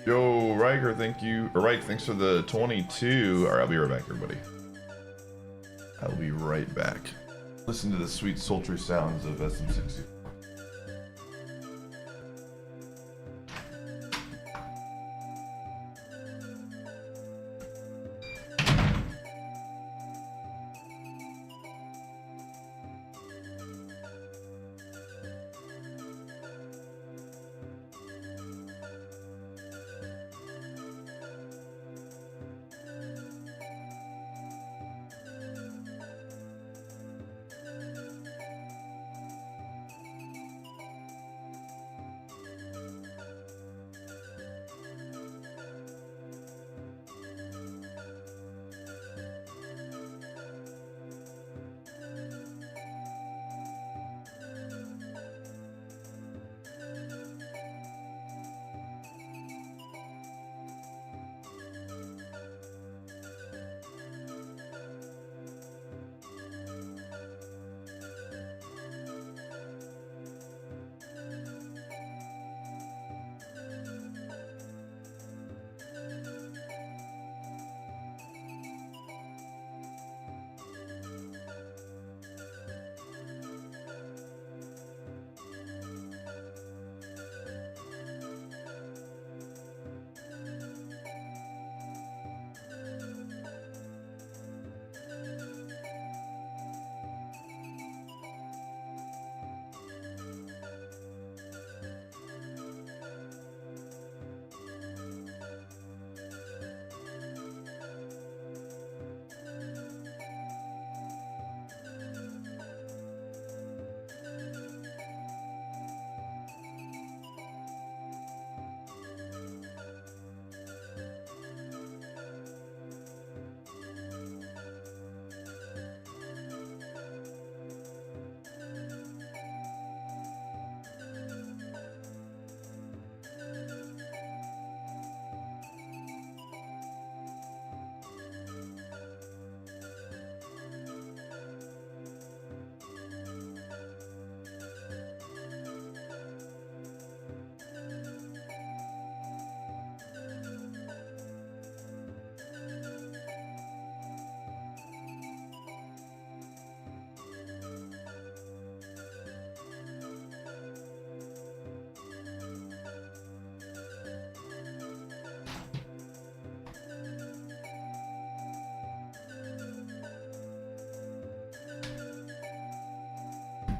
Yo, Riker, thank you. Or Reich, thanks for the 22. Alright, I'll be right back, everybody. I'll be right back. Listen to the sweet, sultry sounds of SM60.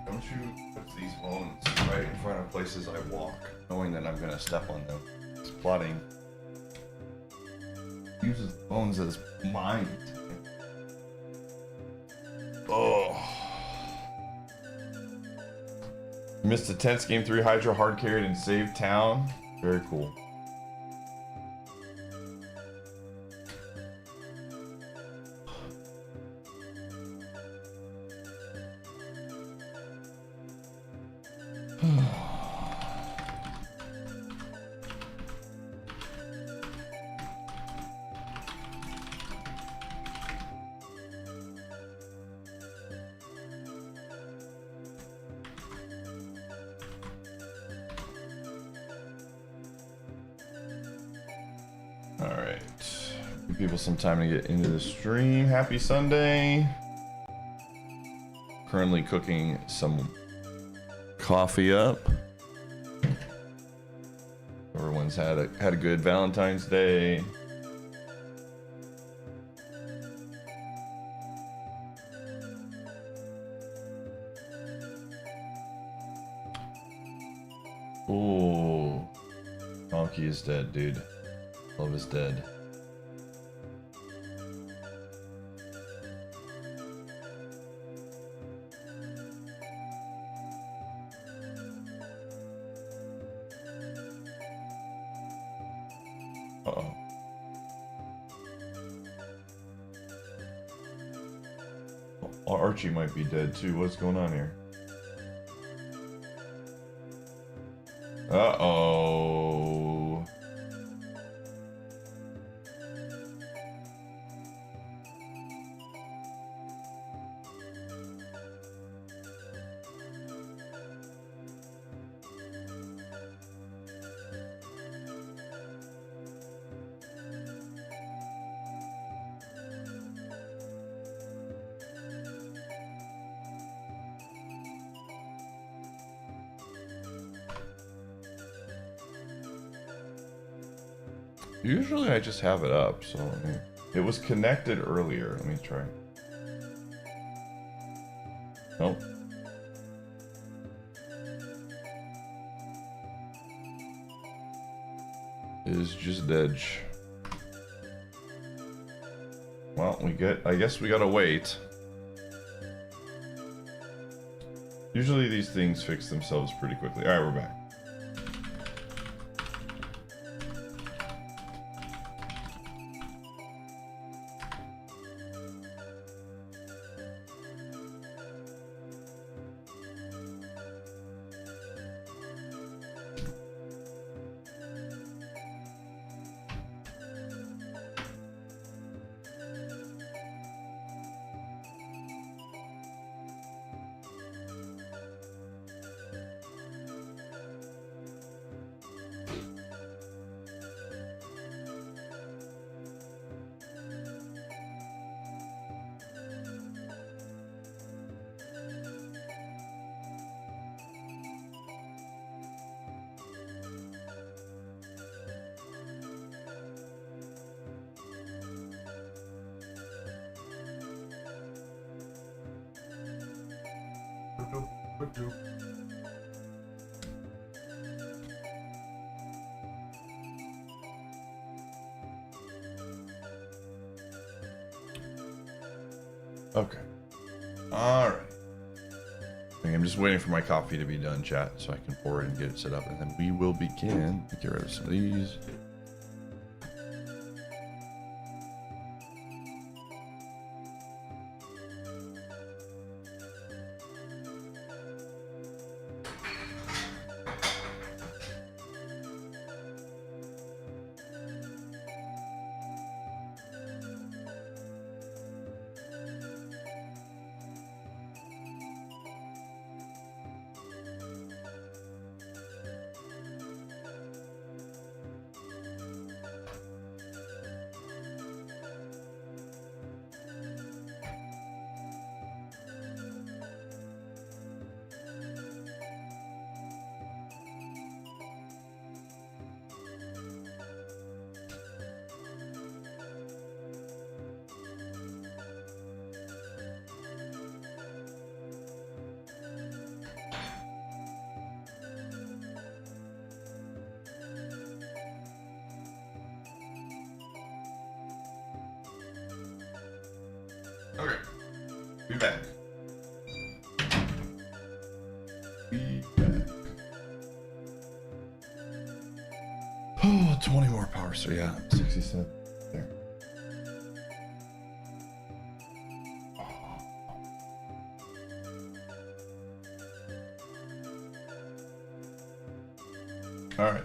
Don't you put these bones right in front of places I walk, knowing that I'm gonna step on them. It's plotting. Uses bones as mine. Oh. Missed a tense game 3 Hydra hard carried and saved town. Very cool. Alright. Give people some time to get into the stream. Happy Sunday. Currently cooking some coffee up. Everyone's had a good Valentine's Day. Ooh. Donkey is dead, dude. Love is dead. Uh-oh. Archie might be dead too. What's going on here? Uh-oh. Usually I just have it up, so I mean, it was connected earlier. Let me try. Nope. It is just dead. Well, I guess we gotta wait. Usually these things fix themselves pretty quickly. Alright, we're back. Okay. Alright. I'm just waiting for my coffee to be done, chat, so I can pour it and get it set up, and then we will begin. Get rid of some of these. Okay. Be back. Be back. Oh, 20 more power, so yeah, 67. There. All right.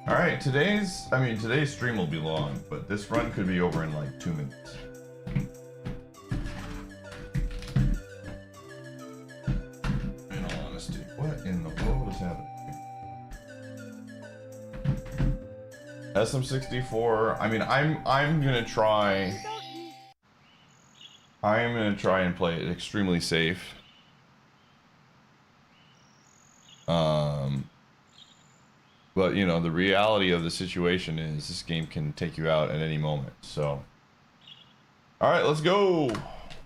Alright, today's stream will be long, but this run could be over in like 2 minutes. In all honesty, what in the world is happening? SM64, I mean, I'm gonna try and play it extremely safe. But, you know, the reality of the situation is this game can take you out at any moment, so. Alright, let's go! Let's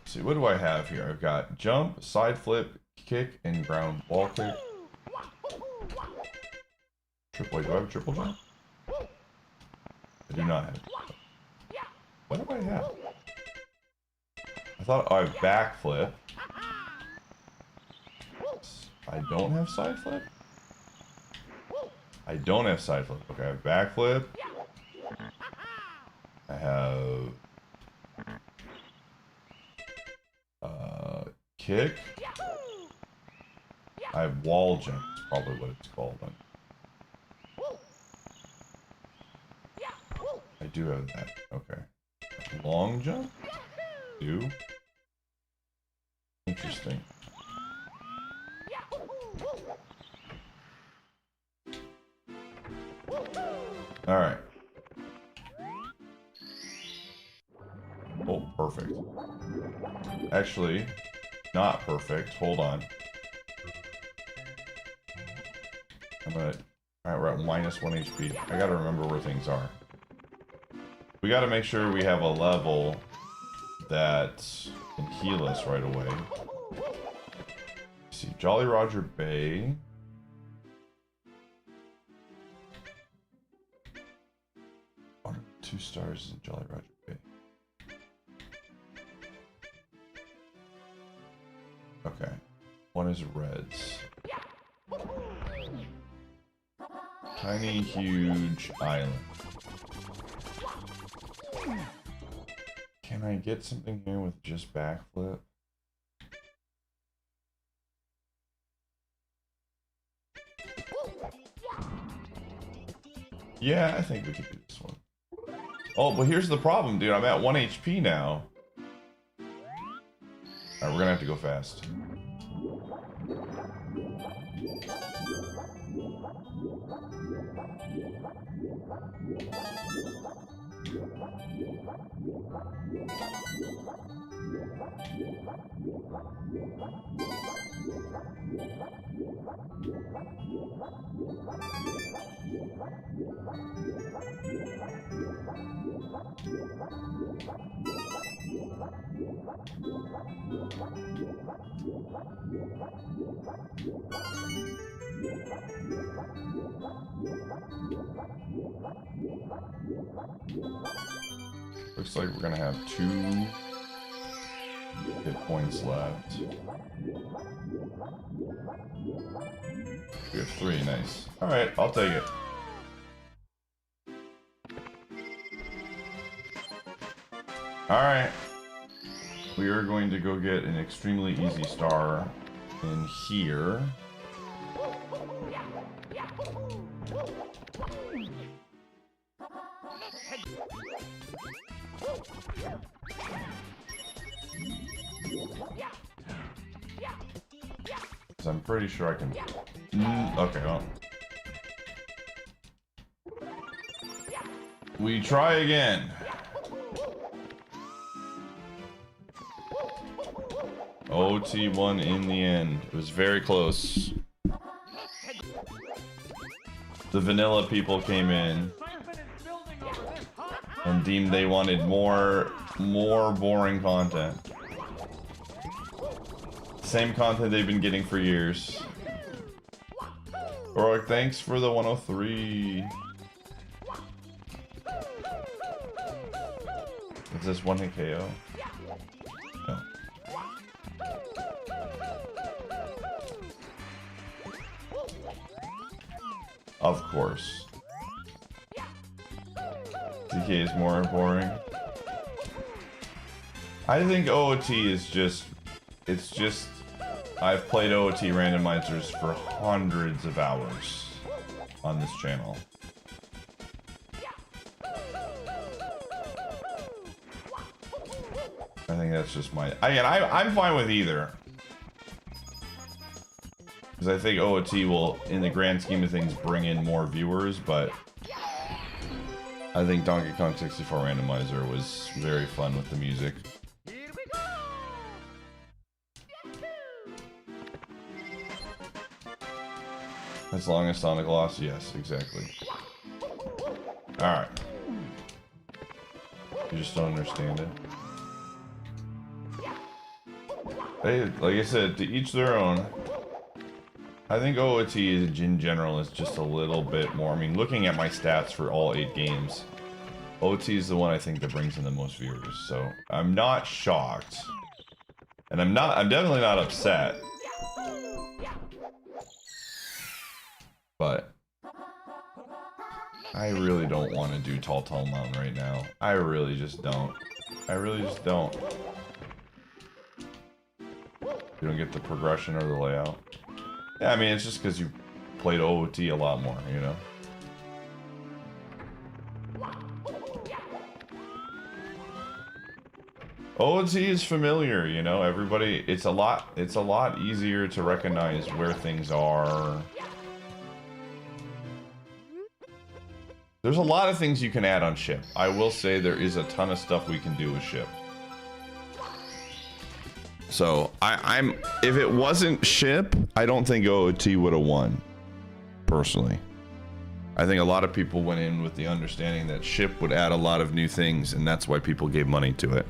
see, what do I have here? I've got jump, side flip, kick, and ground wall clear. Wait, do I have a triple jump? I do not have it. What do I have? I thought I have backflip. I don't have side flip? I don't have side flip. Okay, I have backflip. I have kick. I have wall jump. That's probably what it's called then. I do have that. Okay. Long jump? Do? Interesting. Alright. Oh, perfect. Actually, not perfect. Hold on. Alright, we're at minus 1 HP. I gotta remember where things are. We gotta make sure we have a level that can heal us right away. Let's see, Jolly Roger Bay. Oh, 2 stars in Jolly Roger Bay. Okay, 1 is reds. Tiny, huge island. Can I get something here with just backflip? Yeah, I think we could do this one. Oh, but here's the problem, dude. I'm at 1 HP now. Alright, we're gonna have to go fast. Looks like we're gonna have 2 hit points left. We have 3, nice. Alright, I'll take it. Alright. We are going to go get an extremely easy star in here. I'm pretty sure I can... okay, well. We try again. OT1 in the end. It was very close. The vanilla people came in and deemed they wanted more boring content. Same content they've been getting for years. Or thanks for the 103. Is this 1-hit KO? No. Of course. DK is more boring. I think OOT is just... It's just... I've played OOT randomizers for hundreds of hours on this channel. I think that's just my... I'm fine with either. Because I think OOT will, in the grand scheme of things, bring in more viewers, but... I think Donkey Kong 64 Randomizer was very fun with the music. As long as Sonic lost? Yes, exactly. Alright. You just don't understand it. Hey, like I said, to each their own. I think OOT in general is just a little bit more. I mean, looking at my stats for all 8 games, OOT is the one I think that brings in the most viewers. So I'm not shocked. And I'm definitely not upset. But I really don't want to do Tall Tall Mountain right now. I really just don't. I really just don't. You don't get the progression or the layout. Yeah, I mean, it's just because you played OOT a lot more, you know? OOT is familiar, you know? Everybody, it's a lot easier to recognize where things are. There's a lot of things you can add on ship. I will say there is a ton of stuff we can do with ship. So I'm if it wasn't ship, I don't think OOT would have won. Personally, I think a lot of people went in with the understanding that ship would add a lot of new things, and that's why people gave money to it.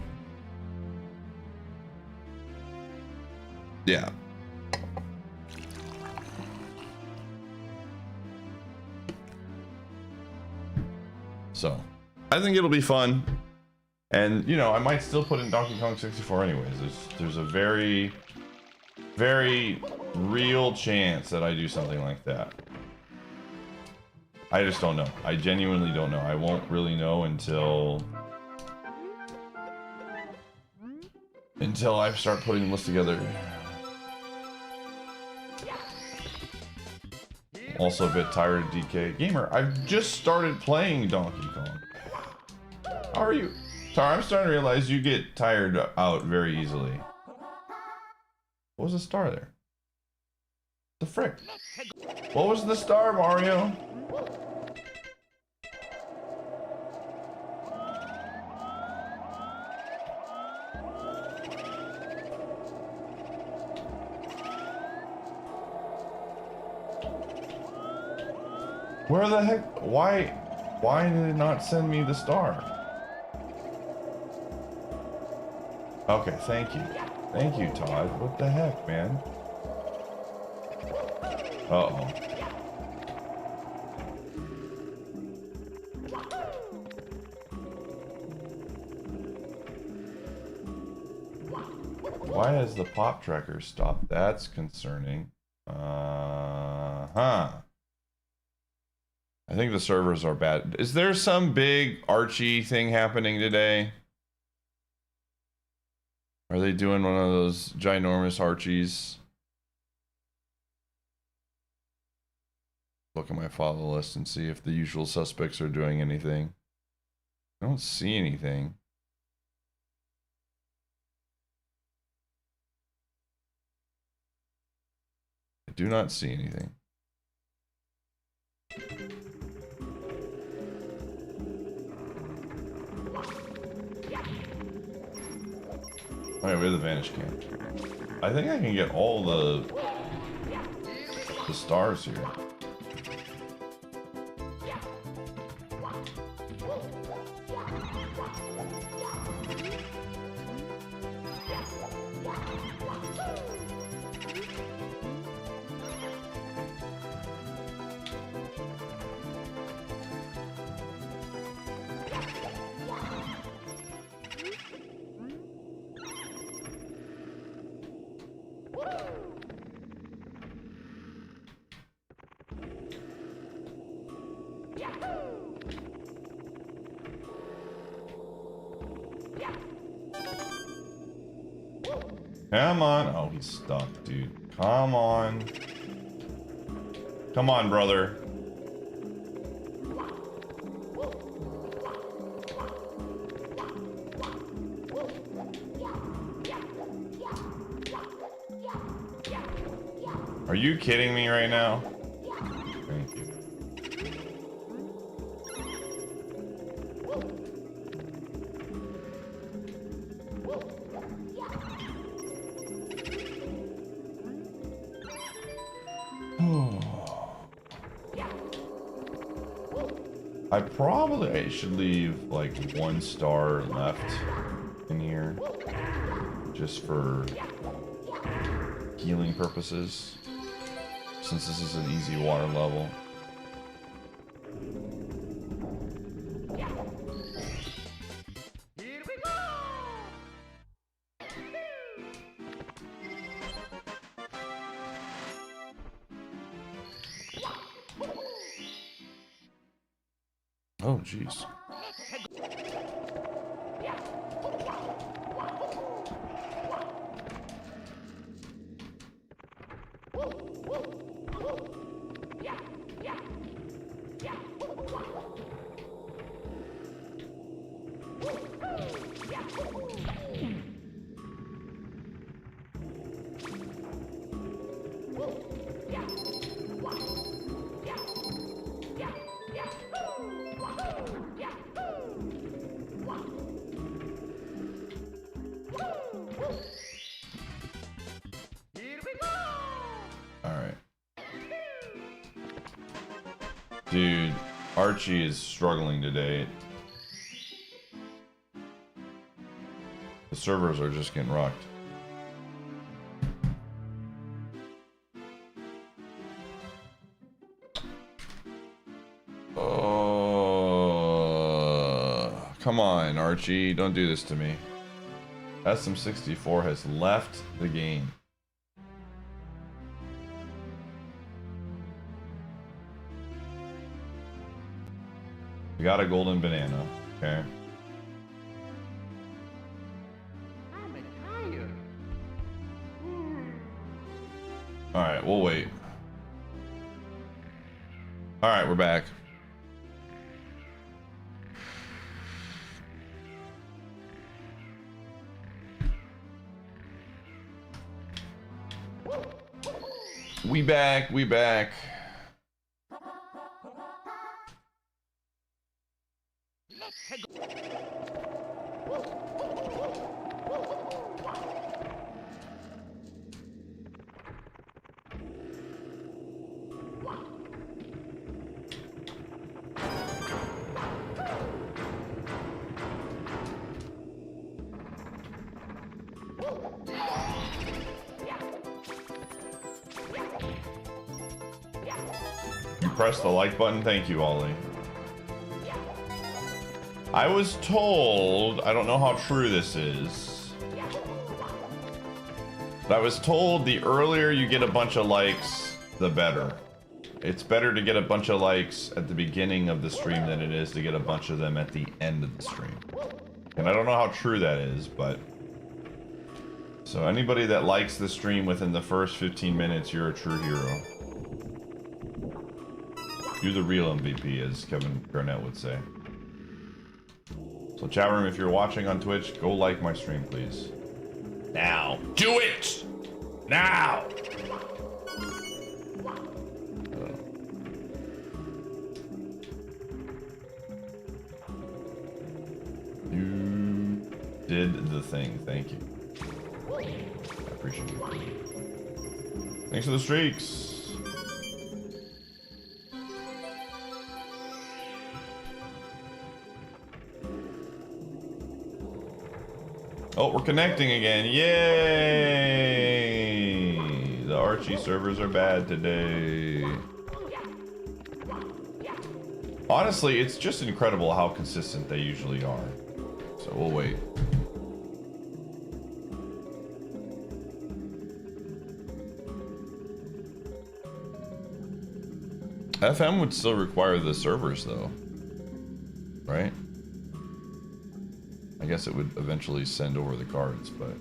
Yeah. So I think it'll be fun. And, you know, I might still put in Donkey Kong 64 anyways. There's a very, very real chance that I do something like that. I just don't know. I genuinely don't know. I won't really know until I start putting the list together. Also a bit tired of DK. Gamer, I've just started playing Donkey Kong. How are you? Sorry, I'm starting to realize you get tired out very easily. What was the star there? The frick? What was the star, Mario? Where the heck? Why did it not send me the star? Okay, thank you. Thank you, Todd. What the heck, man? Uh-oh. Why has the pop tracker stopped? That's concerning. I think the servers are bad. Is there some big Archie thing happening today? Are they doing one of those ginormous Archies? Look at my follow list and see if the usual suspects are doing anything. I don't see anything. I do not see anything. Alright, we have the vanish cam. I think I can get all the stars here. Come on. Oh, he's stuck, dude. Come on. Come on, brother. Are you kidding me right now? Thank you. I should leave like 1 star left in here just for healing purposes, since this is an easy water level. Oh, jeez. Dude, Archie is struggling today. The servers are just getting rocked. Oh, come on, Archie. Don't do this to me. SM64 has left the game. We got a golden banana. Okay. Alright, we'll wait. Alright, we're back. We back, we back. Press the like button. Thank you, Ollie. I was told, I don't know how true this is, but I was told the earlier you get a bunch of likes, the better. It's better to get a bunch of likes at the beginning of the stream than it is to get a bunch of them at the end of the stream. And I don't know how true that is, but... So anybody that likes the stream within the first 15 minutes, you're a true hero. You're the real MVP, as Kevin Garnett would say. So chat room, if you're watching on Twitch, go like my stream, please. Now. Do it! Now! You did the thing. Thank you. I appreciate it. Thanks for the streaks. Oh, we're connecting again. Yay! The Archie servers are bad today. Honestly, it's just incredible how consistent they usually are. So we'll wait. FM would still require the servers though, right? I guess it would eventually send over the cards, but...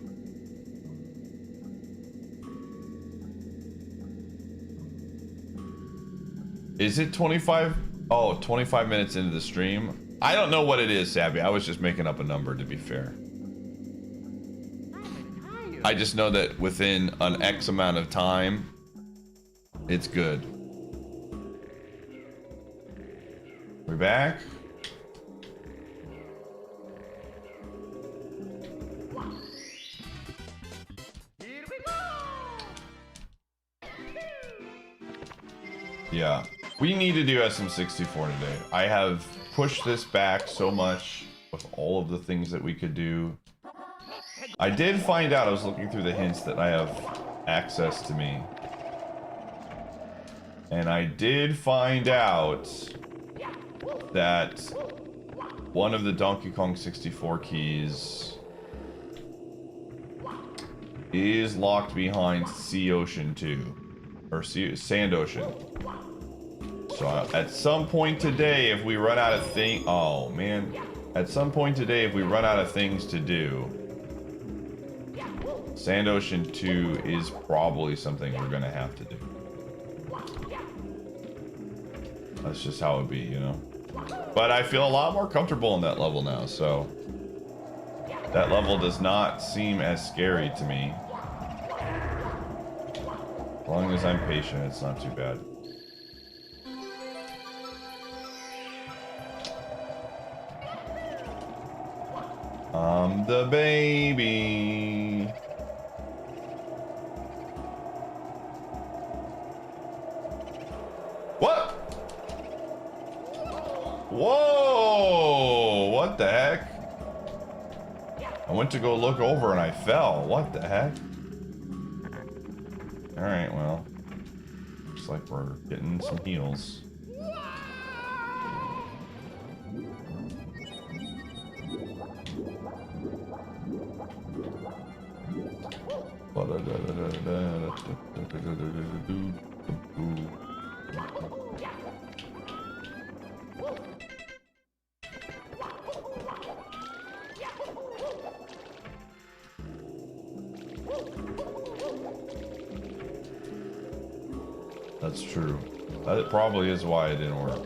Is it 25? Oh, 25 minutes into the stream? I don't know what it is, Sabby. I was just making up a number, to be fair. I just know that within an X amount of time, it's good. We back? Yeah, we need to do SM64 today. I have pushed this back so much with all of the things that we could do. I did find out, I was looking through the hints, that I have access to me. And I did find out that one of the Donkey Kong 64 keys is locked behind Sea Ocean 2. Or Sand Ocean. So at some point today, if we run out of oh man. At some point today, if we run out of things to do, Sand Ocean 2 is probably something we're gonna have to do. That's just how it be, you know? But I feel a lot more comfortable in that level now, so... That level does not seem as scary to me. As long as I'm patient, it's not too bad. I'm the baby. What? Whoa! What the heck? I went to go look over and I fell. What the heck? Alright, well. Looks like we're getting some heals. That's true. That probably is why it didn't work.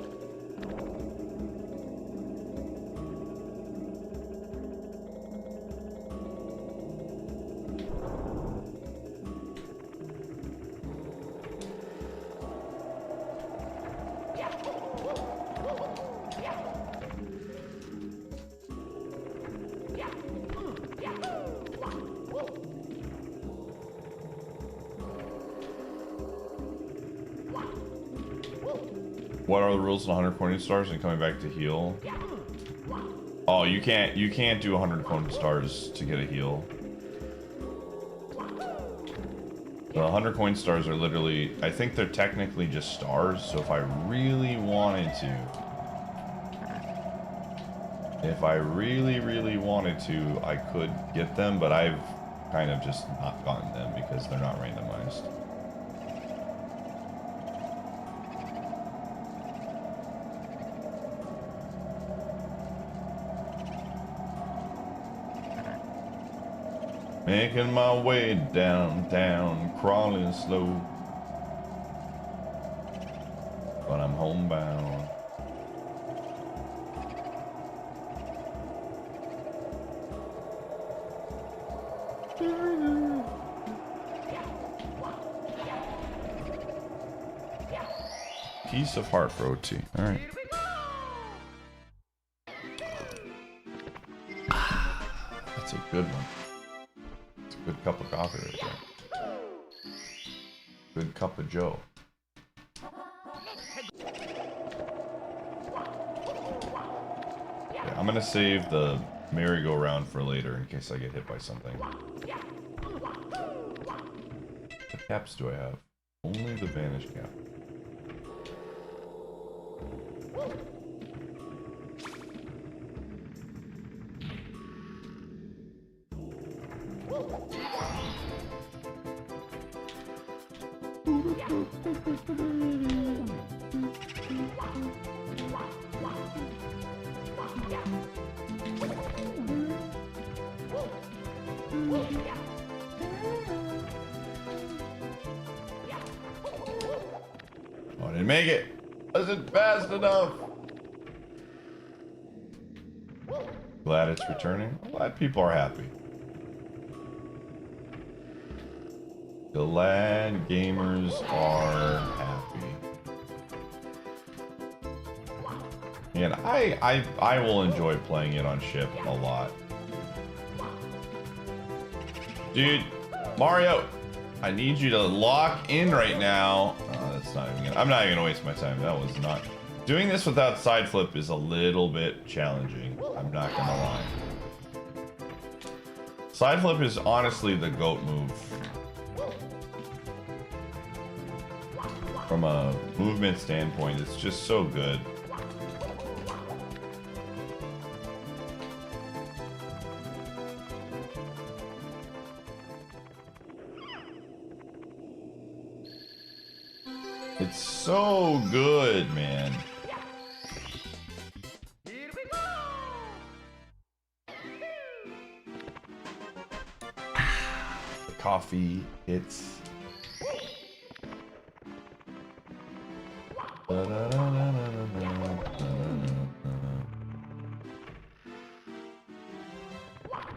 What are the rules on 100 coin stars and coming back to heal? Oh, you can't do 100 coin stars to get a heal. The 100 coin stars are literally, I think they're technically just stars, so if I really wanted to, I could get them, but I've kind of just not gotten them because they're not randomized. Making my way down, crawling slow. But I'm homebound. Piece of heart for OT. All right. That's a good one. Good cup of coffee right there. Good cup of Joe. Yeah, I'm gonna save the merry-go-round for later in case I get hit by something. What caps do I have? Only the vanish cap. Oh, I didn't make it. Wasn't fast enough. Glad it's returning. Glad people are happy. Glad gamers are happy. And I will enjoy playing it on ship a lot. Dude, Mario, I need you to lock in right now. That's not even gonna, I'm not even gonna waste my time. That was not. Doing this without side flip is a little bit challenging. I'm not gonna lie. Side flip is honestly the GOAT move. From a movement standpoint, it's just so good. It's so good, man. Here we go. The coffee hits.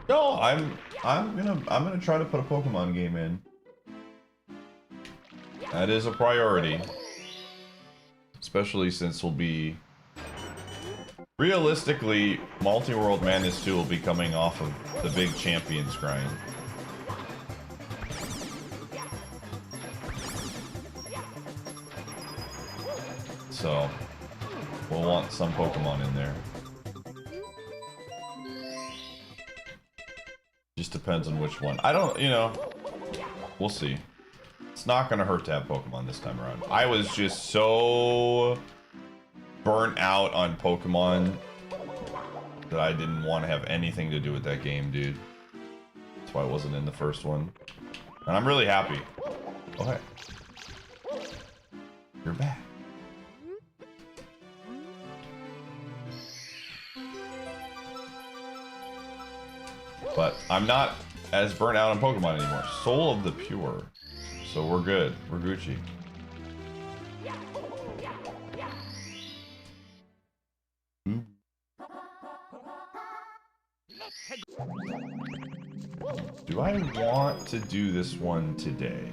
No, I'm gonna try to put a Pokemon game in. That is a priority. Especially since we'll be... Realistically, Multiworld Madness 2 will be coming off of the big Champions grind. So... we'll want some Pokemon in there. Just depends on which one. I don't, you know, we'll see. It's not gonna hurt to have Pokemon this time around. I was just so burnt out on Pokemon that I didn't want to have anything to do with that game, dude. That's why I wasn't in the first one. And I'm really happy. Oh, hey. You're back. But I'm not as burnt out on Pokemon anymore. Soul of the Pure. So we're good. We're Gucci. Do I want to do this one today?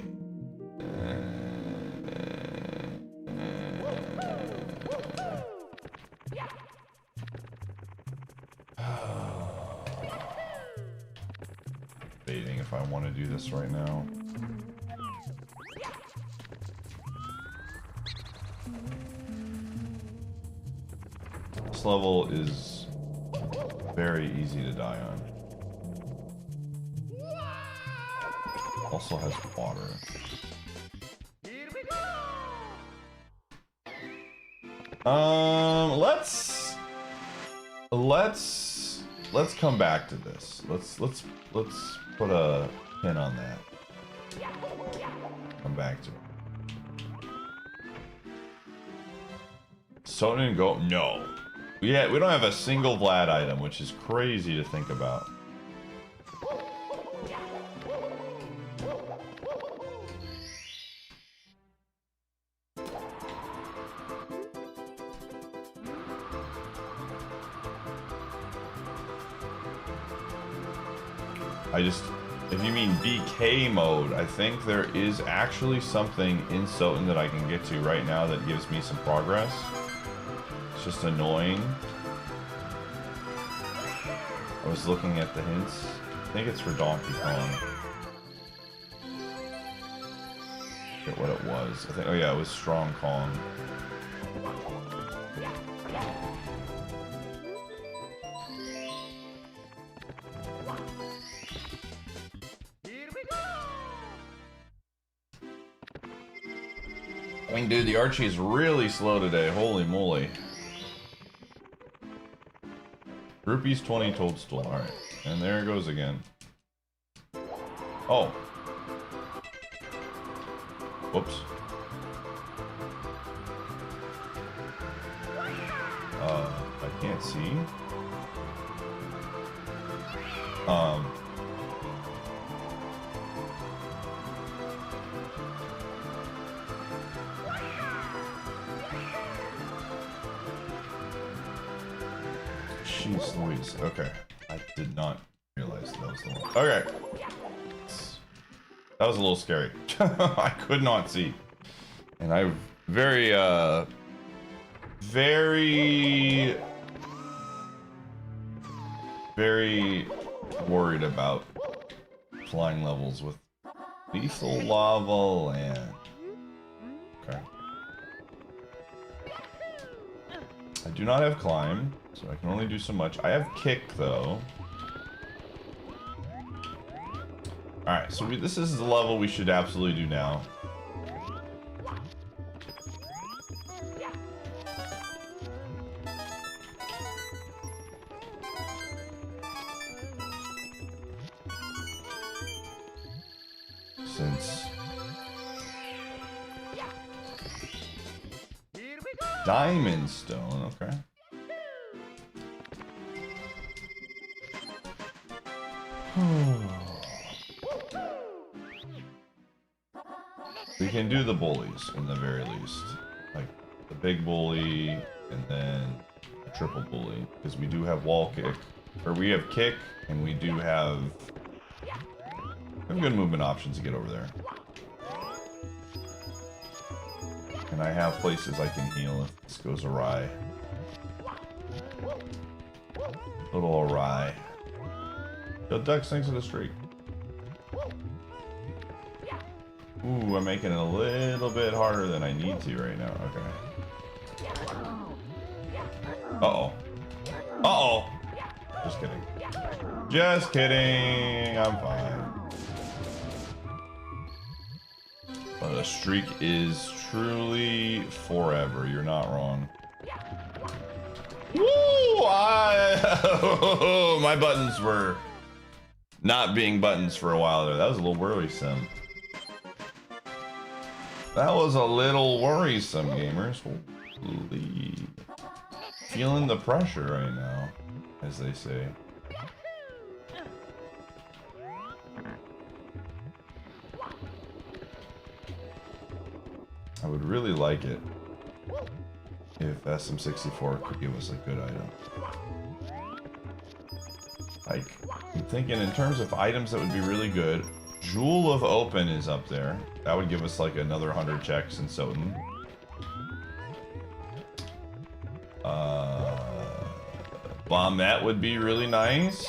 Debating if I want to do this right now. This level is very easy to die on. Also has water. Let's come back to this. Let's put a pin on that. Come back to it. Soda and Go? No. Yeah, we don't have a single Vlad item, which is crazy to think about. If you mean BK mode, I think there is actually something in Soten that I can get to right now that gives me some progress. It's just annoying. I was looking at the hints. I think it's for Donkey Kong. I forget what it was. I think, oh yeah, it was Strong Kong. I mean, dude, the Archie is really slow today. Holy moly. Rupees 20 Toadstool. Alright. And there it goes again. Oh. Whoops. I can't see. Jeez Louise. Okay. I did not realize that was the one. Okay. That was a little scary. I could not see. And I very worried about flying levels with lethal lava land. Okay. I do not have climb, so I can only do so much. I have kick though. Alright, so this is the level we should absolutely do now. Since Diamond Stone, okay. We can do the bullies in the very least. Like the big bully and then a triple bully. Because we do have wall kick. Or we have kick and we do have good movement options to get over there. And I have places I can heal if this goes awry. A little awry. The duck sinks in the streak. Ooh, I'm making it a little bit harder than I need to right now. Okay. Uh-oh. Uh-oh. Just kidding. Just kidding. I'm fine. But a streak is truly forever. You're not wrong. Woo! My buttons were not being buttons for a while there. That was a little worrisome. That was a little worrisome, gamers. Holy. Feeling the pressure right now, as they say. I would really like it if SM64 could give us a good item. Like, I'm thinking in terms of items that would be really good, Jewel of Open is up there. That would give us like another 100 checks in Soten. Bombette would be really nice.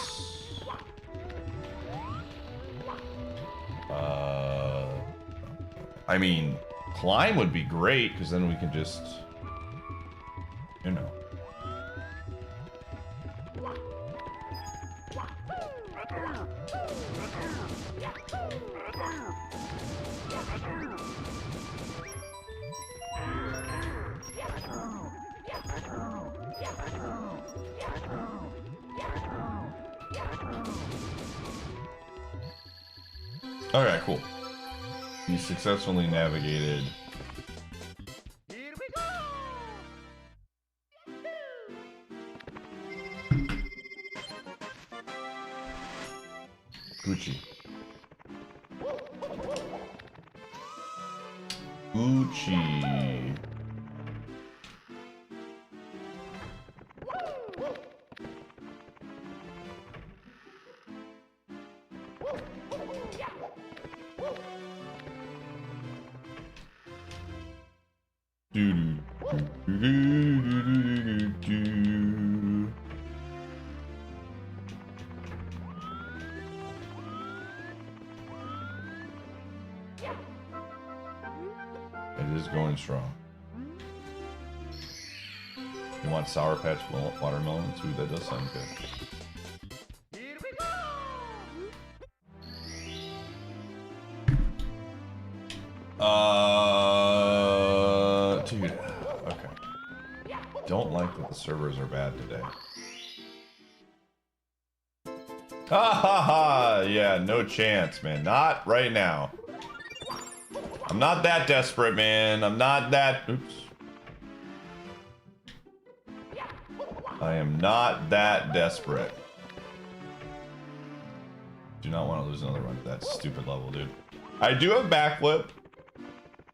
I mean, Climb would be great, because then we can just, you know. Okay, cool. You successfully navigated. Gucci. Gucci. It is going strong. You want Sour Patch watermelons? Ooh, that does sound good. Dude, okay. Don't like that the servers are bad today. Ha ha ha! Yeah, no chance, man. Not right now. I'm not that desperate, man. I'm not that... Oops. I am not that desperate. Do not want to lose another run at that stupid level, dude. I do have backflip,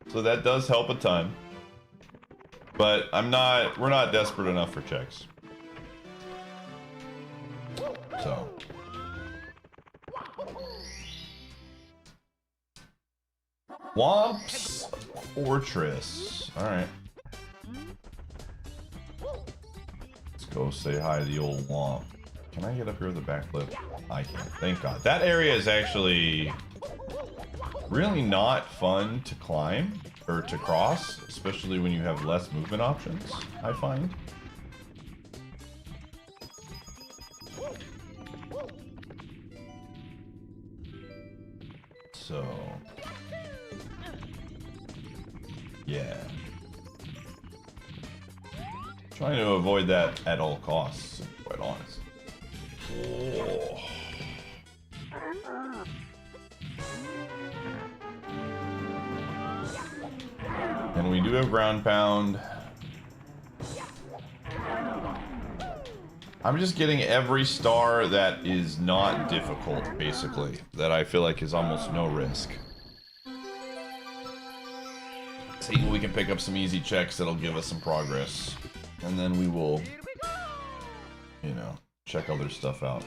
so that does help a ton. But we're not desperate enough for checks. So. Womp's Fortress. Alright. Let's go say hi to the old Womp. Can I get up here with a backflip? I can. Thank God. That area is actually really not fun to climb or to cross, especially when you have less movement options, I find. So, yeah. Trying to avoid that at all costs, to be quite honest. Oh. And we do have ground pound. I'm just getting every star that is not difficult, basically. That I feel like is almost no risk. See, we can pick up some easy checks that'll give us some progress. And then we will, you know, check other stuff out.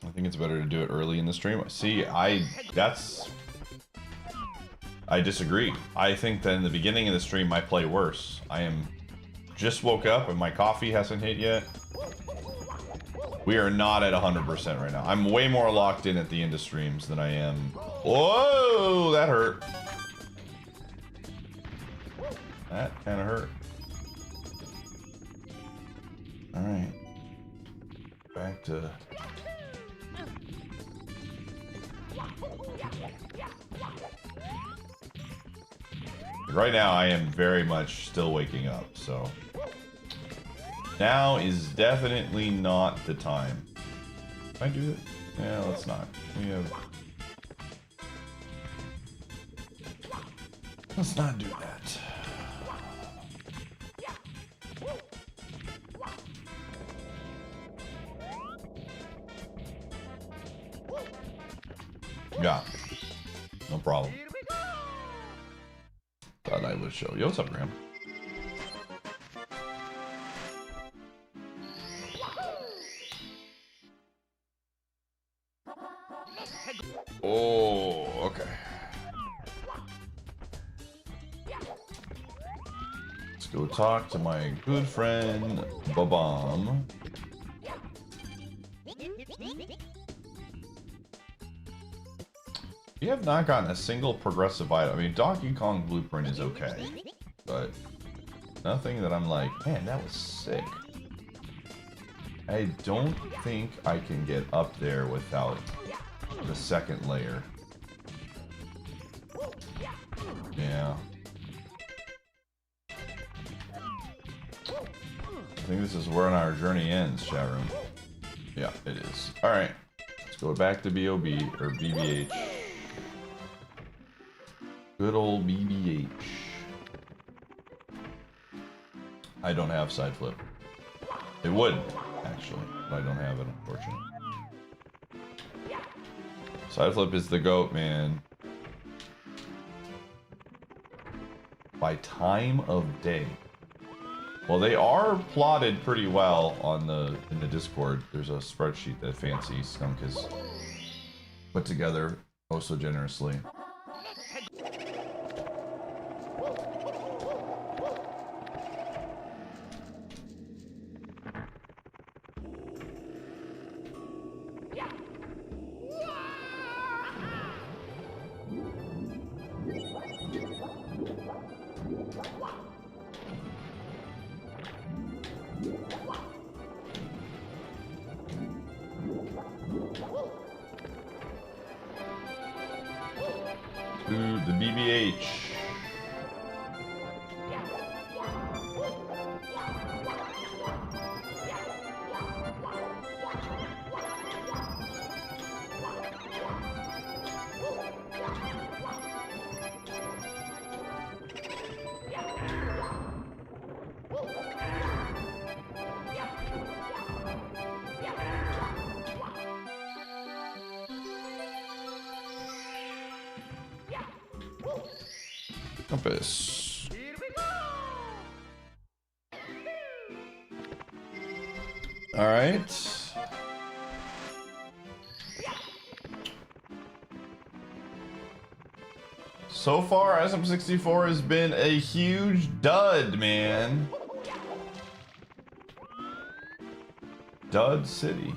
I think it's better to do it early in the stream. See, I disagree. I think that in the beginning of the stream I play worse. I am just woke up and my coffee hasn't hit yet. We are not at 100% right now. I'm way more locked in at the end of streams than I am. Whoa, that hurt. That kind of hurt. Alright. Back to... Right now, I am very much still waking up, so... Now is definitely not the time. Can I do it? Yeah, let's not. We have... Let's not do that. Yeah. No problem. Thought I would show you. What's up, Graham? Oh, okay. Let's go talk to my good friend, Babam. We have not gotten a single progressive item. I mean, Donkey Kong Blueprint is okay, but nothing that I'm like, man, that was sick. I don't think I can get up there without the second layer. Yeah. I think this is where our journey ends, chat room. Yeah, it is. Alright. Let's go back to B.O.B. or BBH. Good old BBH. I don't have side flip. It would, actually, but I don't have it, unfortunately. Side flip is the GOAT, man. By time of day. Well, they are plotted pretty well on in the Discord. There's a spreadsheet that Fancy Skunk has put together oh so generously. Ooh, the BBH. Compass. All right. So far, SM64 has been a huge dud, man. Dud City.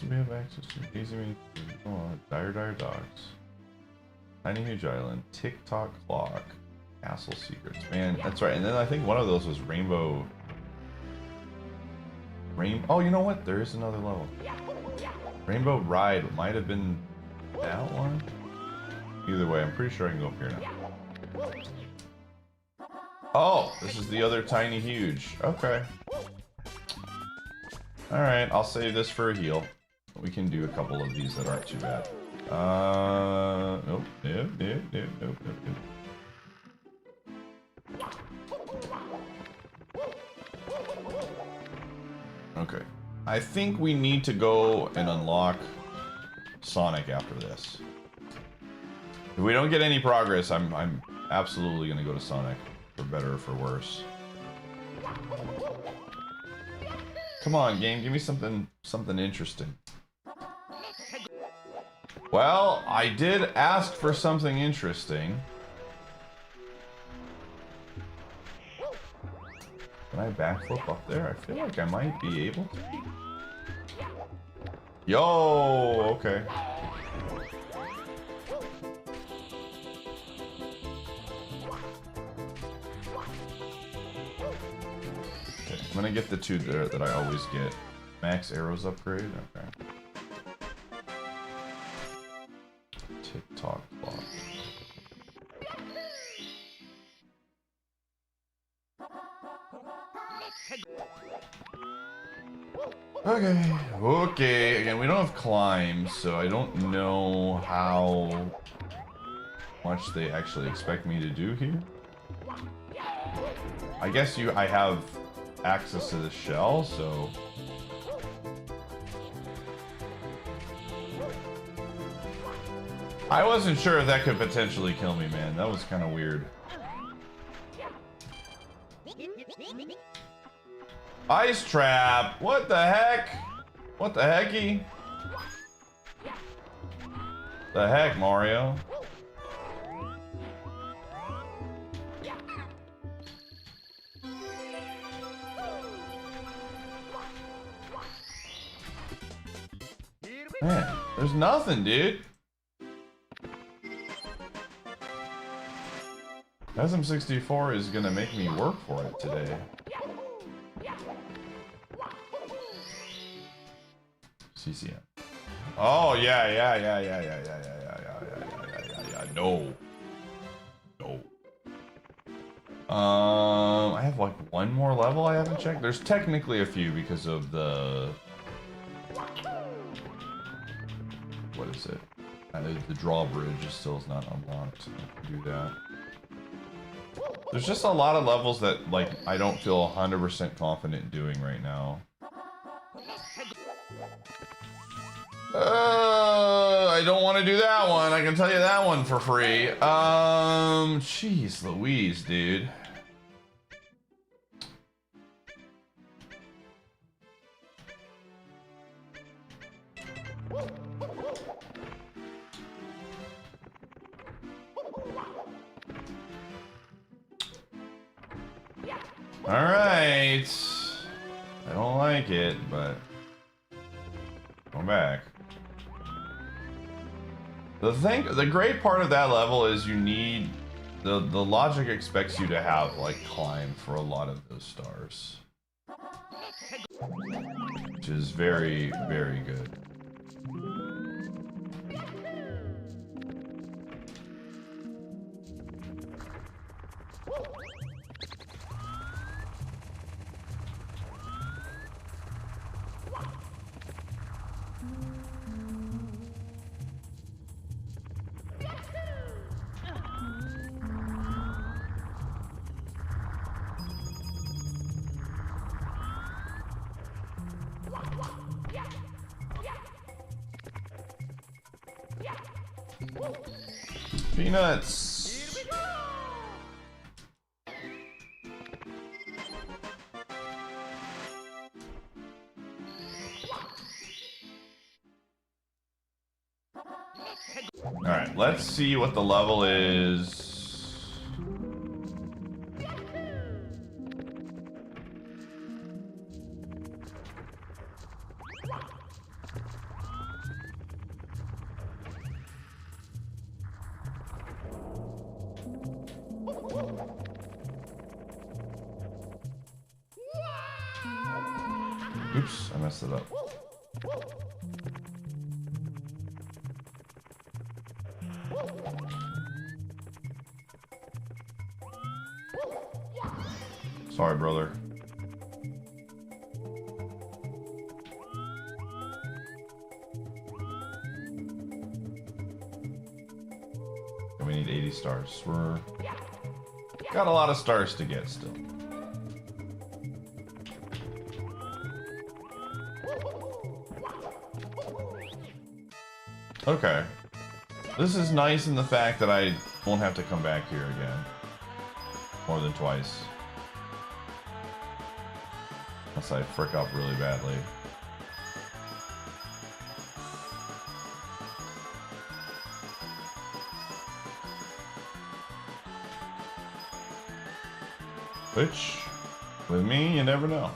We have access to easy mini. Oh, Dire Dogs. Tiny Huge Island. TikTok Clock. Castle Secrets. Man, that's right. And then I think one of those was Rainbow. Oh, you know what? There is another level. Rainbow Ride might have been that one. Either way, I'm pretty sure I can go up here now. Oh, this is the other Tiny Huge. Okay. Alright, I'll save this for a heal. We can do a couple of these that aren't too bad. Nope, nope. Okay. I think we need to go and unlock Sonic after this. If we don't get any progress, I'm absolutely gonna go to Sonic, for better or for worse. Come on, game, give me something interesting. Well, I did ask for something interesting. Can I backflip up there? I feel like I might be able to. Yo, okay. Okay, I'm gonna get the two there that I always get. Max arrows upgrade, okay. TikTok block. Okay, again, we don't have climb, so I don't know how much they actually expect me to do here. I guess I have access to the shell, so... I wasn't sure if that could potentially kill me, man. That was kind of weird. Ice trap! What the heck? What the hecky? The heck, Mario? Man, there's nothing, dude. SM64 is gonna make me work for it today. CCM. Oh yeah. No. I have like one more level I haven't checked. There's technically a few because of the... What is it? The drawbridge still is not unlocked. I can do that. There's just a lot of levels that, like, I don't feel 100% confident doing right now. I don't want to do that one. I can tell you that one for free. Jeez Louise, dude. Alright. I don't like it, but... Going back. The great part of that level is you need... The logic expects you to have, like, climb for a lot of those stars. Which is very, very good. Peanuts. All right, let's see what the level is. Oops, I messed it up. Sorry, brother. And we need 80 stars. We're got a lot of stars to get still. Okay. This is nice in the fact that I won't have to come back here again. More than twice. Unless I frick up really badly. Which With me, you never know.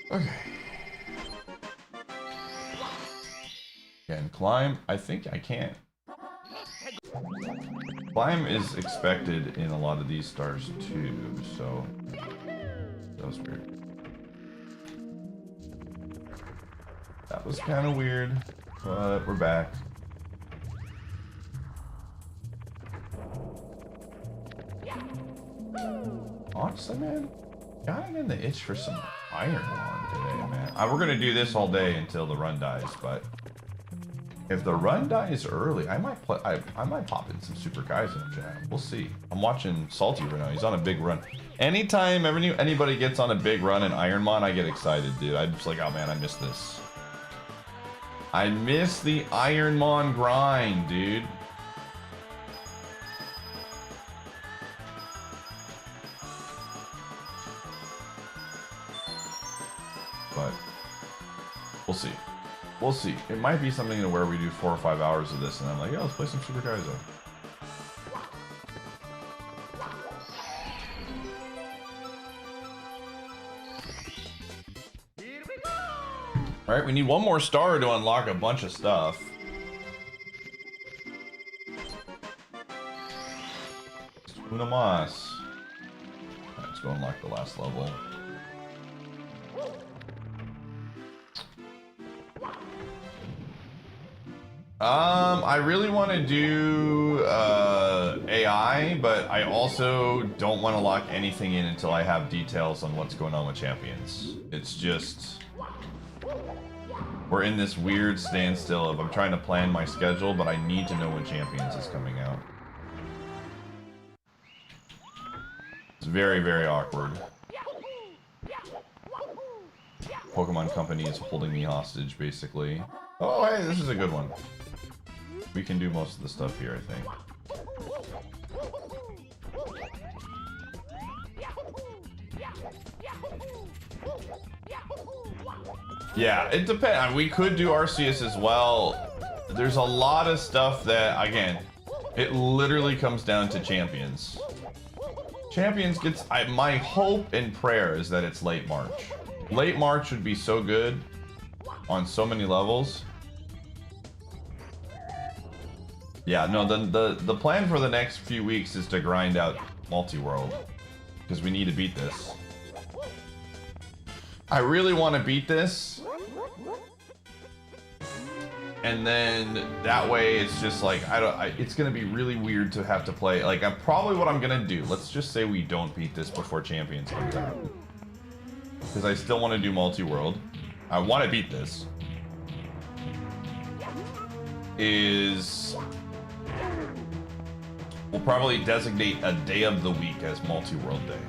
Okay. Again, climb. I think I can't. Climb is expected in a lot of these stars too, so that was weird. That was kind of weird, but we're back. Honestly, man, got in the itch for some Iron Wand today, man. We're gonna do this all day until the run dies, but if the run dies early, I might play. I might pop in some Super Kaizen chat. We'll see. I'm watching Salty right now. He's on a big run. Anytime anybody gets on a big run in Ironmon, I get excited, dude. I'm just like, oh man, I missed this. I miss the Ironmon grind, dude. But we'll see. We'll see. It might be something to where we do 4 or 5 hours of this, and I'm like, yeah, let's play some Super Kaizo. All right, we need one more star to unlock a bunch of stuff. Una mas. Let's go unlock the last level. I really want to do AI, but I also don't want to lock anything in until I have details on what's going on with champions. It's just, we're in this weird standstill of I'm trying to plan my schedule, but I need to know when champions is coming out. It's very, very awkward. Pokemon Company is holding me hostage, basically. Oh, hey, this is a good one. We can do most of the stuff here, I think. Yeah, it depends. We could do Arceus as well. There's a lot of stuff that, again, it literally comes down to champions. Champions gets... my hope and prayer is that it's late March. Late March would be so good on so many levels. Yeah, no, the plan for the next few weeks is to grind out Multiworld, because we need to beat this. I really want to beat this, and then that way it's just like it's gonna be really weird to have to play. Like, probably what I'm gonna do. Let's just say we don't beat this before Champions comes out, because I still want to do Multiworld. I want to beat this. We'll probably designate a day of the week as Multiworld Day.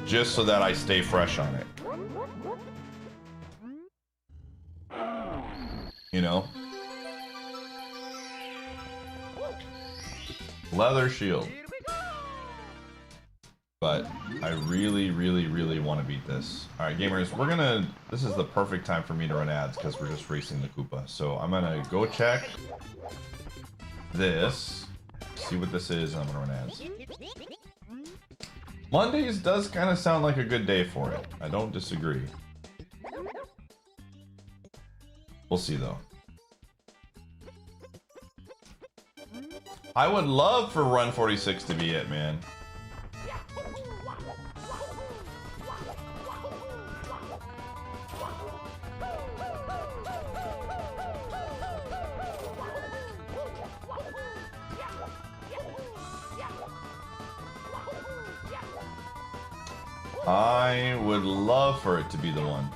Just so that I stay fresh on it. You know? Leather shield. But I really, really, really want to beat this. Alright, gamers, this is the perfect time for me to run ads because we're just racing the Koopa. So I'm gonna go check this, see what this is, and I'm gonna run ads. Mondays does kind of sound like a good day for it. I don't disagree. We'll see though. I would love for Run 46 to be it, man. I would love for it to be the one.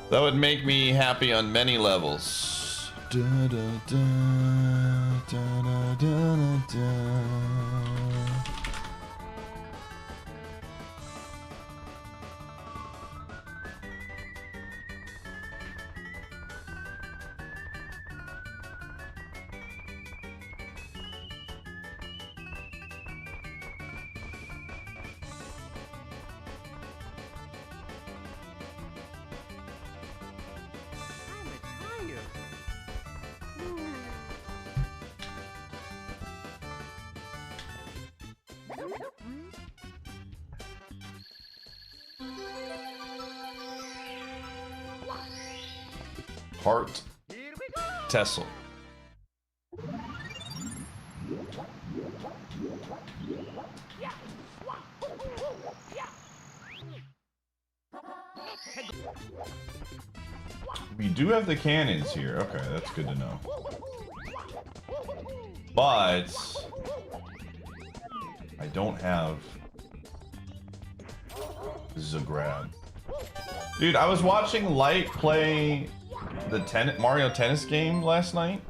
That would make me happy on many levels. Da, da, da, da, da, da, da. Heart Tessel. We do have the cannons here. Okay, that's good to know. But I don't have Zagrab. Dude, I was watching Light play the Mario Tennis game last night.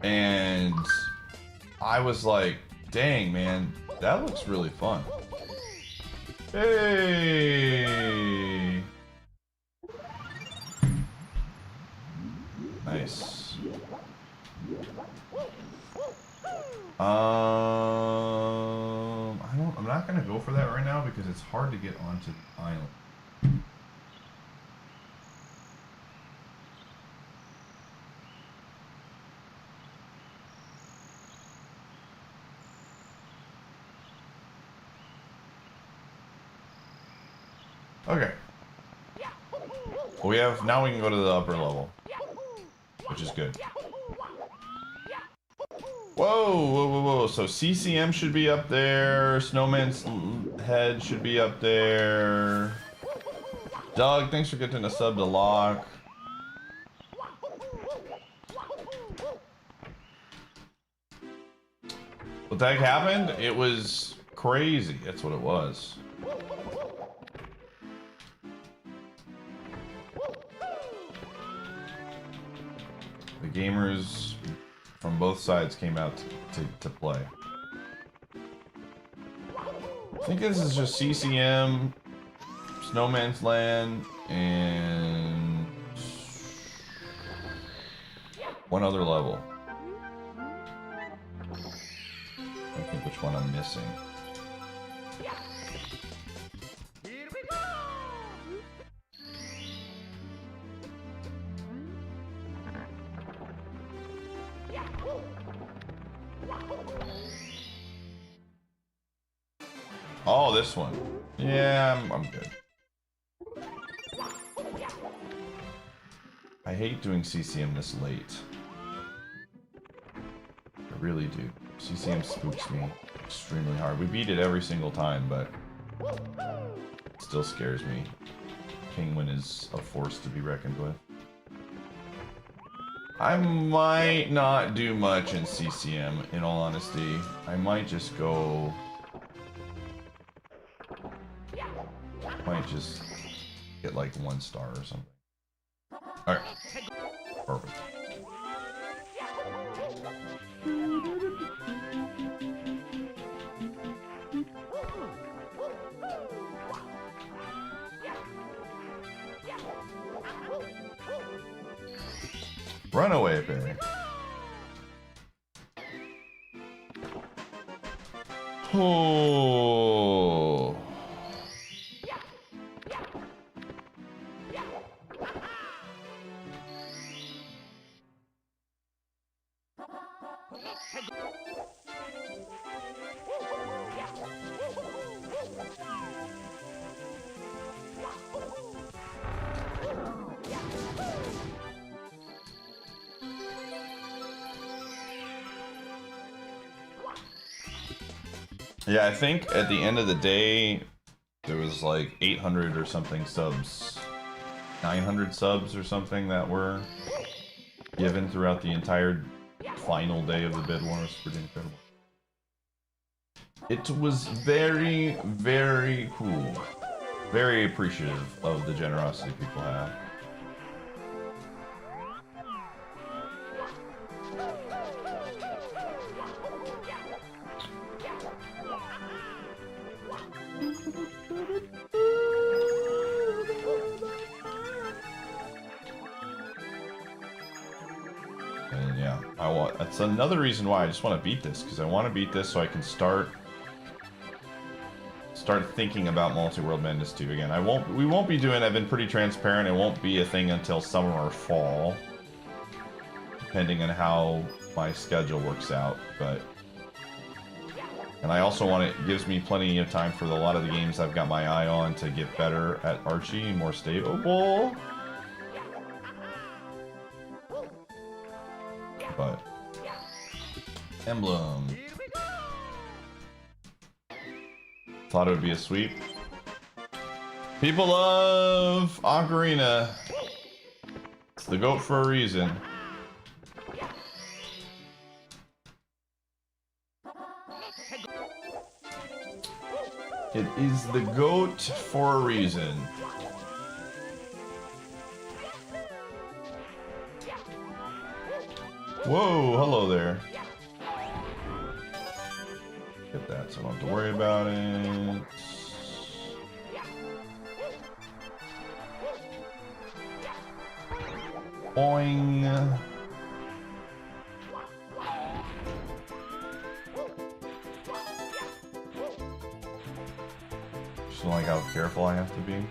And I was like, dang, man, that looks really fun. Hey! Nice. I'm not gonna go for that right now because it's hard to get onto the island. Okay. Well, now we can go to the upper level, which is good. Whoa, whoa, whoa, whoa. So CCM should be up there. Snowman's head should be up there. Doug, thanks for getting a sub to Lock. What the heck happened? It was crazy. That's what it was. The gamers from both sides came out to play. I think this is just CCM, Snowman's Land, and one other level. I think which one I'm missing. Oh, this one. Yeah, I'm good. I hate doing CCM this late. I really do. CCM spooks me extremely hard. We beat it every single time, but it still scares me. Kingwin is a force to be reckoned with. I might not do much in CCM, in all honesty. I might just go... might just get like 1 star or something. Alright. Perfect. Runaway Bay. Oh. Yeah, I think at the end of the day, there was like 800 or something subs. 900 subs or something that were given throughout the entire final day of the bid war. It was pretty incredible. It was very, very cool. Very appreciative of the generosity people have. And yeah, that's another reason why I just want to beat this, because I want to beat this so I can start thinking about Multiworld Madness 2 again. We won't be doing, I've been pretty transparent, it won't be a thing until summer or fall, depending on how my schedule works out, but And I also want it gives me plenty of time for a lot of the games I've got my eye on to get better at Archie and more stable. But emblem. Thought it would be a sweep. People love Ocarina. It's the GOAT for a reason. It is the GOAT for a reason. Whoa, hello there. Get that, so I don't have to worry about it. Boing. Just don't like how careful I have to be.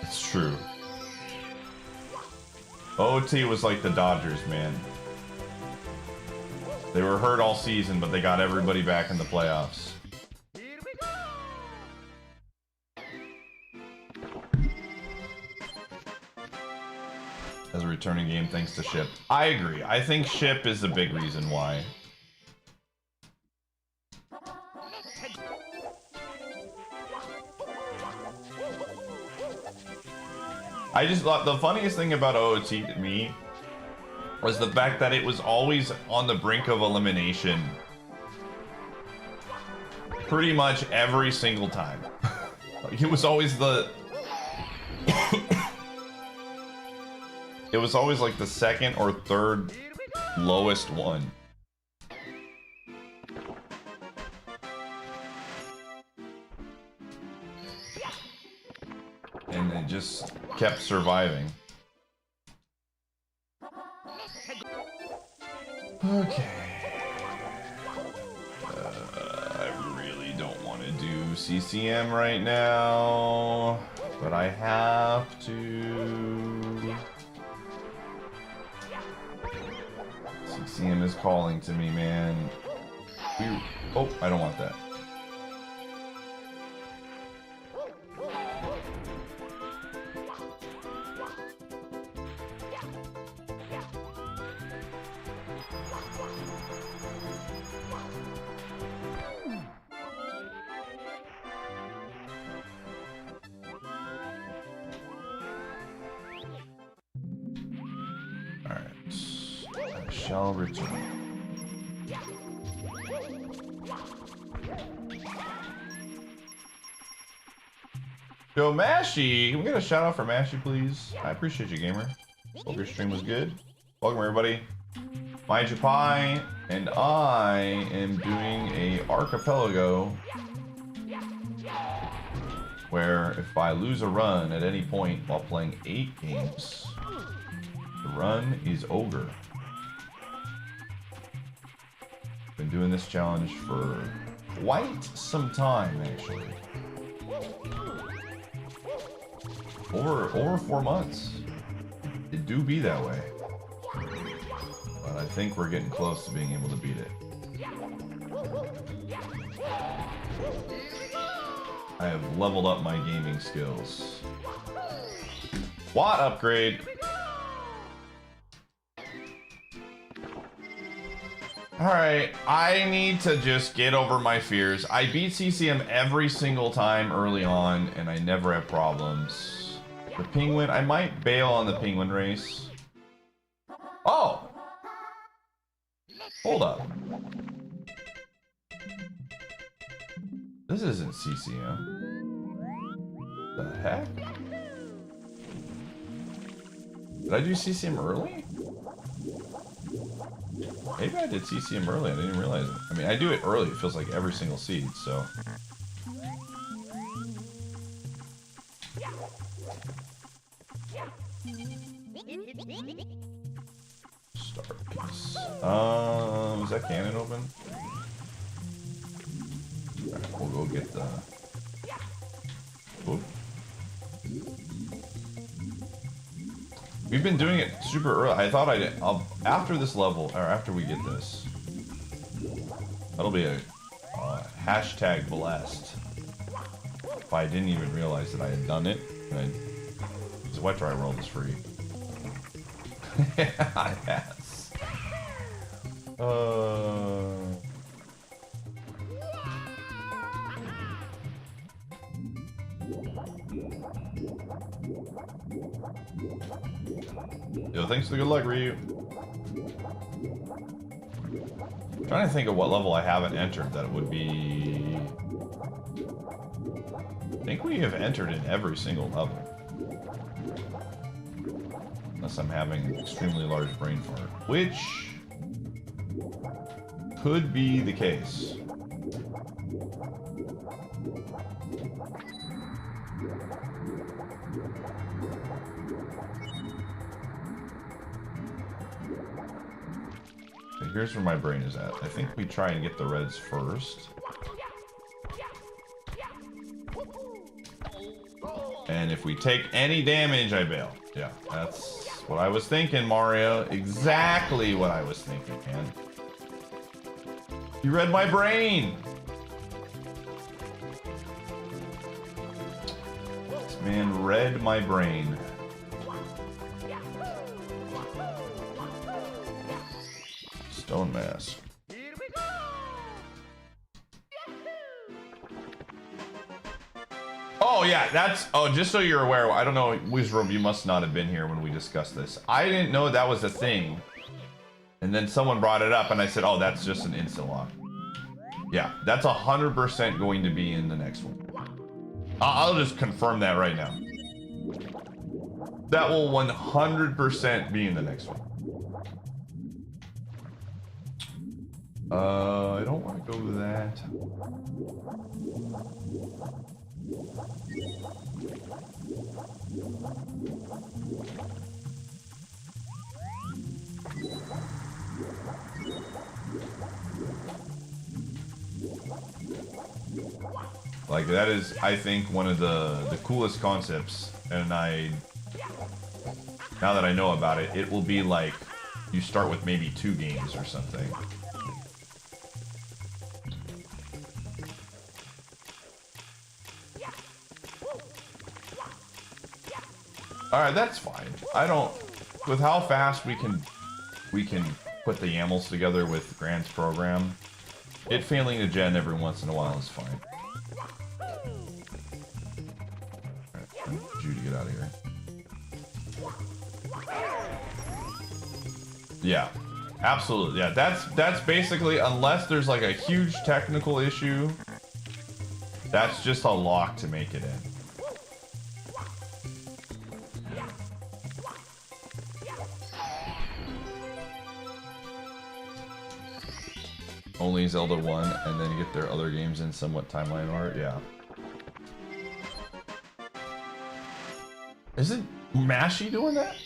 It's true. OT was like the Dodgers, man. They were hurt all season, but they got everybody back in the playoffs. As a returning game, thanks to Ship. I agree. I think Ship is the big reason why. I just thought the funniest thing about OOT to me was the fact that it was always on the brink of elimination. Pretty much every single time. Like, it was always the... It was always like the second or third lowest one. And it just kept surviving. Okay. I really don't want to do CCM right now, but I have to. CCM is calling to me, man. Oh, I don't want that. Shall return. Yo, Mashy! Can we get a shout out for Mashy, please? I appreciate you, gamer. Hope your stream was good. Welcome, everybody. Iateyourpie, and I am doing a archipelago where if I lose a run at any point while playing 8 games, the run is over. Been doing this challenge for quite some time, actually. Over 4 months. It do be that way. But I think we're getting close to being able to beat it. I have leveled up my gaming skills. Watt upgrade! Alright, I need to just get over my fears. I beat CCM every single time early on, and I never have problems. The penguin, I might bail on the penguin race. Oh! Hold up. This isn't CCM. The heck? Did I do CCM early? Maybe I did CCM early, I didn't even realize it. I mean, I do it early, it feels like every single seed, so. Start piece. Is that cannon open? we'll get the... Oop. We've been doing it super early. I thought I'll after this level, or after we get this, that'll be a hashtag blessed. If I didn't even realize that I had done it. So why try roll this free? Yes. Yo, thanks for the good luck, Ryu. I'm trying to think of what level I haven't entered that it would be... I think we have entered in every single level. Unless I'm having an extremely large brain fart. Which... could be the case. Here's where my brain is at. I think we try and get the reds first. And if we take any damage, I bail. Yeah, that's what I was thinking, Mario. Exactly what I was thinking, man. You read my brain! This man read my brain. Stone mask. Oh yeah, that's... Oh, just so you're aware, I don't know, Wizrobe, you must not have been here when we discussed this. I didn't know that was a thing. And then someone brought it up and I said, oh, that's just an instant lock. Yeah, that's 100% going to be in the next one. I'll just confirm that right now. That will 100% be in the next one. I don't want to go with that. Like, that is, I think, one of the coolest concepts, and now that I know about it, it will be like, you start with maybe 2 games or something. Alright, that's fine. I don't... With how fast we can put the YAMLs together with Grant's program, it failing to gen every once in a while is fine. Alright, I need you to get out of here. Yeah, absolutely. Yeah, that's basically, unless there's like a huge technical issue, that's just a lock to make it in. Only Zelda 1, and then get their other games in somewhat timeline art, yeah. Isn't Mashy doing that?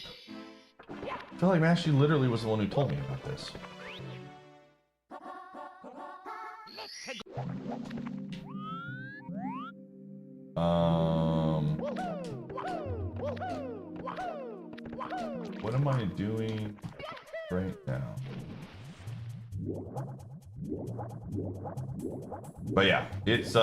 I feel like Mashy literally was the one who told me about this. What am I doing right now? But yeah, it's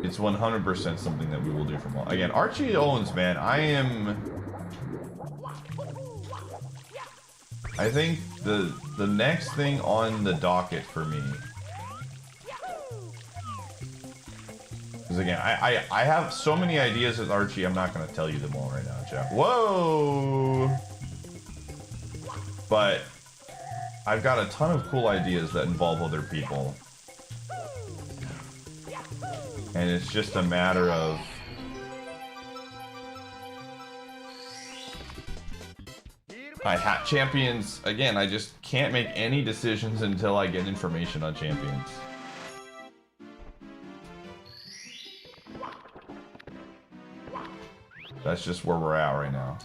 it's 100% something that we will do from all. Again, Archie Owens, man, I think the next thing on the docket for me, because again, I have so many ideas with Archie, I'm not going to tell you them all right now, Jeff. Whoa! But I've got a ton of cool ideas that involve other people. And it's just a matter of... Champions, again, I just can't make any decisions until I get information on Champions. That's just where we're at right now.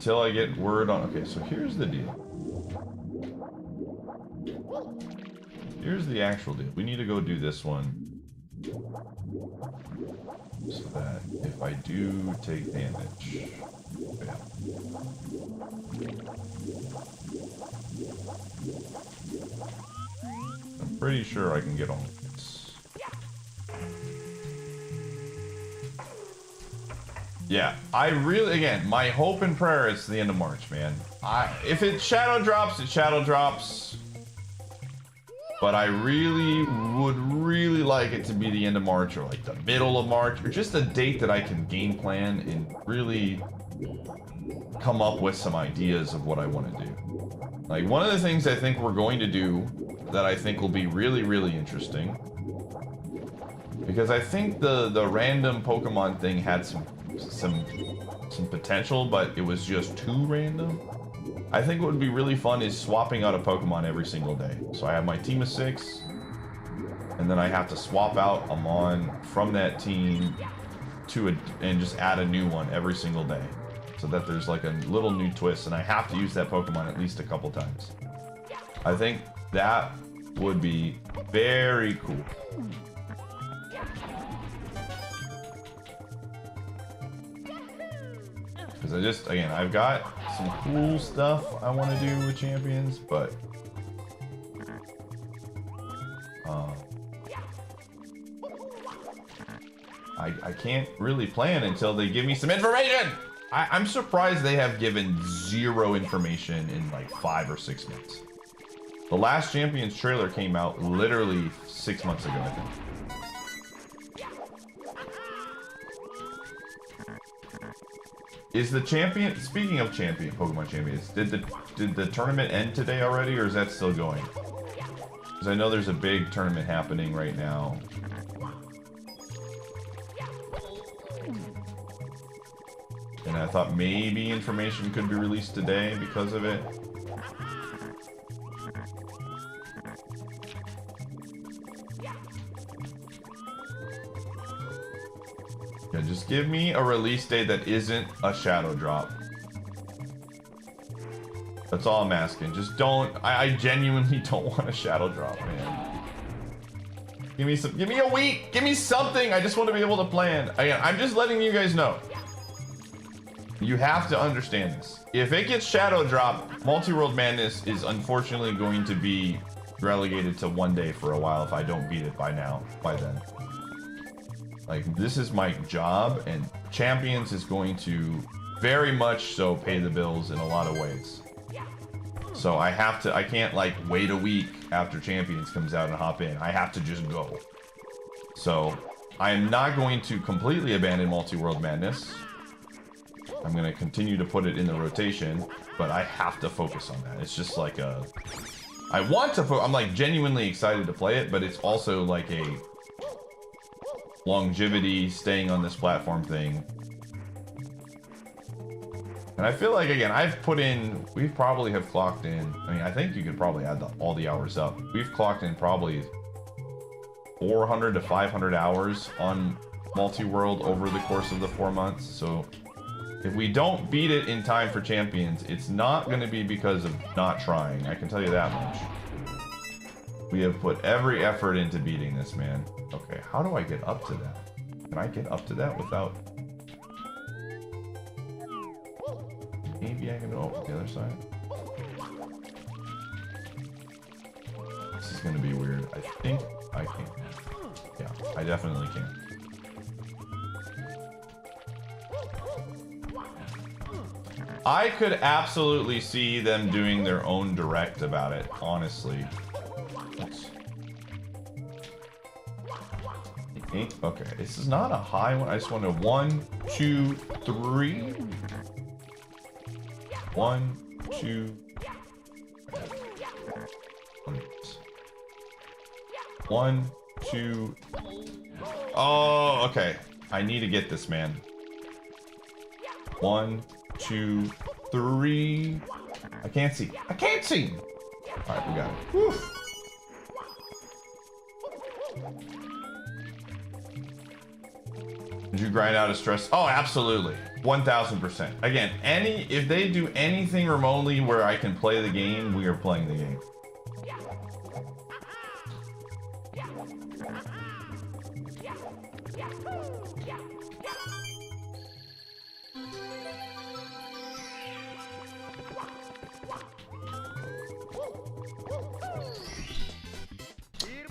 Till I get word on... Okay, so here's the deal. Here's the actual deal. We need to go do this one. So that if I do take damage... Yeah. I'm pretty sure I can get on this. Yeah, I really, again, my hope and prayer is the end of March, man. If it shadow drops, it shadow drops. But I really would really like it to be the end of March or like the middle of March or just a date that I can game plan and really come up with some ideas of what I want to do. Like one of the things I think we're going to do that I think will be really, really interesting, because I think the random Pokemon thing had some potential, but it was just too random. I think what would be really fun is swapping out a Pokemon every single day. So I have my team of 6, and then I have to swap out a Mon from that team and just add a new one every single day, so that there's like a little new twist, and I have to use that Pokemon at least a couple times. I think that would be very cool. Because again, I've got some cool stuff I want to do with champions, but I can't really plan until they give me some information. I'm surprised they have given 0 information in like 5 or 6 months. The last Champions trailer came out literally 6 months ago, I think. Is the champion, speaking of Pokemon champions, did the tournament end today already, or is that still going? Because I know there's a big tournament happening right now. And I thought maybe information could be released today because of it. Yeah, just give me a release date that isn't a shadow drop. That's all I'm asking. Just don't, I genuinely don't want a shadow drop, man. Give me a week, give me something. I just want to be able to plan. Again, I'm just letting you guys know. You have to understand this. If it gets shadow dropped, Multiworld Madness is unfortunately going to be relegated to 1 day for a while if I don't beat it by then. Like, this is my job, and Champions is going to very much so pay the bills in a lot of ways. So I can't like wait a week after Champions comes out and hop in. I have to just go. So I am not going to completely abandon Multiworld Madness. I'm going to continue to put it in the rotation, but I have to focus on that. It's just like I want to I'm like genuinely excited to play it, but it's also like a longevity, staying on this platform thing. And I feel like, again, we probably have clocked in, I mean, I think you could probably add all the hours up. We've clocked in probably 400 to 500 hours on Multiworld over the course of the 4 months. So if we don't beat it in time for Champions, it's not going to be because of not trying. I can tell you that much. We have put every effort into beating this, man. Okay, how do I get up to that? Can I get up to that without... Maybe I can go the other side. This is going to be weird. I think I can. Yeah, I definitely can. I could absolutely see them doing their own direct about it, honestly. Okay, this is not a high one. I just want to 1, 2, 3. 1, 2. 1, 2. Oh, okay. I need to get this, man. 1, 2, 3. I can't see. I can't see. All right, we got it. Whew. Did you grind out a stress? Oh, absolutely. 1000%. Again, if they do anything remotely where I can play the game, we are playing the game.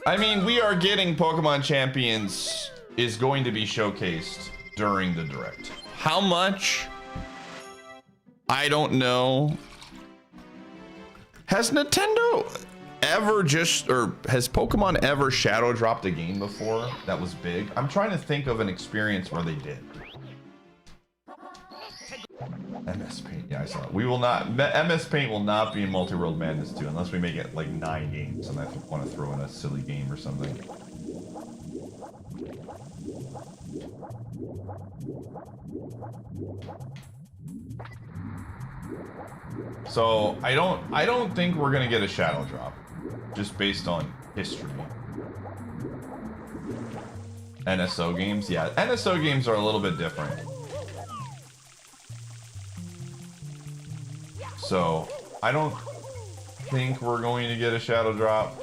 I mean, we are getting Pokemon Champions is going to be showcased during the Direct. How much? I don't know. Has Nintendo ever has Pokemon ever shadow dropped a game before that was big? I'm trying to think of an experience where they did. MS Paint, yeah, I saw it. We will not, MS Paint will not be in Multiworld Madness 2 unless we make it like 9 games and I want to throw in a silly game or something. So I don't think we're gonna get a shadow drop, just based on history. NSO games, yeah, NSO games are a little bit different. So I don't think we're going to get a shadow drop.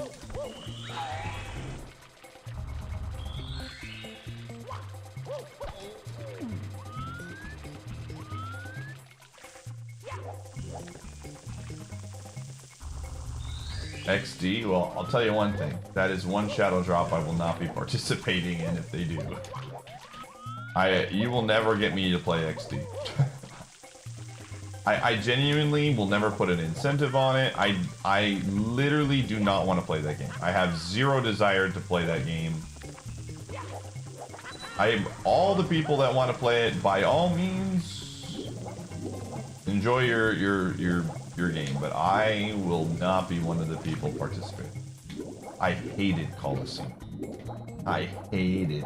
XD, well, I'll tell you one thing. That is one shadow drop I will not be participating in if they do. You will never get me to play XD. I genuinely will never put an incentive on it. I literally do not want to play that game. I have zero desire to play that game. All the people that want to play it, by all means, enjoy your game, but I will not be one of the people participating. I hated Coliseum. I hated it.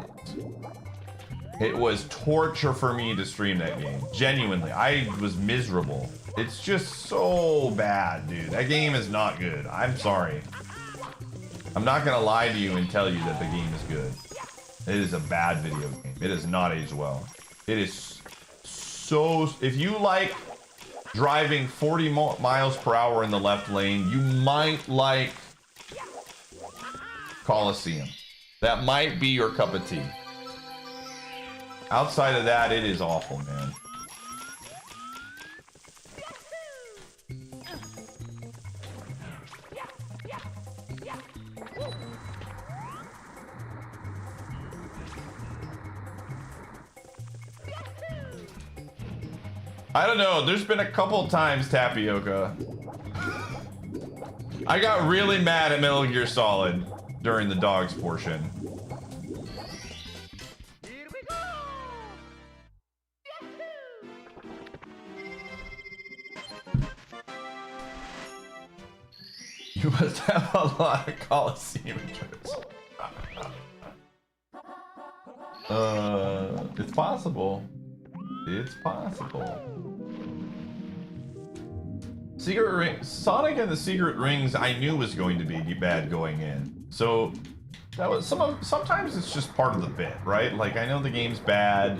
It was torture for me to stream that game. Genuinely, I was miserable. It's just so bad, dude. That game is not good. I'm sorry. I'm not gonna lie to you and tell you that the game is good. It is a bad video game. It has not aged well. It is so... If you like driving 40 miles per hour in the left lane, you might like Coliseum. That might be your cup of tea. Outside of that, it is awful, man. I don't know, there's been a couple times, Tapioca. I got really mad at Metal Gear Solid during the dogs portion. You must have a lot of Coliseum interest. It's possible. It's possible. Secret Ring, Sonic and the Secret Rings, I knew was going to be bad going in. So that was sometimes it's just part of the bit, right? Like, I know the game's bad.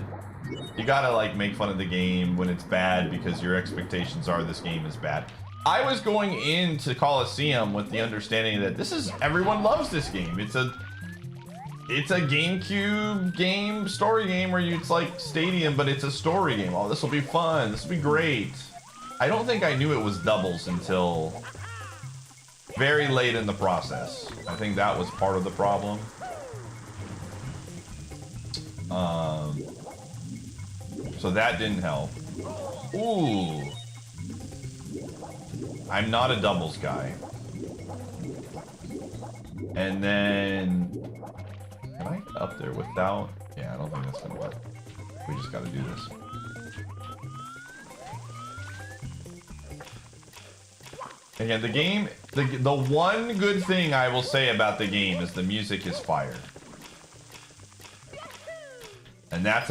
You gotta like make fun of the game when it's bad because your expectations are this game is bad. I was going into Coliseum with the understanding that everyone loves this game. It's a GameCube game, story game where it's like Stadium, but it's a story game. Oh, this will be fun. This will be great. I don't think I knew it was doubles until very late in the process. I think that was part of the problem. So that didn't help. Ooh. I'm not a doubles guy. And then... Can I get up there without... Yeah, I don't think that's gonna work. We just gotta do this. Again, the game... The one good thing I will say about the game is the music is fire. And that's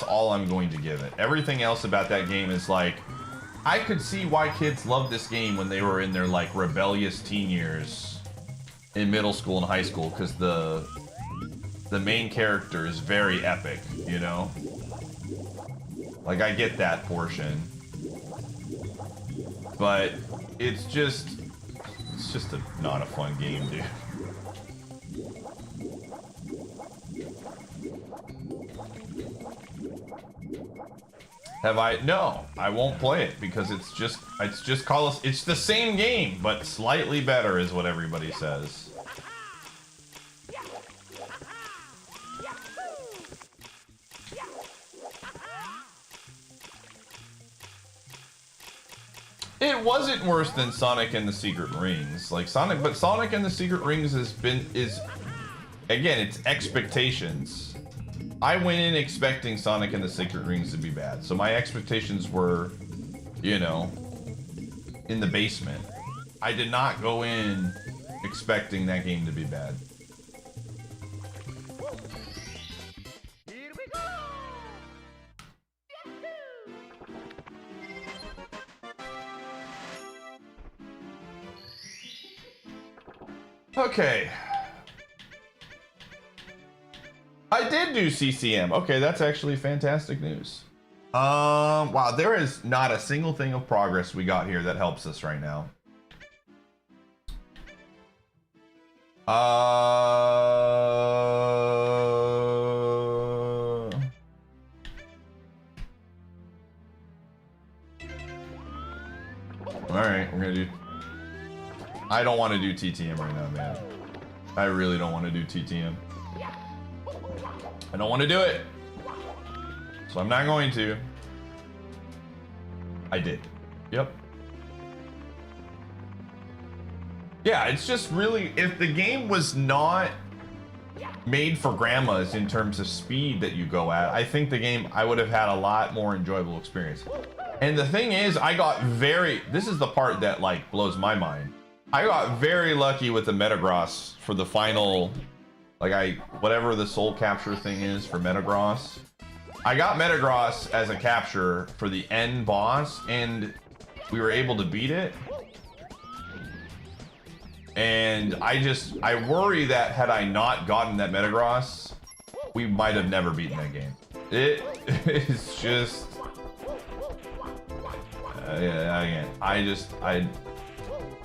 all I'm going to give it. Everything else about that game is like... I could see why kids loved this game when they were in their like rebellious teen years in middle school and high school, because the main character is very epic you know? Like, I get that portion. But it's just not a fun game, dude. Have I? No, I won't play it because it's just it's the same game, but slightly better is what everybody says. It wasn't worse than Sonic and the Secret Rings. Like Sonic and the Secret Rings is again, it's expectations. I went in expecting Sonic and the Secret Rings to be bad. So my expectations were, you know, in the basement. I did not go in expecting that game to be bad. Okay. I did do CCM. Okay, that's actually fantastic news. Wow, there is not a single thing of progress we got here that helps us right now. Alright, we're gonna do... I don't want to do TTM right now, man. I really don't want to do TTM. I don't want to do it. So I'm not going to. I did. Yep. Yeah, it's just really, if the game was not made for grandmas in terms of speed that you go at, I think the game, I would have had a lot more enjoyable experience. And the thing is, this is the part that like blows my mind. I got very lucky with the Metagross for the final, like whatever the soul capture thing is for Metagross. I got Metagross as a capture for the end boss, and we were able to beat it. And I worry that had I not gotten that Metagross, we might have never beaten that game. It is just... yeah,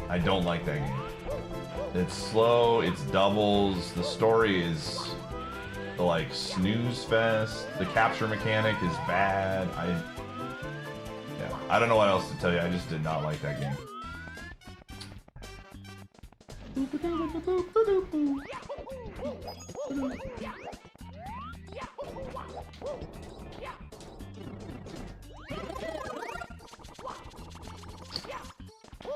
I don't like that game. It's slow, it's doubles, the story is like snooze fest, the capture mechanic is bad. I don't know what else to tell you, I just did not like that game.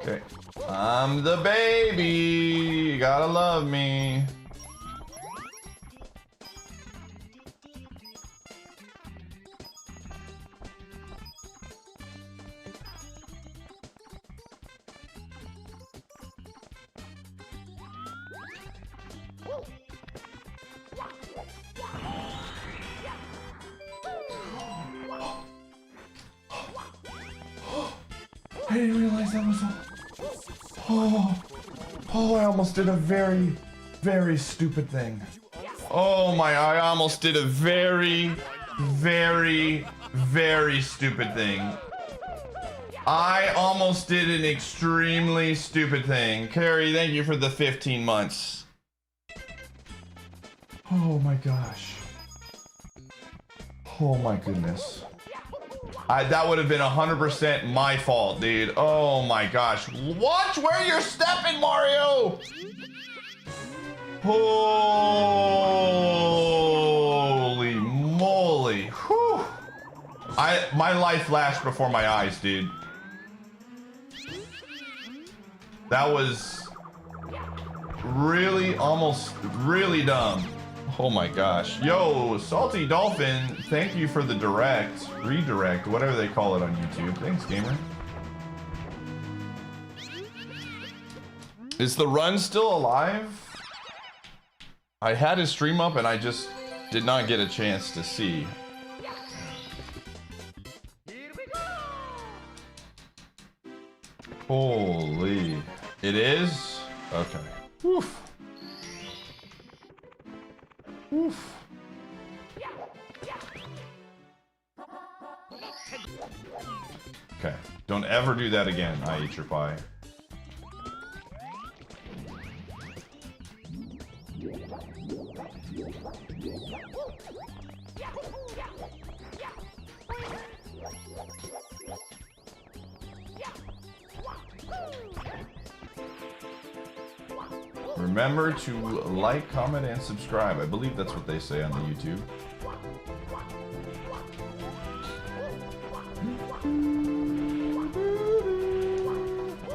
Okay. I'm the baby. You gotta love me. I didn't realize that was a... Oh, I almost did a very, very stupid thing. Oh my, I almost did a very, very, very stupid thing. I almost did an extremely stupid thing. Carrie, thank you for the 15 months. Oh my gosh. Oh my goodness. That would have been 100% my fault, dude. Oh my gosh. Watch where you're stepping, Mario! Holy moly. Whew. My life flashed before my eyes, dude. That was really, almost really dumb. Oh my gosh. Yo, Salty Dolphin, thank you for the redirect, whatever they call it on YouTube. Thanks, gamer. Is the run still alive? I had his stream up and I just did not get a chance to see. Holy. It is? Okay. Woof. Oof. Okay. Don't ever do that again, Iateyourpie. Remember to like, comment, and subscribe. I believe that's what they say on the YouTube.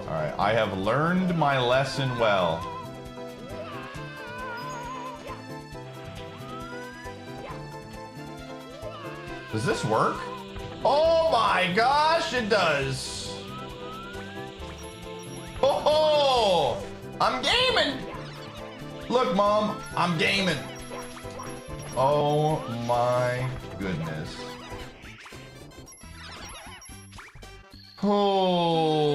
Alright, I have learned my lesson well. Does this work? Oh my gosh, it does! Oh, I'm gaming! Look, Mom, I'm gaming. Oh my goodness. Oh.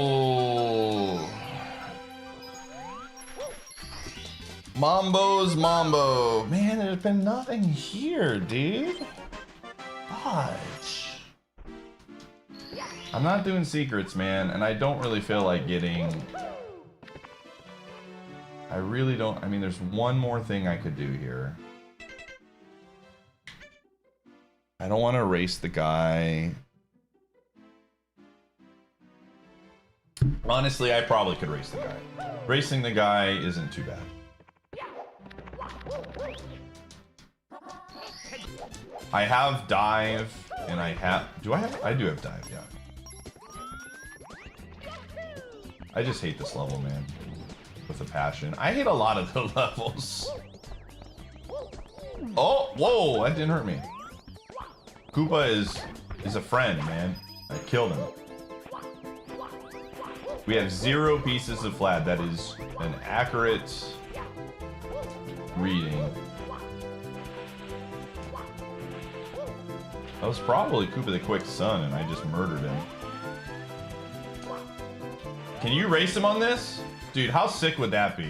Mambo's Mambo. Man, there's been nothing here, dude. Fudge. I'm not doing secrets, man, and I don't really feel like getting... I really don't... I mean, there's one more thing I could do here. I don't want to race the guy. Honestly, I probably could race the guy. Racing the guy isn't too bad. I have dive, and I have... Do I have... I do have dive, yeah. I just hate this level, man. With a passion. I hate a lot of the levels. Oh, whoa, that didn't hurt me. Koopa is a friend, man. I killed him. We have 0 pieces of flat. That is an accurate reading. That was probably Koopa the Quick's son, and I just murdered him. Can you race him on this? Dude, how sick would that be?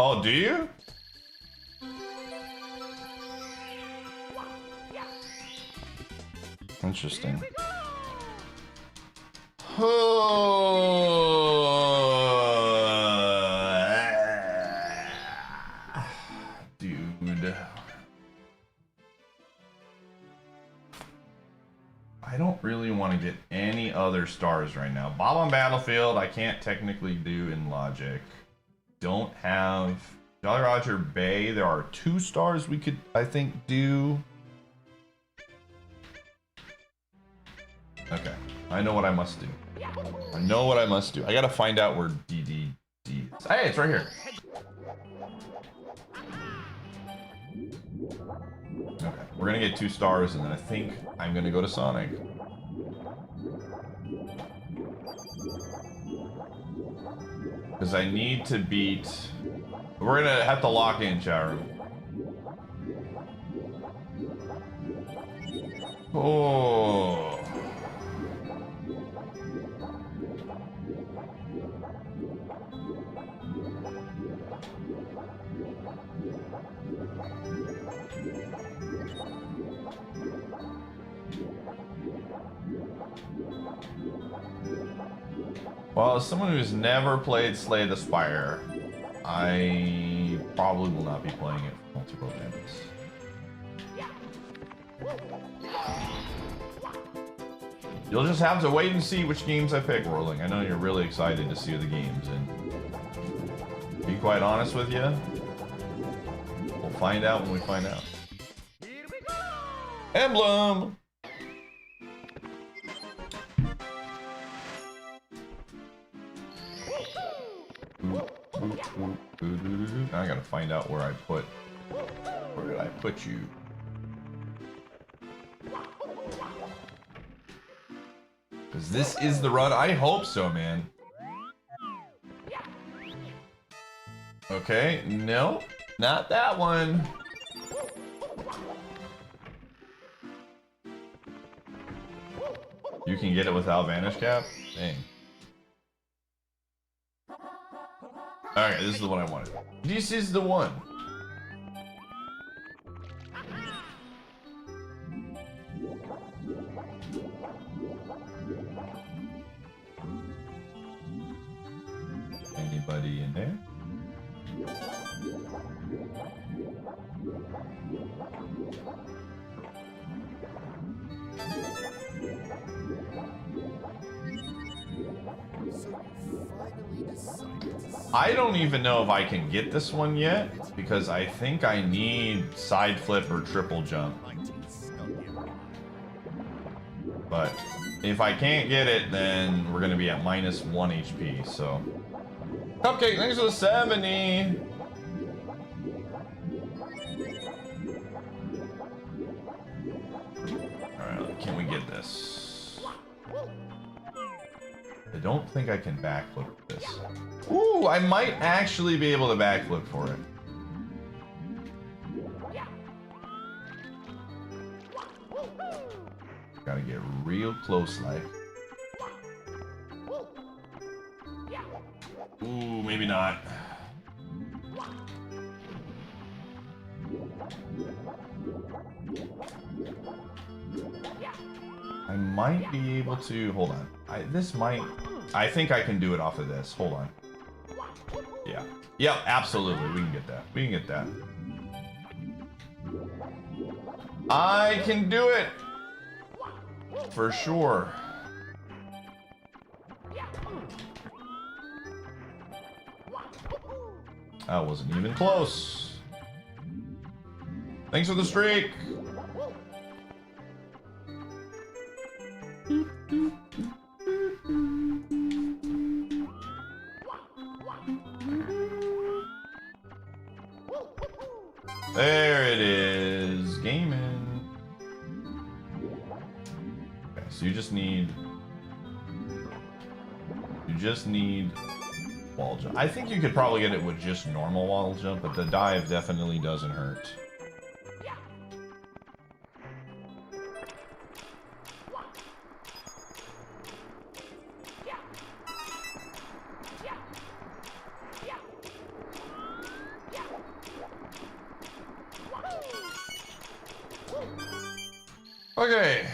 Oh, do you? Interesting. Dude. I don't really want to get any other stars right now. Bob on Battlefield, I can't technically do in Logic. Don't have Jolly Roger Bay. There are 2 stars we could, I think, do. Okay, I know what I must do. I know what I must do. I gotta find out where DDD is. Hey, it's right here. Okay, we're gonna get 2 stars, and then I think I'm gonna go to Sonic. Because I need to beat... We're gonna have to lock in, chat room. Oh. Well, as someone who's never played Slay the Spire, I probably will not be playing it for Multiworld Madness. You'll just have to wait and see which games I pick, Rolling. I know you're really excited to see the games, and to be quite honest with you, we'll find out when we find out. Emblem! Now I gotta find out where I put... Where did I put you? Because this is the run. I hope so, man. Okay, no, not that one. You can get it without Vanish Cap? Dang. Alright, this is the one I wanted. This is the one. Anybody in there? I don't even know if I can get this one yet, because I think I need side flip or triple jump. But if I can't get it, then we're going to be at minus 1 HP, so... Cupcake, thanks for the 70! Alright, can we get this? I don't think I can backflip this. Ooh, I might actually be able to backflip for it. Gotta get real close, like. Ooh, maybe not. I might be able to, hold on. I think I can do it off of this. Hold on. Yeah. Yeah, absolutely. We can get that. We can get that. I can do it! For sure. That wasn't even close. Thanks for the streak! There it is. Gaming. Okay, so you just need wall jump. I think you could probably get it with just normal wall jump, but the dive definitely doesn't hurt. Okay.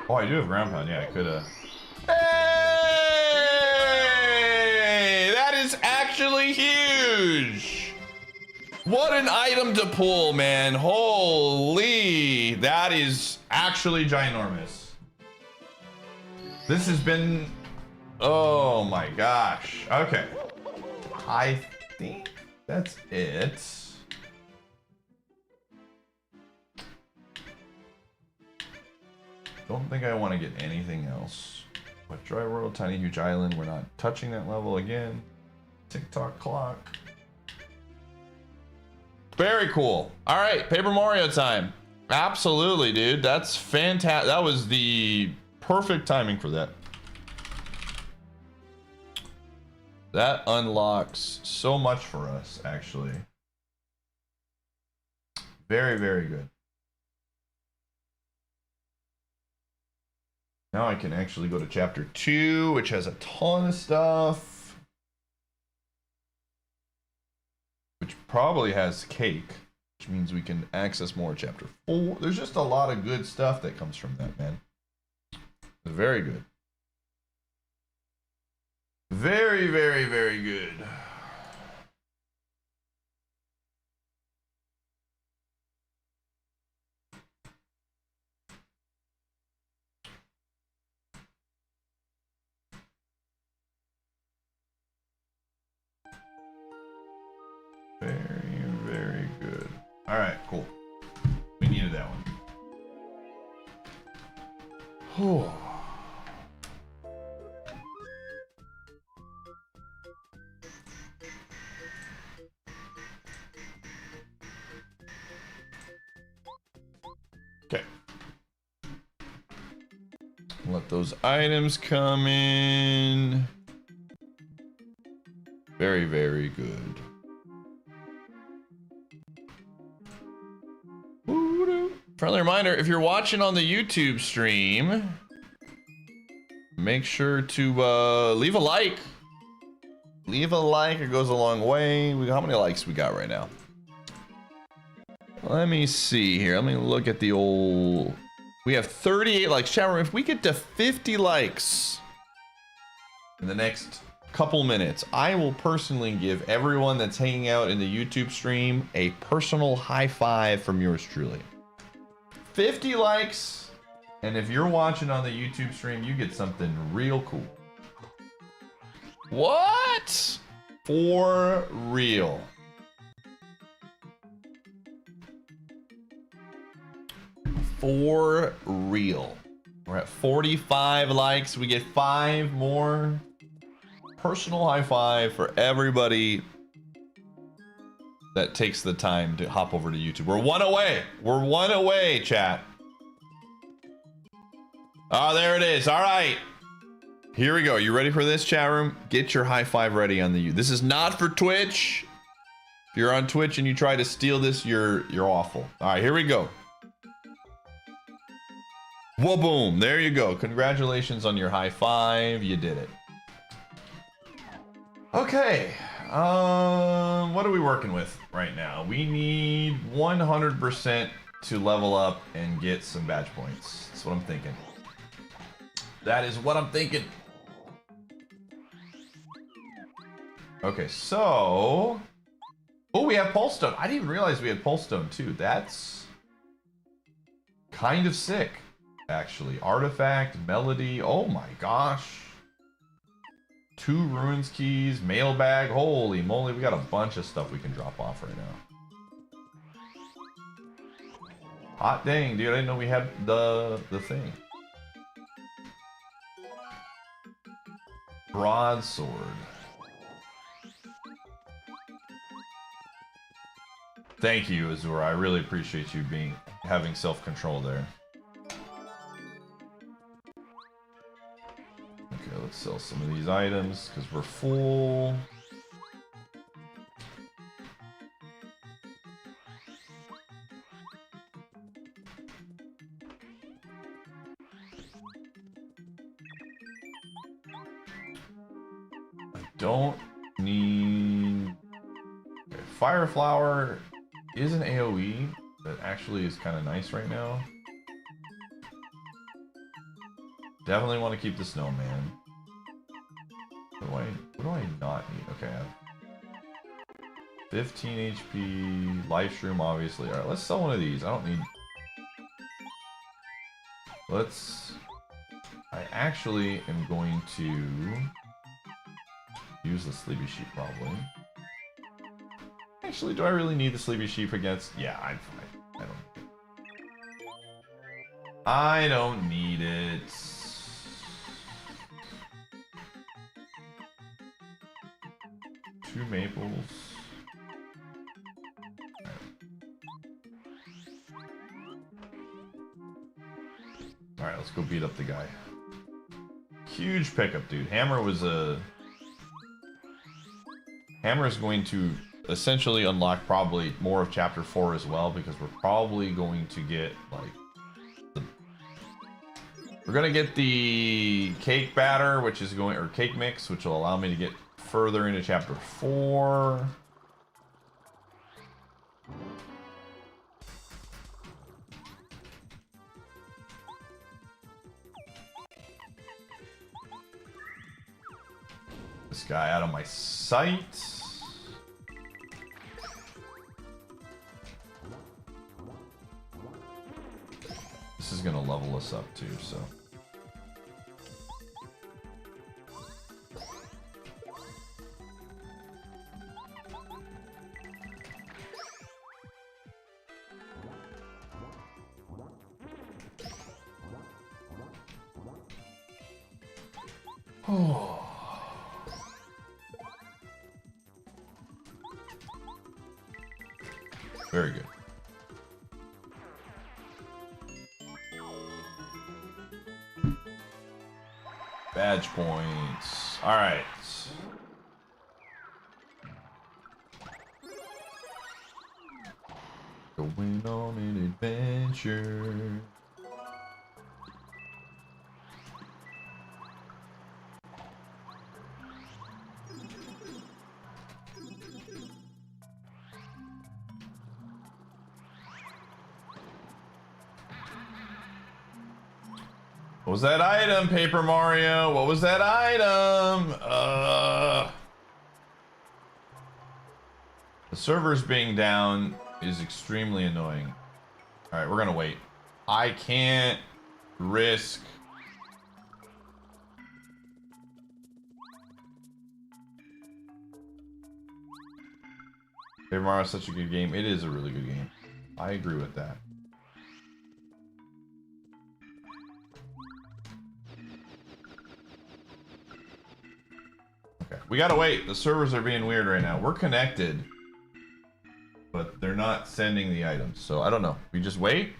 Oh, I do have ground pound. Yeah, I could have. Hey! That is actually huge! What an item to pull, man. Holy. That is actually ginormous. This has been... Oh my gosh. Okay. I think that's it. Don't think I want to get anything else. But Dry World, Tiny Huge Island, we're not touching that level again. TikTok clock. Very cool. All right, Paper Mario time. Absolutely, dude. That's fantastic. That was the perfect timing for that. That unlocks so much for us, actually. Very, very good. Now I can actually go to chapter 2, which has a ton of stuff. Which probably has cake, which means we can access more chapter 4. There's just a lot of good stuff that comes from that, man. Very good. Very, very, very good. Very, very good. All right, cool. We needed that one. Oh. Let those items come in. Very, very good. Friendly reminder, if you're watching on the YouTube stream, make sure to leave a like. Leave a like, it goes a long way. How many likes we got right now? Let me see here. Let me look at the old... We have 38 likes. Chat room, if we get to 50 likes in the next couple minutes, I will personally give everyone that's hanging out in the YouTube stream a personal high five from yours truly. 50 likes, and if you're watching on the YouTube stream, you get something real cool. What? For real. For real. We're at 45 likes. We get 5 more. Personal high five for everybody that takes the time to hop over to YouTube. We're 1 away. We're 1 away, chat. Oh, there it is. All right. Here we go. You ready for this, chat room? Get your high five ready on the... This is not for Twitch. If you're on Twitch and you try to steal this, you're awful. All right, here we go. Whoa, boom. There you go. Congratulations on your high five. You did it. Okay. What are we working with right now? We need 100% to level up and get some badge points. That's what I'm thinking. That is what I'm thinking. Okay, so... Oh, we have Pulse Stone. I didn't even realize we had Pulse Stone, too. That's kind of sick, actually. Artifact, Melody. Oh, my gosh. 2 Ruins Keys, Mailbag. Holy moly, we got a bunch of stuff we can drop off right now. Hot dang, dude. I didn't know we had the thing. Broadsword. Thank you, Azura. I really appreciate you having self-control there. Okay, let's sell some of these items because we're full. I don't need... Okay, Fire Flower is an AoE that actually is kind of nice right now. Definitely want to keep the Snowman. What do I not need? Okay, I have 15 HP, Life Shroom, obviously. Alright, let's sell one of these. I don't need... I actually am going to use the Sleepy Sheep, probably. Actually, do I really need the Sleepy Sheep against... Yeah, I'm fine. I don't need it. Two Maples. Alright, let's go beat up the guy. Huge pickup, dude. Hammer is going to essentially unlock probably more of Chapter 4 as well, because we're probably going to get, like... We're gonna get the cake batter, which is going... Or cake mix, which will allow me to get further into Chapter 4. This guy out of my sight. This is gonna level us up too, so. Oh. Very good. Badge points. All right. Going on an adventure. What was that item, Paper Mario? What was that item? The servers being down is extremely annoying. All right, we're gonna wait. I can't risk. Paper Mario is such a good game. It is a really good game. I agree with that. Okay, we gotta wait. The servers are being weird right now. We're connected, but they're not sending the items. So I don't know. We just wait.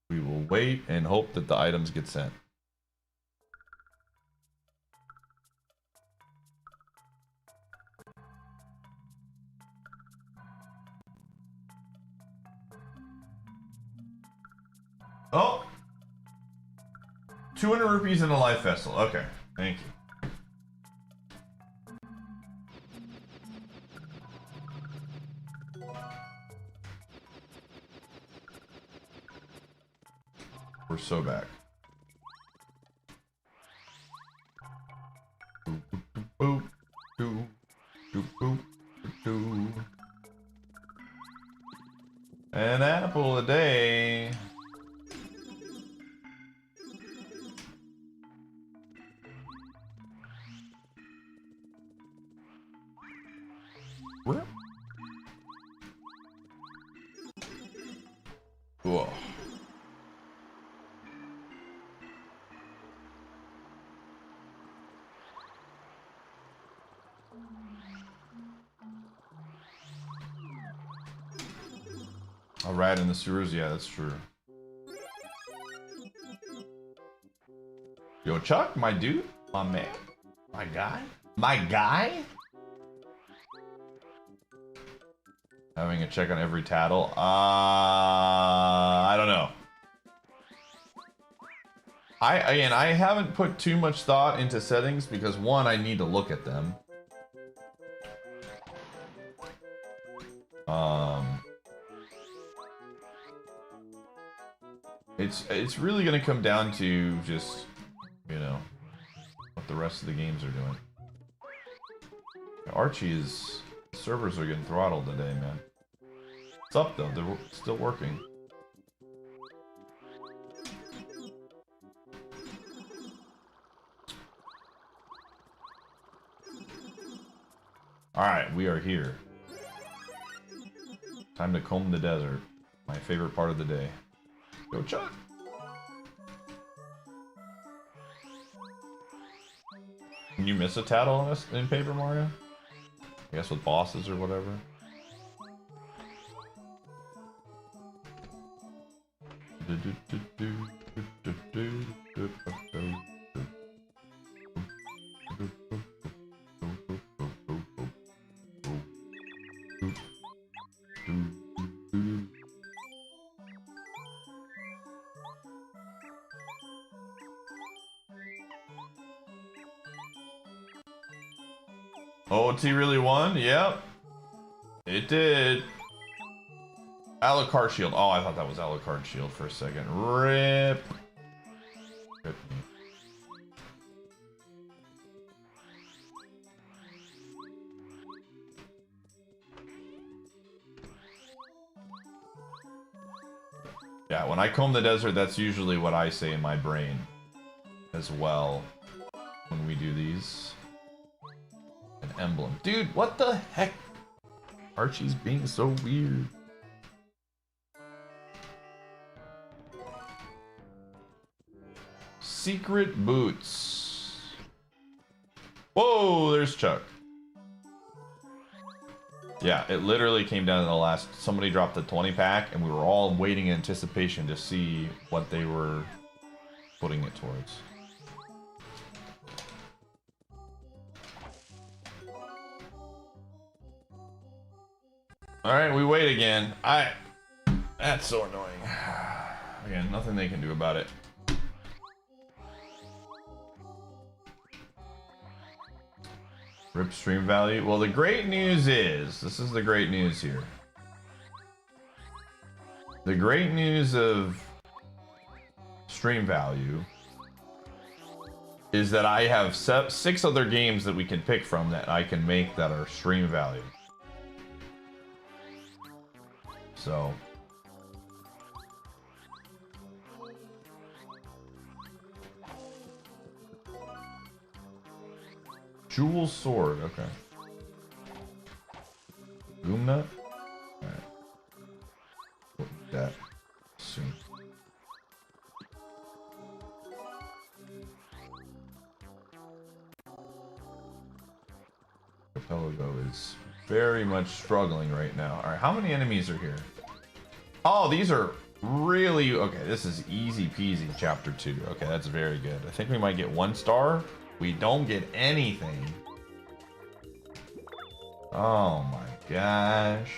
We will wait and hope that the items get sent. Oh! 200 rupees in a life vessel. Okay, thank you. We're so back. An apple a day. Whoa. A rat in the sewers? Yeah, that's true. Yo, Chuck, my dude, my man, my guy, my guy. Having a check on every tattle. I don't know. I haven't put too much thought into settings because one, I need to look at them. It's really gonna come down to just, you know, what the rest of the games are doing. Archie's servers are getting throttled today, man. What's up though? They're still working. Alright, we are here. Time to comb the desert. My favorite part of the day. Go Chuck! Can you miss a tattle in this in Paper Mario? I guess with bosses or whatever. OT really won? Yep. It did. Alucard shield. Oh, I thought that was Alucard shield for a second. Rip. Rip me. Yeah, when I comb the desert, that's usually what I say in my brain as well when we do these. An emblem. Dude, what the heck? Archie's being so weird. Secret boots. Whoa, there's Chuck. Yeah, it literally came down to the last. Somebody dropped the 20 pack, and we were all waiting in anticipation to see what they were putting it towards. All right, we wait again. That's so annoying. Again, nothing they can do about it. Rip stream value. Well, the great news is, this is the great news here. The great news of stream value is that I have 6 other games that we can pick from that I can make that are stream value. So Jewel Sword, okay. Boom Nut? Alright. What is that? Soon. Archipelago is very much struggling right now. Alright, how many enemies are here? Oh, these are really... Okay, this is easy peasy, chapter 2. Okay, that's very good. I think we might get 1 star. We don't get anything. Oh my gosh.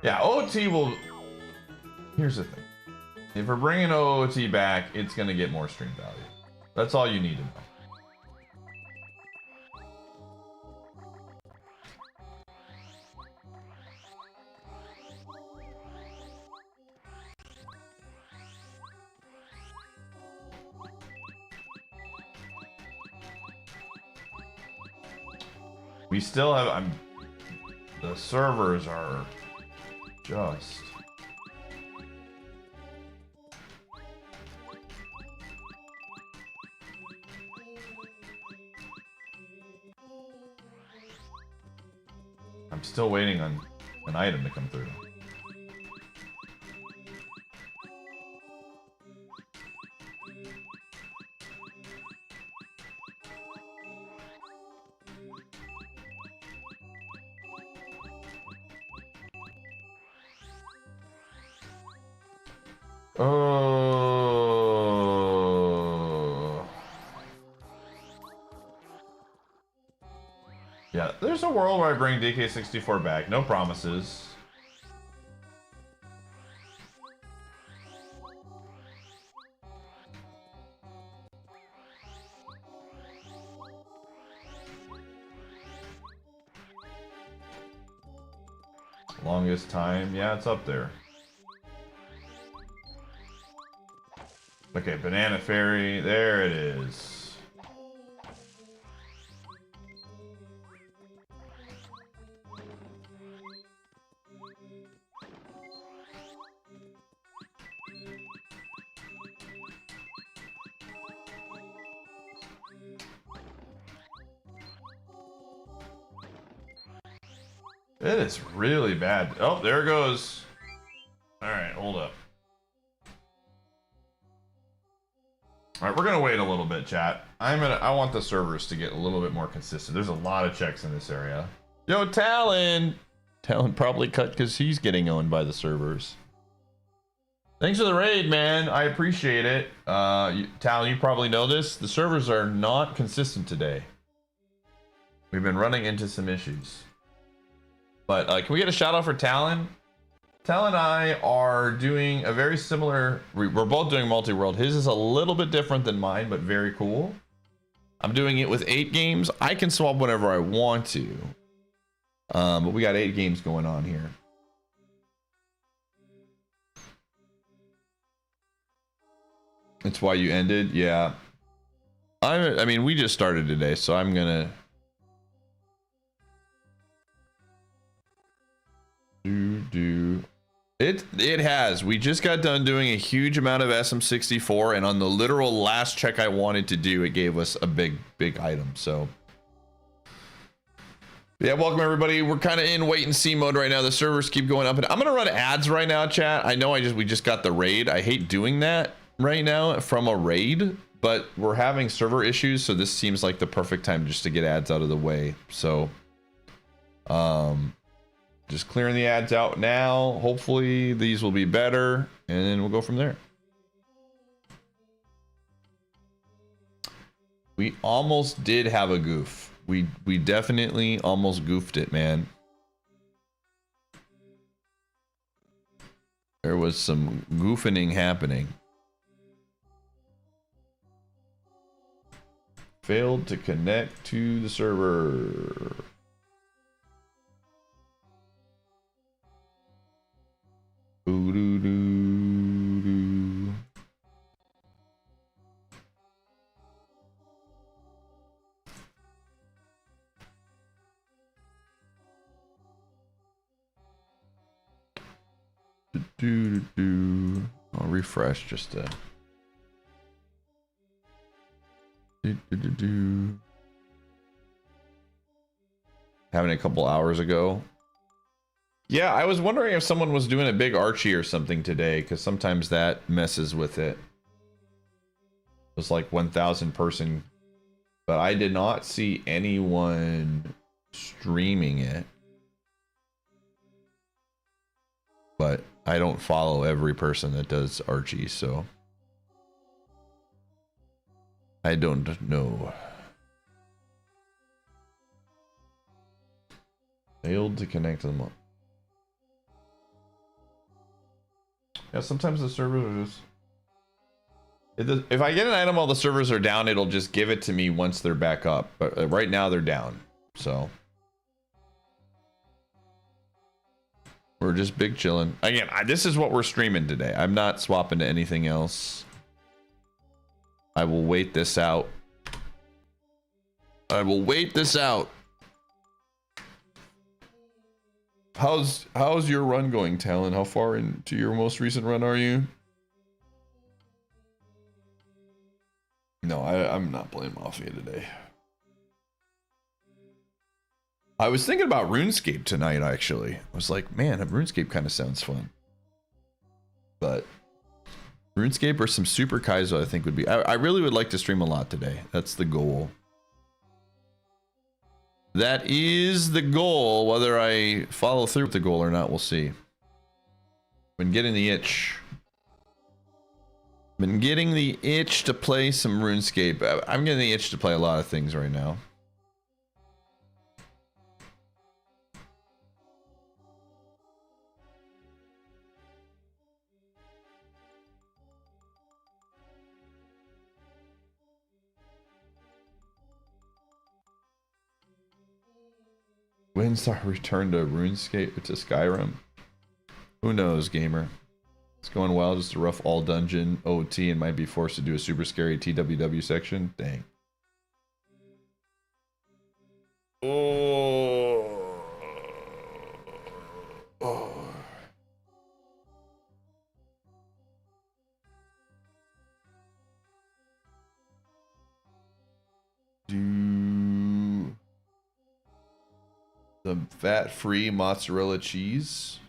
Yeah, OT will... Here's the thing. If we're bringing OOT back, it's going to get more stream value. That's all you need to know. We still have... the servers are just... I'm still waiting on an item to come through. Yeah, there's a world where I bring DK64 back. No promises. Longest time? Yeah, it's up there. Okay, Banana Fairy. There it is. It is really bad. Oh, there it goes. All right, hold up. All right, we're gonna wait a little bit, chat. I want the servers to get a little bit more consistent. There's a lot of checks in this area. Yo, Talon. Talon probably cut because he's getting owned by the servers. Thanks for the raid, man. I appreciate it. Talon, you probably know this. The servers are not consistent today. We've been running into some issues. But can we get a shout out for Talon? Talon and I are doing a very similar... We're both doing multi-world. His is a little bit different than mine, but very cool. I'm doing it with 8 games. I can swap whenever I want to. But we got 8 games going on here. That's why you ended? Yeah. I mean, we just started today, so I'm gonna... It has. We just got done doing a huge amount of SM64, and on the literal last check I wanted to do, it gave us a big item. So yeah, welcome everybody. We're kind of in wait and see mode right now. The servers keep going up, and I'm gonna run ads right now, chat. I know we just got the raid. I hate doing that, right now from a raid, but we're having server issues, so this seems like the perfect time just to get ads out of the way. So just clearing the ads out now. Hopefully these will be better, and then we'll go from there. We almost did have a goof. We definitely almost goofed it, man. There was some goofing happening. Failed to connect to the server. Ooh, doo, doo, doo. I'll refresh just to. Having a couple hours ago. Yeah, I was wondering if someone was doing a big Archie or something today, because sometimes that messes with it. It was like 1,000 person, but I did not see anyone streaming it. But I don't follow every person that does Archie, so I don't know. Failed to connect to them. Yeah, sometimes the servers are just... If I get an item while the servers are down, it'll just give it to me once they're back up. But right now they're down, so... We're just big chilling. Again, this is what we're streaming today. I'm not swapping to anything else. I will wait this out. I will wait this out. How's your run going, Talon? How far into your most recent run are you? No, I'm not playing Mafia today. I was thinking about RuneScape tonight, actually. I was like, man, RuneScape kind of sounds fun. But RuneScape or some Super Kaizo, I think would be... I really would like to stream a lot today. That's the goal. That is the goal. Whether I follow through with the goal or not, we'll see. Been getting the itch. Been getting the itch to play some RuneScape. I'm getting the itch to play a lot of things right now. When's our return to RuneScape, to Skyrim? Who knows, gamer? It's going well, just a rough all dungeon OT and might be forced to do a super scary TWW section. Dang. Oh. Oh. The fat-free mozzarella cheese.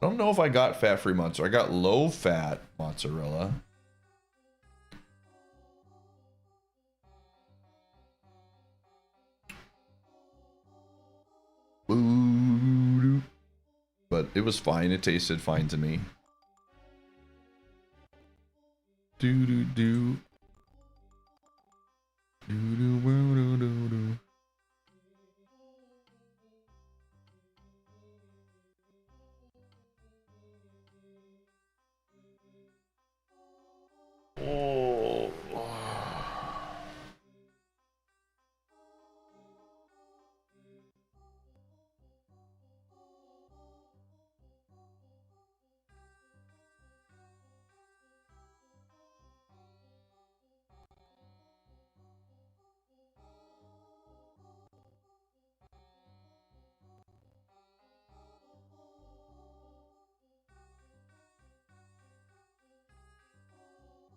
I don't know if I got fat-free mozzarella. I got low-fat mozzarella. But it was fine. It tasted fine to me. Do-do-do. Do-do-do-do-do-do. Oh.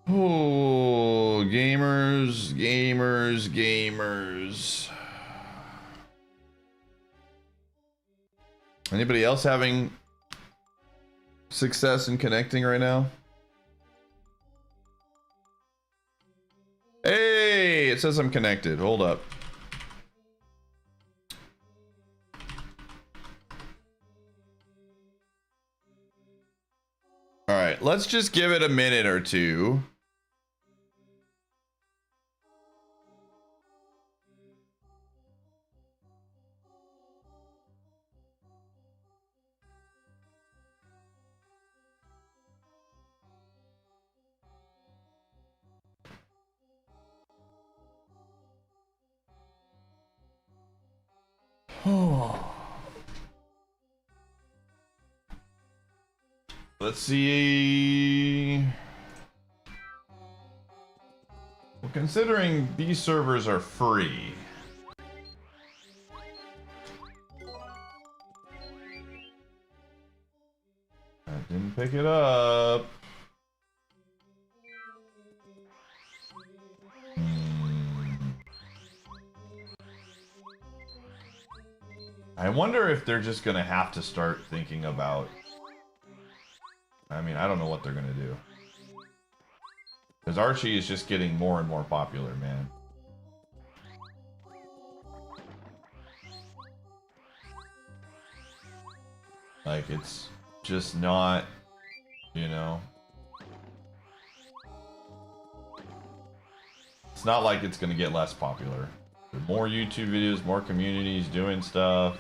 Oh, gamers, gamers, gamers. Anybody else having success in connecting right now? it says I'm connected. Hold up. All right, let's just give it a minute or two. Let's see. Well, considering these servers are free. I didn't pick it up. I wonder if they're just gonna have to start thinking about... I mean, I don't know what they're gonna do. Because Archie is just getting more and more popular, man. Like, it's just not, you know... It's not like it's gonna get less popular. More YouTube videos, more communities doing stuff.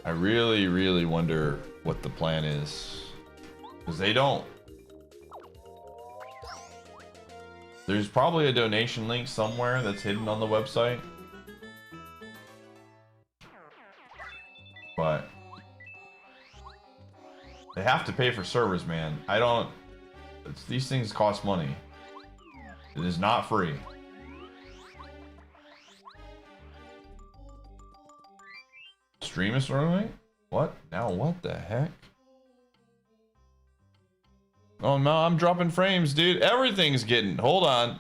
I really, really wonder what the plan is. Because they don't. There's probably a donation link somewhere that's hidden on the website. But they have to pay for servers, man. I don't... these things cost money. It is not free. Stream is running? What? Now what the heck? Oh no, I'm dropping frames, dude. Everything's getting... hold on.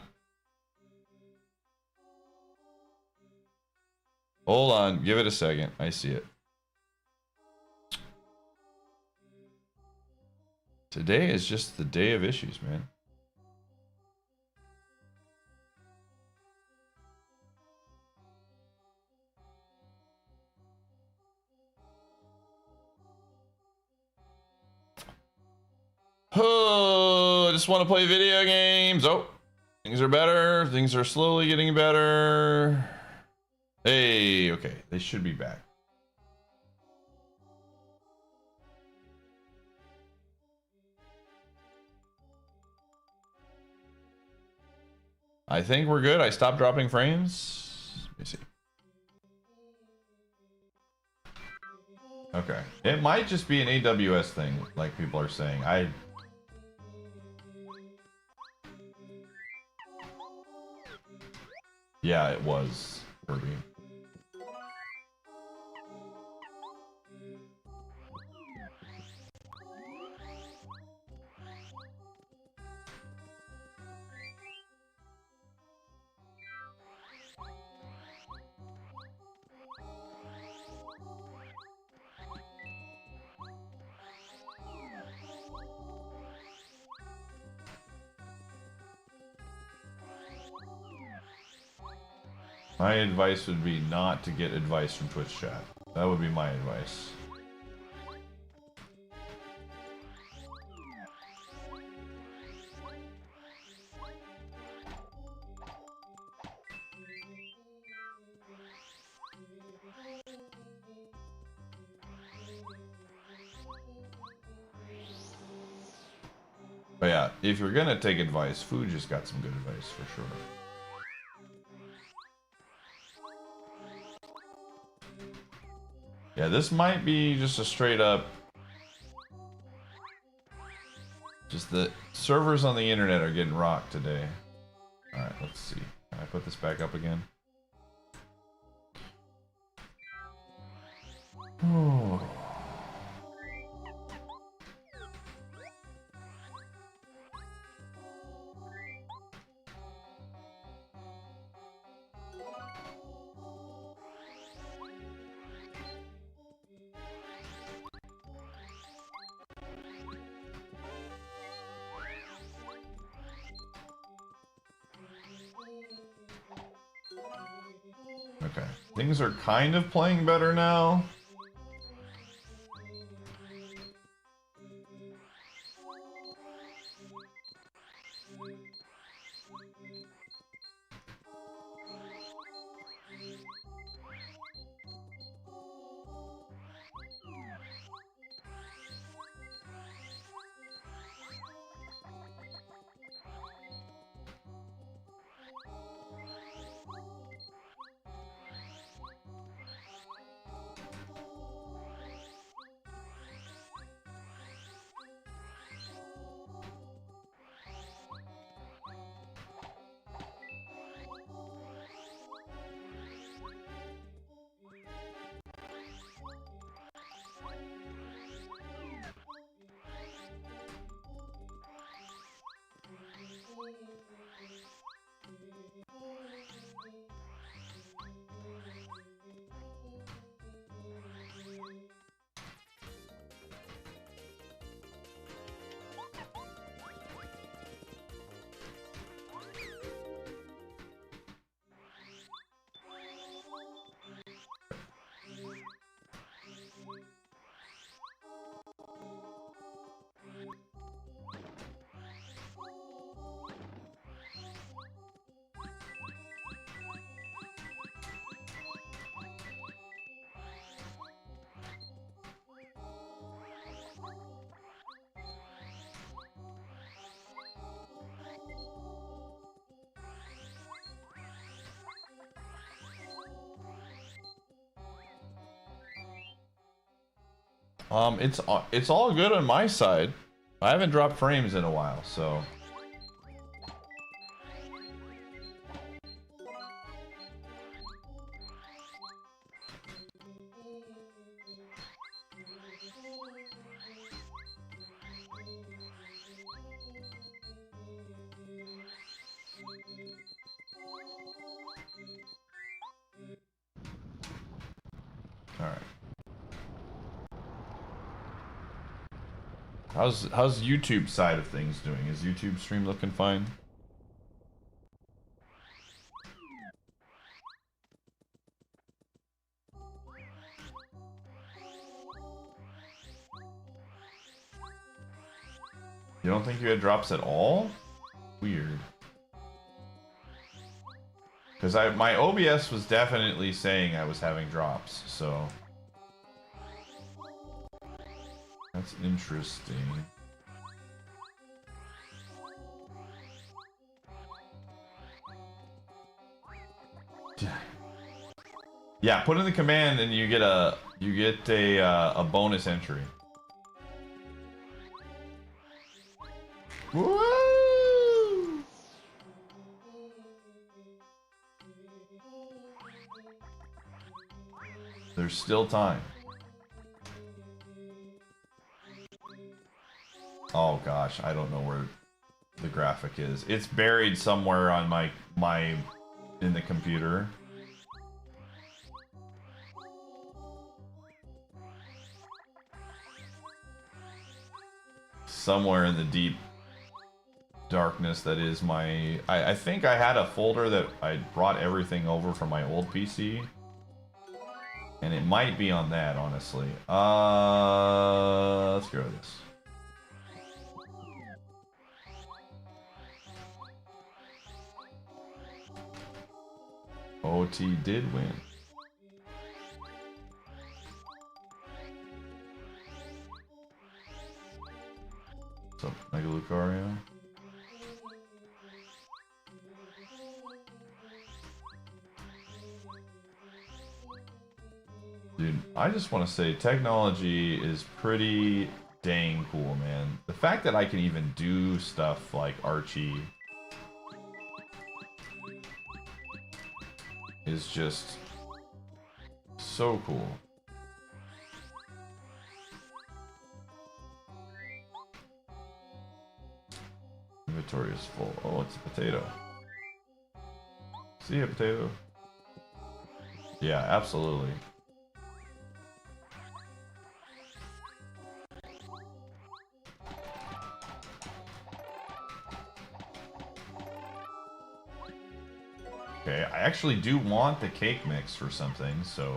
Hold on. Give it a second. I see it. Today is just the day of issues, man. Oh, I just want to play video games. Oh, things are better. Things are slowly getting better. Hey, okay. They should be back. I think we're good. I stopped dropping frames. Let me see. Okay. It might just be an AWS thing, like people are saying. Yeah, it was Kirby. My advice would be not to get advice from Twitch chat. That would be my advice. But yeah, if you're gonna take advice, Food just got some good advice for sure. Yeah, this might be just a straight up... just the servers on the internet are getting rocked today. Alright, let's see. Can I put this back up again? Oh. Okay. Things are kind of playing better now. It's all good on my side. I haven't dropped frames in a while, so. All right. How's YouTube side of things doing? Is YouTube stream looking fine? You don't think you had drops at all? Weird. Because my OBS was definitely saying I was having drops, so that's interesting. Yeah, put in the command and you get a bonus entry. Woo! There's still time. Oh gosh, I don't know where the graphic is. It's buried somewhere on my in the computer. Somewhere in the deep darkness that is my... I think I had a folder that I brought everything over from my old PC. And it might be on that, honestly. Let's go with this. OT did win. What's up, Mega Lucario? Dude, I just want to say technology is pretty dang cool, man. The fact that I can even do stuff like Archie is just so cool. Inventory is full. Oh, it's a potato. See ya, potato. Yeah, absolutely. Okay, I actually do want the cake mix for something, so...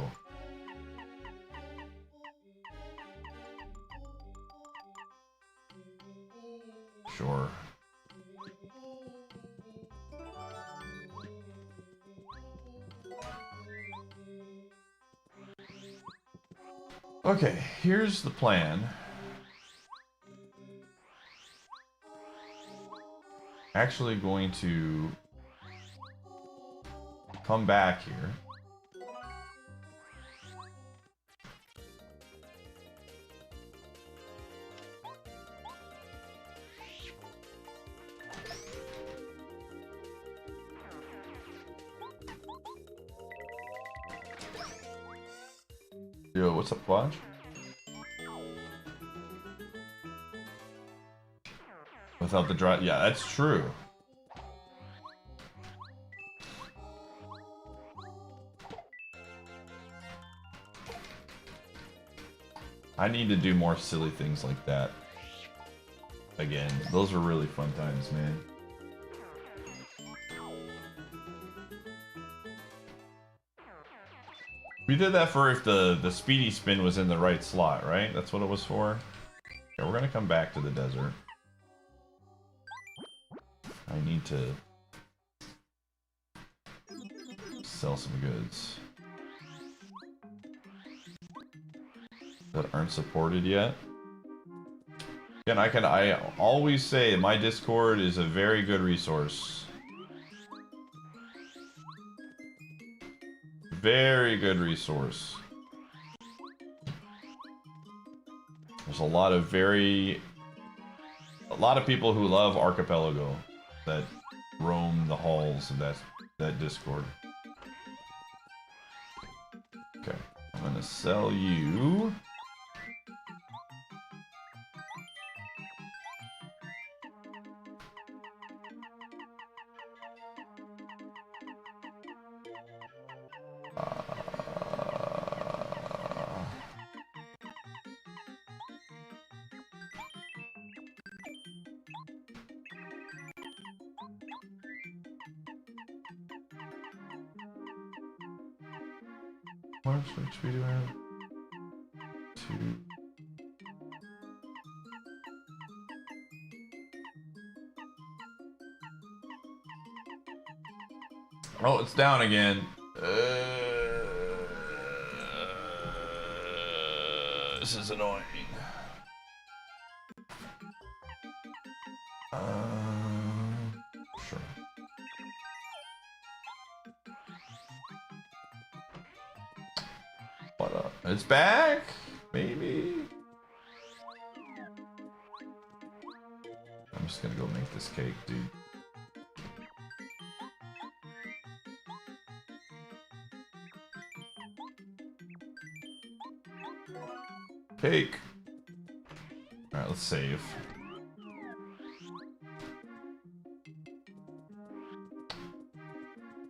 Sure. Okay, here's the plan. Actually going to come back here. Yo, what's up, Quad? Without the dry, yeah, that's true. I need to do more silly things like that. Again, those were really fun times, man. We did that for if the speedy spin was in the right slot, right? That's what it was for. Okay, we're gonna come back to the desert. I need to sell some goods that aren't supported yet. Again, I always say my Discord is a very good resource. Very good resource. There's a lot of people who love Archipelago that roam the halls of that Discord. Okay, I'm gonna sell you. Which we do have? 2. Oh, it's down again. This is annoying. Sure. What up? It's back? Maybe. I'm just gonna go make this cake, dude. Cake. Alright, let's save.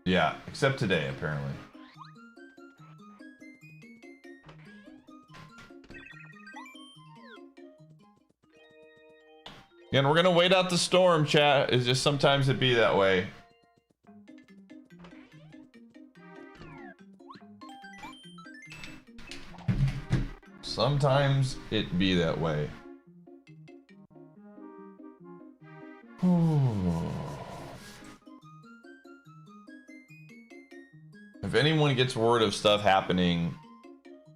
Yeah, except today, apparently. Again, we're gonna wait out the storm, chat. It's just sometimes it be that way. Sometimes it be that way. If anyone gets word of stuff happening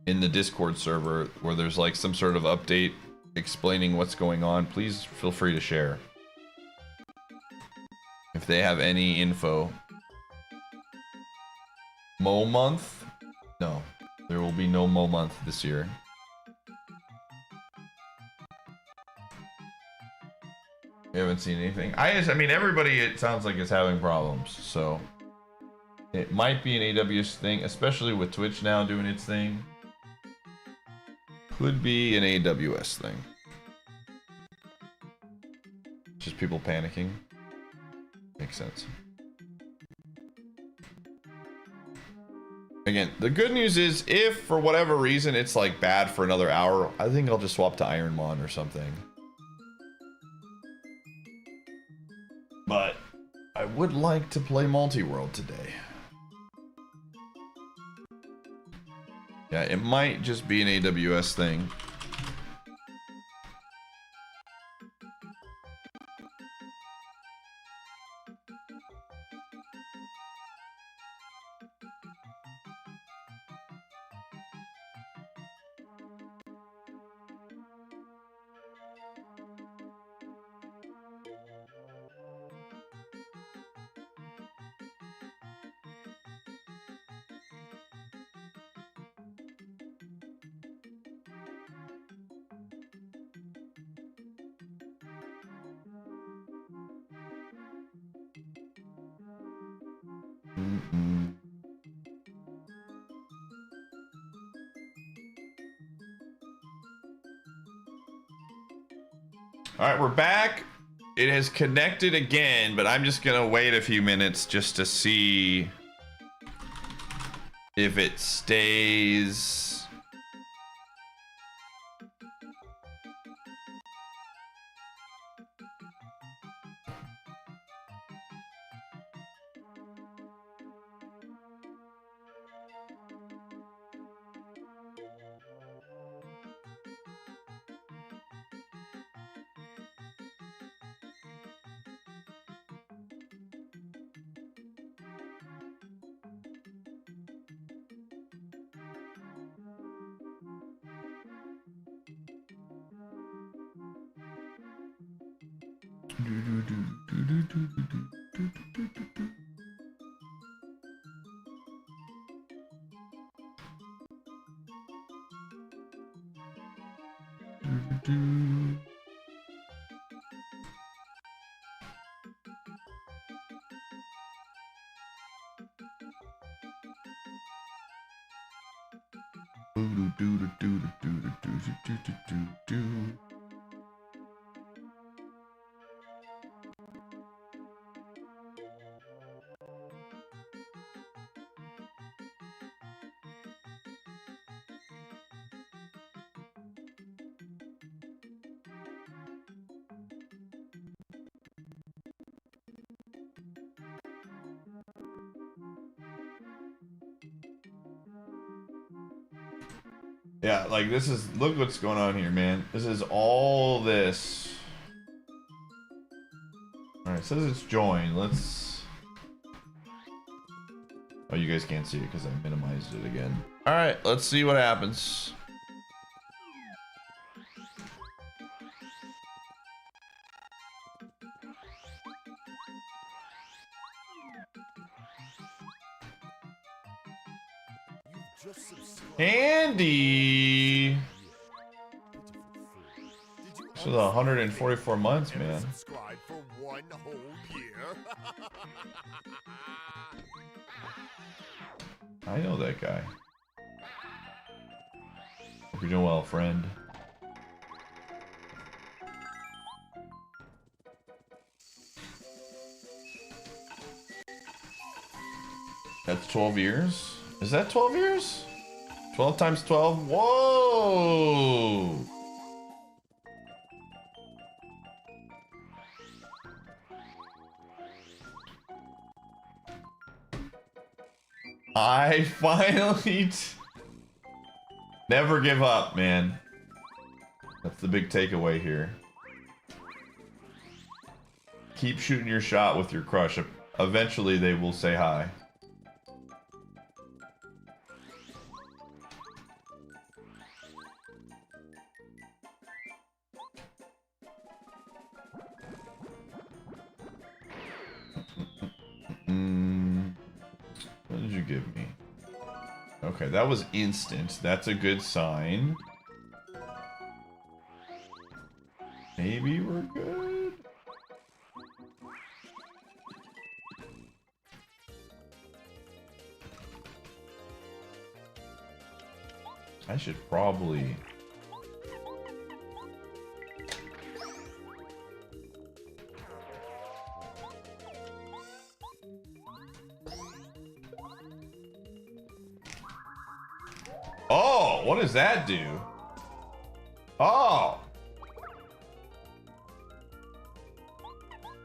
in the Discord server where there's like some sort of update explaining what's going on, please feel free to share. If they have any info. Mo month? No, there will be no Mo month this year. We haven't seen anything. I mean, everybody, it sounds like is having problems, so it might be an AWS thing, especially with Twitch now doing its thing. Could be an AWS thing. Just people panicking. Makes sense. Again, the good news is if for whatever reason it's like bad for another hour, I think I'll just swap to Ironmon or something. But I would like to play Multiworld today. Yeah, it might just be an AWS thing. All right, we're back. It has connected again, but I'm just gonna wait a few minutes just to see if it stays. Yeah, like this is, look what's going on here, man. This is all this. All right, it says it's joined. Let's. Oh, you guys can't see it because I minimized it again. All right, let's see what happens. Andy! This was 144 months, man. I know that guy. Hope you're doing well, friend. That's 12 years? Is that 12 years? 12 times 12? Whoa! I finally... Never give up, man. That's the big takeaway here. Keep shooting your shot with your crush. Eventually they will say hi. What did you give me? Okay, that was instant. That's a good sign. Maybe we're good. I should probably... Oh, what does that do? Oh!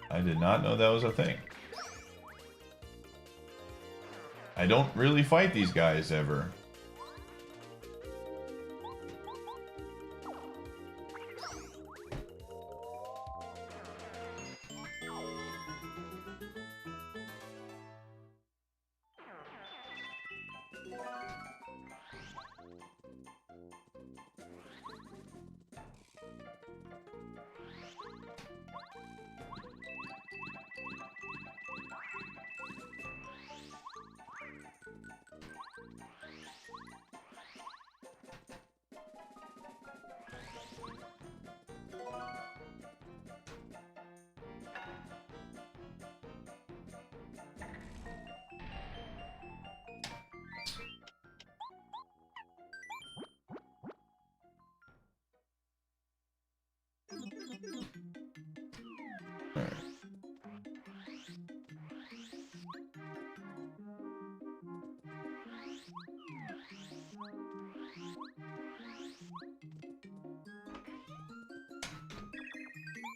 I did not know that was a thing. I don't really fight these guys ever.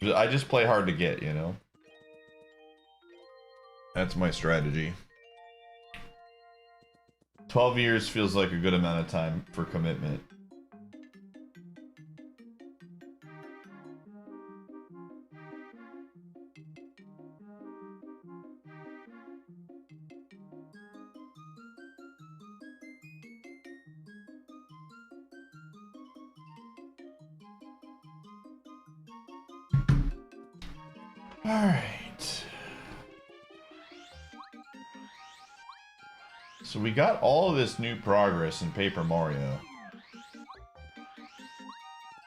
I just play hard to get, you know? That's my strategy. 12 years feels like a good amount of time for commitment. All right. So we got all of this new progress in Paper Mario.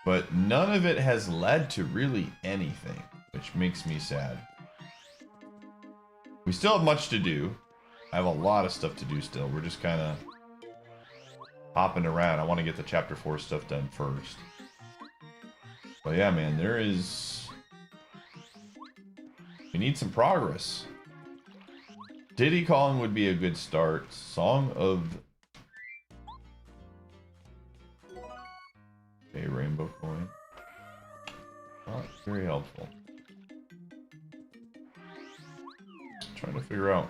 But none of it has led to really anything, which makes me sad. We still have much to do. I have a lot of stuff to do still. We're just kind of hopping around. I want to get the Chapter 4 stuff done first. But yeah, man, there is... We need some progress. Diddy Kong would be a good start. Song of... A rainbow coin. Not very helpful. Trying to figure out.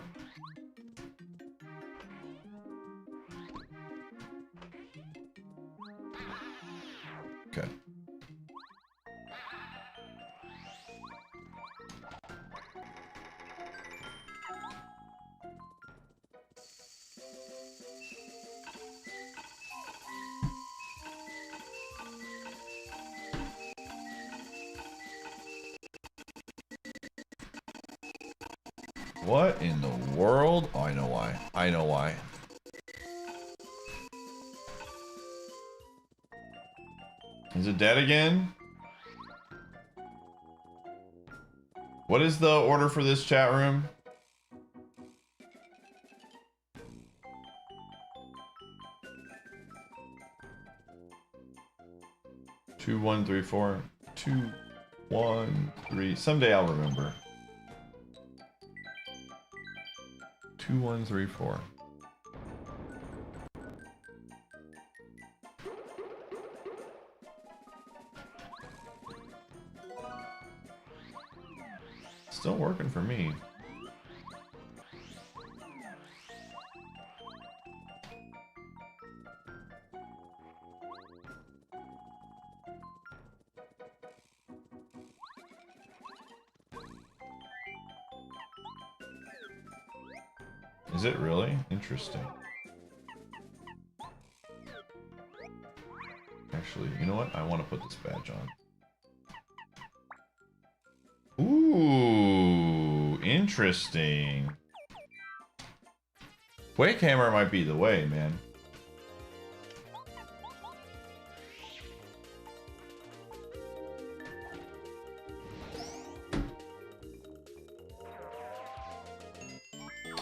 Okay. What in the world? Oh, I know why. I know why. Is it dead again? What is the order for this chat room? Two, 1, 3, 4. 2, 1, 3. Someday I'll remember. 2, 1, 3, 4. Still working for me. Is it really? Interesting. Actually, you know what? I want to put this badge on. Ooh, interesting. Quake Hammer might be the way, man.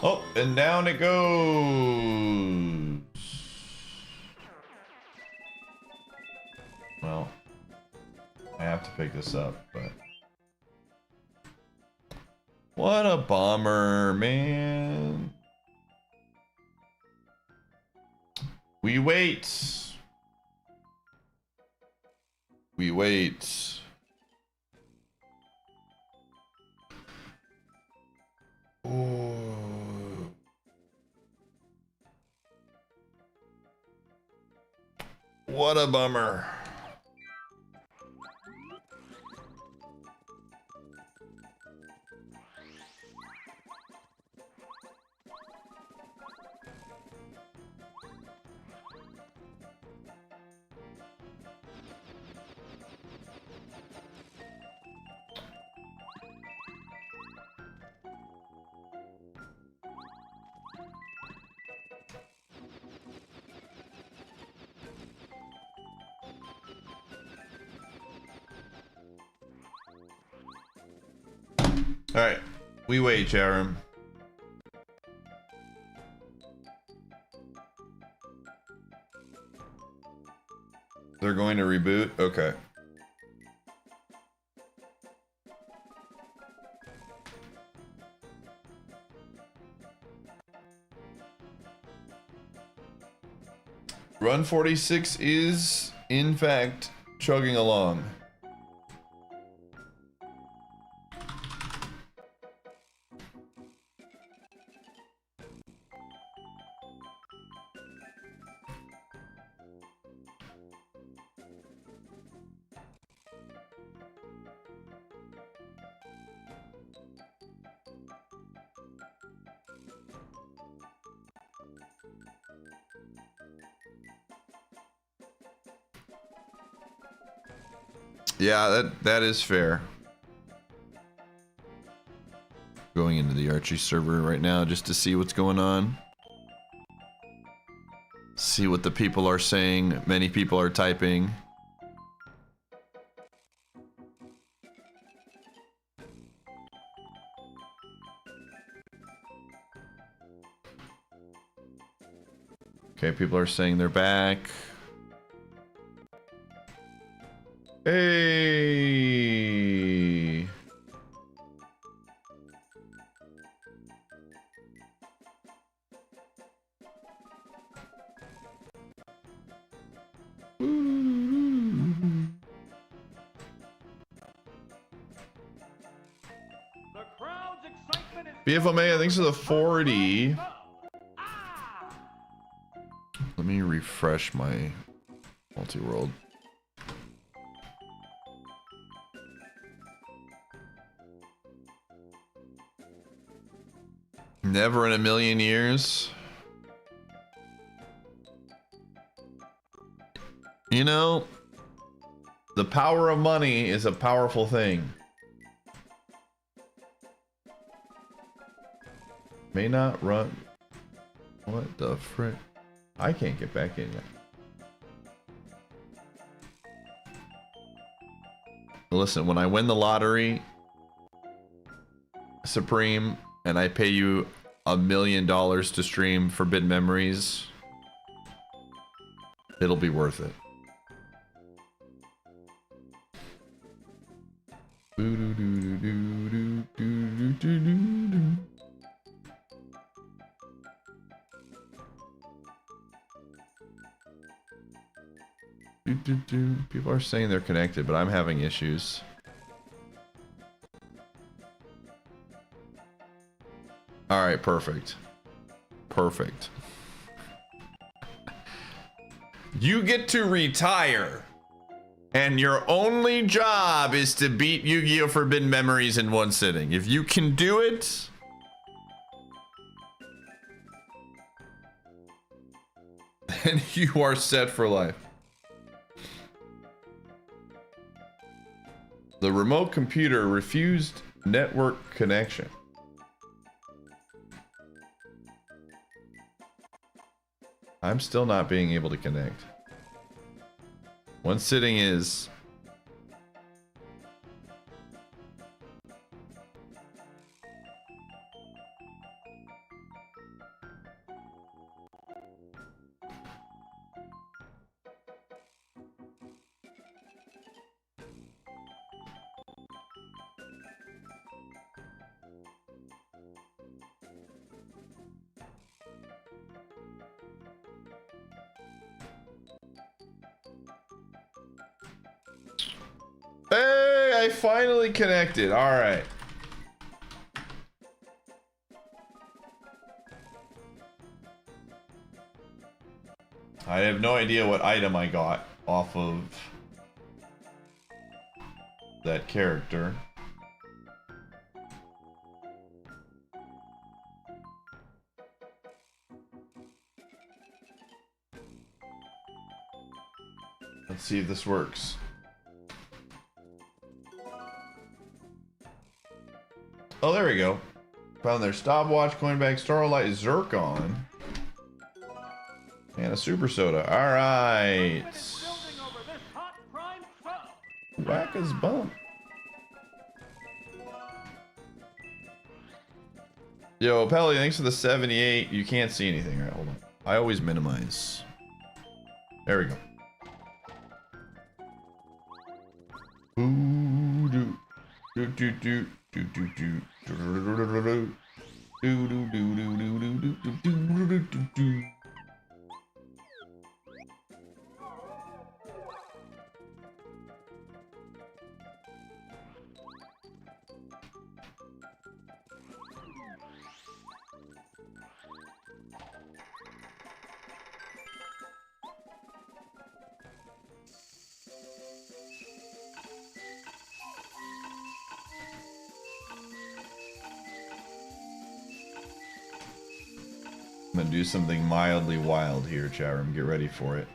Oh, and down it goes. Well, I have to pick this up, but... What a bummer, man. We wait. We wait. Ooh. What a bummer. All right, we wait, Charum. They're going to reboot? Okay. Run 46 is, in fact, chugging along. Yeah, that is fair. Going into the Archie server right now just to see what's going on. See what the people are saying. Many people are typing. Okay, people are saying they're back. Hey. BF Omega, thanks for the 40. Let me refresh my multi-world. Never in a million years. You know, the power of money is a powerful thing. May not run. What the frick? I can't get back in yet. Listen, when I win the lottery, Supreme, and I pay you $1 million to stream Forbidden Memories, it'll be worth it. People are saying they're connected, but I'm having issues. All right, perfect. Perfect. You get to retire, and your only job is to beat Yu-Gi-Oh! Forbidden Memories in one sitting. If you can do it, then you are set for life. The remote computer refused network connection. I'm still not being able to connect. One sitting is... Hey, I finally connected. All right. I have no idea what item I got off of that character. Let's see if this works. Oh, there we go. Found their stopwatch, coin bag, starlight, zircon, and a super soda. All right. Whack his bump. Yo, Pelly, thanks for the 78. You can't see anything. All right, hold on. I always minimize. There we go. Ooh, do do do do do do do do do do do do. I'm gonna do something mildly wild here, chat room. Get ready for it.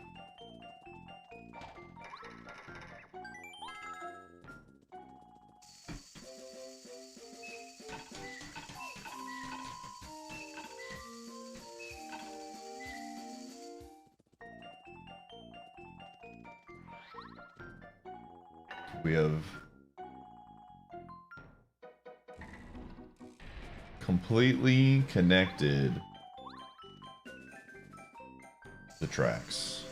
We have completely connected the tracks.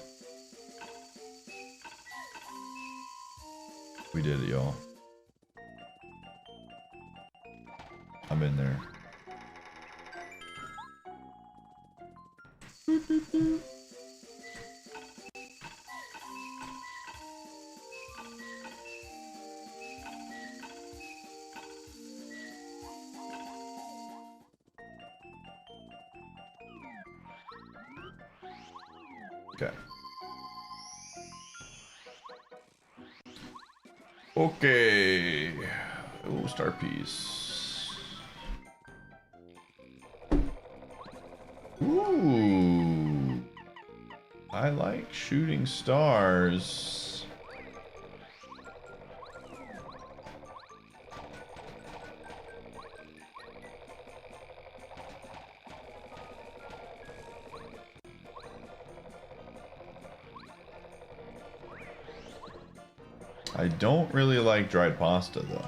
We did it, y'all. I'm in there. Okay. Okay. Oh, star piece. Ooh. I like shooting stars. I don't really like dried pasta, though.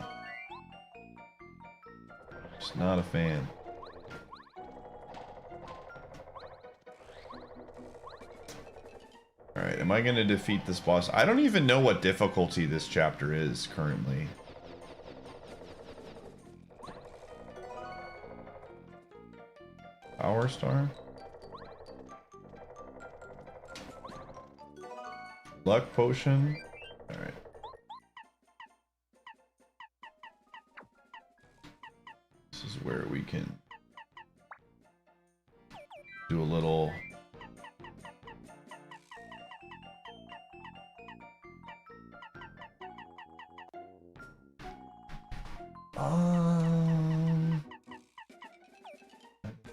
Just not a fan. Alright, am I going to defeat this boss? I don't even know what difficulty this chapter is currently. Power Star? Luck Potion? Alright. This is where we can do a little...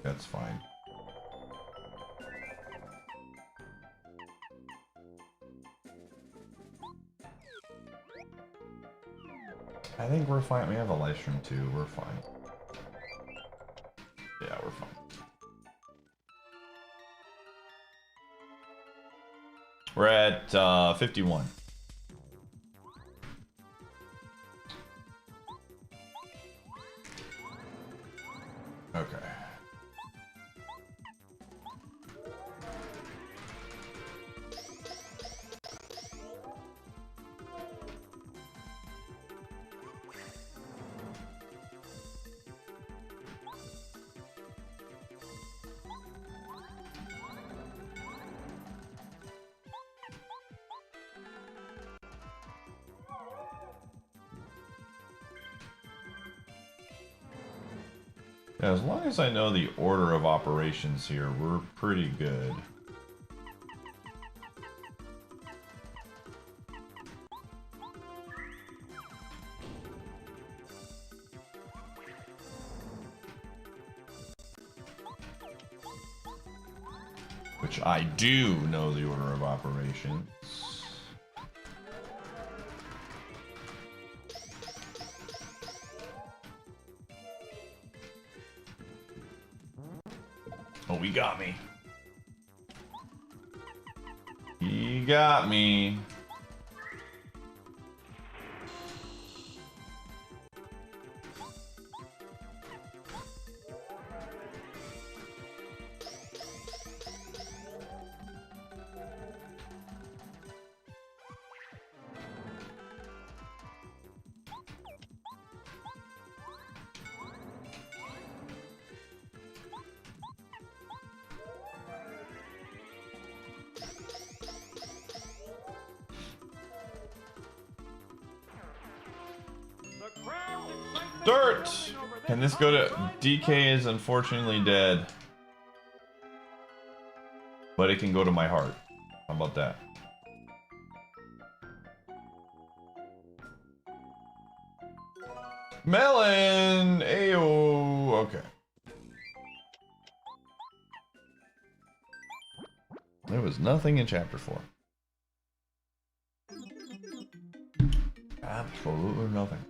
That's fine. I think we're fine. We have a live stream too. We're fine. Yeah, we're fine. We're at 51. Okay. Yeah, as long as I know the order of operations here, we're pretty good. Which I do know the order of operations. Oh, he got me. He got me. Dirt! Can this go to... DK is unfortunately dead. But it can go to my heart. How about that? Melon! Ayo! Okay. Nothing in chapter 4. Absolutely nothing.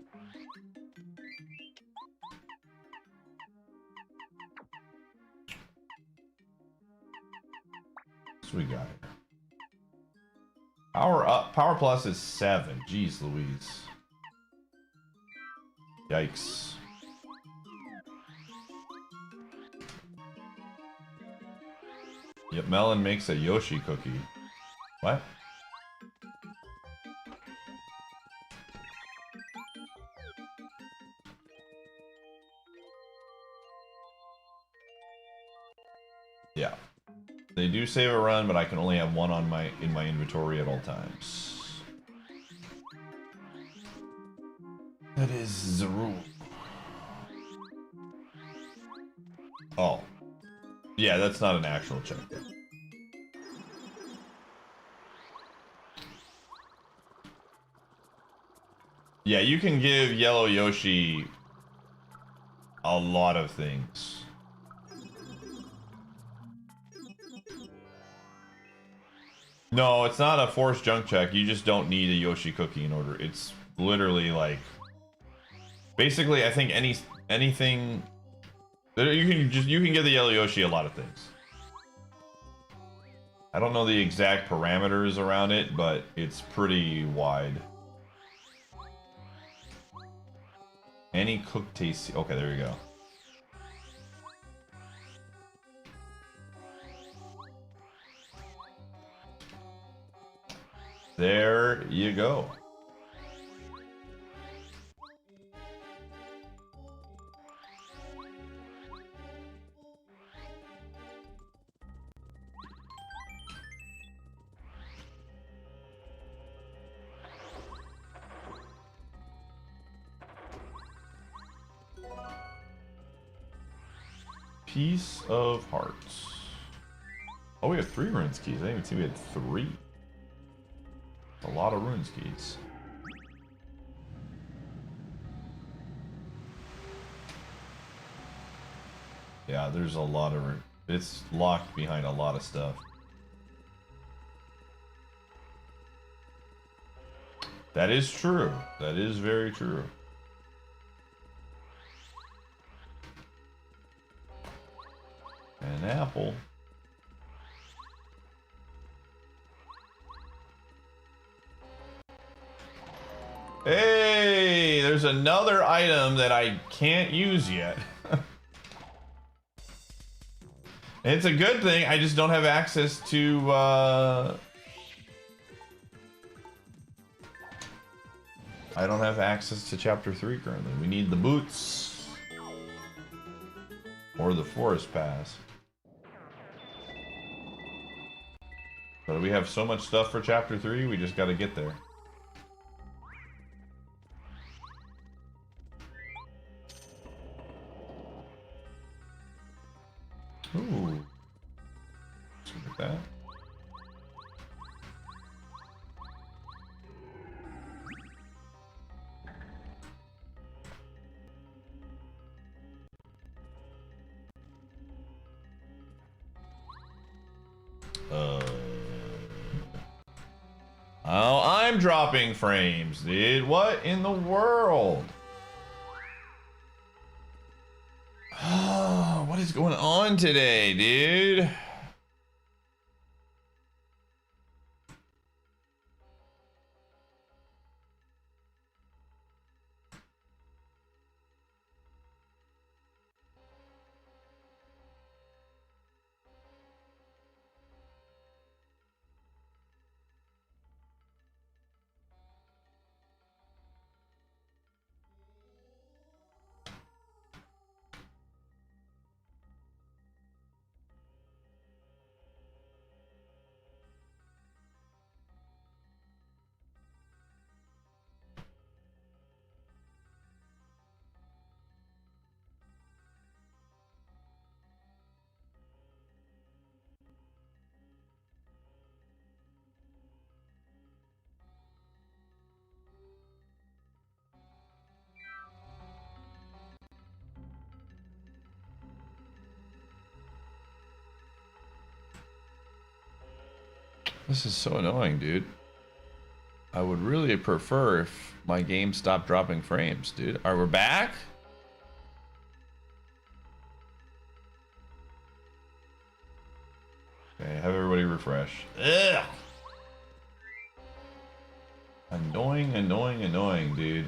What we got here? Power up. Power plus is 7. Jeez Louise. Yikes. Yep, Melon makes a Yoshi cookie. What? Yeah. They do save a run, but I can only have one on in my inventory at all times. That is the rule. Oh. Yeah, that's not an actual check. Yeah, you can give Yellow Yoshi a lot of things. No, it's not a forced junk check. You just don't need a Yoshi cookie in order. It's literally like, basically, I think anything you can give the Yellow Yoshi a lot of things. I don't know the exact parameters around it, but it's pretty wide. Any cooked tasty. Okay, there we go. There you go. Piece of Hearts. Oh, we have 3 runes keys. I didn't even see we had 3. A lot of runes keys. Yeah, there's a lot of... It's locked behind a lot of stuff. That is true. That is very true. An apple. Hey, there's another item that I can't use yet. It's a good thing, I just don't have access to, I don't have access to Chapter 3 currently. We need the boots. Or the Forest Pass. But we have so much stuff for Chapter 3, we just gotta get there. Ooh. Let's look at that. Oh, I'm dropping frames, dude. What in the world? Oh, what is going on today, dude? This is so annoying, dude. I would really prefer if my game stopped dropping frames, dude. Alright, we're back? Okay, have everybody refresh. Ugh! Annoying, annoying, annoying, dude.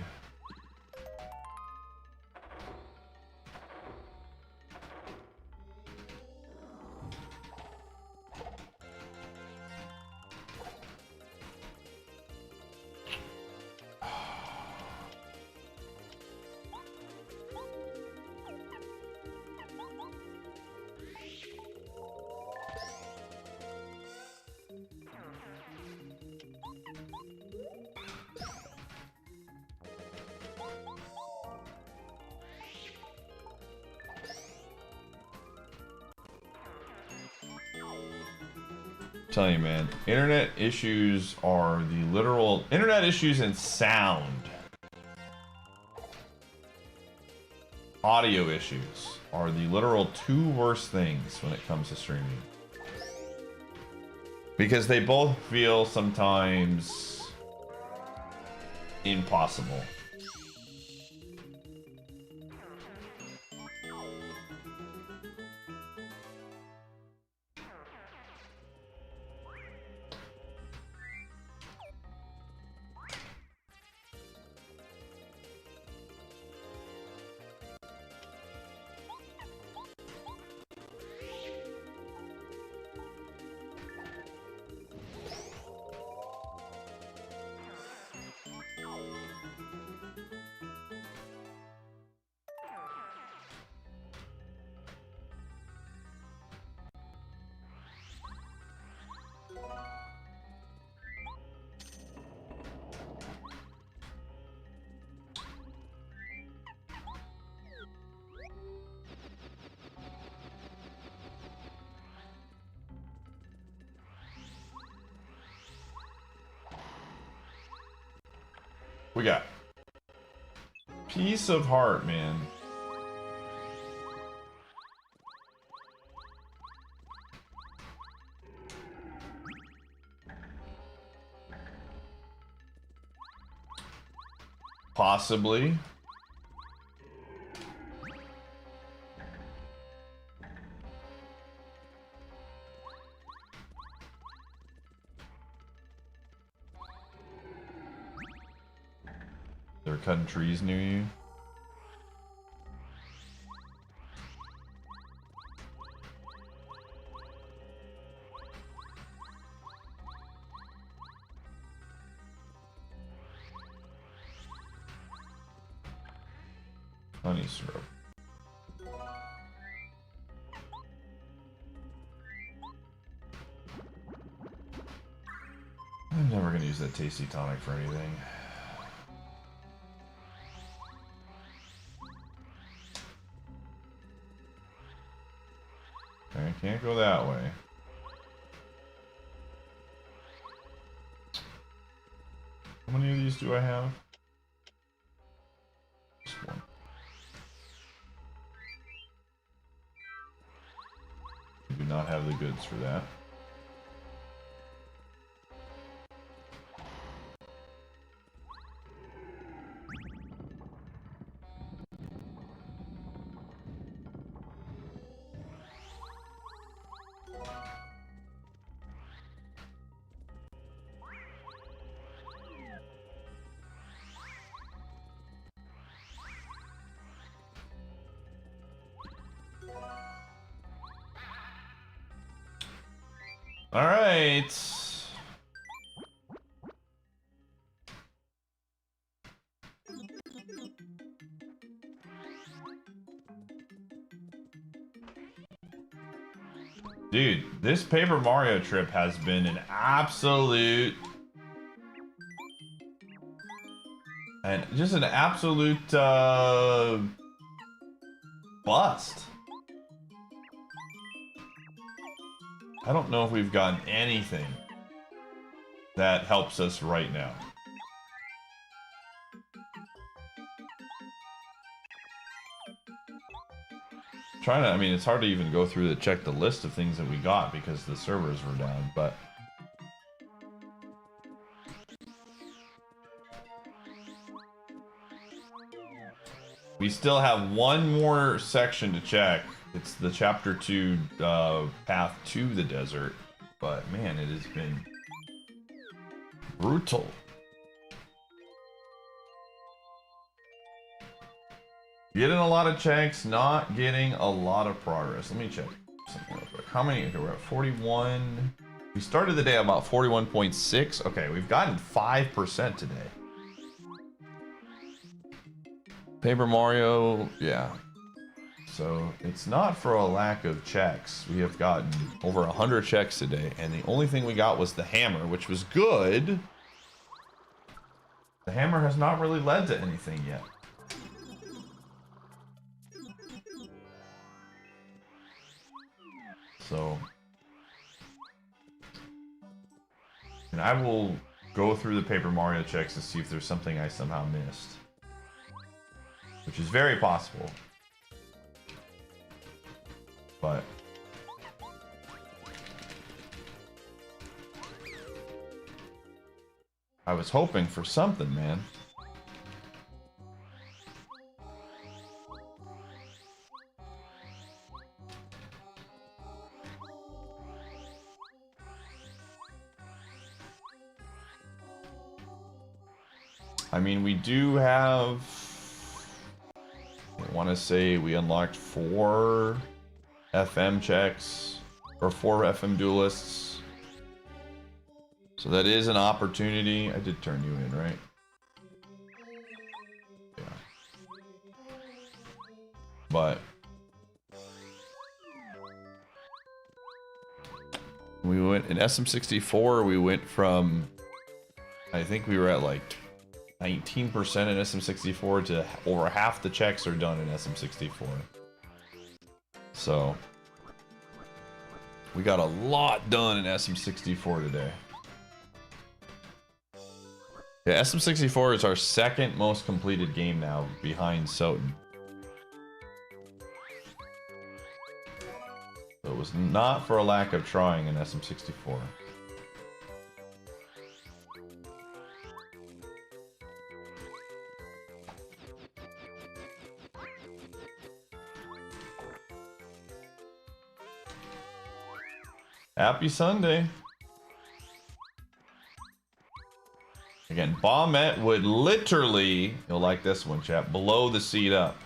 Telling you, man, internet issues are the literal internet issues and sound. Audio issues are the literal two worst things when it comes to streaming. Because they both feel sometimes impossible. We got Piece of Heart, man. Possibly. They're cutting trees near you. Honey syrup. I'm never gonna use that tasty tonic for anything. Okay, can't go that way. How many of these do I have? Just one. I do not have the goods for that. All right. Dude, this Paper Mario trip has been an absolute and just an absolute bust. I don't know if we've gotten anything that helps us right now. Trying to, I mean, it's hard to even go through to check the list of things that we got because the servers were down, but We still have one more section to check. It's the chapter 2 path to the desert. But man, it has been brutal. Getting a lot of checks, not getting a lot of progress. Let me check something real quick. How many? Okay, we're at 41. We started the day at about 41.6. Okay, we've gotten 5% today. Paper Mario, yeah. So it's not for a lack of checks. We have gotten over 100 checks today, and the only thing we got was the hammer, which was good. The hammer has not really led to anything yet. So, and I will go through the Paper Mario checks to see if there's something I somehow missed, which is very possible. But I was hoping for something, man. I mean, we do have, I want to say we unlocked 4 FM checks, or 4 FM duelists. So that is an opportunity. I did turn you in, right? Yeah. But we went in SM64, we went from, I think we were at like 19% in SM64 to over half the checks are done in SM64. So we got a lot done in SM64 today. Yeah, SM64 is our second most completed game now, behind Soten. So it was not for a lack of trying in SM64. Happy Sunday. Again, Bombette would literally, you'll like this one, chat, blow the seat up.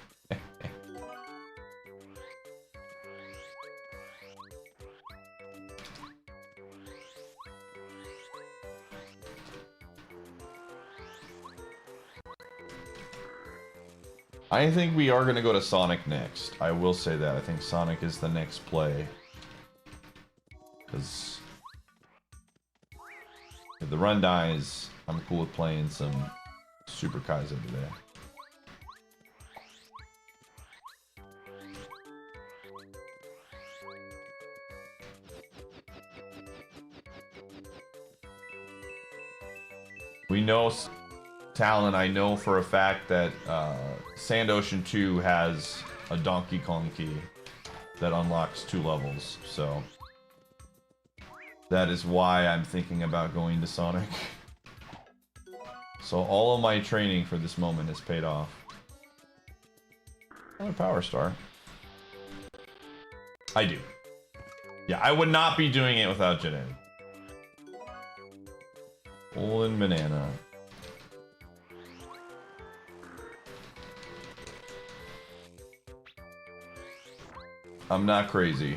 I think we are going to go to Sonic next. I will say that. I think Sonic is the next play. Because if the run dies, I'm cool with playing some Super Kaizo today. We know, Talon, I know for a fact that Sand Ocean 2 has a Donkey Kong key that unlocks 2 levels, so that is why I'm thinking about going to Sonic. So all of my training for this moment has paid off. Another Power Star. I do. Yeah, I would not be doing it without Janet. Golden Banana. I'm not crazy.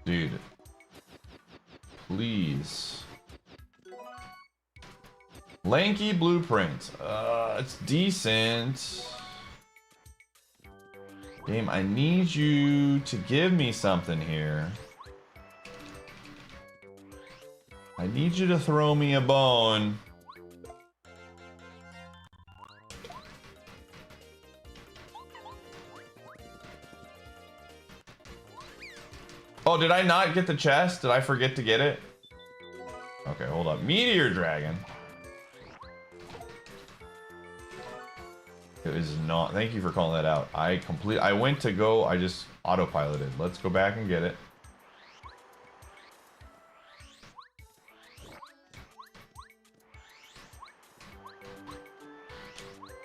Dude. Please. Lanky Blueprint. It's decent. Game, I need you to give me something here. I need you to throw me a bone. Oh, did I not get the chest? Did I forget to get it? Okay, hold up. Meteor Dragon. It is not. Thank you for calling that out. I went to go. I just autopiloted. Let's go back and get it.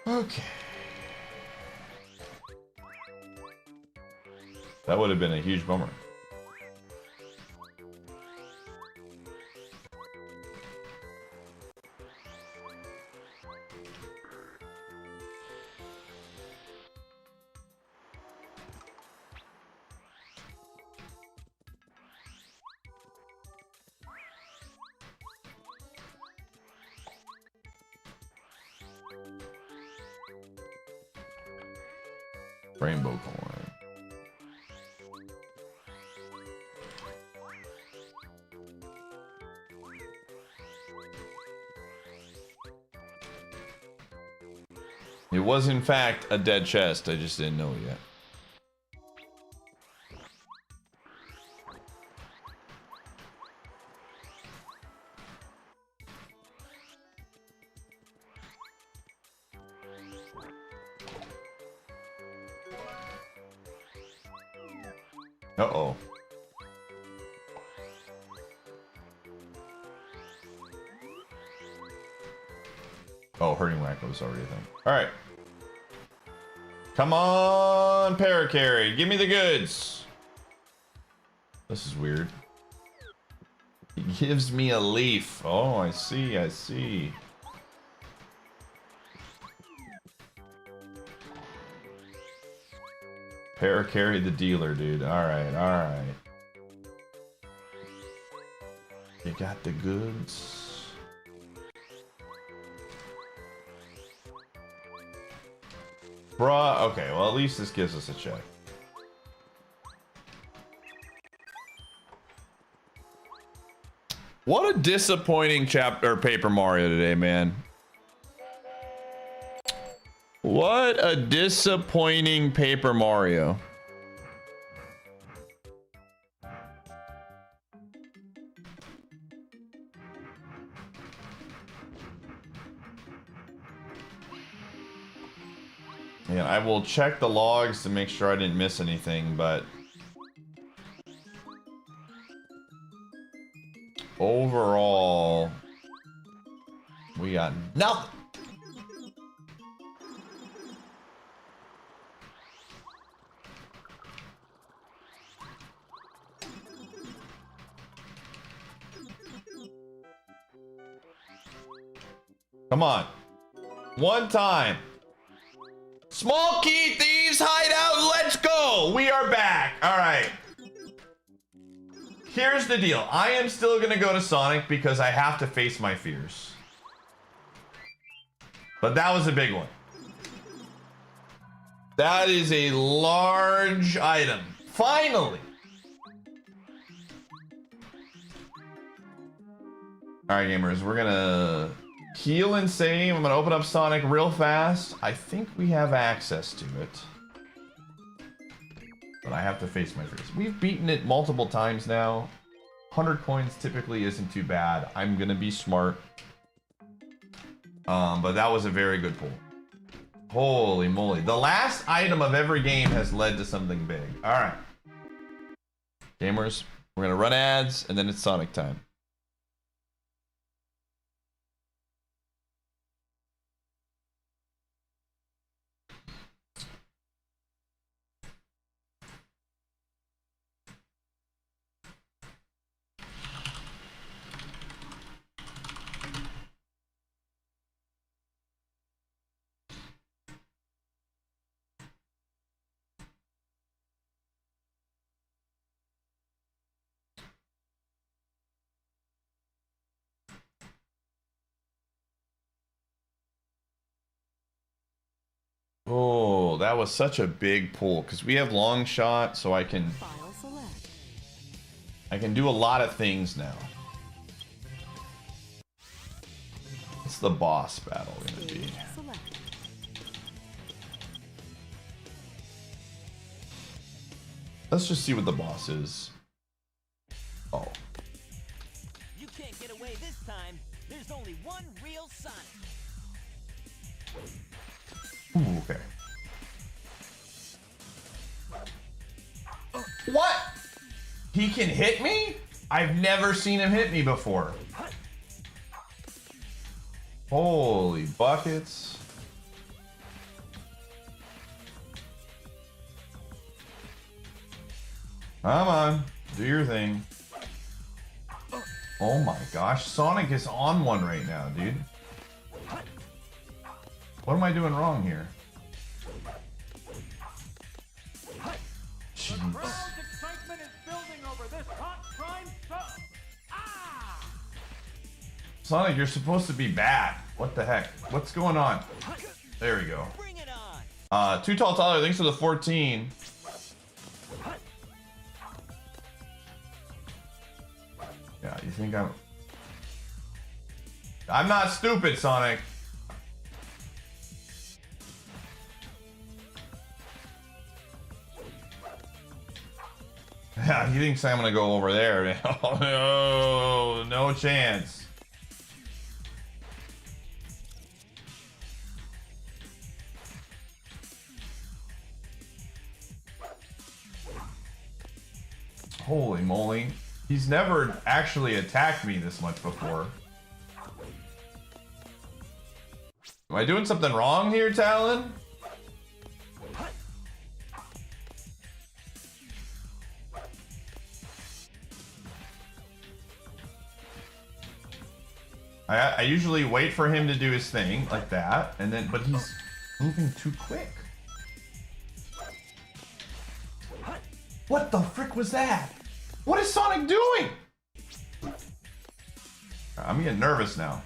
Okay. That would have been a huge bummer. Rainbow coin. It was in fact a dead chest, I just didn't know it yet. Uh-oh. Oh, hurting wacko was already a thing. Alright. Come on, Paracarry. Give me the goods. This is weird. He gives me a leaf. Oh, I see, I see. Paracarry the dealer, dude. Alright, alright. You got the goods. Bruh, okay, well at least this gives us a check. What a disappointing chapter Paper Mario today, man. What a disappointing Paper Mario. Yeah, I will check the logs to make sure I didn't miss anything, but overall, we got nothing. Come on. One time. Small Key Thieves Hideout, let's go! We are back. All right. Here's the deal. I am still gonna go to Sonic because I have to face my fears. But that was a big one. That is a large item. Finally! Alright, gamers, we're gonna heal and save. I'm gonna open up Sonic real fast. I think we have access to it. But I have to face my fears. We've beaten it multiple times now. 100 coins typically isn't too bad. I'm gonna be smart. But that was a very good pull. Holy moly. The last item of every game has led to something big. Alright. Gamers, we're gonna run ads and then it's Sonic time. Oh, that was such a big pull because we have long shot, so I can do a lot of things now. What's the boss battle gonna be? Let's just see what the boss is. Oh. You can't get away this time. There's only one real Sonic. Ooh, okay. What? He can hit me? I've never seen him hit me before. Holy buckets. Come on, do your thing. Oh my gosh, Sonic is on one right now, dude. What am I doing wrong here? Jeez. Excitement is building over this hot prime sub. Ah! Sonic, you're supposed to be bad. What the heck? What's going on? There we go. Bring it on. Too Tall Tyler, thanks for the 14. Yeah, you think I'm not stupid, Sonic. Yeah, he thinks I'm gonna go over there, man. Oh, no, no chance. Holy moly. He's never actually attacked me this much before. Am I doing something wrong here, Talon? I usually wait for him to do his thing like that, and then, but he's moving too quick. What the frick was that? What is Sonic doing? I'm getting nervous now.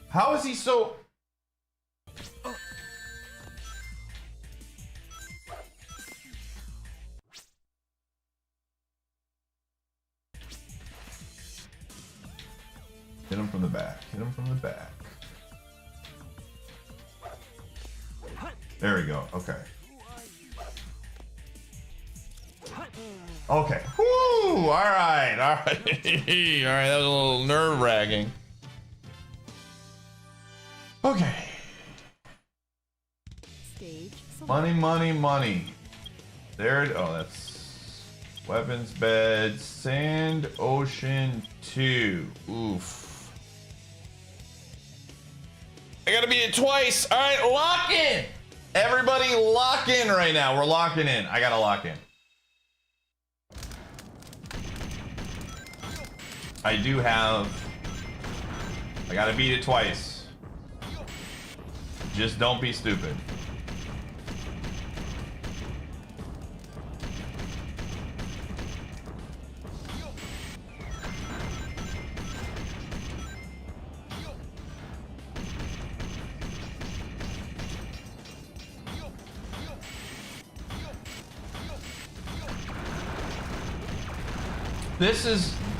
How is he so... Hit him from the back. Hit him from the back. There we go. Okay. Okay. Woo! All right. All right. All right. That was a little nerve-wracking. Okay. Stage select. Money, money, money. There it. Oh, that's weapons, bed, sand, ocean 2. Oof. I gotta beat it twice. All right, lock in. Everybody lock in right now. We're locking in. I gotta lock in. I do have... I gotta beat it twice. Just don't be stupid.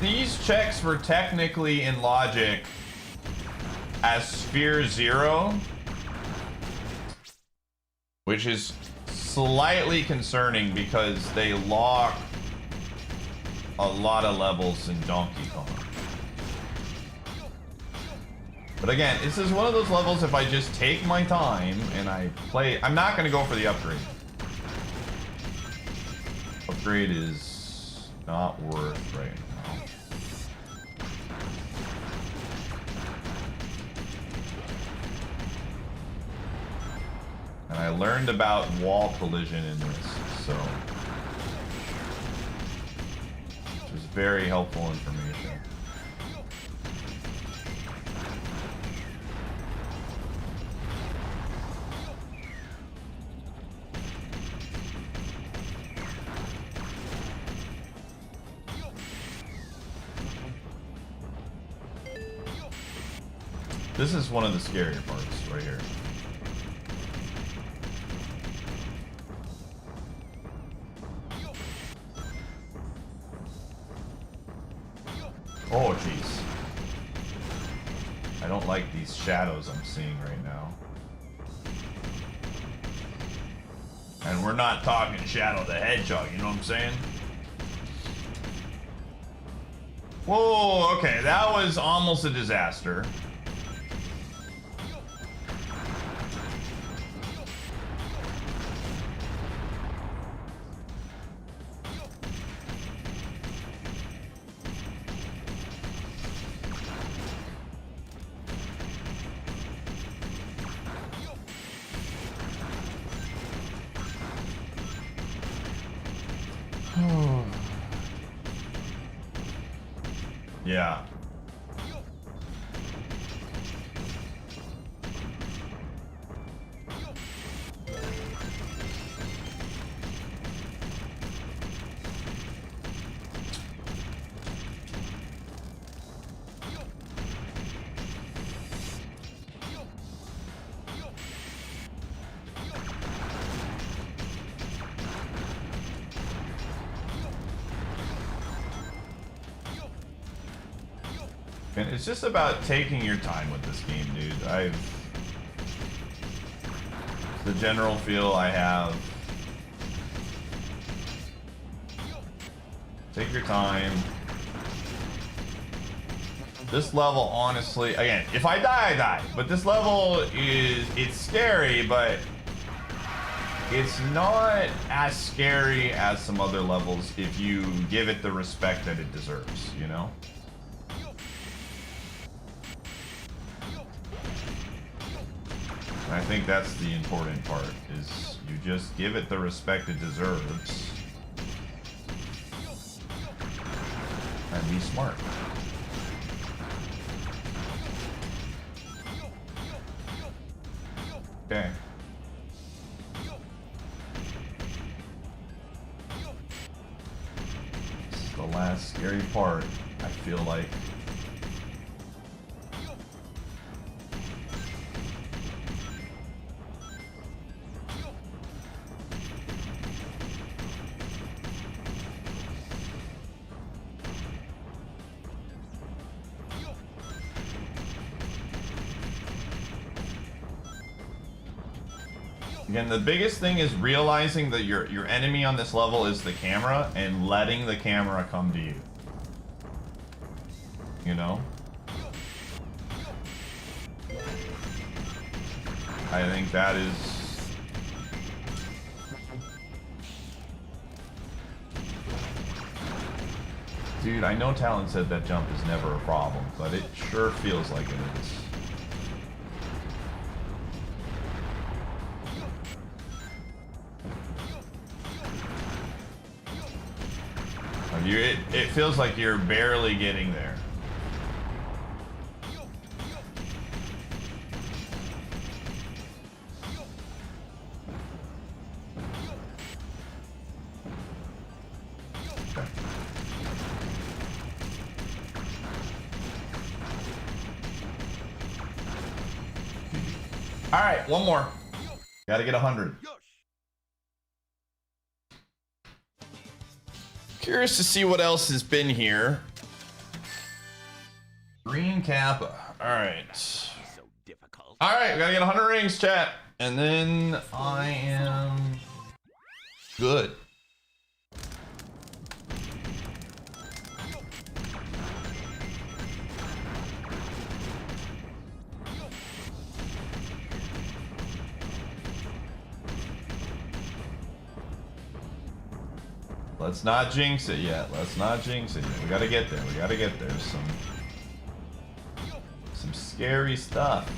These checks were technically in logic as Sphere 0, which is slightly concerning because they lock a lot of levels in Donkey Kong. But again, this is one of those levels if I just take my time and I play, I'm not going to go for the upgrade. Upgrade is not worth right now. And I learned about wall collision in this, so which was very helpful information. This is one of the scarier parts right here. Oh, jeez. I don't like these shadows I'm seeing right now. And we're not talking Shadow the Hedgehog, you know what I'm saying? Whoa, okay, that was almost a disaster. Yeah. And it's just about taking your time with this game, dude. The general feel I have. Take your time. This level, honestly, again, if I die, I die. But this level it's scary, but it's not as scary as some other levels if you give it the respect that it deserves, you know? I think that's the important part, is you just give it the respect it deserves. And be smart. Okay. This is the last scary part, I feel like. Again, the biggest thing is realizing that your enemy on this level is the camera and letting the camera come to you. You know? I think that is... Dude, I know Talon said that jump is never a problem, but it sure feels like it is. It feels like you're barely getting there. Okay. All right, one more. Gotta get 100. Curious to see what else has been here. Green Kappa. Alright. So difficult. Alright, gotta get 100 rings, chat. And then I am good. Let's not jinx it yet. Let's not jinx it yet. We gotta get there. We gotta get there. Some scary stuff.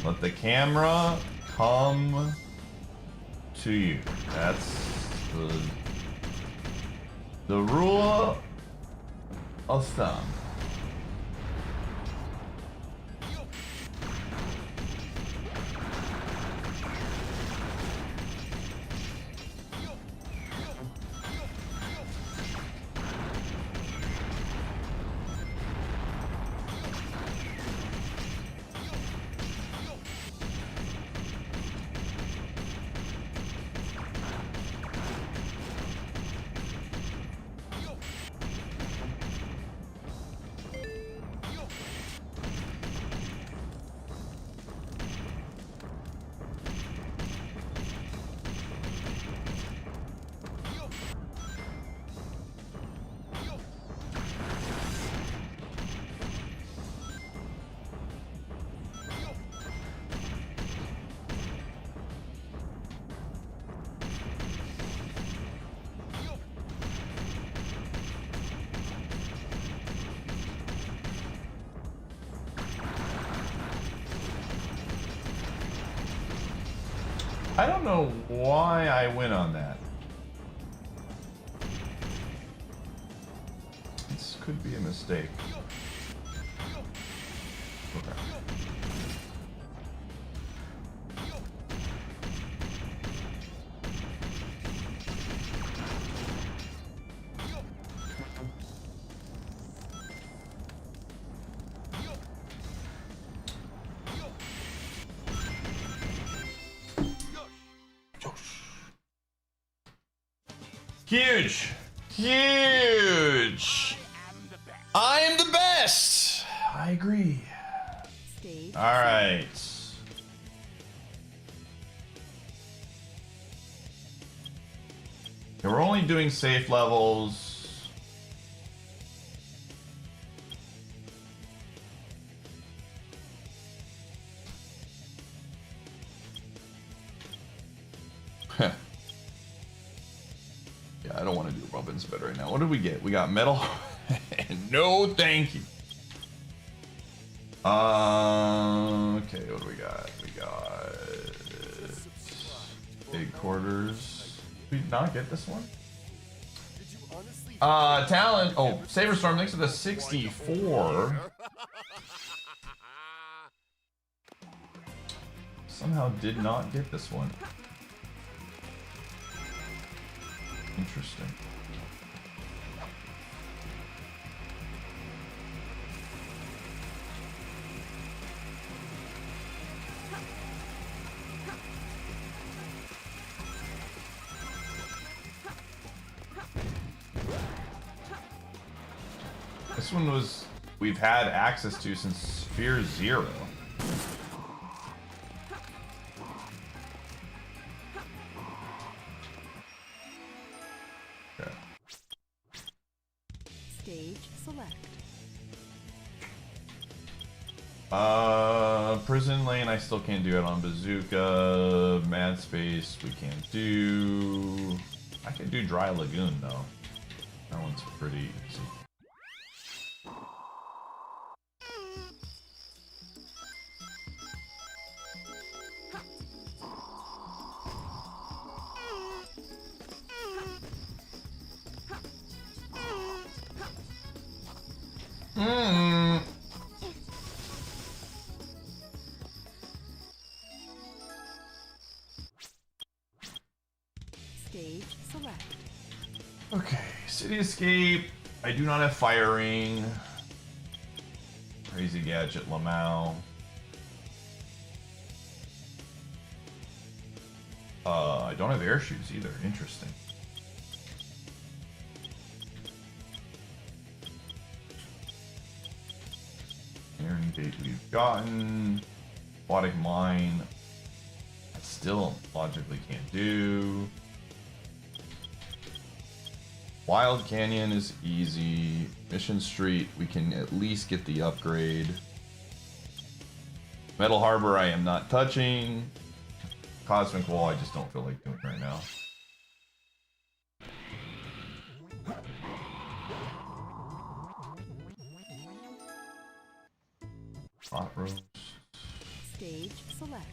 Let the camera come to you. That's the rule of thumb. I don't know why I went on that. This could be a mistake. Okay. Huge! Huge! I am the best! I agree. Alright. We're only doing safe levels. Heh. Yeah, I don't want to do Robin's bed right now. What did we get? We got metal. No, thank you. Okay, what do we got? We got big quarters. Did we not get this one? Talent. Oh, Saber Storm thanks to the 64. Somehow did not get this one. Interesting. This one was we've had access to since Sphere 0. Okay. Stage select. Prison Lane I still can't do it on Bazooka. Mad Space we can't do. I can do Dry Lagoon though. That one's pretty easy. Stage select. Okay, City Escape. I do not have firing. Crazy Gadget Lamau. I don't have air shoes either. Interesting. Iron Gate we've gotten. Aquatic Mine. I still logically can't do. Wild Canyon is easy. Mission Street, we can at least get the upgrade. Metal Harbor, I am not touching. Cosmic Wall, I just don't feel like doing right now. Hot roast. Stage select.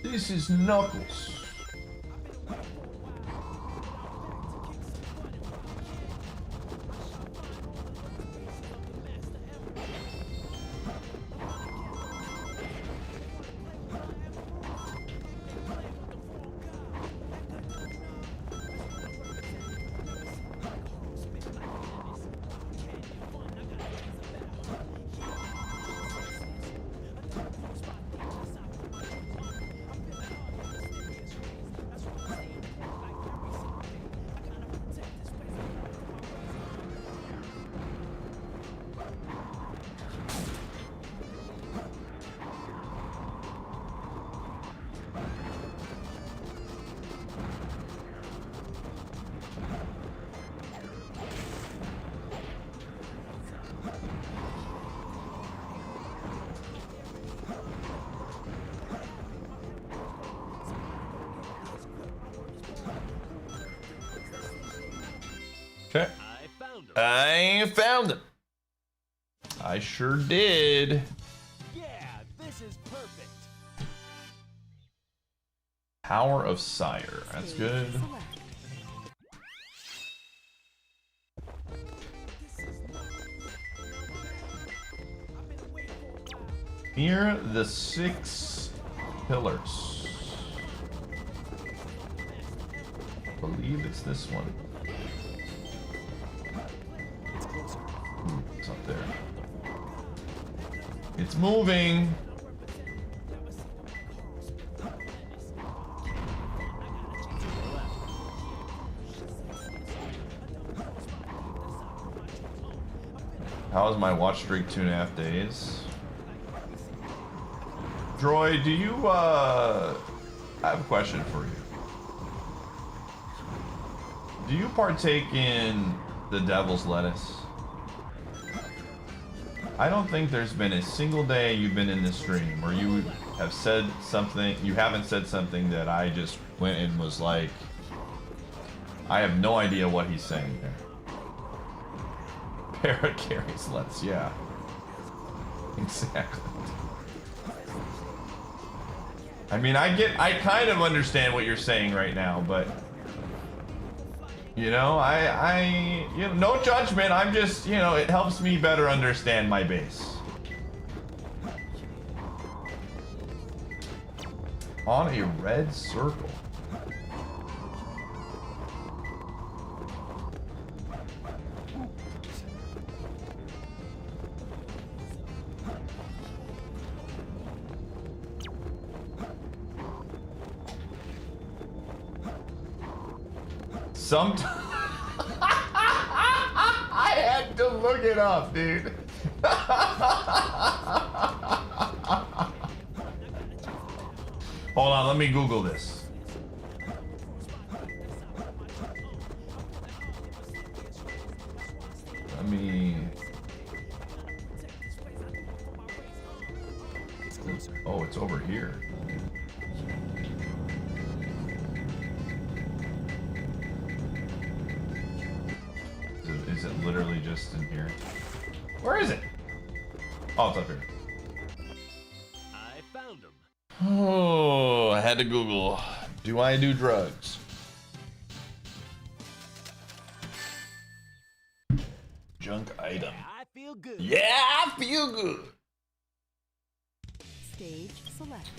This is Knuckles. Okay. I found him. I found him. I sure did. This is perfect. Power of Sire. That's Stage good. select. Near the 6 pillars. I believe it's this one. It's up there. It's moving. How was my watch streak 2.5 days? Droid, do you, I have a question for you. Do you partake in the devil's lettuce? I don't think there's been a single day you've been in this stream where you have said something, you haven't said something that I just went and was like, I have no idea what he's saying there. Parrot carries lettuce, yeah. Exactly. I mean, I kind of understand what you're saying right now, but you know, you know, no judgment. I'm just, you know, it helps me better understand my base. On a red circle. Sometimes I had to look it up, dude. Hold on, let me Google this. Let me. Oh, it's over here. Is it literally just in here? Where is it? Oh, it's up here. I found him. Oh, I had to Google. Do I do drugs? Junk item. I feel good. Yeah, I feel good. Stage select.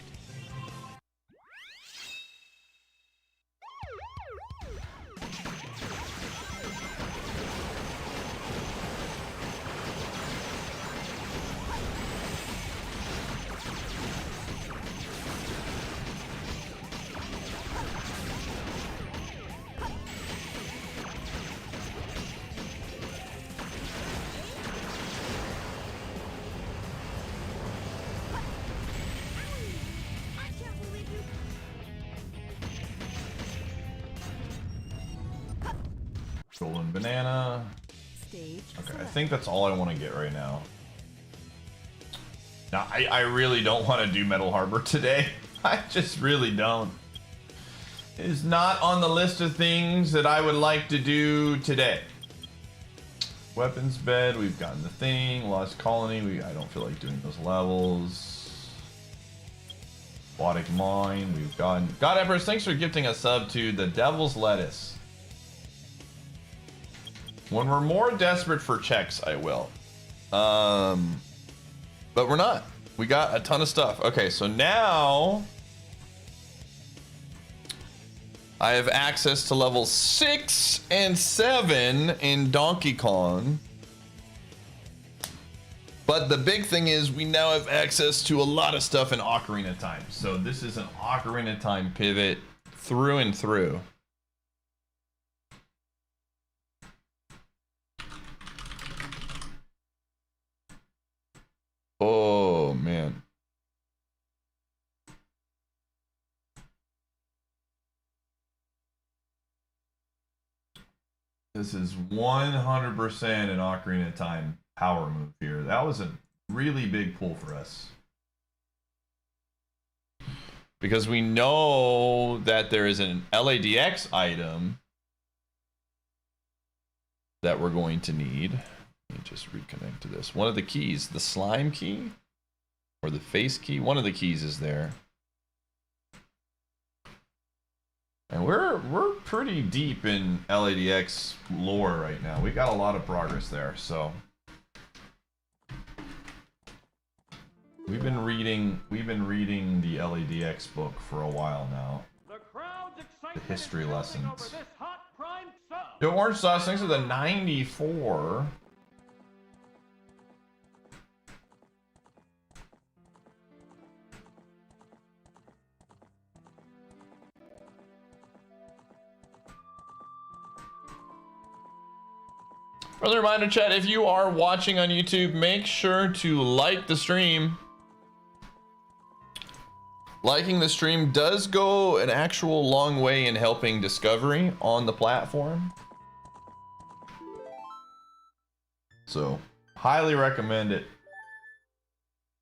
Golden banana. Stage Okay, I select. think that's all I want to get right now. Now, I really don't want to do Metal Harbor today. I just really don't. It is not on the list of things that I would like to do today. Weapons bed, we've gotten the thing. Lost Colony, I don't feel like doing those levels. Aquatic Mine, we've gotten. God Empress, thanks for gifting a sub to the Devil's Lettuce. When we're more desperate for checks, I will. But we're not. We got a ton of stuff. Okay, so now I have access to levels 6 and 7 in Donkey Kong. But the big thing is we now have access to a lot of stuff in Ocarina of Time. So this is an Ocarina of Time pivot through and through. Oh, man. This is 100% an Ocarina of Time power move here. That was a really big pull for us. Because we know that there is an LADX item that we're going to need. Let me just reconnect to this. One of the keys, the slime key. Or the face key. One of the keys is there. And we're pretty deep in LADX lore right now. We got a lot of progress there, so we've been reading the LADX book for a while now. The history lessons. Yo, Orange Sauce, thanks for the 94. Further reminder, chat, if you are watching on YouTube, make sure to like the stream. Liking the stream does go an actual long way in helping discovery on the platform. So, highly recommend it.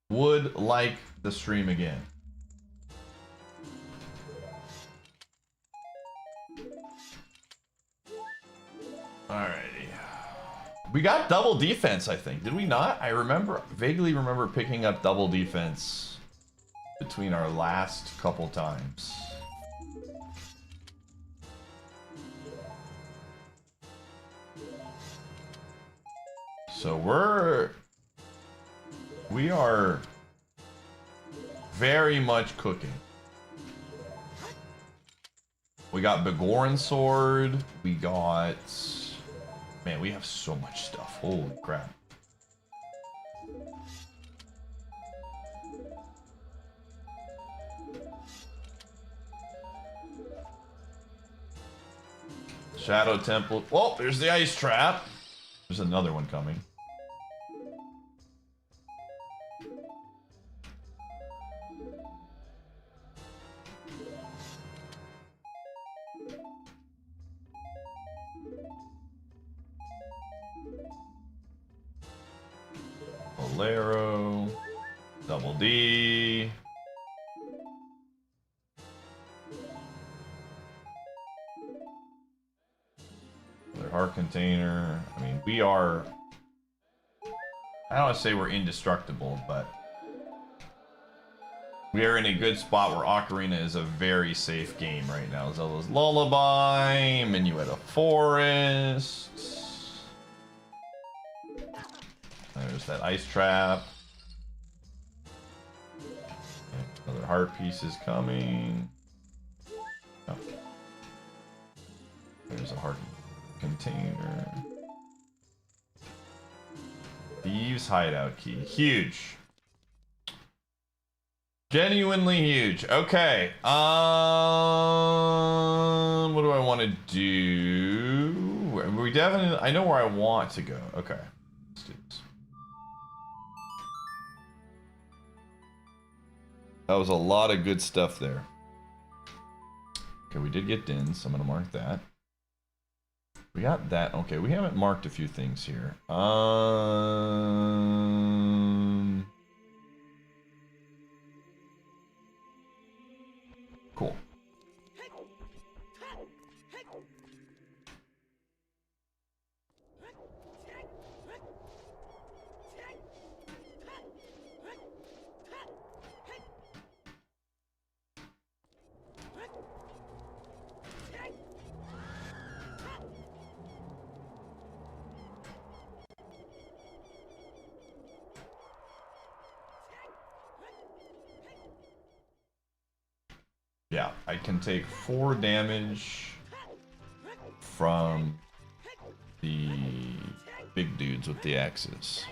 Would like the stream again. Alrighty. We got double defense, I think. Did we not? I vaguely remember picking up double defense between our last couple times. So we are very much cooking. We got Begoran Sword. We got... Man, we have so much stuff. Holy crap. Shadow Temple. Well, there's the ice trap. There's another one coming. Bolero, Double D. Another heart container. I mean, we are... I don't want to say we're indestructible, but we are in a good spot where Ocarina is a very safe game right now. Zelda's Lullaby, Minuet of Forest. There's that ice trap. Another heart piece is coming. Oh. There's a heart container. Thieves hideout key. Huge. Genuinely huge. Okay. What do I want to do? We definitely... I know where I want to go. Okay. Let's do this. That was a lot of good stuff there. Okay, we did get Dins. I'm going to mark that. We got that. Okay, we haven't marked a few things here. Cool. Yeah, I can take 4 damage from the big dudes with the axes.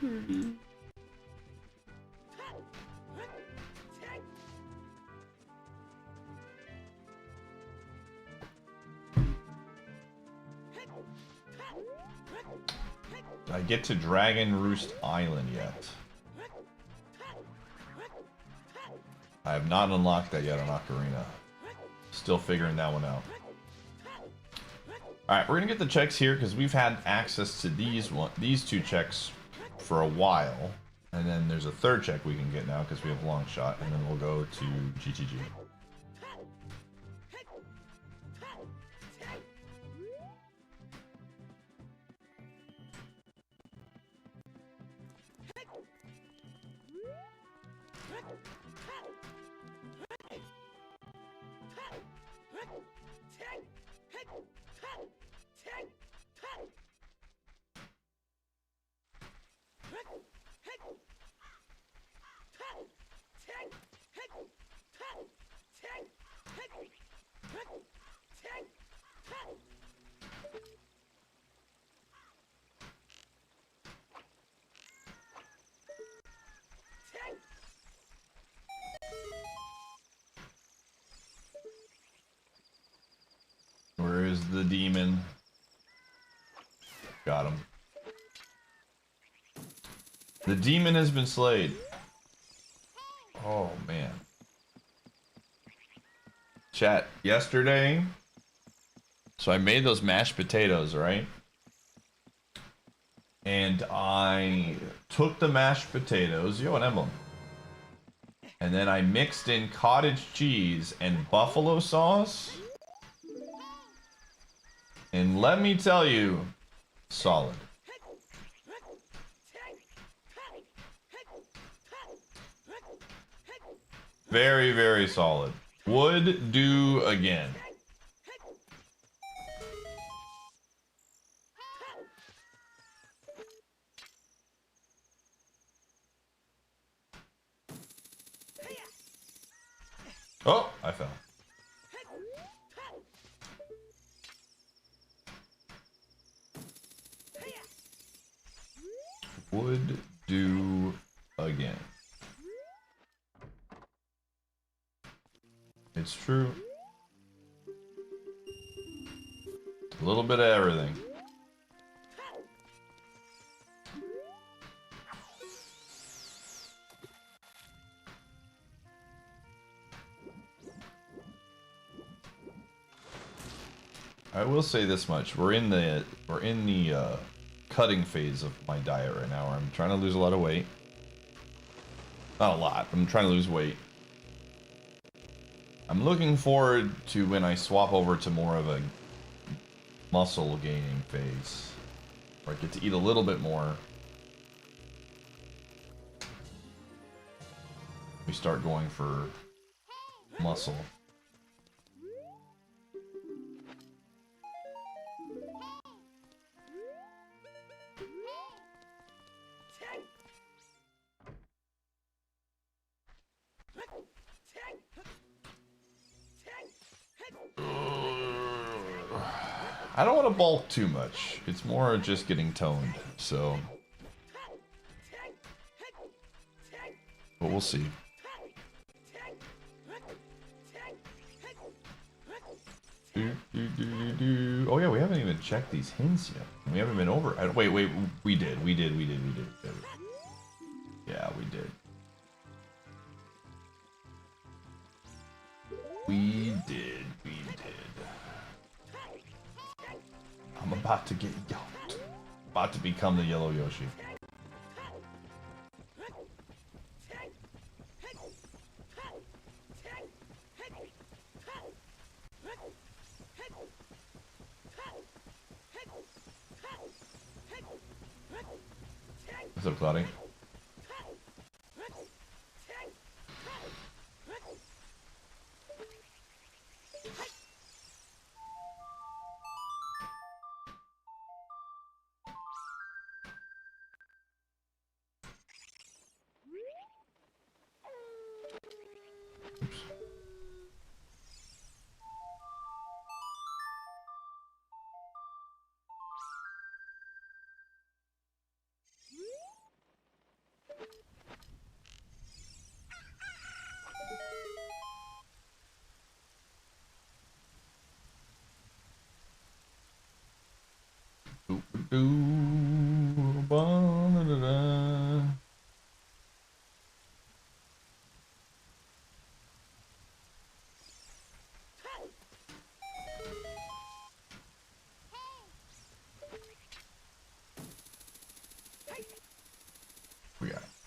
Did I get to Dragon Roost Island yet? I have not unlocked that yet on Ocarina. Still figuring that one out. Alright, we're gonna get the checks here because we've had access to these two checks for a while. And then there's a third check we can get now because we have long shot, and then we'll go to GTG. Where is the demon? Got him. The demon has been slayed. Oh, man. Chat, yesterday, so I made those mashed potatoes, right? And I took the mashed potatoes, yo, an emblem. And then I mixed in cottage cheese and buffalo sauce. And let me tell you, solid. Very, very solid. Would do again. Oh, I fell. Would do again. It's true. A little bit of everything. I will say this much: we're in the cutting phase of my diet right now. Where I'm trying to lose a lot of weight. Not a lot. I'm trying to lose weight. I'm looking forward to when I swap over to more of a muscle gaining phase, where I get to eat a little bit more. We start going for muscle. I don't want to bulk too much. It's more just getting toned, so. But we'll see. Oh yeah, we haven't even checked these hints yet. We haven't been over. Wait, we did. Yeah, we did. We did. I'm about to get yoked. About to become the yellow Yoshi. What's up, Cloudy?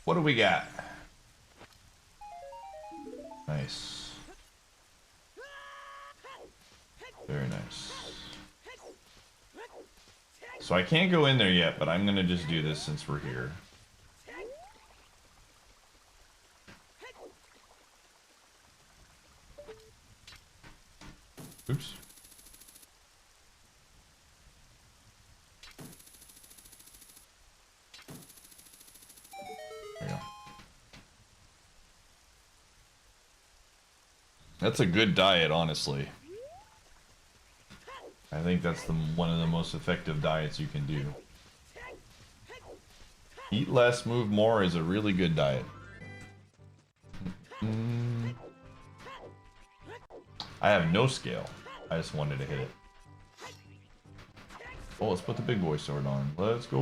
What do we got? Nice. Very nice. So I can't go in there yet, but I'm gonna just do this since we're here. Oops. There you go. That's a good diet, honestly. I think that's one of the most effective diets you can do. Eat less, move more is a really good diet. I have no scale. I just wanted to hit it. Oh, let's put the big boy sword on. Let's go.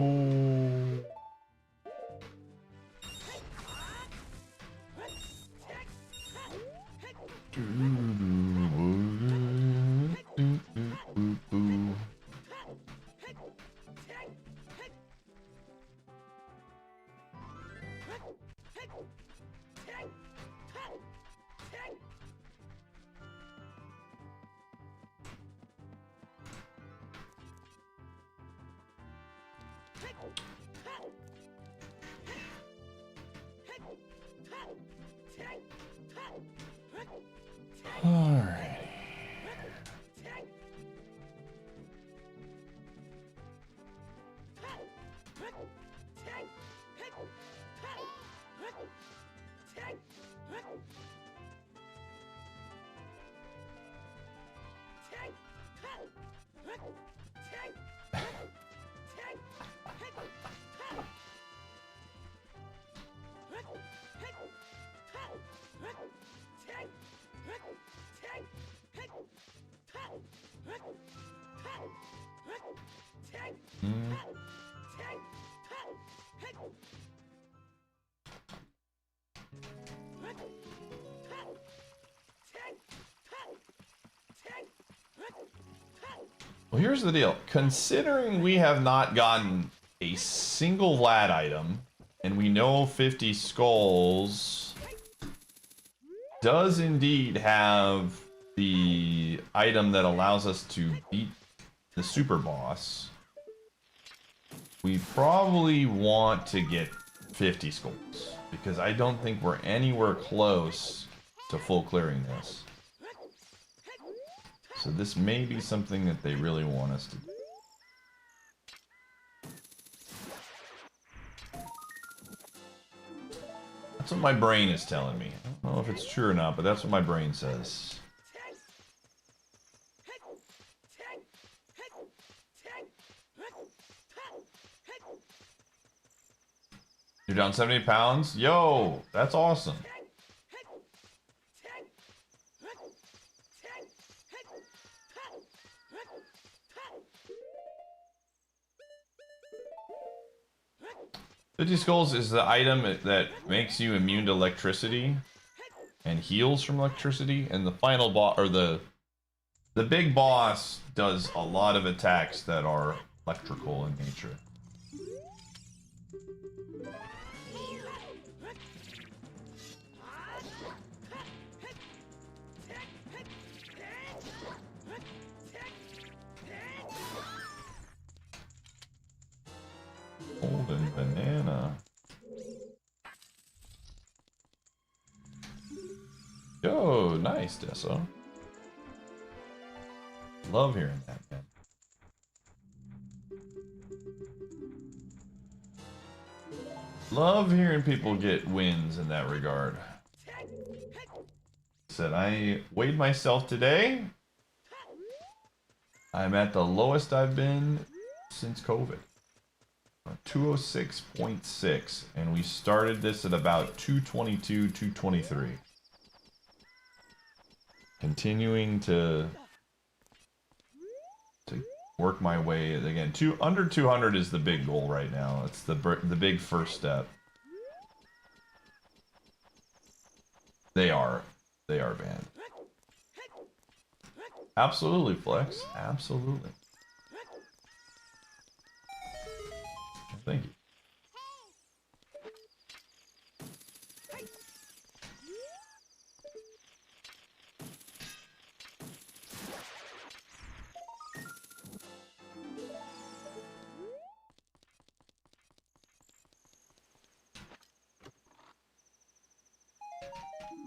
Alrighty. Well, here's the deal. Considering we have not gotten a single Vlad item, and we know 50 skulls does indeed have the item that allows us to beat the super boss, we probably want to get 50 skulls, because I don't think we're anywhere close to full clearing this. So this may be something that they really want us to do. That's what my brain is telling me. I don't know if it's true or not, but that's what my brain says. You're down 70 pounds? Yo, that's awesome. $50 is the item that makes you immune to electricity and heals from electricity, and the final boss, or the big boss, does a lot of attacks that are electrical in nature. Golden banana. Yo, nice, Deso. Love hearing that, man. Love hearing people get wins in that regard. Said I weighed myself today. I'm at the lowest I've been since COVID. 206.6, and we started this at about 222, 223. Continuing to work my way again. Under 200 is the big goal right now. It's the big first step. They are banned. Absolutely, Flex. Absolutely. Thank you.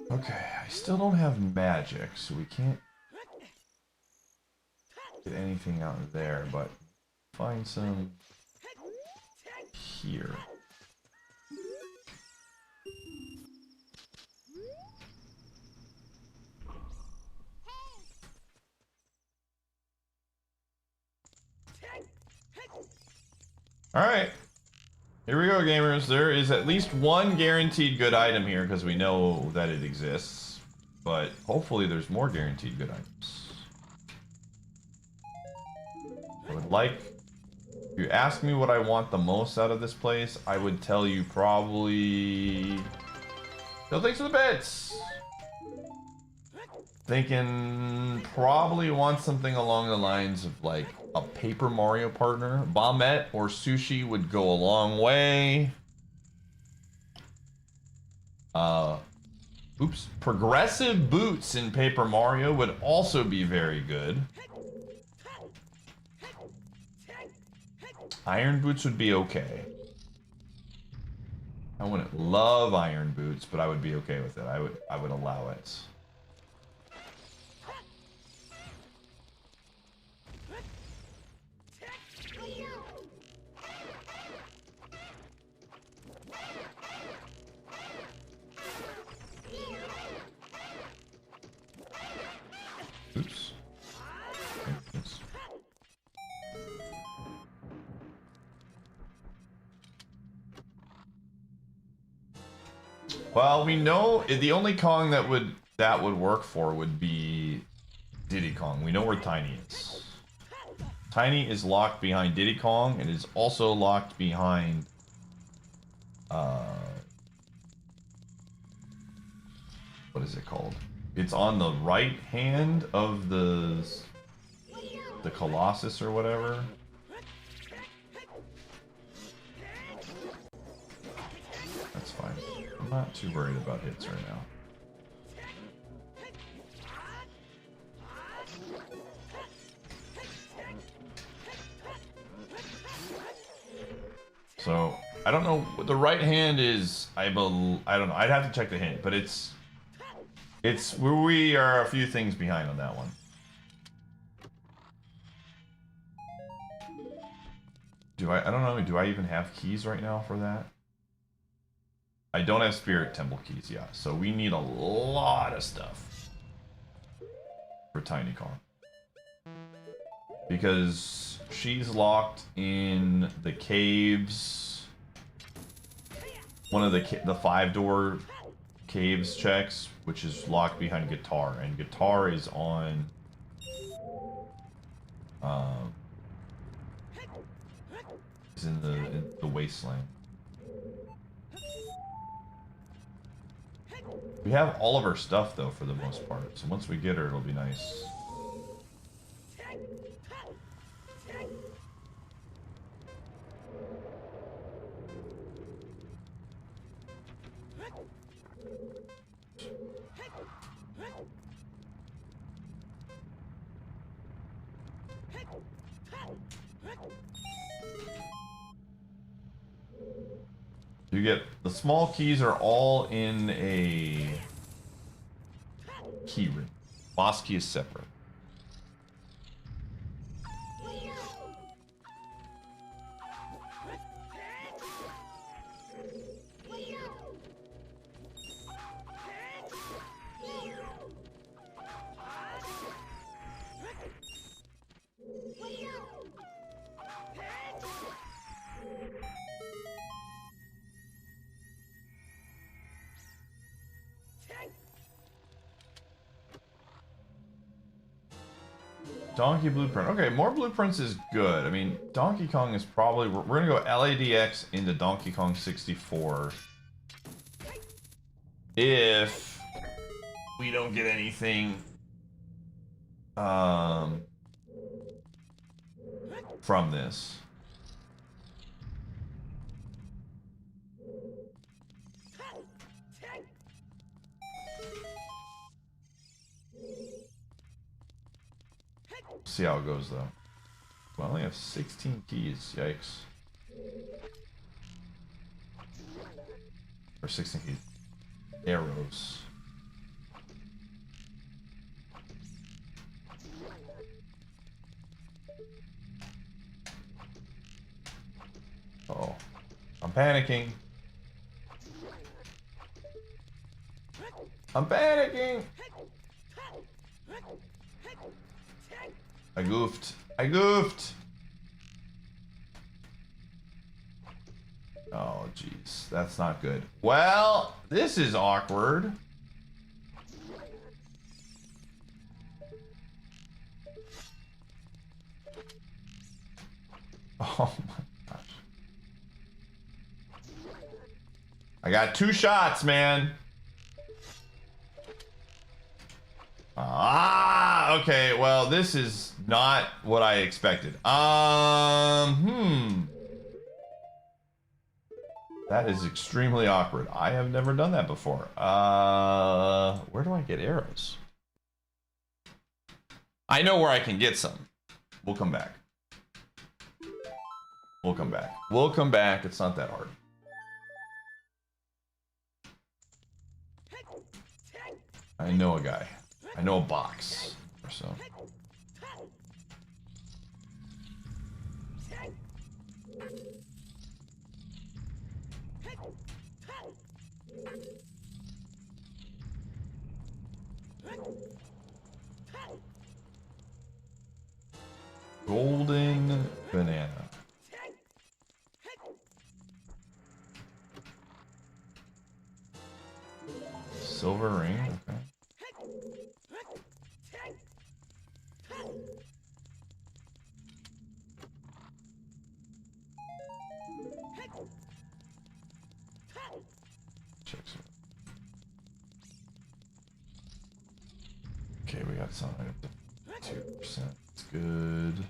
Okay, I still don't have magic, so we can't get anything out of there, but find some here. Alright. Here we go, gamers. There is at least one guaranteed good item here because we know that it exists. But hopefully there's more guaranteed good items. I would like... If you ask me what I want the most out of this place, I would tell you probably... No thanks for the bits! Thinking probably want something along the lines of like a Paper Mario partner. Bombette or Sushi would go a long way. Oops. Progressive boots in Paper Mario would also be very good. Iron boots would be okay. I wouldn't love iron boots, but I would be okay with it. I would allow it. Oops. Oops. Well, we know the only Kong that would work for would be Diddy Kong. We know where Tiny is. Tiny is locked behind Diddy Kong and is also locked behind what is it called? It's on the right hand of the Colossus or whatever. That's fine. I'm not too worried about hits right now. So, I don't know what the right hand is. I don't know. I'd have to check the hint, but it's we are a few things behind on that one. I don't know, do I even have keys right now for that? I don't have Spirit Temple keys, yeah. So we need a lot of stuff for Tiny Kong. Because she's locked in the caves. One of the 5-door caves checks, which is locked behind Guitar, and Guitar is on is in the wasteland. We have all of our stuff though for the most part, so once we get her it'll be nice. You get the small keys are all in a key ring. Boss key is separate. Donkey blueprint. Okay, more blueprints is good. I mean, Donkey Kong is probably... We're going to go LADX into Donkey Kong 64. If we don't get anything from this. See how it goes though. Well, I only have 16 keys. Yikes. Or 16 keys. Arrows. panicking. I'm panicking. I goofed. I goofed. Oh, jeez. That's not good. Well, this is awkward. Oh my gosh. I got 2 shots, man. Ah, okay. Well, this is not what I expected. That is extremely awkward. I have never done that before. Where do I get arrows? I know where I can get some. We'll come back. We'll come back. We'll come back. It's not that hard. I know a guy. I know a box or so. Golden banana. Silver ring, okay. Check some. Okay, we got some 2%. That's good.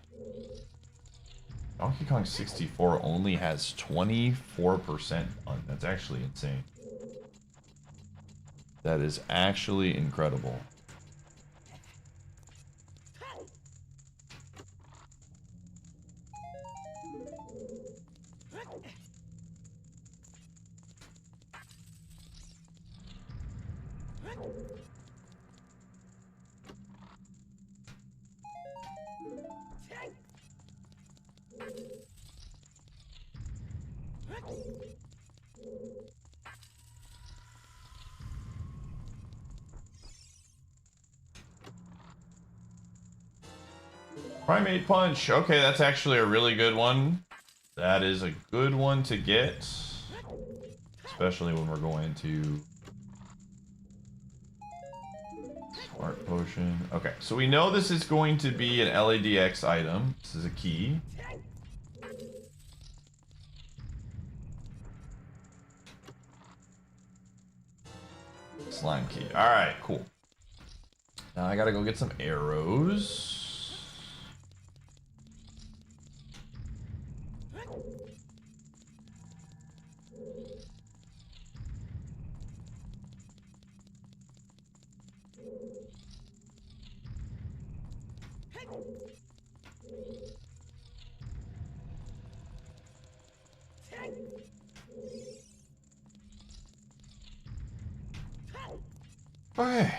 Donkey Kong 64 only has 24% on. That's actually insane. That is actually incredible. Primate Punch. Okay, that's actually a really good one. That is a good one to get. Especially when we're going to... Smart Potion. Okay, so we know this is going to be an LADX item. This is a key. Slime key. Alright, cool. Now I gotta go get some arrows. Okay.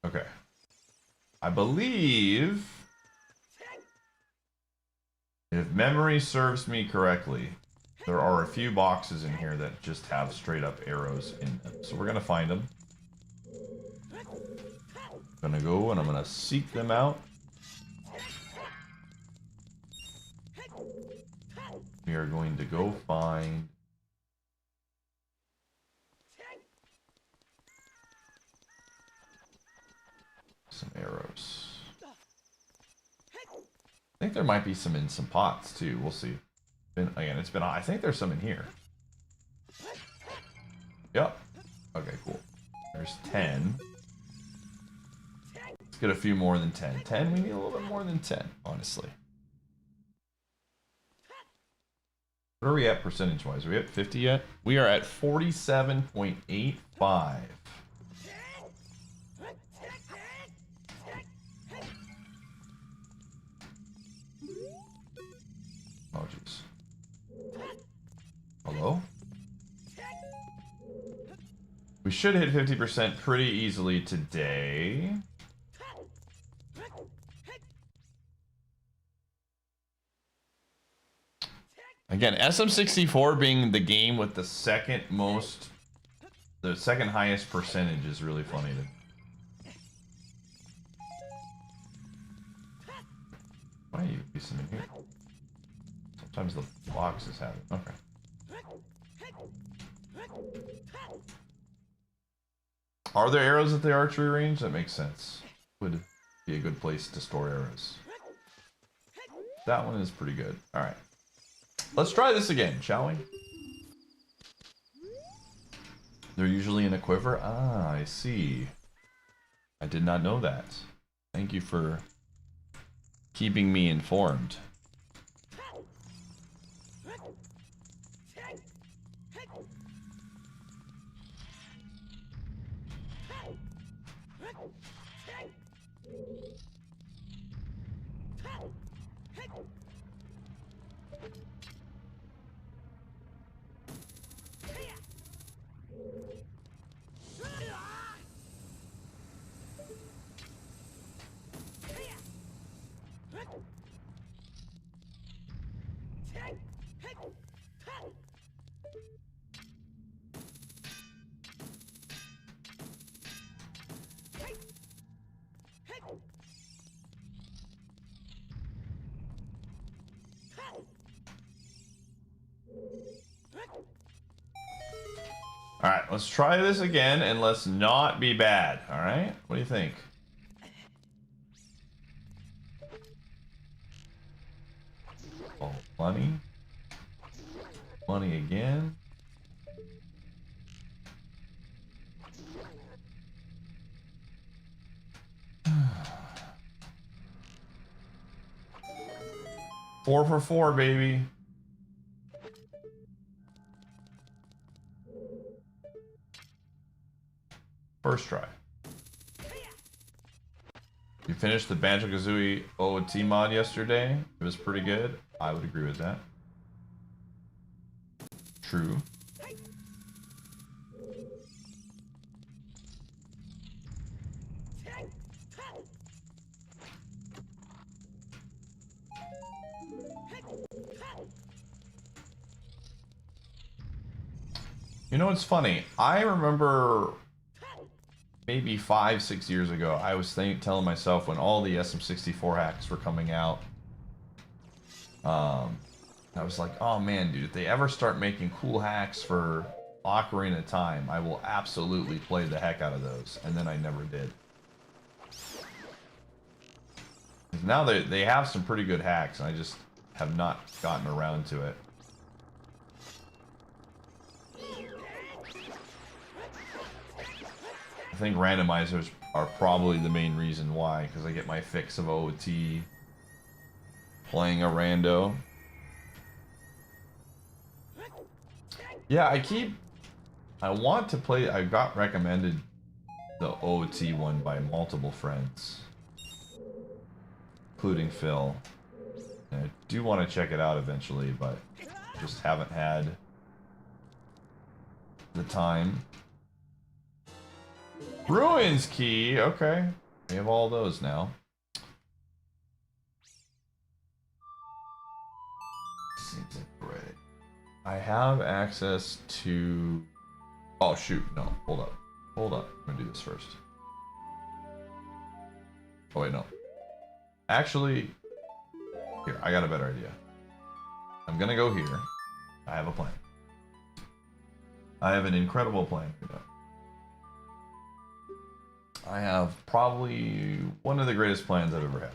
Okay. I believe, if memory serves me correctly, there are a few boxes in here that just have straight up arrows in them. So we're gonna find them. I'm gonna go and I'm gonna seek them out. We are going to go find some arrows. I think there might be some in some pots too. We'll see. It's been. I think there's some in here. Yep. Okay, cool. There's 10. Let's get a few more than 10. 10. We need a little bit more than 10, honestly. What are we at percentage-wise? Are we at 50 yet? We are at 47.85. Oh, jeez. Hello? We should hit 50% pretty easily today. Again, SM64 being the game with the second highest percentage is really funny to me. Why are you using in here? Sometimes the boxes have it. Okay. Are there arrows at the archery range? That makes sense. Would be a good place to store arrows. That one is pretty good. Alright. Let's try this again, shall we? They're usually in a quiver? Ah, I see. I did not know that. Thank you for keeping me informed. Alright, let's try this again and let's not be bad, alright? What do you think? Oh, money. Money again. Four for four, baby. First try. You finished the Banjo-Kazooie OOT mod yesterday. It was pretty good. I would agree with that. True. You know what's funny? I remember maybe 5-6 years ago, I was telling myself when all the SM64 hacks were coming out, I was like, oh man, dude, if they ever start making cool hacks for Ocarina of Time, I will absolutely play the heck out of those. And then I never did. Now they have some pretty good hacks, and I just have not gotten around to it. I think randomizers are probably the main reason why, because I get my fix of OOT playing a rando. Yeah, I want to play, I got recommended the OOT one by multiple friends, including Phil. And I do want to check it out eventually, but just haven't had the time. Ruins key, okay. We have all those now. Seems like great. I have access to... Oh shoot, no, hold up. Hold up, I'm gonna do this first. Oh wait, no. Actually, here, I got a better idea. I'm gonna go here. I have a plan. I have an incredible plan for that. I have probably one of the greatest plans I've ever had.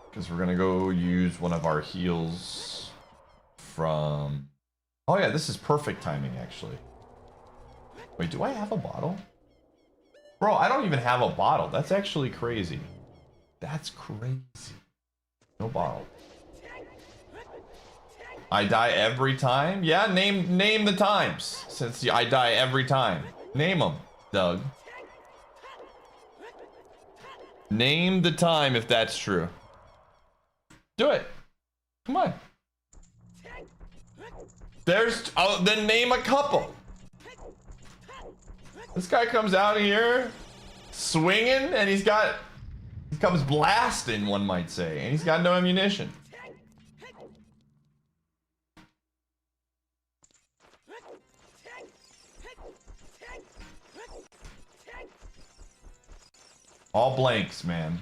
Because we're gonna go use one of our heals from... Oh yeah, this is perfect timing actually. Wait, do I have a bottle? Bro, I don't even have a bottle. That's actually crazy. That's crazy. No bottle. I die every time? Yeah, name the times. Since I die every time. Name them, Doug. Name the time if that's true. Do it. Come on. There's, oh, then name a couple. This guy comes out here swinging and he comes blasting, one might say, and he's got no ammunition. All blanks, man.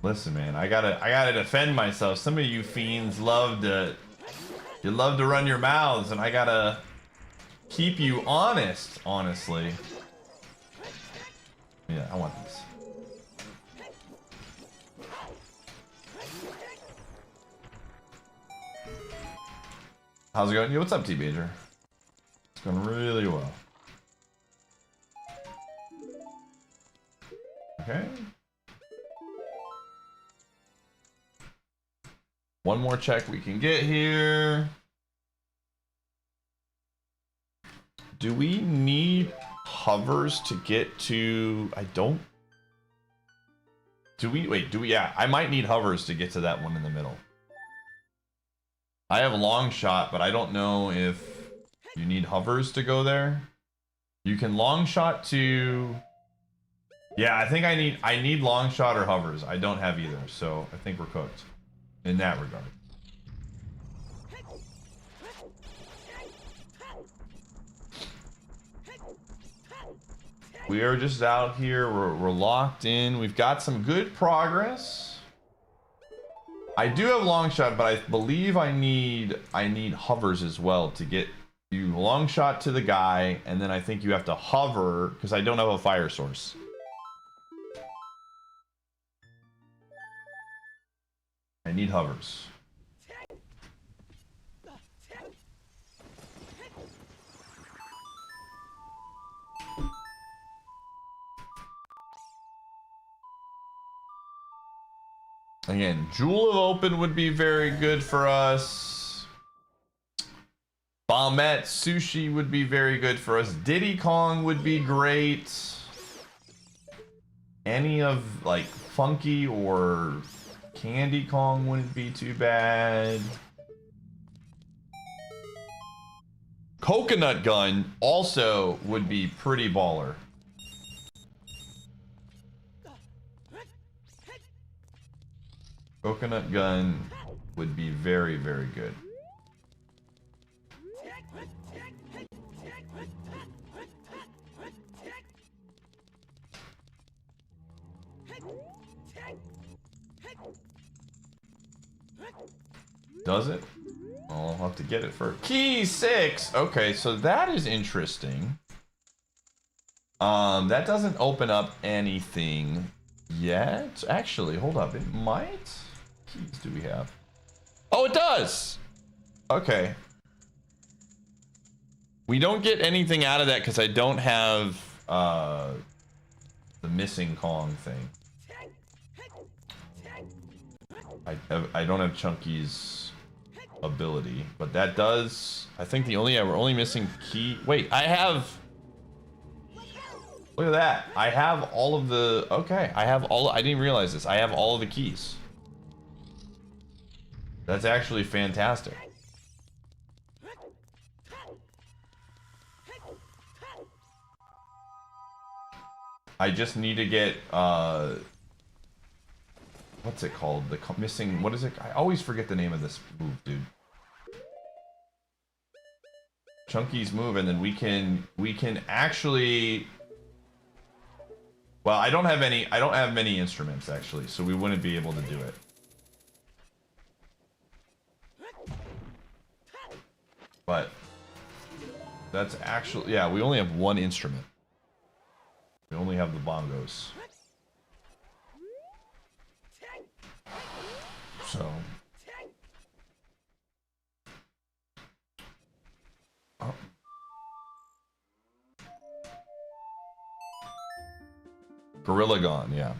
Listen, man, I gotta defend myself. Some of you fiends love to run your mouths, and I gotta keep you honest, honestly. Yeah, I want this. How's it going? Yeah, what's up, T-Bager? It's going really well. Okay. One more check we can get here. Do we need hovers to get to... I don't... Do we... Wait, do we... Yeah, I might need hovers to get to that one in the middle. I have a long shot, but I don't know if you need hovers to go there. You can long shot to... Yeah, I think I need long shot or hovers. I don't have either, so I think we're cooked in that regard. We are just out here. We're locked in. We've got some good progress. I do have long shot, but I believe I need hovers as well to get you long shot to the guy, and then I think you have to hover because I don't have a fire source. I need hovers. Again, Jewel of Open would be very good for us. Bombette Sushi would be very good for us. Diddy Kong would be great. Any of like Funky or Candy Kong wouldn't be too bad. Coconut Gun also would be pretty baller. Coconut Gun would be very, very good. Does it? I'll have to get it for key 6. Okay, so that is interesting. That doesn't open up anything yet. Actually, hold up. It might. Keys do we have? Oh, it does. Okay. We don't get anything out of that because I don't have the missing Kong thing. I don't have Chunky's ability, but that does. I think we're only missing key. Wait, I have. Look at that. I have all of the. Okay, I didn't realize this. I have all of the keys. That's actually fantastic. I just need to get what's it called? The missing, what is it? I always forget the name of this move, dude. Chunky's move, and then we can actually. Well, I don't have many instruments actually, so we wouldn't be able to do it. But that's actually, yeah, we only have one instrument. We only have the bongos. Gorilla Gone, yeah.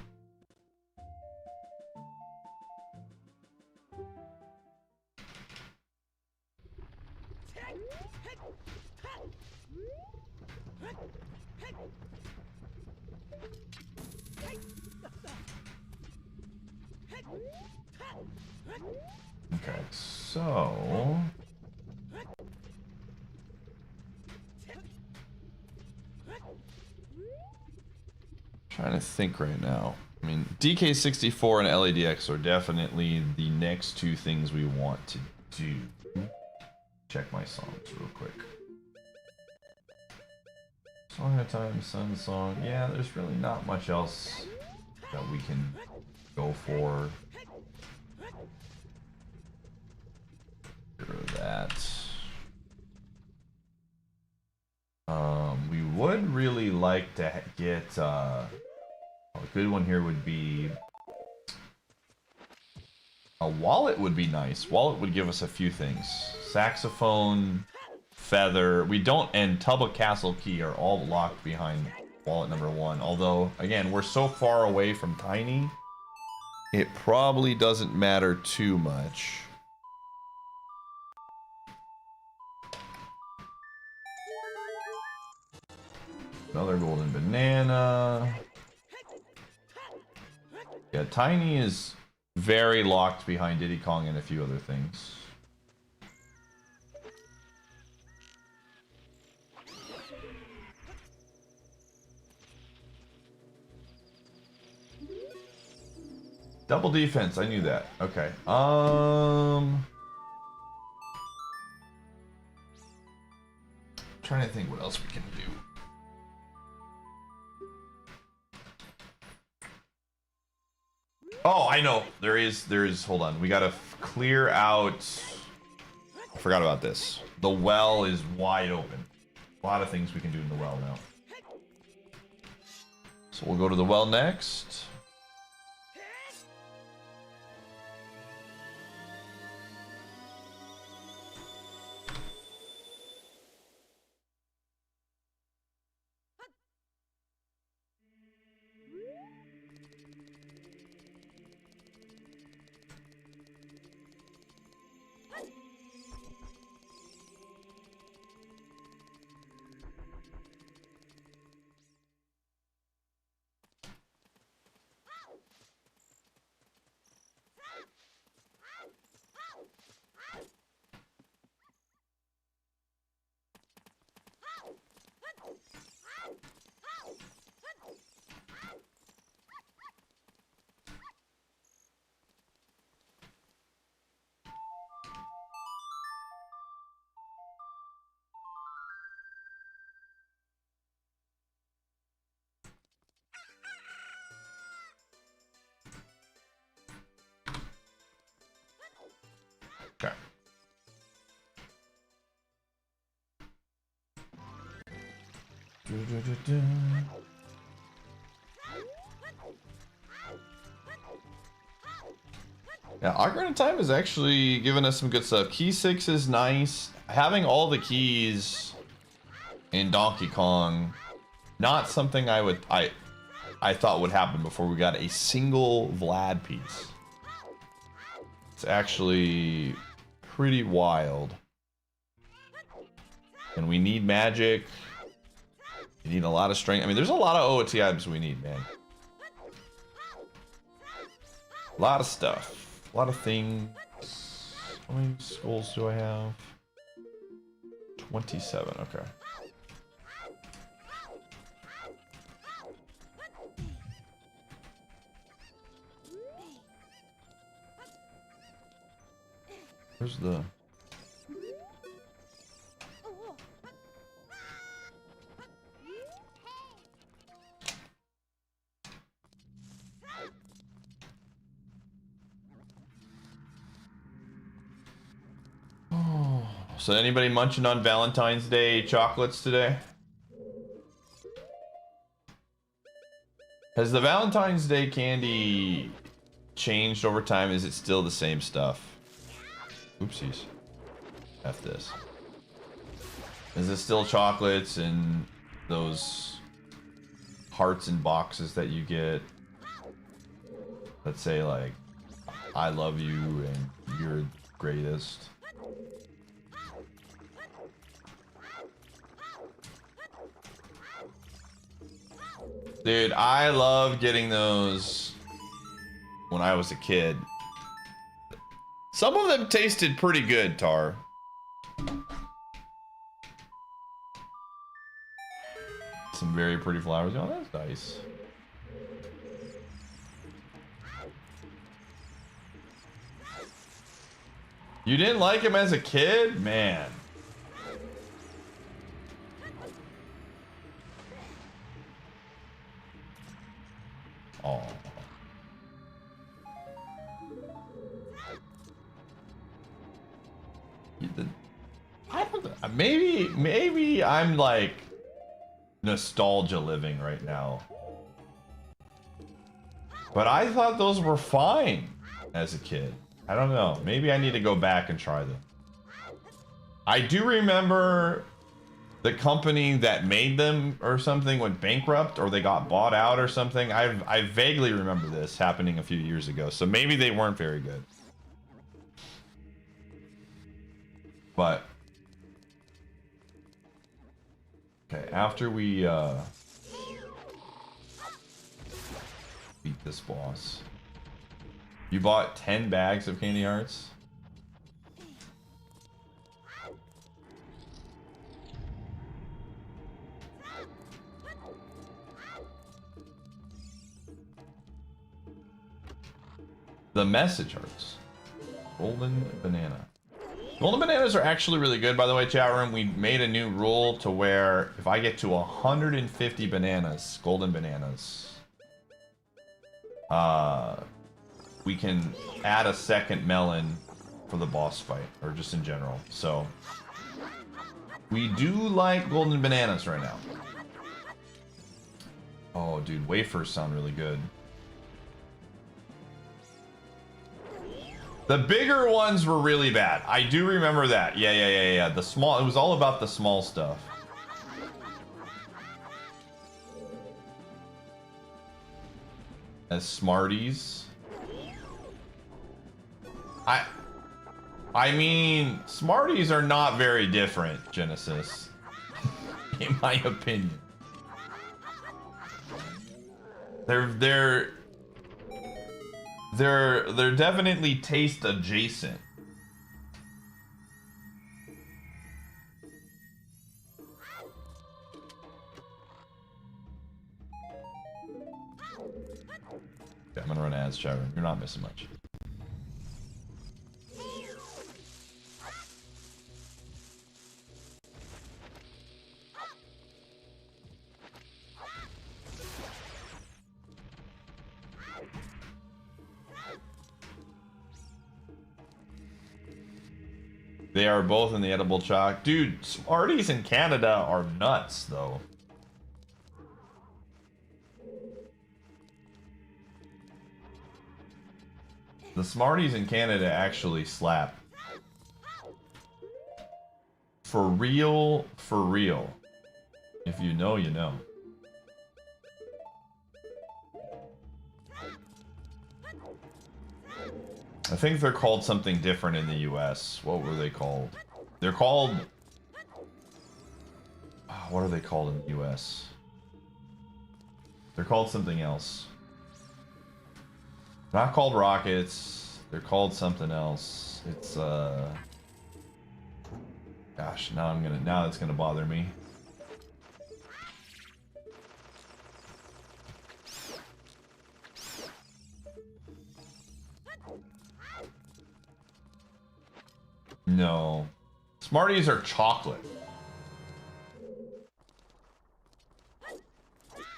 Okay, so trying to think right now. I mean, DK64 and LADX are definitely the next two things we want to do. Check my songs real quick. Song of Time, Sun Song. Yeah, there's really not much else that we can go for. That. We would really like to get a good one here would be a wallet would be nice. Wallet would give us a few things. Saxophone, feather. We don't, and Tub of Castle Key are all locked behind wallet number 1. Although, again, we're so far away from Tiny, it probably doesn't matter too much. Another golden banana. Yeah, Tiny is very locked behind Diddy Kong and a few other things. Double defense, I knew that. Okay. Trying to think what else we can do. Oh, I know. There is, hold on. We gotta clear out. I forgot about this. The well is wide open. A lot of things we can do in the well now. So we'll go to the well next. Okay. Yeah, Ocarina of Time is actually giving us some good stuff. Key 6 is nice. Having all the keys in Donkey Kong, not something I thought would happen before we got a single Vlad piece. It's actually pretty wild. And we need magic. You need a lot of strength. I mean, there's a lot of OOT items we need, man. A lot of stuff. A lot of things. How many skulls do I have? 27, okay. Where's the... Oh, so anybody munching on Valentine's Day chocolates today? Has the Valentine's Day candy changed over time? Is it still the same stuff? Oopsies. F this. Is it still chocolates and those hearts and boxes that you get that say like, I love you and you're greatest. Dude, I love getting those when I was a kid. Some of them tasted pretty good, Tar. Some very pretty flowers. Oh, that's nice. You didn't like him as a kid? Man. Oh. Maybe I'm like nostalgia living right now. But I thought those were fine as a kid. I don't know. Maybe I need to go back and try them. I do remember the company that made them or something went bankrupt or they got bought out or something. I vaguely remember this happening a few years ago. So maybe they weren't very good. But okay, after we beat this boss. You bought 10 bags of candy hearts? The message hearts. Golden banana. Golden bananas are actually really good, by the way, chat room. We made a new rule to where if I get to 150 bananas, golden bananas, we can add a second melon for the boss fight, or just in general. So we do like golden bananas right now. Oh, dude, wafers sound really good. The bigger ones were really bad. I do remember that. Yeah. The small, it was all about the small stuff. As Smarties. I mean, Smarties are not very different, Genesis. In my opinion. They're definitely taste adjacent. Okay, I'm gonna run ads, chat room. You're not missing much. They are both in the edible chalk. Dude, Smarties in Canada are nuts, though. The Smarties in Canada actually slap. For real, for real. If you know, you know. I think they're called something different in the US. What were they called? They're called... what are they called in the US? They're called something else. Not called rockets. They're called something else. It's gosh, now it's gonna bother me. No. Smarties are chocolate.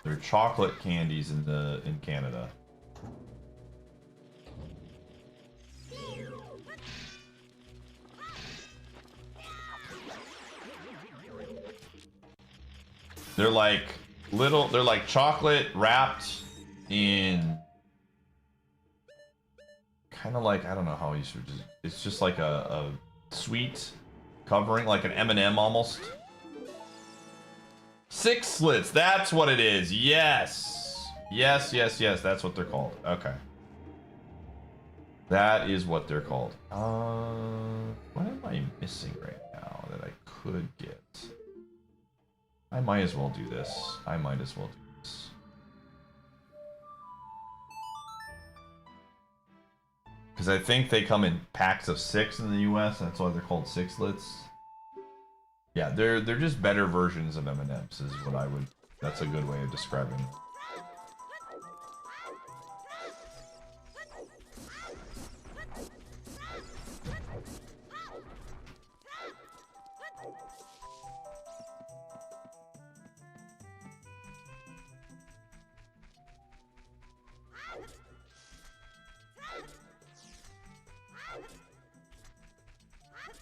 They're chocolate candies in Canada. They're like they're like chocolate wrapped in kind of like, I don't know how you should just, it's just like a sweet covering, like an M&M almost. 6 slits. That's what it is. Yes. Yes, yes, yes. That's what they're called. Okay. That is what they're called. What am I missing right now that I could get? I might as well do this. I might as well do this. Because I think they come in packs of 6 in the US. That's why they're called 6-lits. Yeah, they're just better versions of M&Ms is what I would... That's a good way of describing it.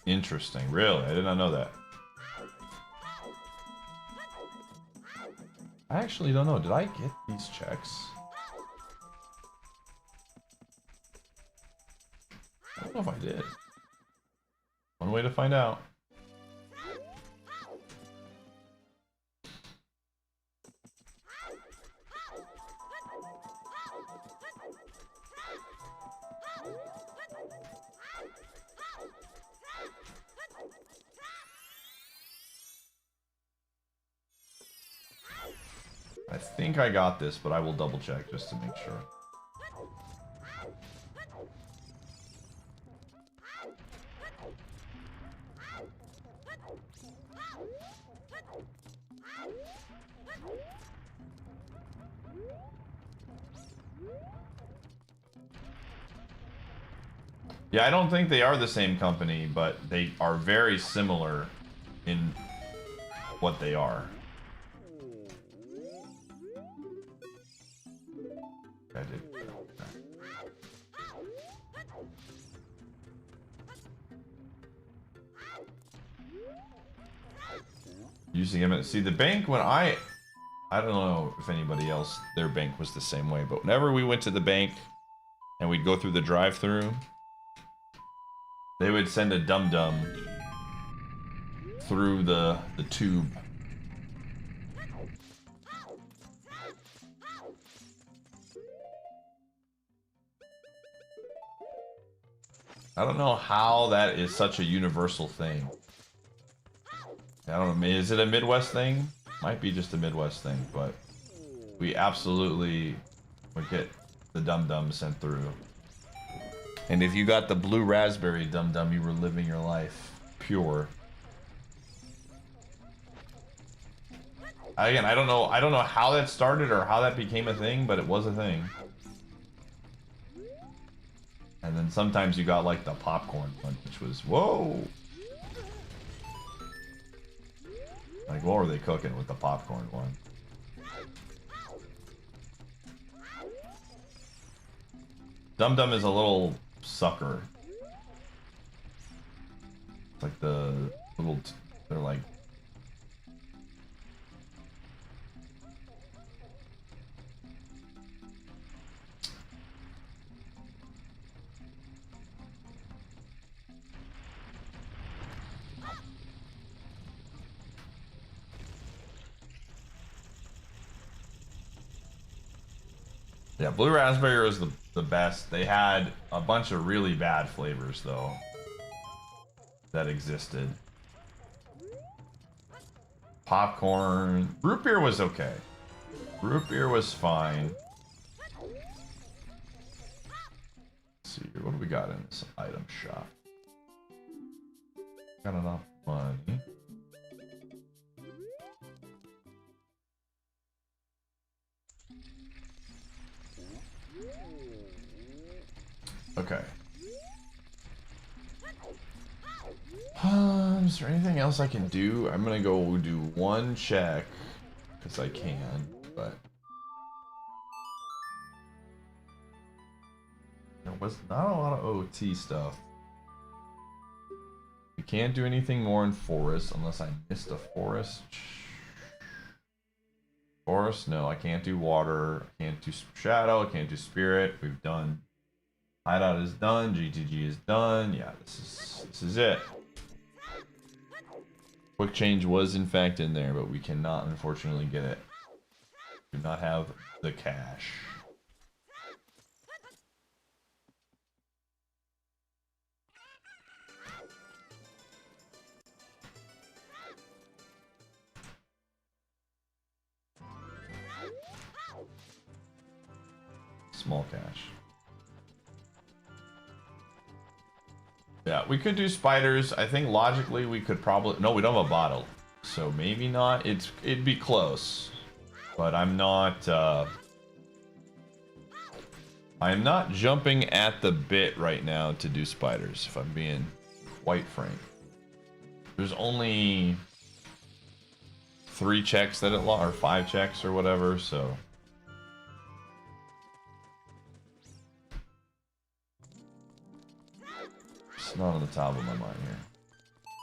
Interesting. Really? I did not know that. I actually don't know. Did I get these checks? I don't know if I did. One way to find out. I think I got this, but I will double check just to make sure. Yeah, I don't think they are the same company, but they are very similar in what they are. I did. Using them. See, the bank when I don't know if anybody else, their bank was the same way, but whenever we went to the bank and we'd go through the drive-through, they would send a dum-dum through the tube. I don't know how that is such a universal thing. I don't know, is it a Midwest thing? Might be just a Midwest thing, but we absolutely would get the dum-dum sent through. And if you got the blue raspberry dum-dum, you were living your life pure. Again, I don't know how that started or how that became a thing, but it was a thing. And then sometimes you got like the popcorn one, which was, whoa! Like, what were they cooking with the popcorn one? Dum Dum is a little sucker. It's like the little, they're like... Yeah, Blue Raspberry was the best. They had a bunch of really bad flavors, though, that existed. Popcorn. Root beer was okay. Root beer was fine. Let's see here. What do we got in this item shop? Got enough money. Okay. Is there anything else I can do? I'm gonna go do one check because I can, but there was not a lot of OT stuff. We can't do anything more in forest unless I missed a forest. Forest? No, I can't do water. I can't do shadow. I can't do spirit. We've done. Hideout is done. GTG is done. Yeah, this is it. Quick change was in fact in there, but we cannot unfortunately get it. Do not have the cash. Small cash. Yeah, we could do spiders. I think logically we could probably... No, we don't have a bottle. So maybe not. It'd be close. But I'm not... I'm not jumping at the bit right now to do spiders, if I'm being quite frank. There's only 3 checks that it lost, or 5 checks or whatever, so... It's not on the top of my mind here.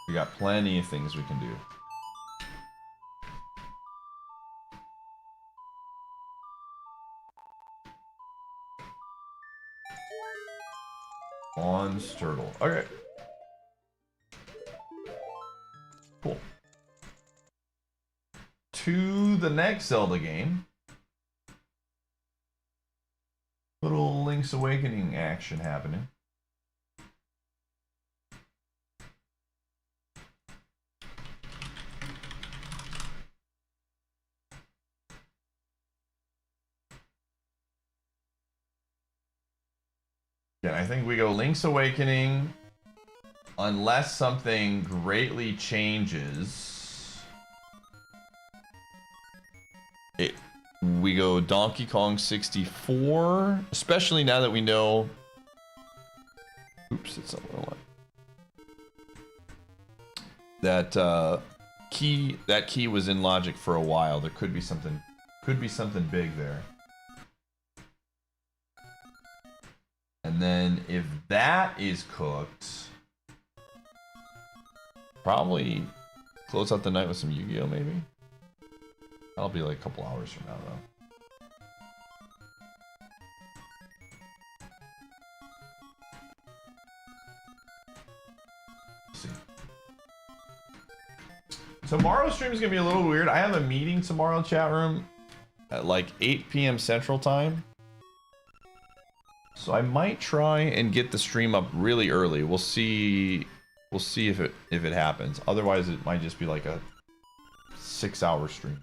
We got plenty of things we can do. On's turtle. Okay. Cool. To the next Zelda game. Little Link's Awakening action happening. Yeah, I think we go Link's Awakening unless something greatly changes. We go Donkey Kong 64, especially now that we know. Oops, that's not what I want. That key was in logic for a while. There could be something big there. And then if that is cooked, probably close out the night with some Yu-Gi-Oh maybe. That'll be like a couple hours from now though. Let's see. Tomorrow's stream is gonna be a little weird. I have a meeting tomorrow, chat room, at like 8 p.m. Central Time. So I might try and get the stream up really early. We'll see if it happens. Otherwise, it might just be like a 6-hour stream.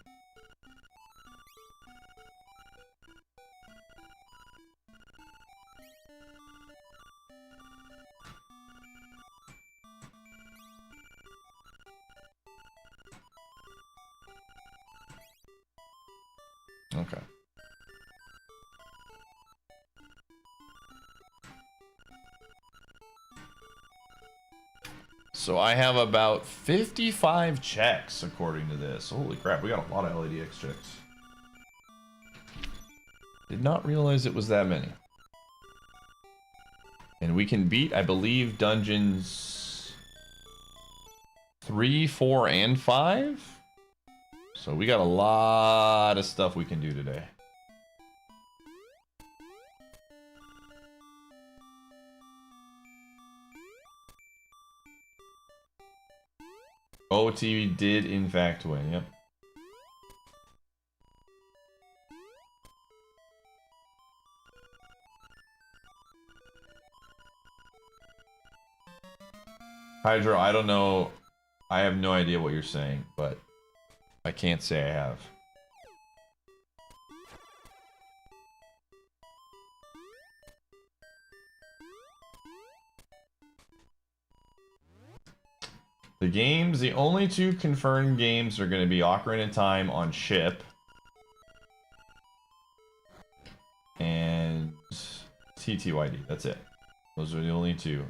Okay. So I have about 55 checks according to this. Holy crap, we got a lot of LADX checks. Did not realize it was that many. And we can beat, I believe, dungeons 3, 4, and 5. So we got a lot of stuff we can do today. OT did in fact win, yep. Hydro, I don't know. I have no idea what you're saying, but I can't say I have. The games, the only 2 confirmed games are going to be Ocarina of Time on ship. And TTYD, that's it. Those are the only 2.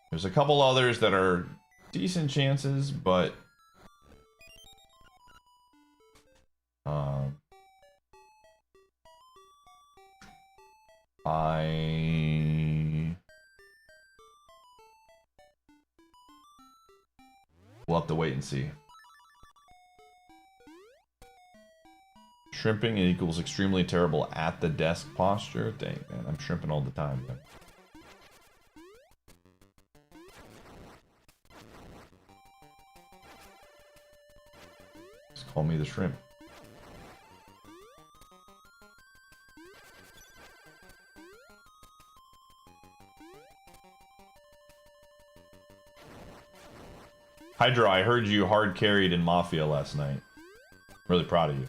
There's a couple others that are decent chances, but... We'll have to wait and see. Shrimping equals extremely terrible at the desk posture. Dang, man, I'm shrimping all the time. Man. Call me the shrimp. Hydra, I heard you hard carried in Mafia last night. Really proud of you.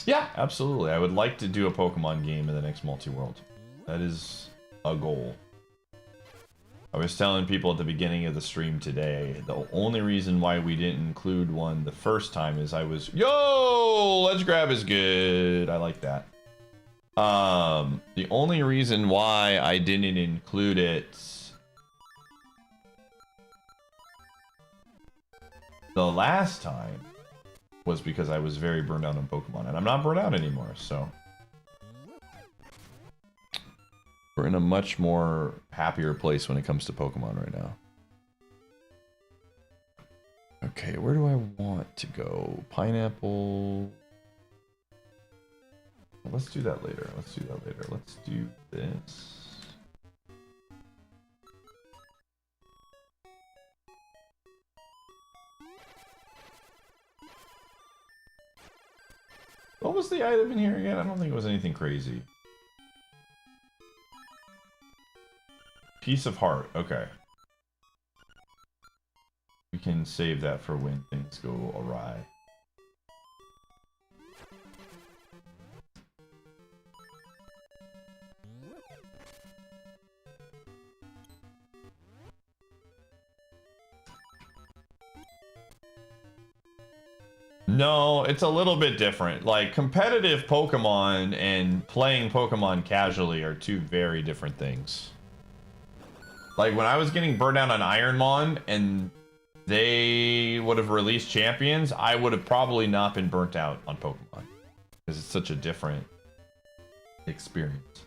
Yeah, absolutely. I would like to do a Pokemon game in the next Multiworld. That is a goal. I was telling people at the beginning of the stream today, the only reason why we didn't include one the first time is I was, yo, Let's Grab is good. I like that. The only reason why I didn't include it the last time was because I was very burned out on Pokemon, and I'm not burned out anymore, so we're in a much more happier place when it comes to Pokemon right now. Okay, where do I want to go? Pineapple. Let's do that later. Let's do that later. Let's do this. What was the item in here again? I don't think it was anything crazy. Piece of heart. Okay. We can save that for when things go awry. No, it's a little bit different. Like, competitive Pokemon and playing Pokemon casually are two very different things. Like, when I was getting burned out on Ironmon and they would have released champions, I would have probably not been burnt out on Pokemon. Because it's such a different experience.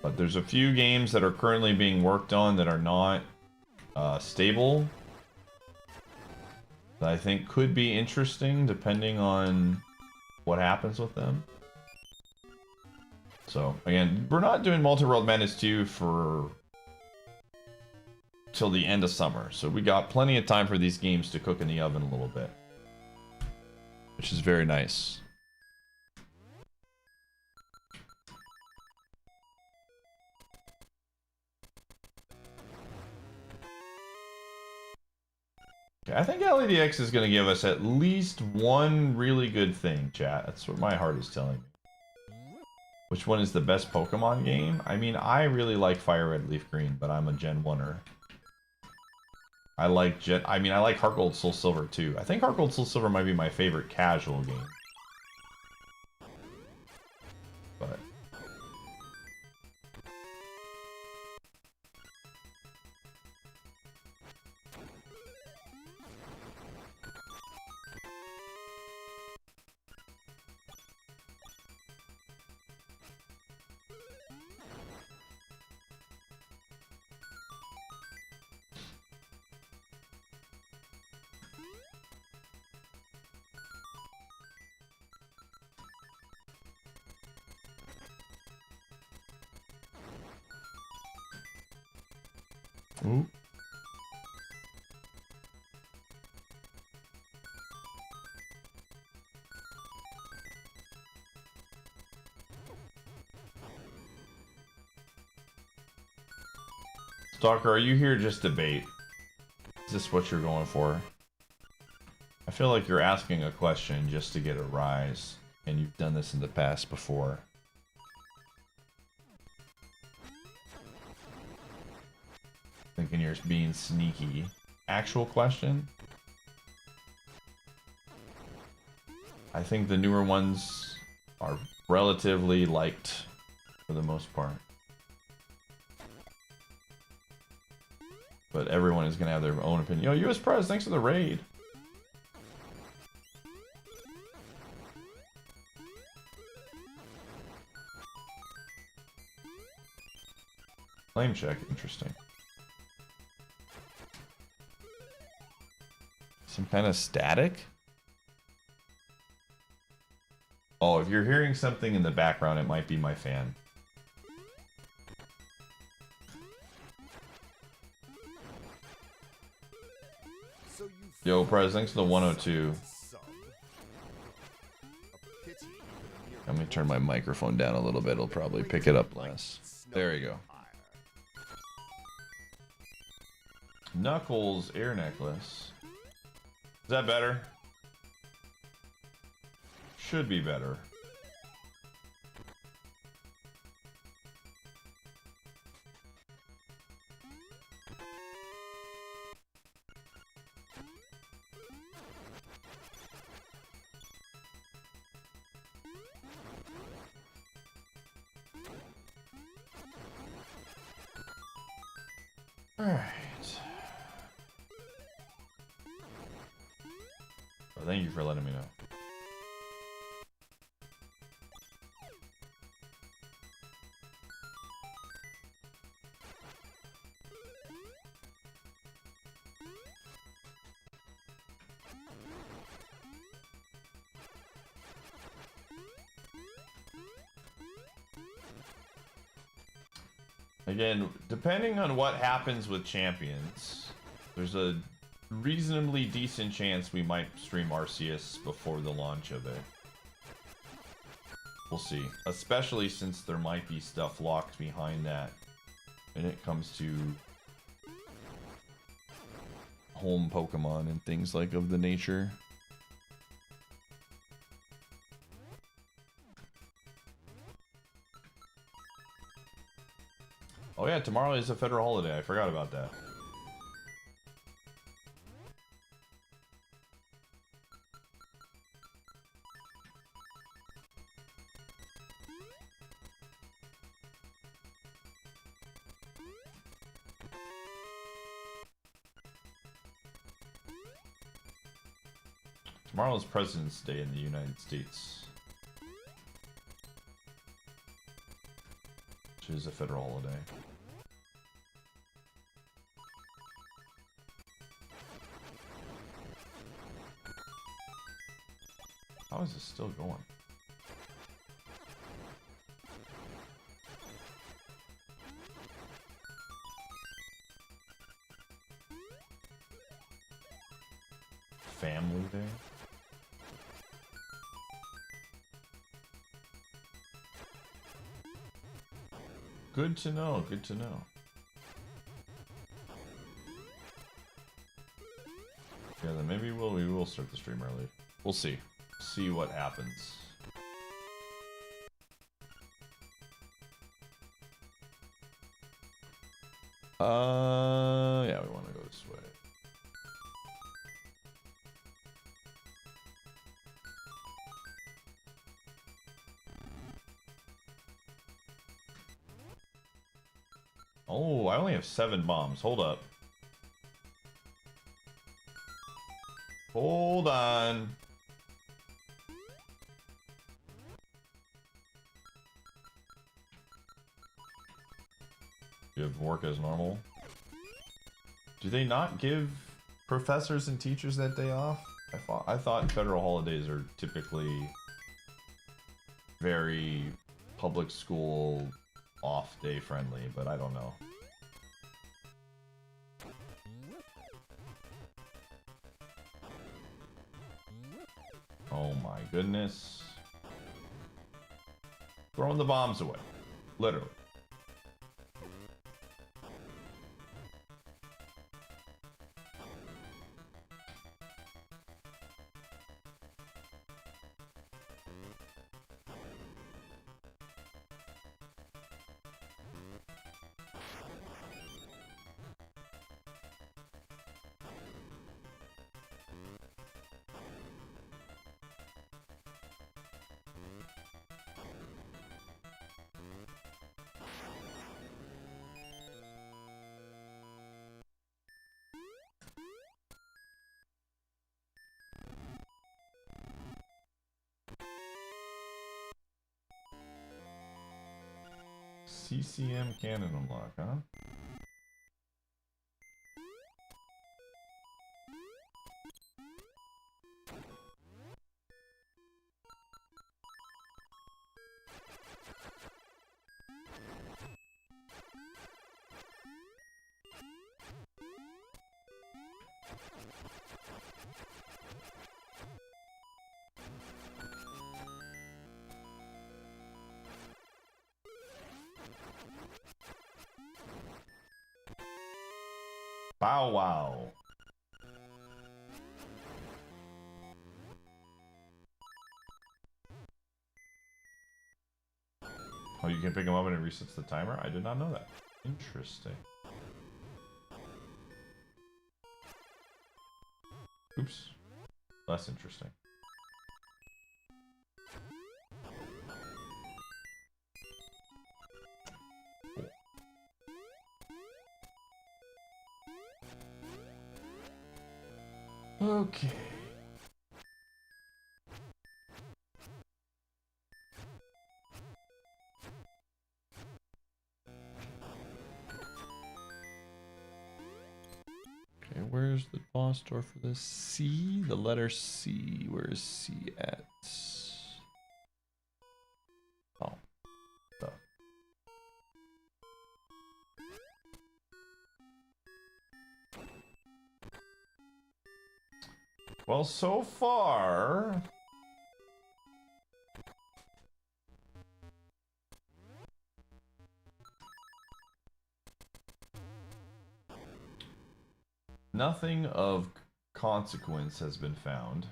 But there's a few games that are currently being worked on that are not stable that I think could be interesting depending on what happens with them. So again, we're not doing Multiworld Madness 2 for till the end of summer, so we got plenty of time for these games to cook in the oven a little bit, which is very nice. I think LEDX is going to give us at least one really good thing, chat. That's what my heart is telling me. Which one is the best Pokemon game? I mean, I really like Fire Red Leaf Green, but I'm a Gen 1er. I like Heart Gold Soul Silver too. I think Heart Gold Soul Silver might be my favorite casual game. But ooh. Stalker, are you here just to bait? Is this what you're going for? I feel like you're asking a question just to get a rise, and you've done this in the past before. Thinking you're being sneaky. Actual question? I think the newer ones are relatively liked for the most part. But everyone is going to have their own opinion. Yo, US Press, thanks for the raid. Flame check, interesting. Some kind of static? Oh, if you're hearing something in the background, it might be my fan. Yo, Prez, thanks to the 102. Let me turn my microphone down a little bit. It'll probably pick it up less. There you go. Knuckles air necklace. Is that better? Should be better. All right. Well, thank you for letting me know. Again, depending on what happens with Champions, there's a reasonably decent chance we might stream Arceus before the launch of it. We'll see. Especially since there might be stuff locked behind that when it comes to home Pokemon and things like of the nature. Oh yeah, tomorrow is a federal holiday. I forgot about that. Tomorrow is President's Day in the United States, which is a federal holiday. How is this still going? Family Day? Good to know, good to know. Yeah, then maybe we will start the stream early. We'll see. See what happens. Yeah, we want to go this way. Oh, I only have 7 bombs. Hold up. Hold on. You have work as normal. Do they not give professors and teachers that day off? I thought federal holidays are typically very public school off day friendly, but I don't know. Oh my goodness. Throwing the bombs away. Literally. CCM cannon unlock, huh? Bow wow. Oh, you can pick them up and it resets the timer? I did not know that. Interesting. Oops. Less interesting. Okay. Okay, where's the boss door for this? C? The letter C. Where is C at? Oh. Duh. Well, so far... nothing of consequence has been found.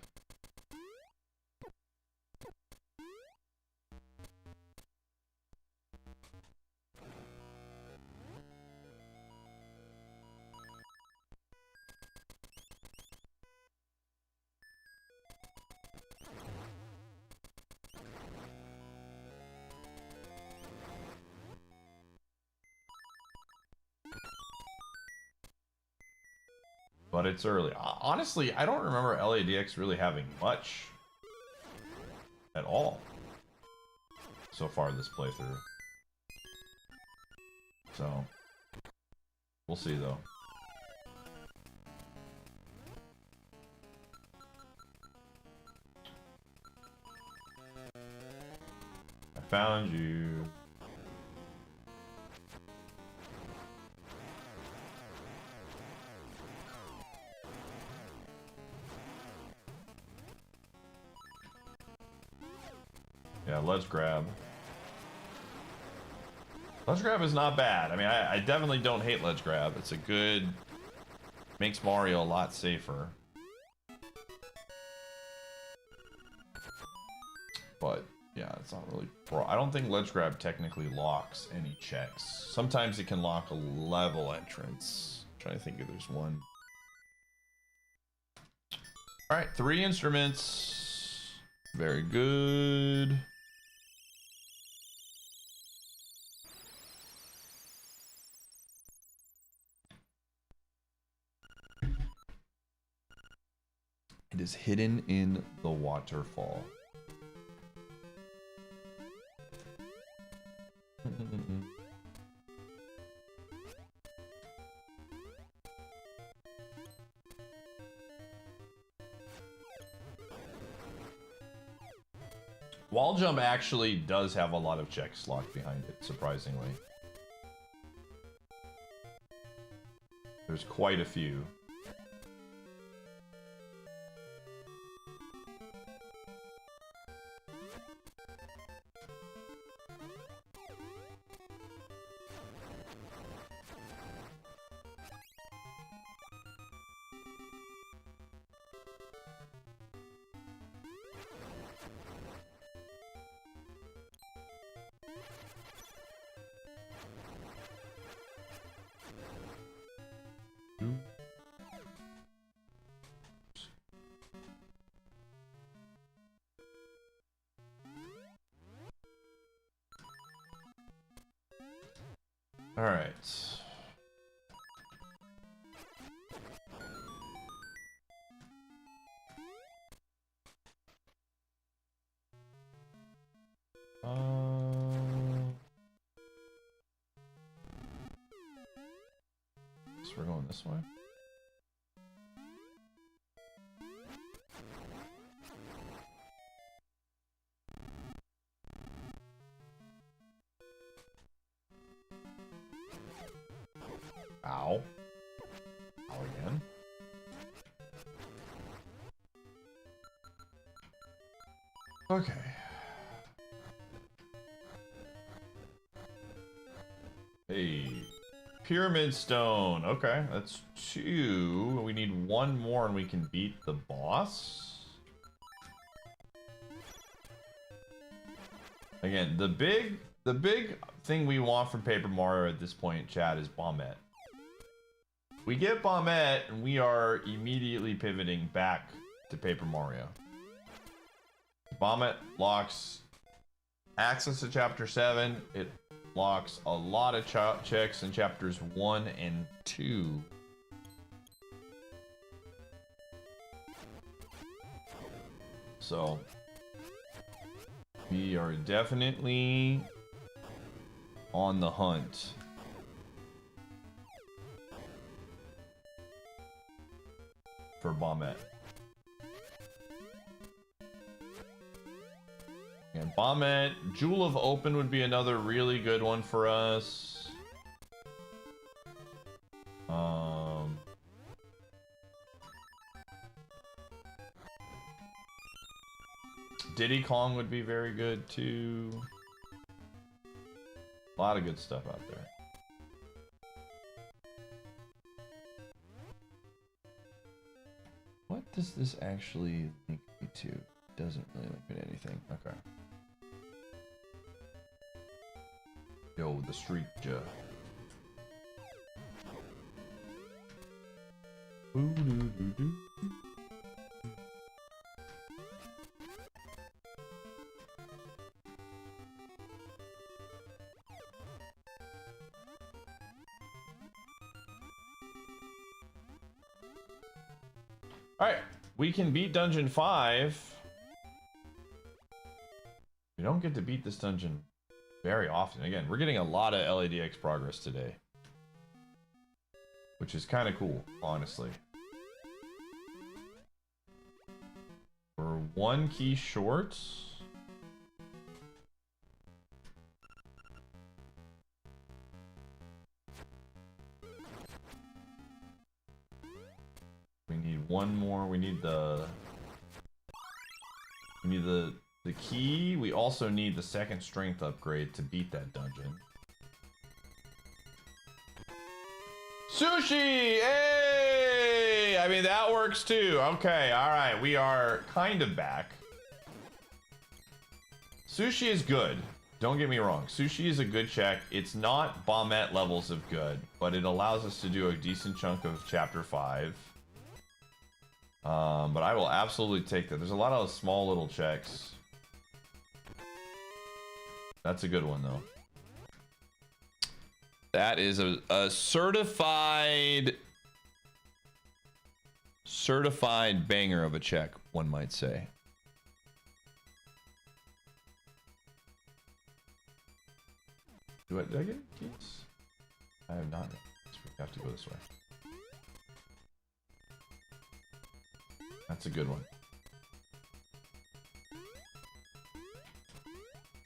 But it's early. Honestly, I don't remember LADX really having much at all so far this playthrough. So, we'll see though. I found you. Yeah, ledge grab. Ledge grab is not bad. I mean, I definitely don't hate ledge grab. It's a good... makes Mario a lot safer. But, yeah, it's not really... I don't think ledge grab technically locks any checks. Sometimes it can lock a level entrance. I'm trying to think if there's one. Alright, 3 instruments. Very good. It is hidden in the waterfall. Wall jump actually does have a lot of checks locked behind it, surprisingly. There's quite a few. All right. Guess we're going this way. Ow. Ow again. Okay. Hey. Pyramid stone. Okay, that's 2. We need 1 more and we can beat the boss. Again, the big thing we want from Paper Mario at this point, chat, is Bombette. We get Bombette, and we are immediately pivoting back to Paper Mario. Bombette locks access to Chapter 7. It locks a lot of checks in Chapters 1 and 2. So, we are definitely on the hunt. For Bombette. And Bombette, Jewel of Open would be another really good one for us. Diddy Kong would be very good too. A lot of good stuff out there. What does this actually link me to? Doesn't really link me to anything. Okay. Yo, the street ja. Alright, we can beat Dungeon 5. We don't get to beat this dungeon very often. Again, we're getting a lot of LADX progress today. Which is kind of cool, honestly. We're 1 key short. We need 1 more. We need the key. We also need the 2nd strength upgrade to beat that dungeon. Sushi! Hey! I mean, that works too. Okay, alright. We are kind of back. Sushi is good. Don't get me wrong. Sushi is a good check. It's not Bombette levels of good, but it allows us to do a decent chunk of Chapter 5. But I will absolutely take that. There's a lot of small little checks. That's a good one, though. That is a certified banger of a check, one might say. Did I get keys? I have not. We have to go this way. That's a good one.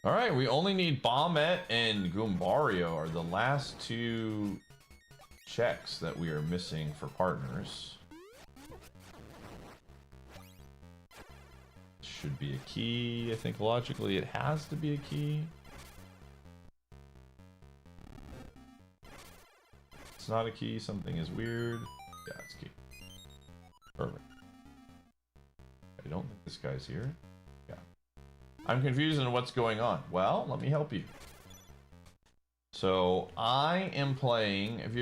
Alright, we only need Bombette and Goombario are the last 2 checks that we are missing for partners. Should be a key. I think logically it has to be a key. It's not a key, something is weird. Yeah, it's a key. Perfect. I don't think this guy's here. Yeah. I'm confused on what's going on. Well, let me help you. So, I am playing... do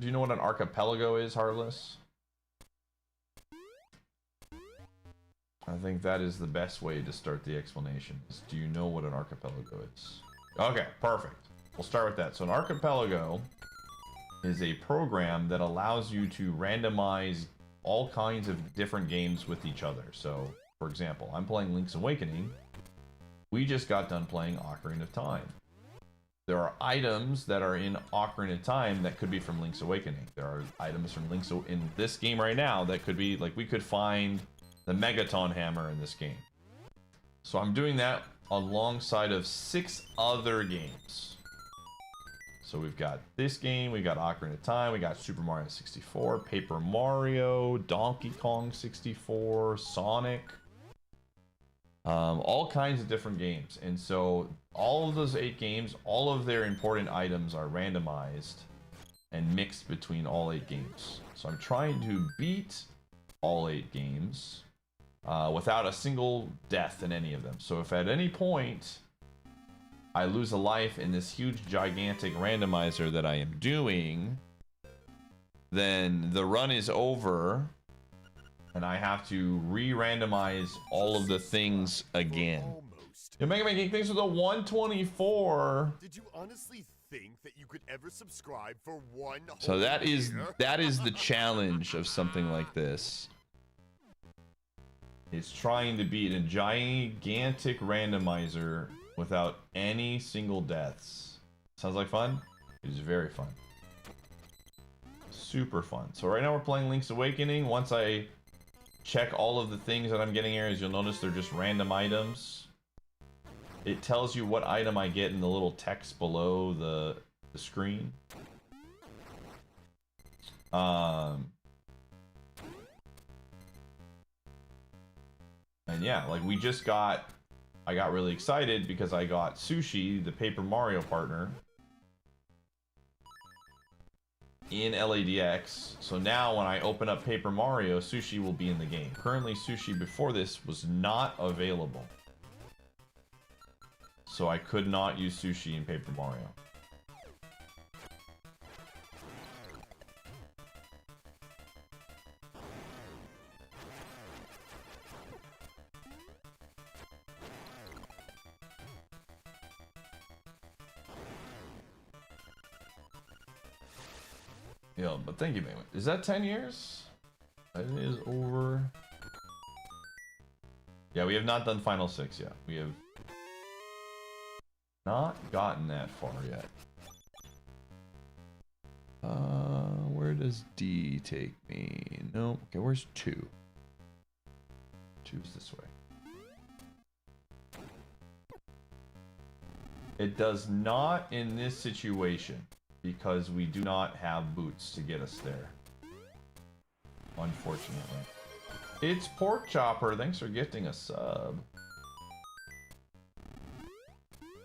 you know what an archipelago is, Heartless? I think that is the best way to start the explanation. Do you know what an archipelago is? Okay, perfect. We'll start with that. So an archipelago is a program that allows you to randomize all kinds of different games with each other. So, for example, I'm playing Link's Awakening. We just got done playing Ocarina of Time. there are items that are in Ocarina of Time that could be from Link's Awakening. There are items from in this game right now that could be, like, we could find the Megaton Hammer in this game. So I'm doing that alongside of 6 other games. So we've got this game, we got Ocarina of Time, we got Super Mario 64, Paper Mario, Donkey Kong 64, Sonic. All kinds of different games. And so all of those 8 games, all of their important items are randomized and mixed between all 8 games. So I'm trying to beat all 8 games without a single death in any of them. So if at any point I lose a life in this huge gigantic randomizer that I am doing, then the run is over and I have to re-randomize all of the things again. You're making things with a 124. Did you honestly think that you could ever subscribe for one whole So that is year? the challenge of something like this. It's trying to beat a gigantic randomizer without any single deaths. Sounds like fun? It is very fun. Super fun. So right now we're playing Link's Awakening. Once I check all of the things that I'm getting here, as you'll notice, they're just random items. It tells you what item I get in the little text below the screen. And yeah, like we just got, I got really excited because I got Sushi, the Paper Mario partner, in LADX. So now when I open up Paper Mario, Sushi will be in the game. Currently, Sushi before this was not available. So I could not use Sushi in Paper Mario. Yeah, but thank you, man. Is that 10 years? It is over. Yeah, we have not done Final 6 yet. We have not gotten that far yet. Where does D take me? No. Okay, where's 2? 2's this way. It does not in this situation because we do not have boots to get us there. Unfortunately. It's Pork Chopper. Thanks for gifting a sub.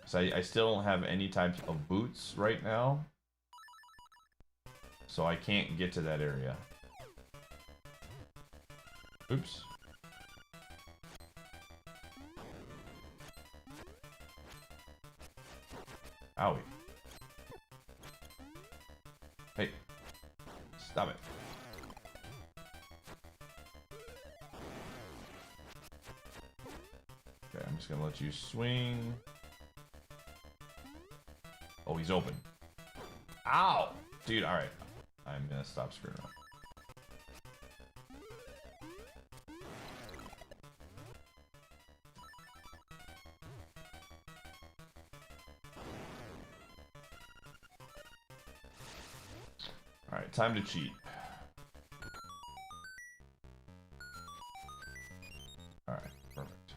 So I still don't have any types of boots right now. So I can't get to that area. Oops. Owie. Hey. Stop it. Okay, I'm just gonna let you swing. Oh, he's open. Ow! Dude, alright. I'm gonna stop screwing around. Alright, time to cheat. Alright, perfect.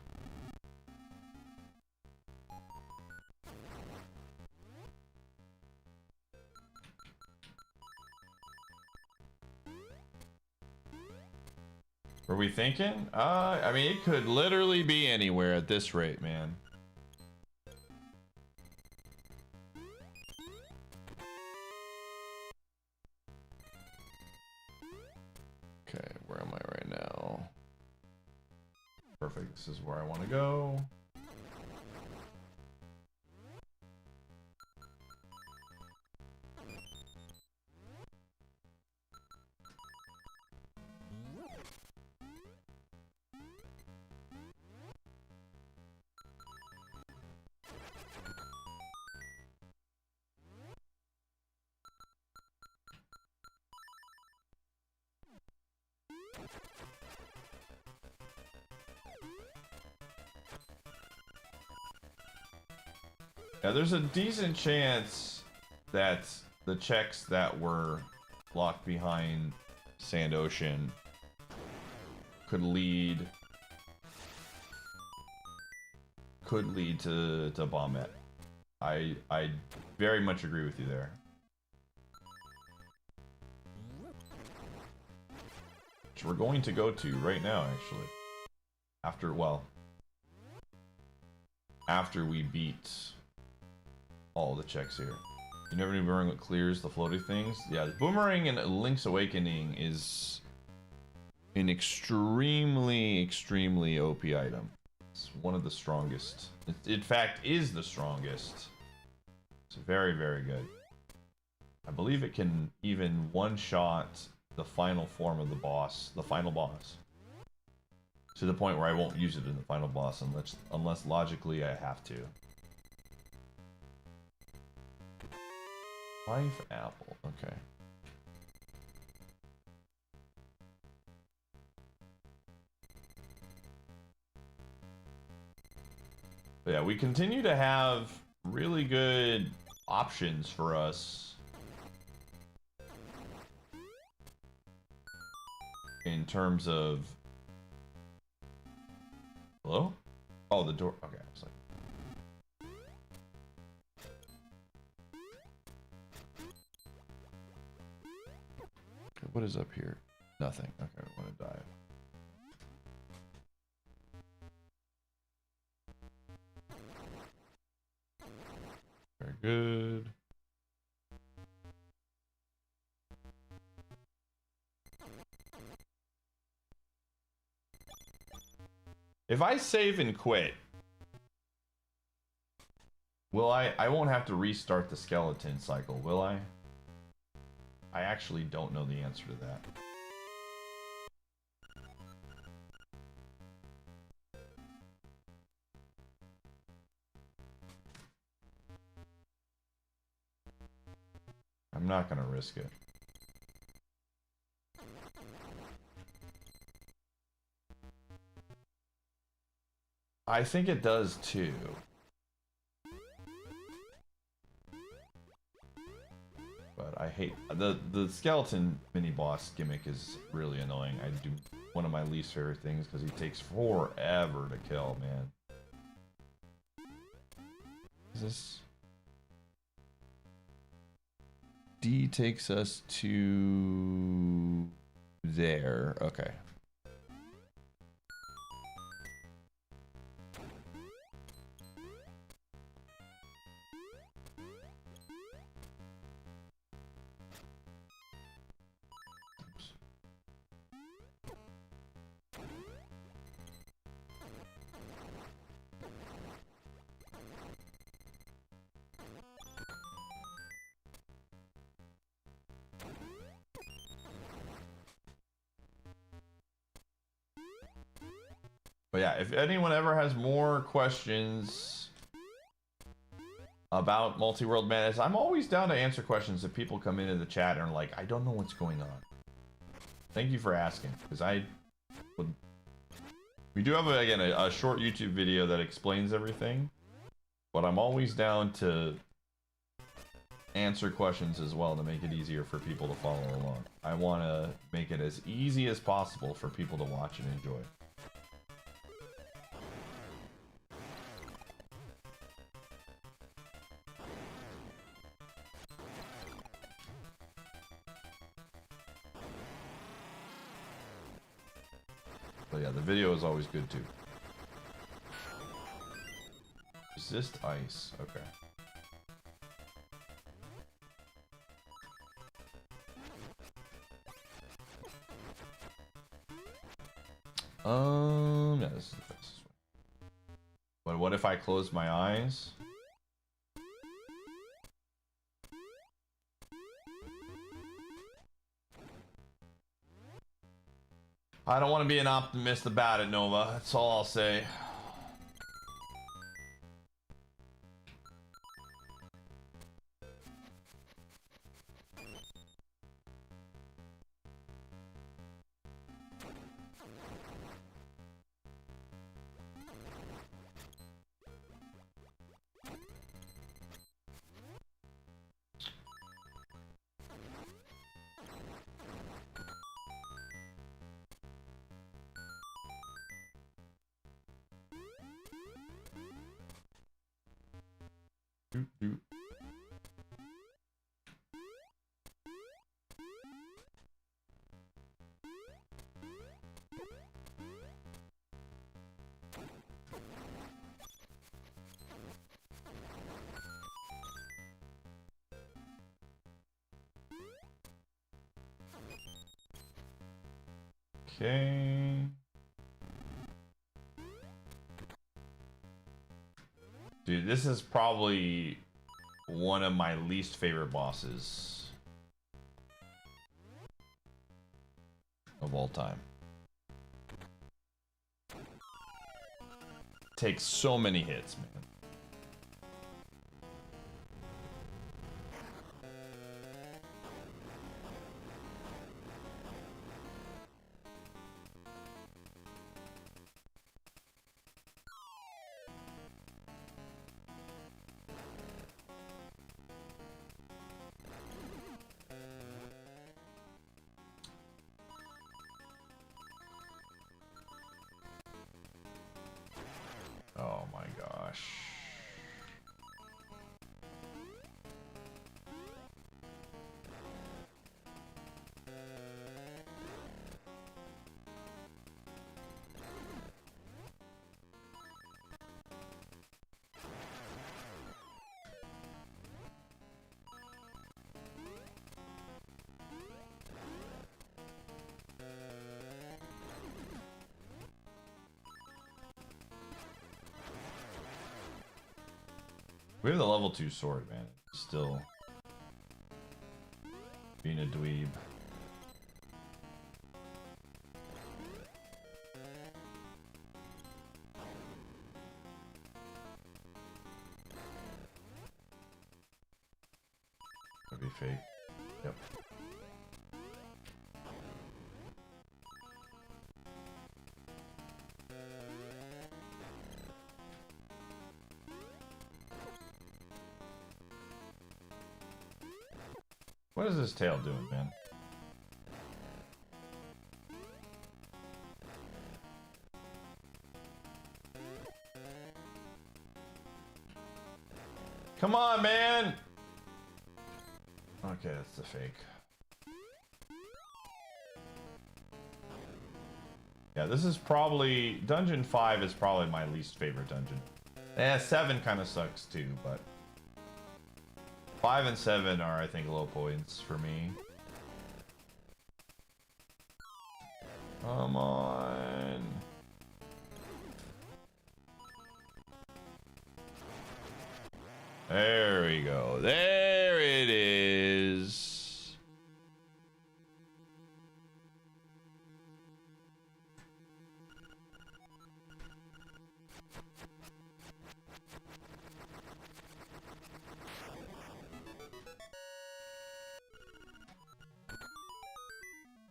Were we thinking? I mean, it could literally be anywhere at this rate, man. Okay, where am I right now? Perfect, this is where I want to go. Yeah, there's a decent chance that the checks that were locked behind Sand Ocean could lead to Bombette. I very much agree with you there. Which we're going to go to right now, actually. After we beat all the checks here. You never knew Boomerang what clears the floaty things? Yeah, Boomerang in Link's Awakening is an extremely, extremely OP item. It's one of the strongest. It, in fact, is the strongest. It's very, very good. I believe it can even one-shot the final form of the boss, the final boss. To the point where I won't use it in the final boss unless logically I have to. Life apple, okay. But yeah, we continue to have really good options for us in terms of... Hello? Oh, the door. Okay, I was like... Okay, what is up here? Nothing. Okay, I want to dive. Very good. If I save and quit, will I won't have to restart the skeleton cycle, will I? I actually don't know the answer to that. I'm not gonna risk it. I think it does too. But I hate the skeleton mini boss gimmick is really annoying. I do one of my least favorite things because he takes forever to kill, man. Is this D takes us to there. Okay. But yeah, if anyone ever has more questions about Multiworld Madness, I'm always down to answer questions if people come into the chat and are like, I don't know what's going on. Thank you for asking, because we do have, again, a short YouTube video that explains everything, but I'm always down to answer questions as well to make it easier for people to follow along. I want to make it as easy as possible for people to watch and enjoy. But yeah, the video is always good too. Resist ice, okay. Yeah, this is the fastest way. But what if I close my eyes? I don't want to be an optimist about it, Nova. That's all I'll say. Doot, doot. Okay. Dude, this is probably one of my least favorite bosses of all time. Takes so many hits, man. Oh my gosh. We have the level 2 sword, man. Still being a dweeb. Could be fake. Yep. What is this tail doing, man? Come on, man! Okay, that's the fake. Yeah, this is probably... Dungeon 5 is probably my least favorite dungeon. 7 kind of sucks too, but... 5 and 7 are, I think, low points for me. Come on. There we go. There it is.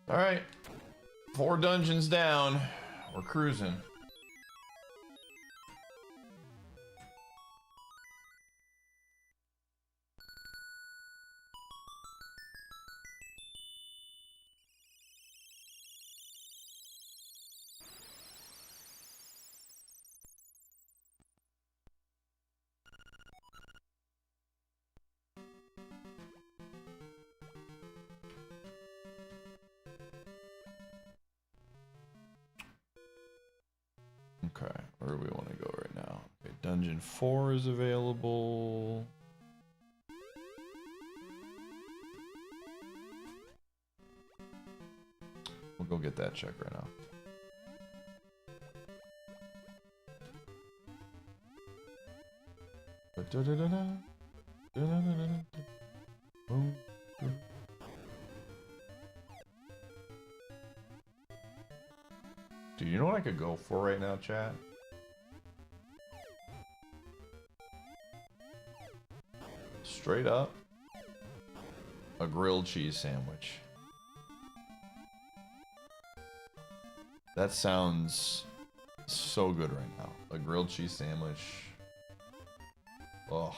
All right, 4 dungeons down. We're cruising. Okay, where do we want to go right now? Okay, Dungeon 4 is available. We'll go get that check right now. Do you know what I could go for right now, chat? Straight up, a grilled cheese sandwich. That sounds so good right now. A grilled cheese sandwich. Oh.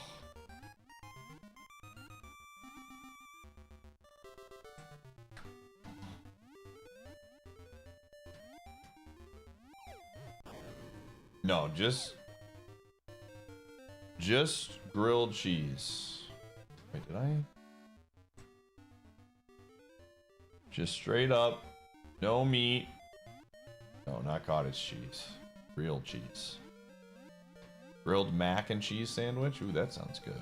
No, just grilled cheese. Wait, did I? Just straight up, no meat. No, not cottage cheese. Grilled cheese. Grilled mac and cheese sandwich? Ooh, that sounds good.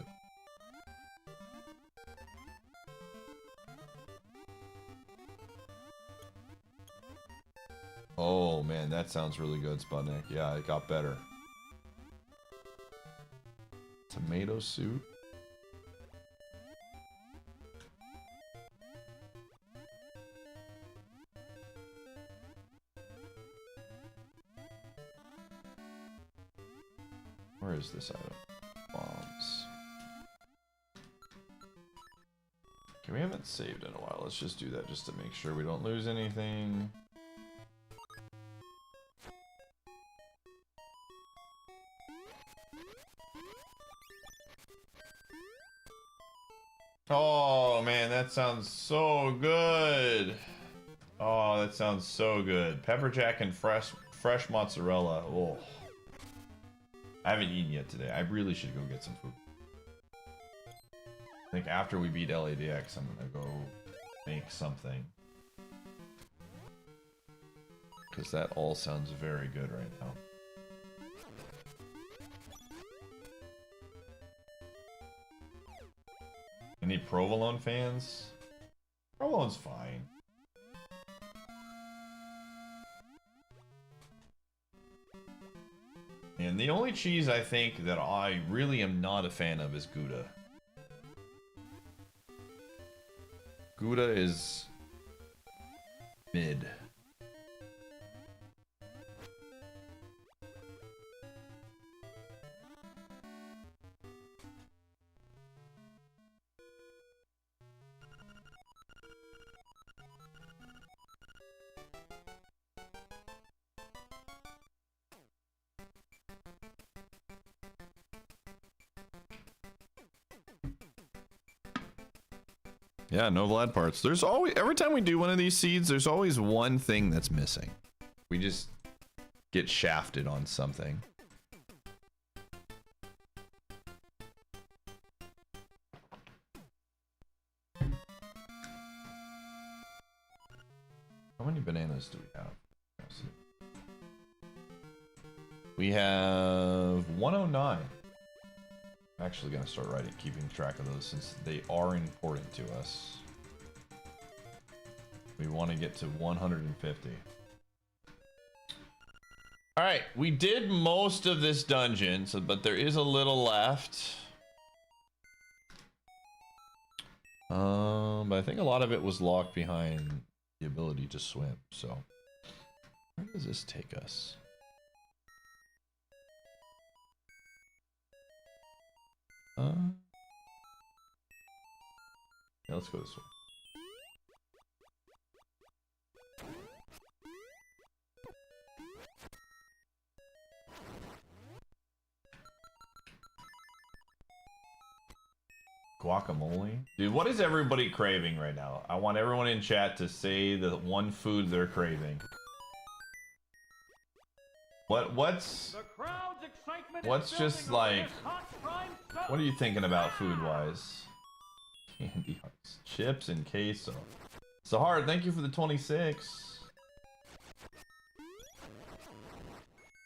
Oh man, that sounds really good, Sputnik. Yeah, it got better. Tomato soup. Where is this item? Bombs. Okay, we haven't saved in a while. Let's just do that just to make sure we don't lose anything. Oh man, that sounds so good. Oh, that sounds so good. Pepper jack and fresh mozzarella. Oh. I haven't eaten yet today. I really should go get some food. I think after we beat LADX, I'm gonna go make something. Because that all sounds very good right now. Any provolone fans? Provolone's fine. And the only cheese I think that I really am not a fan of is Gouda. Gouda is mid. Yeah, no Vlad parts. There's always, every time we do one of these seeds, there's always one thing that's missing. We just get shafted on something. How many bananas do we have? Let's see. We have 109. I'm actually gonna start keeping track of those since they are important to us. We want to get to 150. All right, we did most of this dungeon, but there is a little left. But I think a lot of it was locked behind the ability to swim. So, where does this take us? Yeah, let's go this way. Guacamole? Dude, what is everybody craving right now? I want everyone in chat to say the one food they're craving. What's The crowd's excitement What's is just building over like, this hot prime sub. what are you thinking about food-wise? Candy hearts, chips, and queso. Sahar, thank you for the 26.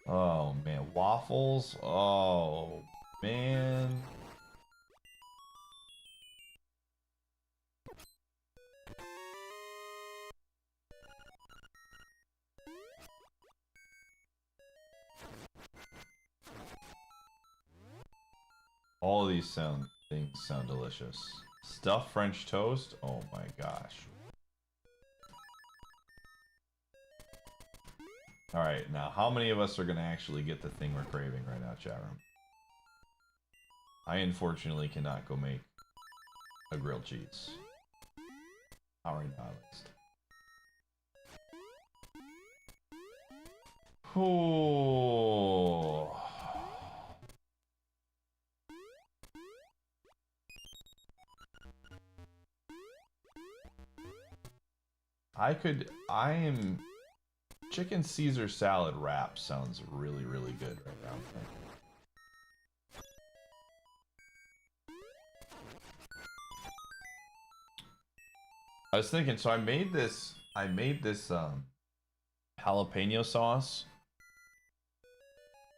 Oh man, waffles. Oh man. All of these things sound delicious. Stuffed French toast? Oh my gosh. Alright, now how many of us are gonna actually get the thing we're craving right now, chat room? I unfortunately cannot go make a grilled cheese. Not right now, at least. Oh. I am... Chicken Caesar salad wrap sounds really, really good right now. I was thinking, so I made this jalapeno sauce,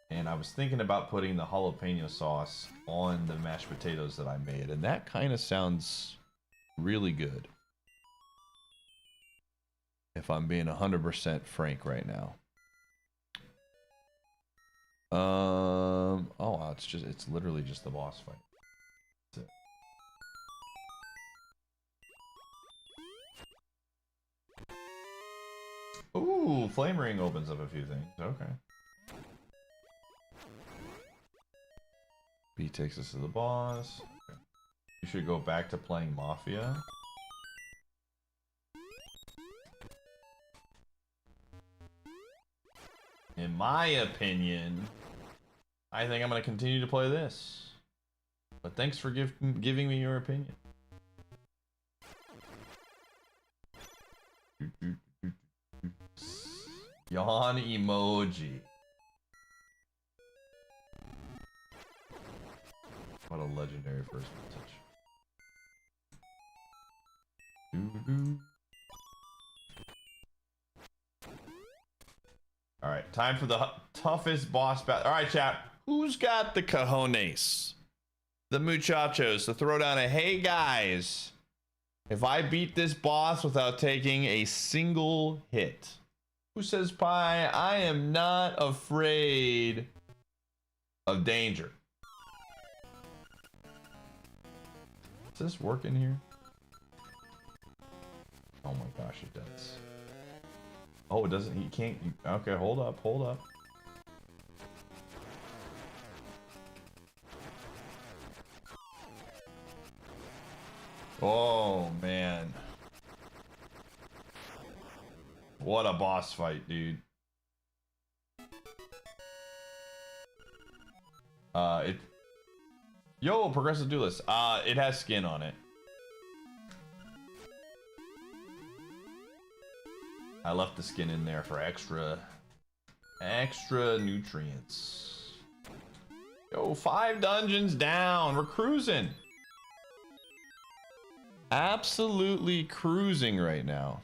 and I was thinking about putting the jalapeno sauce on the mashed potatoes that I made, and that kind of sounds really good. If I'm being 100% frank right now. Oh, wow, it's literally just the boss fight. That's it. Ooh, Flame Ring opens up a few things. Okay. B takes us to the boss. Okay. You should go back to playing Mafia. In my opinion, I think I'm going to continue to play this. But thanks for giving me your opinion. Yawn emoji. What a legendary first message. Alright, time for the toughest boss battle. Alright, chat. Who's got the cojones? The muchachos to throw down a hey guys. If I beat this boss without taking a single hit. Who says pie? I am not afraid of danger. Does this work in here? Oh my gosh, it does. Oh, it doesn't. He can't. Okay, hold up, hold up. Oh man. What a boss fight, dude. Yo, progressive duelist. It has skin on it. I left the skin in there for extra nutrients. Yo, 5 dungeons down. We're cruising. Absolutely cruising right now.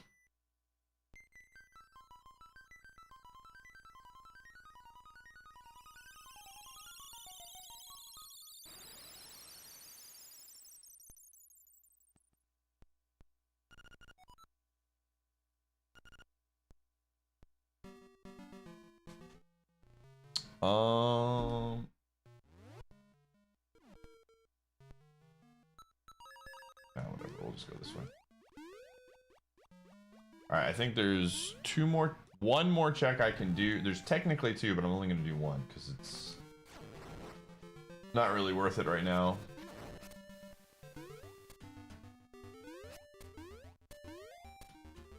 Whatever, we'll just go this way. Alright, I think there's one more check I can do. There's technically 2, but I'm only gonna do 1 because it's not really worth it right now.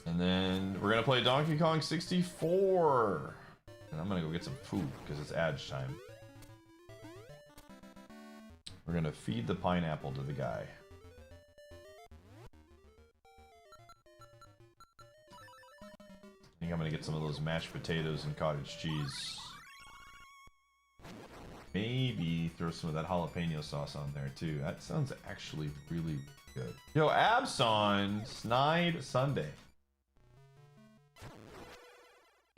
And then we're gonna play Donkey Kong 64. And I'm gonna go get some food because it's Adge time. We're gonna feed the pineapple to the guy. I think I'm gonna get some of those mashed potatoes and cottage cheese. Maybe throw some of that jalapeno sauce on there too. That sounds actually really good. Yo, Abson, Snide Sunday.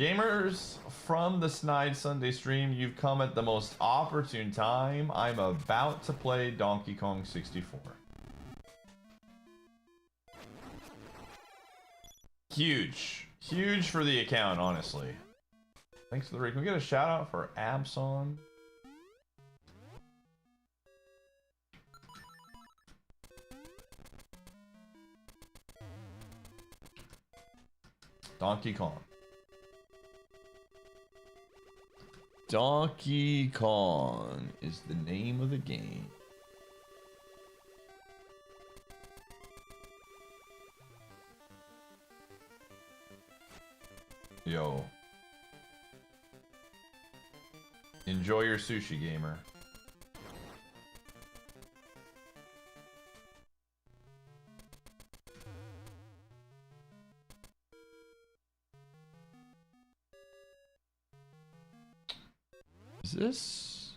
Gamers from the Snide Sunday stream, you've come at the most opportune time. I'm about to play Donkey Kong 64. Huge. Huge for the account, honestly. Thanks for the raid. Can we get a shout out for Abson? Donkey Kong. Donkey Kong is the name of the game. Yo. Enjoy your sushi, gamer. Is this?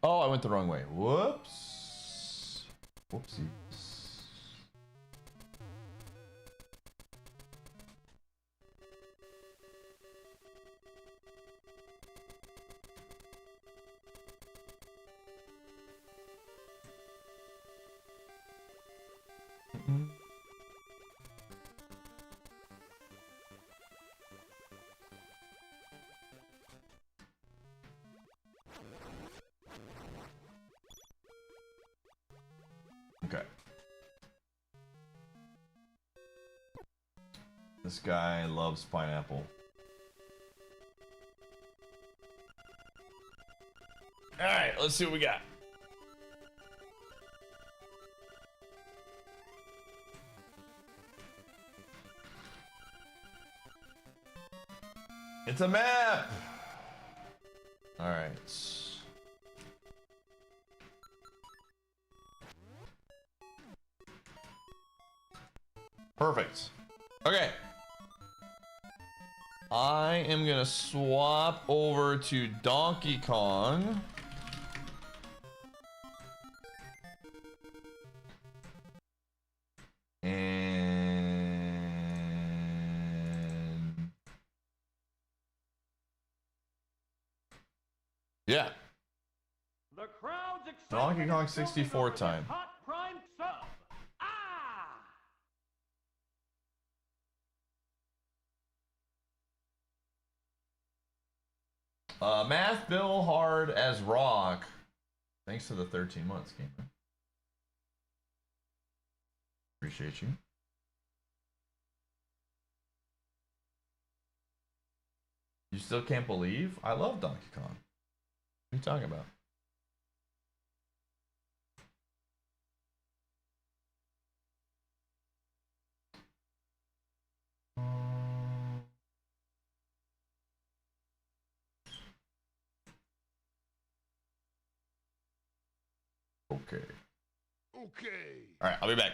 Oh, I went the wrong way. Whoops. Whoopsies. Okay. This guy loves pineapple. Alright, let's see what we got. It's a map! Alright. Perfect. Okay. I am gonna swap over to Donkey Kong. And yeah. The crowd's excitement Donkey Kong is building 64 over this time. hot prime sub. Ah! Math Bill hard as rock. Thanks for the 13 months, gamer. Appreciate you. You still can't believe? I love Donkey Kong. What are you talking about? Okay. Okay. All right, I'll be back.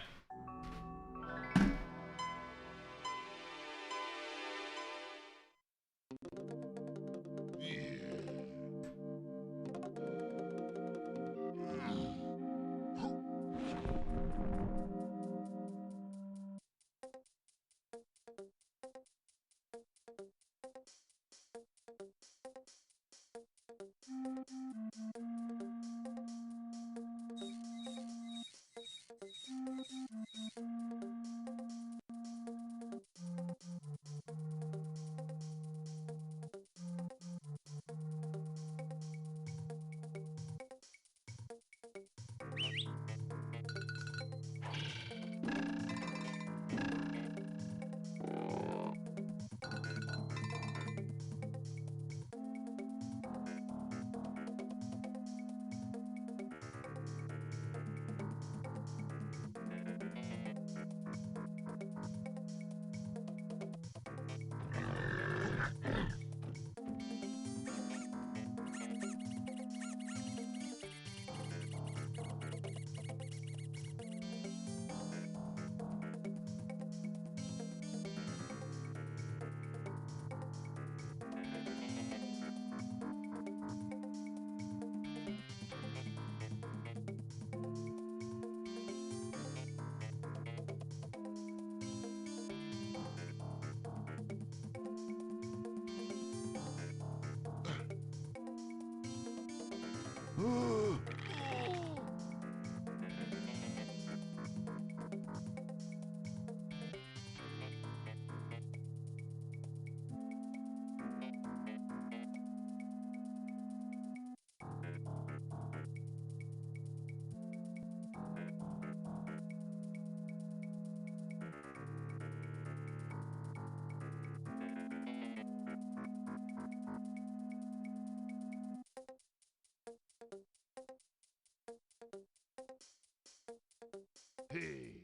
Hey.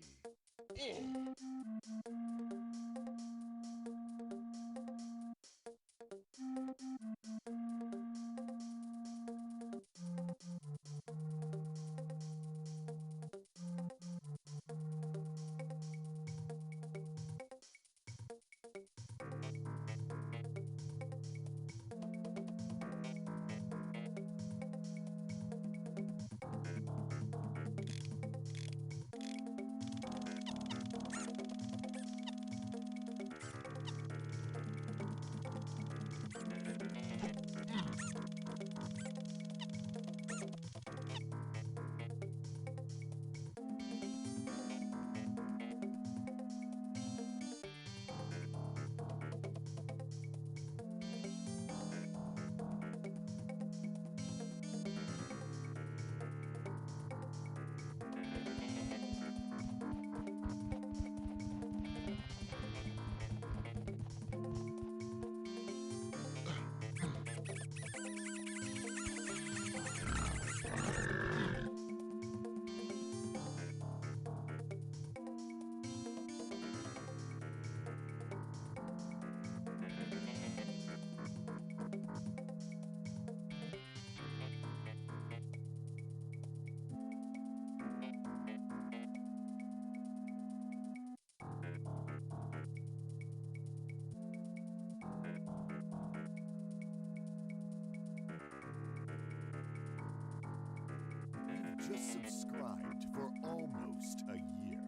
just subscribed for almost a year.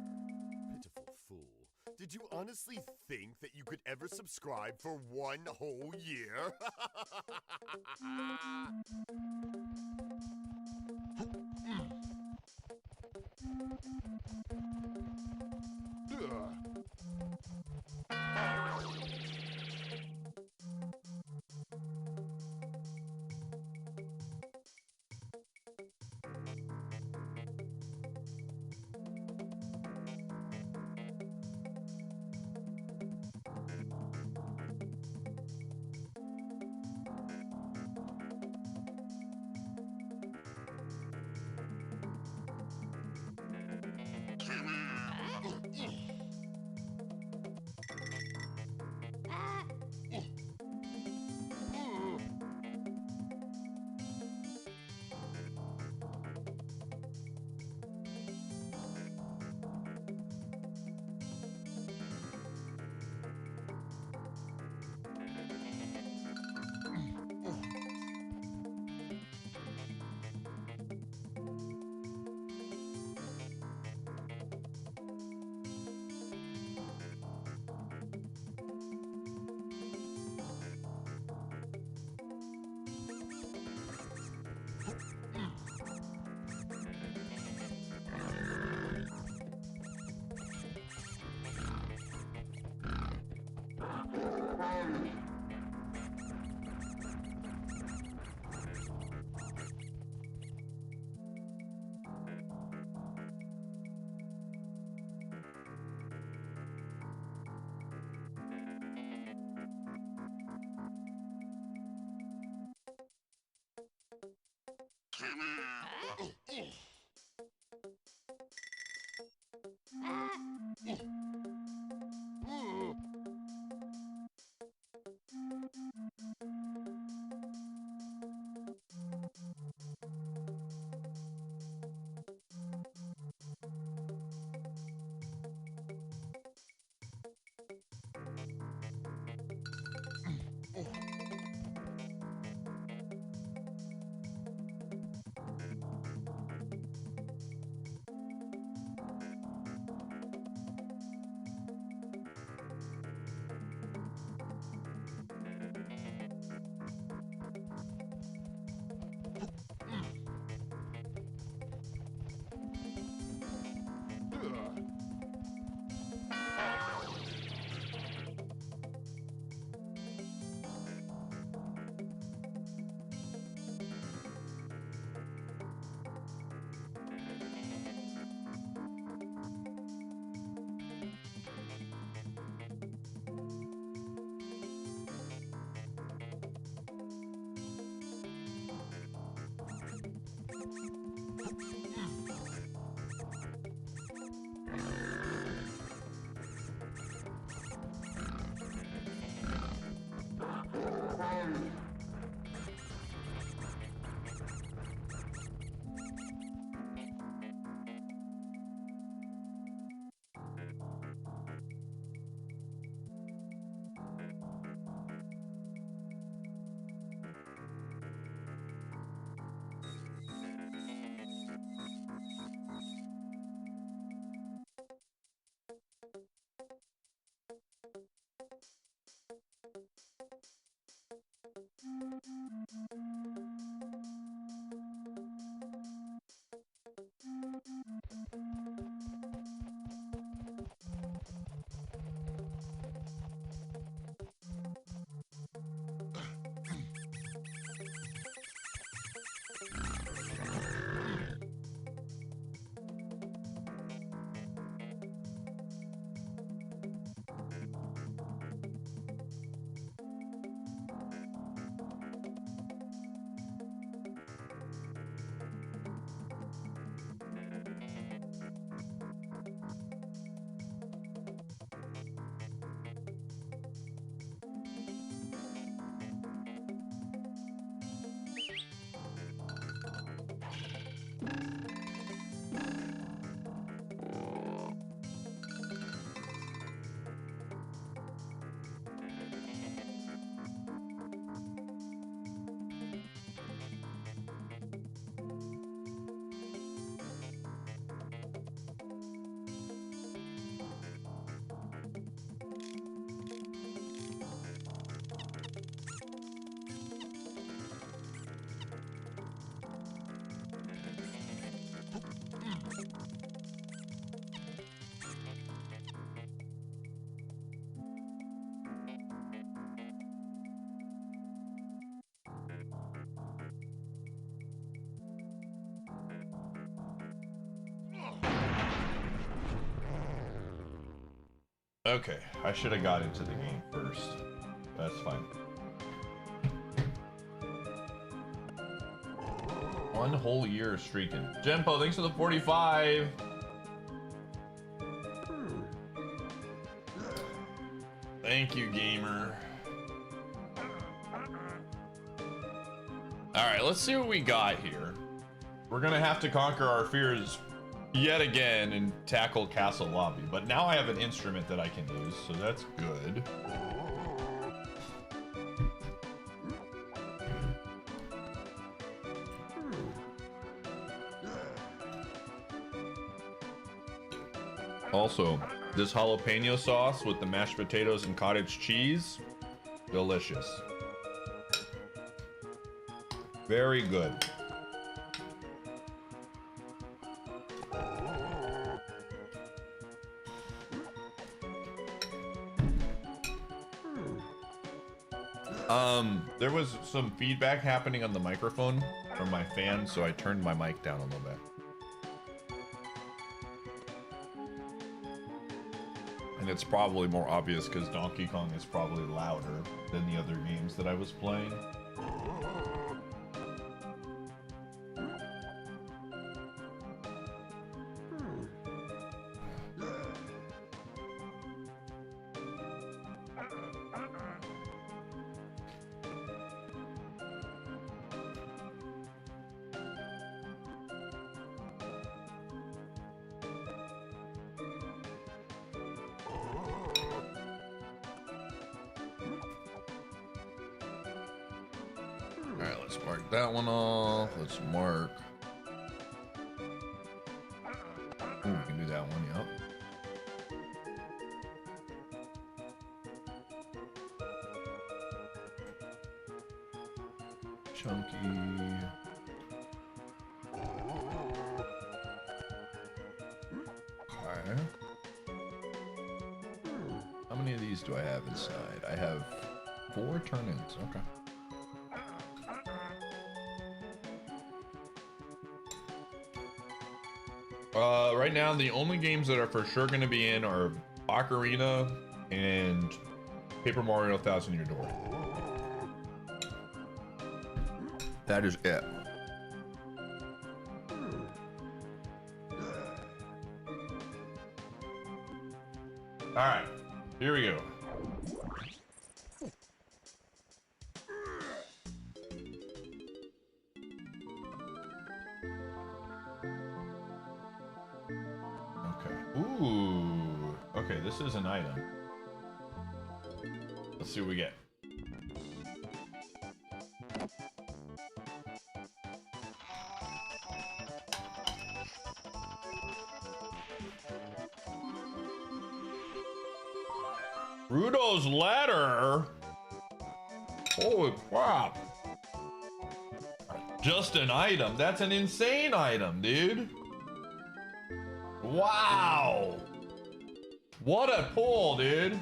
Pitiful fool. Did you honestly think that you could ever subscribe for one whole year? Okay, I should have got into the game first. That's fine. One whole year streaking. Jempo, thanks for the 45. Thank you, gamer. All right, let's see what we got here. We're gonna have to conquer our fears yet again and tackle Castle Lobby, but now I have an instrument that I can use, so that's good. Also, this jalapeno sauce with the mashed potatoes and cottage cheese, delicious. Very good. There was some feedback happening on the microphone from my fans, so I turned my mic down a little bit. And it's probably more obvious because Donkey Kong is probably louder than the other games that I was playing. Alright, let's mark that one off. Let's mark. Ooh, we can do that one, yep. Chunky. Okay. How many of these do I have inside? I have 4 turn-ins. Okay. Right now, the only games that are for sure going to be in are Ocarina and Paper Mario 1000 Year Door. That is it. All right, here we go. Ooh, okay, this is an item. Let's see what we get. Rudo's ladder? Holy crap. Just an item. That's an insane item, dude. Wow! What a pull, dude!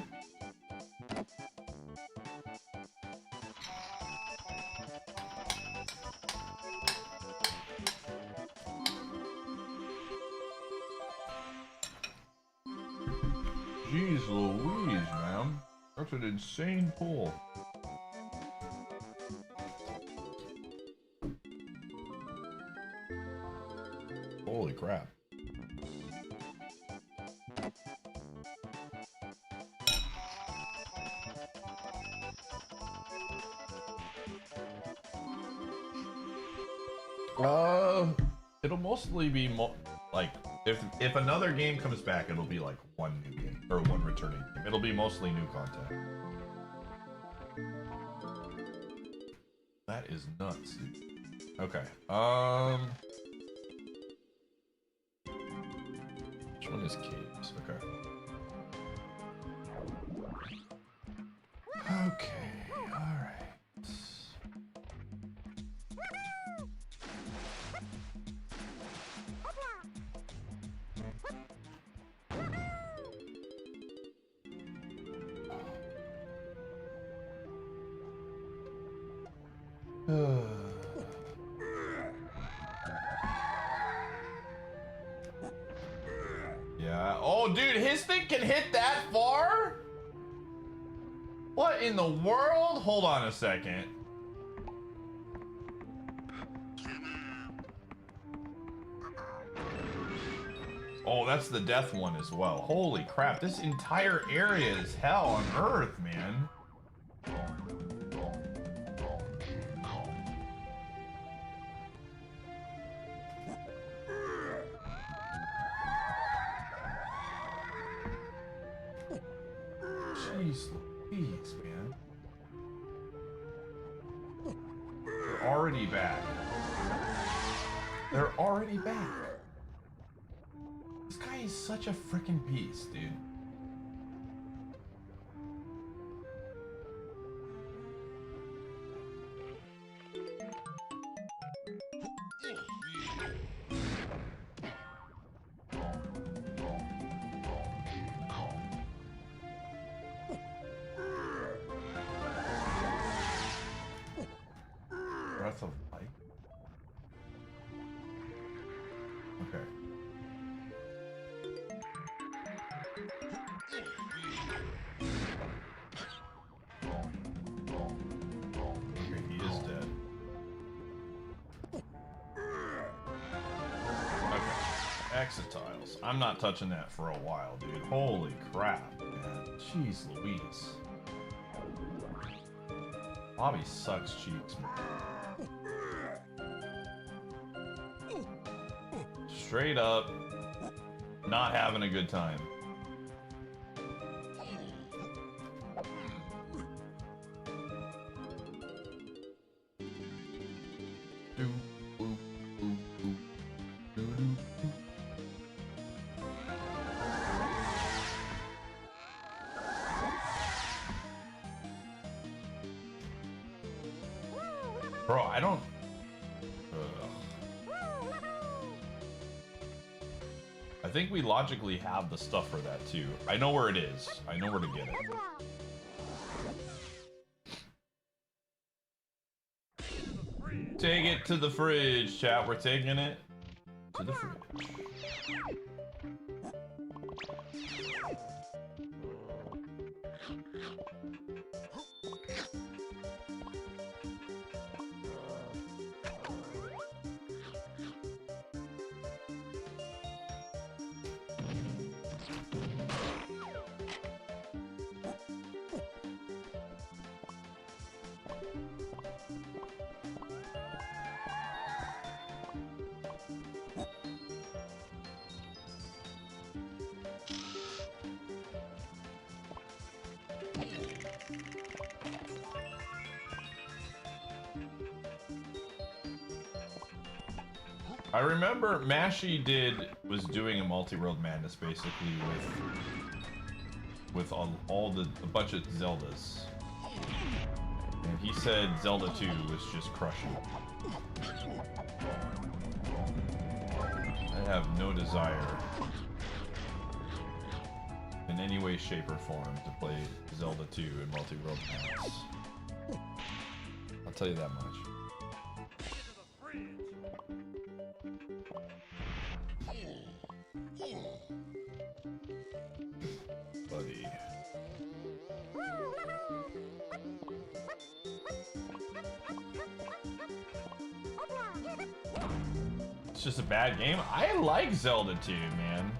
Jeez Louise, man. That's an insane pull. Holy crap. It'll mostly be like if another game comes back, it'll be like one new game or one returning game. It'll be mostly new content. That is nuts, dude. Okay. Which one is caves? Okay. Okay. All right. Yeah, Oh, dude, his thing can hit that far? What in the world? Hold on a second. Oh, that's the death one as well. Holy crap, this entire area is hell on earth, man. Jeez Louise, man. They're already back. They're already back. This guy is such a freaking beast, dude. Breath of life. Okay. Okay, he is dead. Okay. Exit tiles. I'm not touching that for a while, dude. Holy crap, man. Jeez Louise. Bobby sucks cheeks, man. Straight up, not having a good time. Bro, I don't... I think we logically have the stuff for that too. I know where it is. I know where to get it. Take it to the fridge, chat. We're taking it to the fridge. I remember Mashy was doing a Multiworld Madness basically with a bunch of Zeldas, and he said Zelda 2 was just crushing. I have no desire in any way, shape, or form to play Zelda 2 in Multiworld Madness. I'll tell you that much. Buddy. It's just a bad game. I like Zelda 2, man.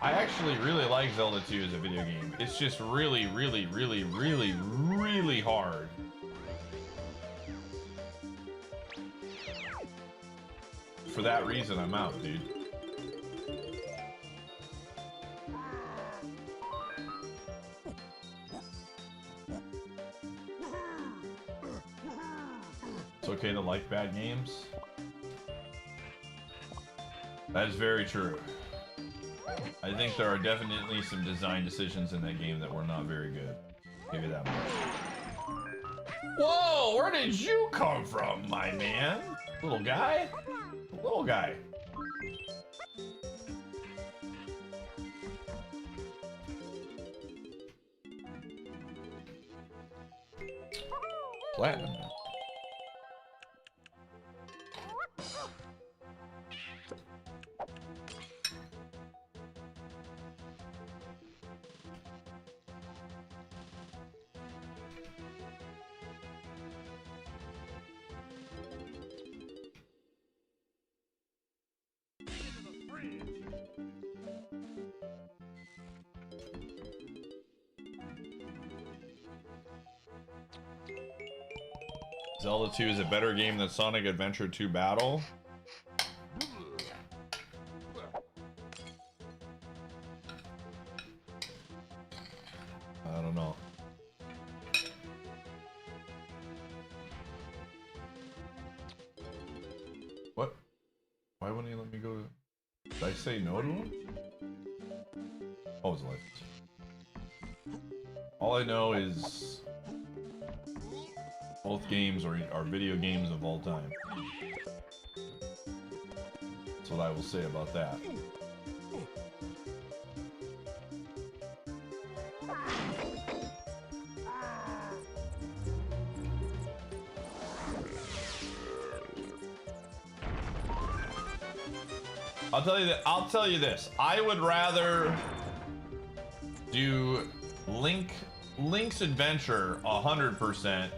I actually really like Zelda 2 as a video game. It's just really, really, really, really, really hard. For that reason, I'm out, dude. It's okay to like bad games. That is very true. I think there are definitely some design decisions in that game that were not very good. Give you that much. Whoa, where did you come from, my man? Little guy? Little guy. Platinum. Zelda 2 is a better game than Sonic Adventure 2 Battle. I don't know. What? Why wouldn't he let me go? Did I say no to him? Oh, it's life. All I know is both games are video games of all time. That's what I will say about that. I'll tell you this. I would rather do Link's Adventure 100%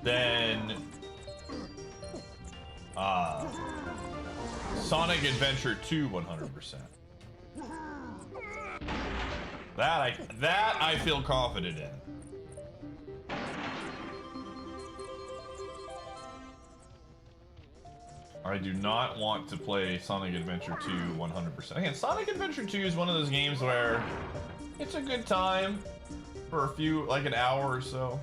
than Sonic Adventure 2 100%. That I feel confident in. I do not want to play Sonic Adventure 2 100%. Again, Sonic Adventure 2 is one of those games where it's a good time for a few, like an hour or so.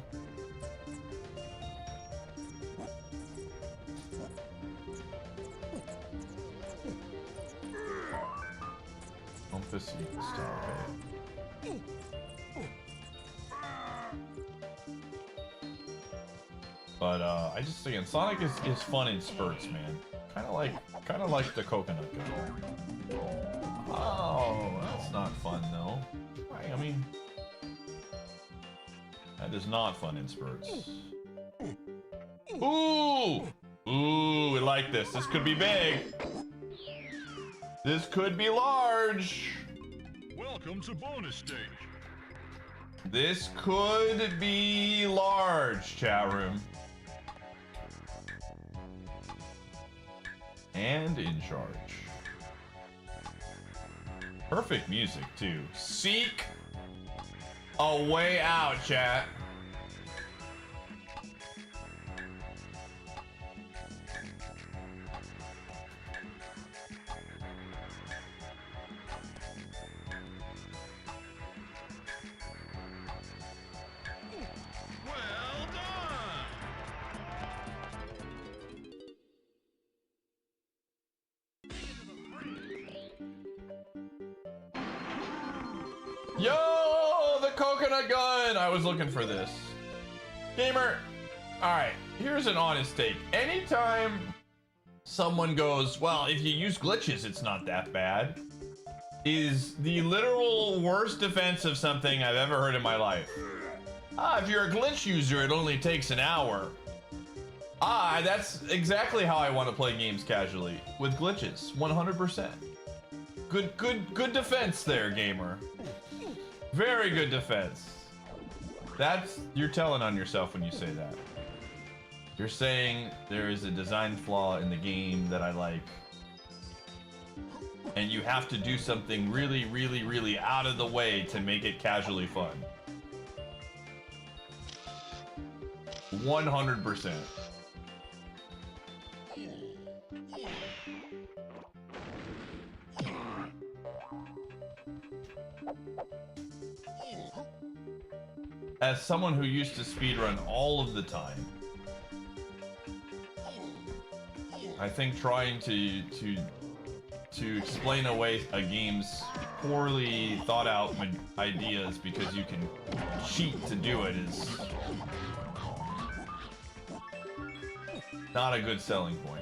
Compass Star. But I just, again, Sonic is fun in spurts, man. Kind of like the coconut gun. Oh, that's not fun though. I mean, that is not fun in spurts. Ooh, we like this. This could be big. This could be large. Welcome to bonus stage. This could be large, chat room. And in charge. Perfect music, too. Seek a way out, chat. Well done! Yo, the coconut gun! I was looking for this. Gamer, alright, here's an honest take. Anytime someone goes, well, if you use glitches, it's not that bad, is the literal worst defense of something I've ever heard in my life. If you're a glitch user, it only takes an hour. That's exactly how I want to play games casually, with glitches, 100%. Good defense there, gamer. Very good defense. You're telling on yourself when you say that. You're saying there is a design flaw in the game that I like, and you have to do something really, really, really out of the way to make it casually fun. 100%. As someone who used to speedrun all of the time, I think trying to explain away a game's poorly thought out ideas because you can cheat to do it is not a good selling point.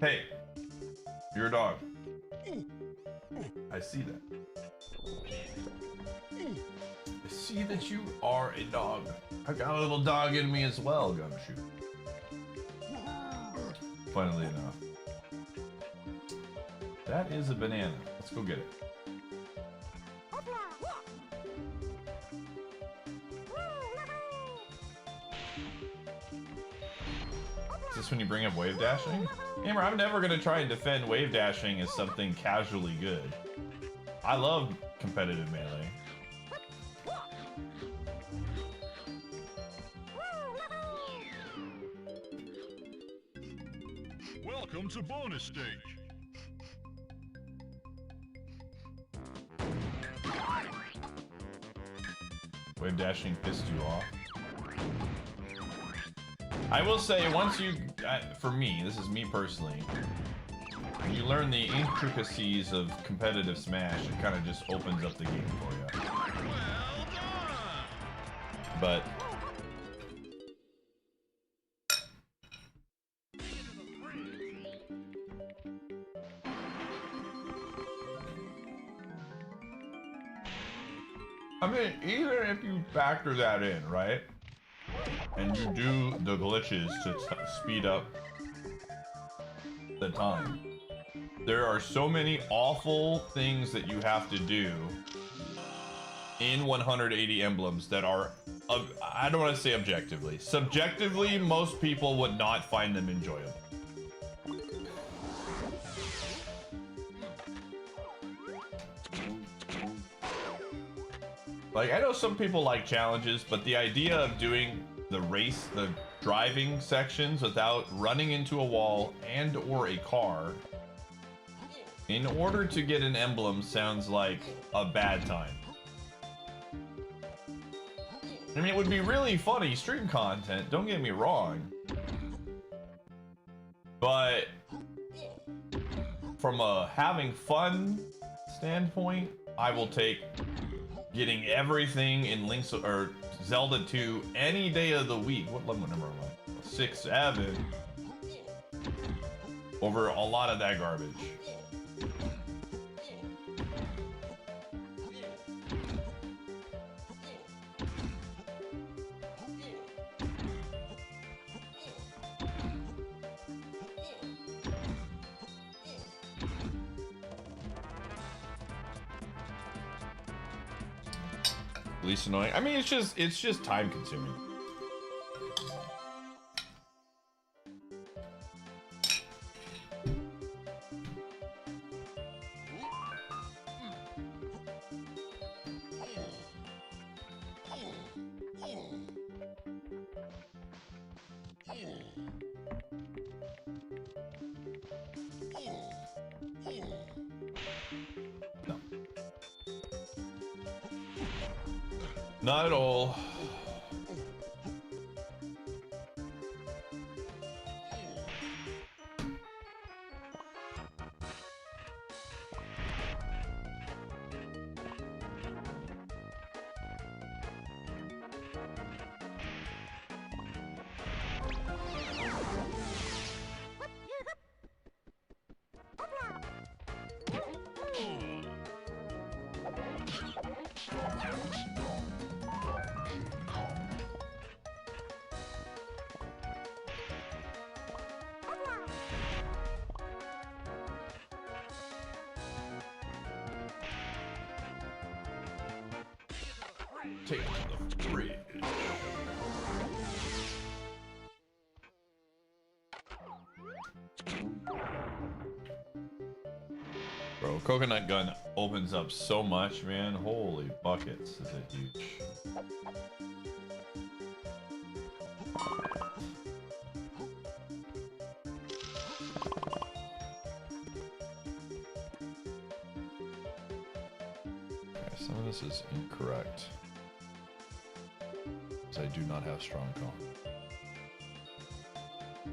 Hey, you're a dog. I see that. I see that you are a dog. I got a little dog in me as well, Gumshoe. Funnily enough. That is a banana. Let's go get it. Is this when you bring up wave dashing? Gamer, I'm never gonna try and defend wave dashing as something casually good. I love competitive melee. Welcome to bonus stage. Wave dashing pissed you off. I will say, once you, for me, this is me personally, when you learn the intricacies of competitive Smash, it kind of just opens up the game for you. Well done! But I mean, even if you factor that in, right? And you do the glitches to speed up the time. There are so many awful things that you have to do in 180 emblems that are, I don't want to say objectively. Subjectively, most people would not find them enjoyable. Like, I know some people like challenges, but the idea of doing the driving sections without running into a wall and or a car in order to get an emblem sounds like a bad time. I mean, it would be really funny stream content, don't get me wrong. But from a having fun standpoint, I will take getting everything in Link's or Zelda 2 any day of the week. What number am I? 6, 7. Over a lot of that garbage. Least annoying. I mean, it's just time consuming. Not at all. Take it to the bridge. Bro, Coconut Gun opens up so much, man. Holy buckets, is it huge. Okay, some of this is incorrect. I do not have strong cone.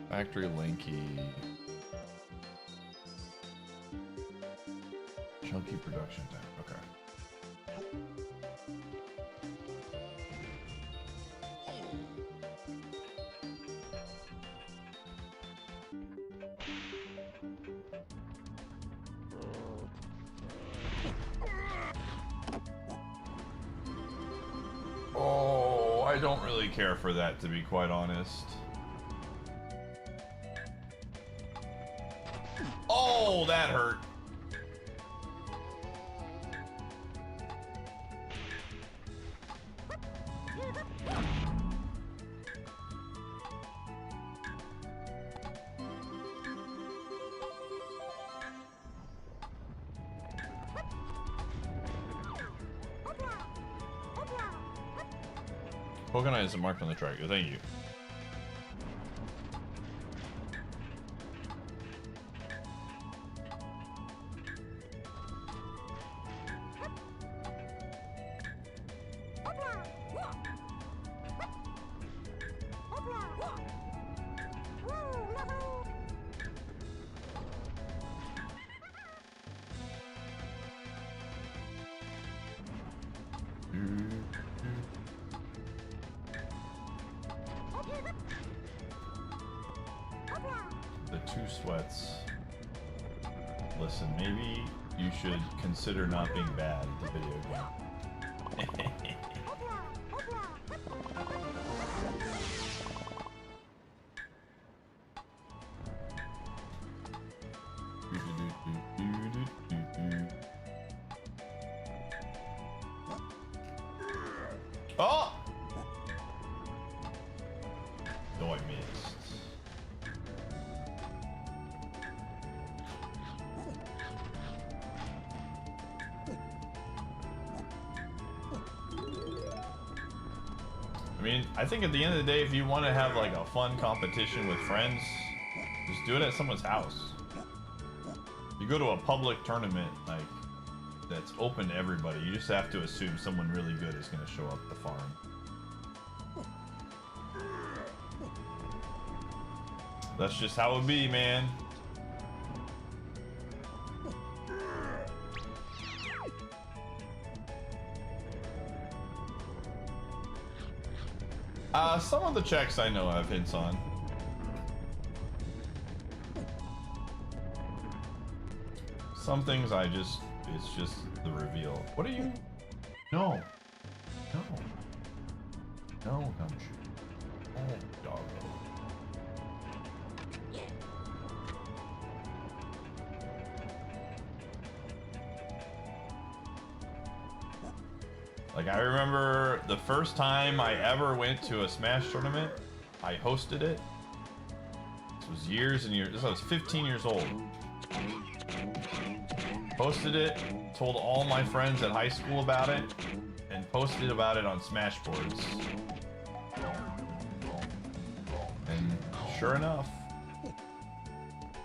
Factory Linky. Chunky production time. Okay. Oh, I don't really care for that, to be quite honest. Oh, that hurt. Pokemon isn't marked on the tracker. Thank you. The two sweats. Listen, maybe you should consider not being bad at the video game. Oh! No, I missed. I mean, I think at the end of the day, if you want to have like a fun competition with friends, just do it at someone's house. You go to a public tournament, like, that's open to everybody, you just have to assume someone really good is going to show up at the farm. That's just how it be, man. Some of the checks I know have hints on. Some things it's just the reveal. What are you? No. No. No, don't you. Oh, doggo. Like, I remember the first time I ever went to a Smash tournament, I hosted it. This was years and years, I was 15 years old. Posted it, told all my friends at high school about it, and posted about it on Smash boards. And sure enough,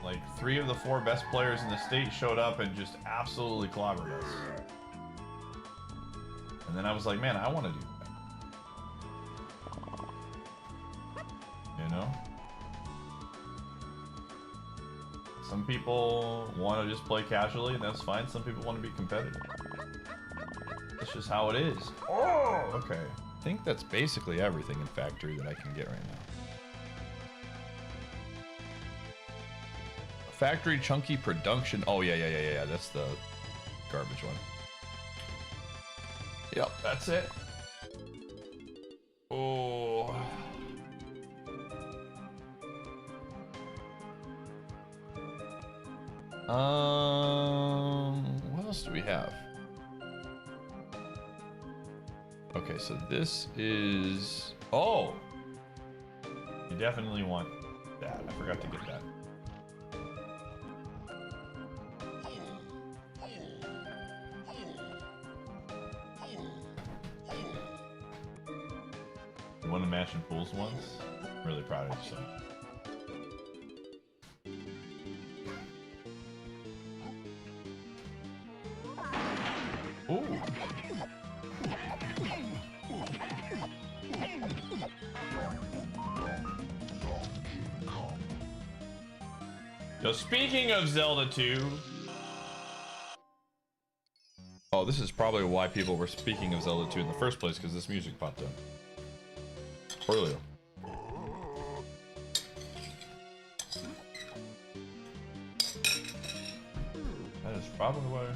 like 3 of the 4 best players in the state showed up and just absolutely clobbered us. And then I was like, man, I want to do that. You know? Some people want to just play casually, and that's fine. Some people want to be competitive. That's just how it is. Oh, okay. I think that's basically everything in Factory that I can get right now. Factory Chunky Production. Oh, yeah. That's the garbage one. Yep, that's it. Oh. What else do we have? Okay, so this is... Oh! You definitely want that. I forgot to get that. You won the Match and Pools once? I'm really proud of yourself. Ooh. So speaking of Zelda 2... Oh, this is probably why people were speaking of Zelda 2 in the first place, because this music popped up. Earlier. That is probably why...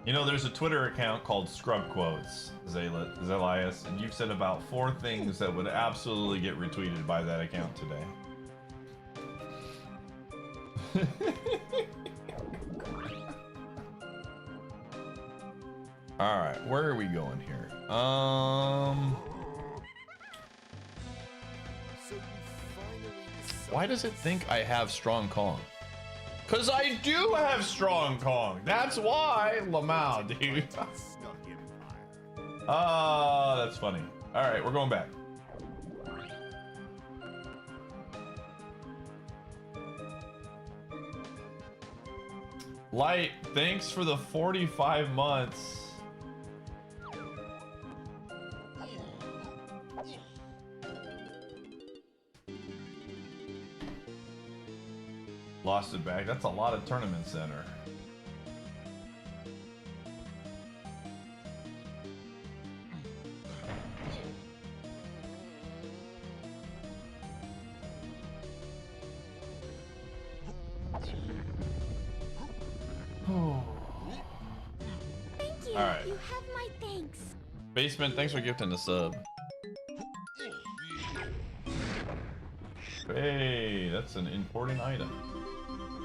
You know, there's a Twitter account called Scrub Quotes, Zelias, and you've said about 4 things that would absolutely get retweeted by that account today. Alright, where are we going here? So you finally Why does it think I have strong Kong? Cause I do have strong Kong. That's why, Lamau, dude. Ah, that's funny. All right, we're going back. Light, thanks for the 45 months. Lost it back. That's a lot of tournament center. Thank you. All right. You have my thanks. Basement, thanks for gifting the sub. Hey, that's an important item.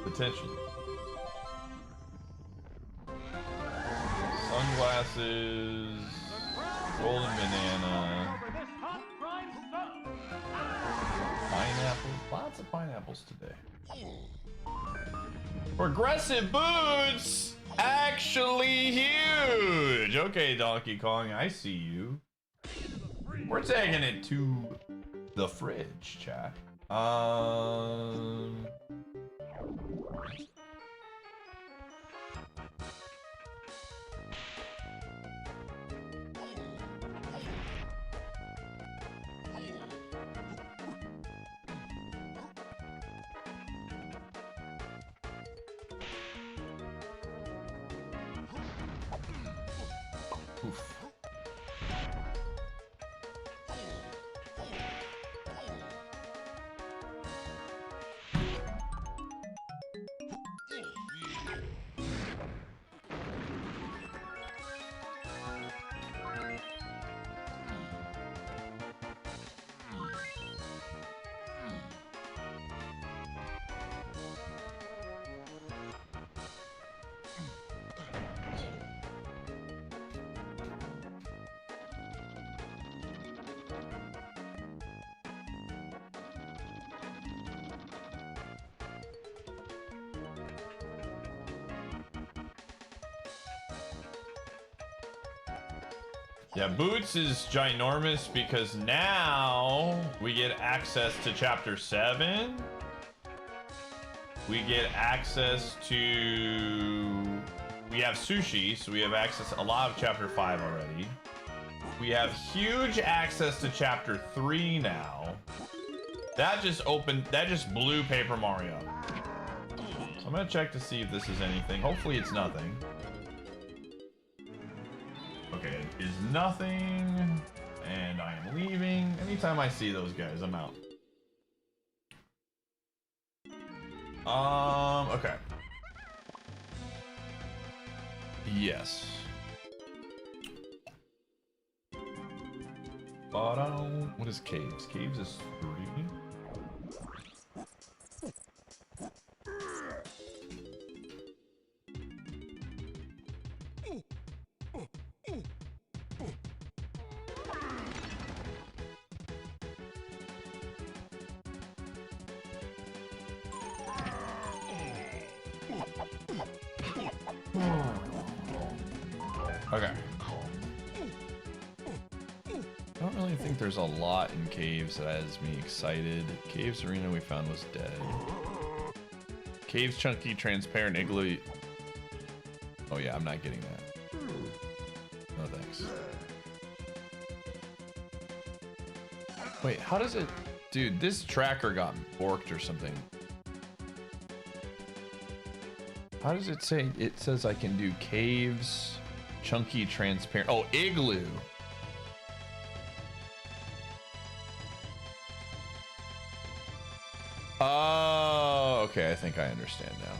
Potentially. Sunglasses. Golden banana. Over this hot prime sun. Pineapples. Lots of pineapples today. Progressive boots! Actually huge! Okay, Donkey Kong, I see you. We're taking it to the fridge, chat. Oof. Yeah, Boots is ginormous because now we get access to Chapter 7. We get access to... We have Sushi, so we have access to a lot of Chapter 5 already. We have huge access to Chapter 3 now. That just blew Paper Mario up. So I'm gonna check to see if this is anything. Hopefully it's nothing. Okay, it is nothing, and I am leaving. Anytime I see those guys, I'm out. Okay. Yes. What is caves? Caves is 3. Okay. I don't really think there's a lot in caves that has me excited. Caves arena we found was dead. Caves chunky transparent igloo. Oh yeah, I'm not getting that. No thanks. Wait, how does it... Dude, this tracker got borked or something. How does it say? It says I can do caves, chunky, transparent. Oh, igloo. Oh, okay. I think I understand now.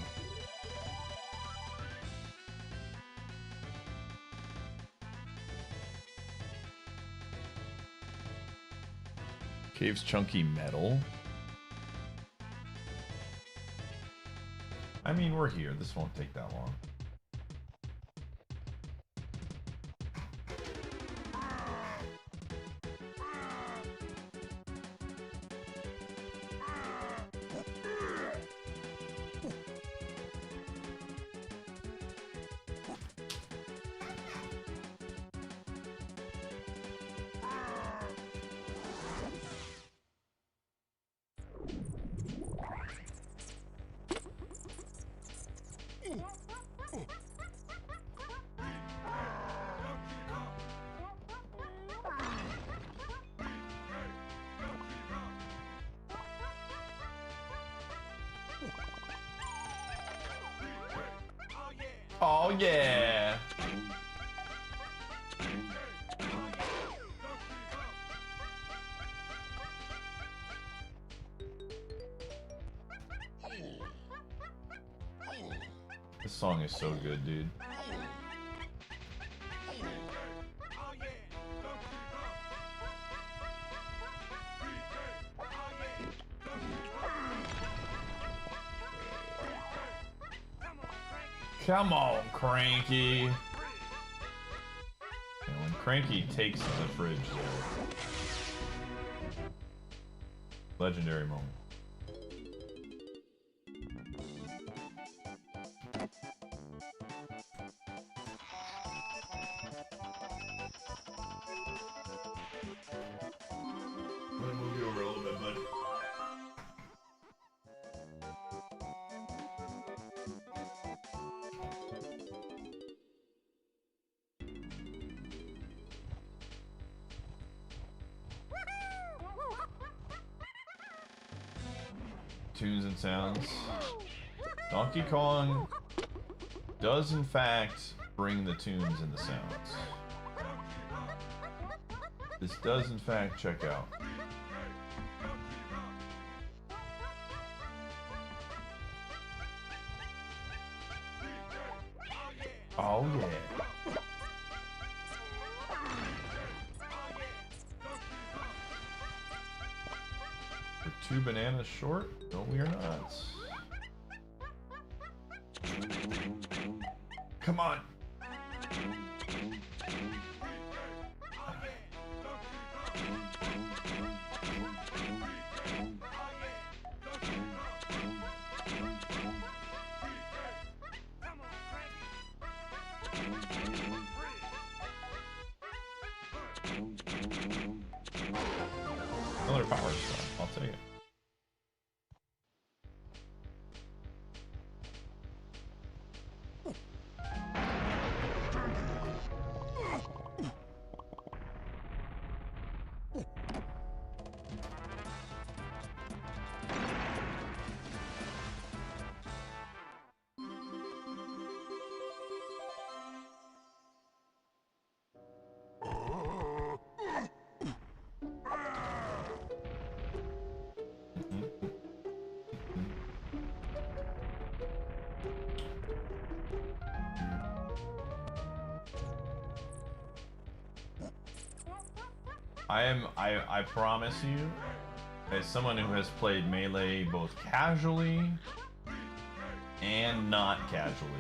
Caves, chunky, metal. I mean, we're here. This won't take that long. Oh yeah. This song is so good, dude. Come on, Cranky. And when Cranky takes the fridge, though, legendary moment. I'm gonna move you over a little bit, bud. Tunes and sounds. Donkey Kong does in fact bring the tunes and the sounds. This does in fact check out. Oh yeah. We're 2 bananas short? No, we are not. Come on. Another power star. I'll take it. I promise you, as someone who has played Melee both casually and not casually,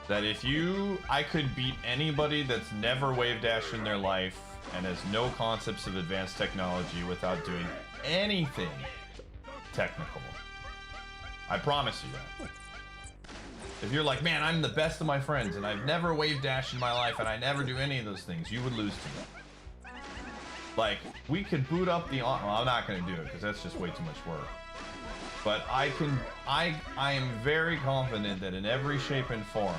that if I could beat anybody that's never wave dashed in their life and has no concepts of advanced technology without doing anything technical. I promise you that. If you're like, man, I'm the best of my friends and I've never wave dashed in my life and I never do any of those things, you would lose to me. Like, we could boot up the well, I'm not gonna do it because that's just way too much work. But I am very confident that in every shape and form,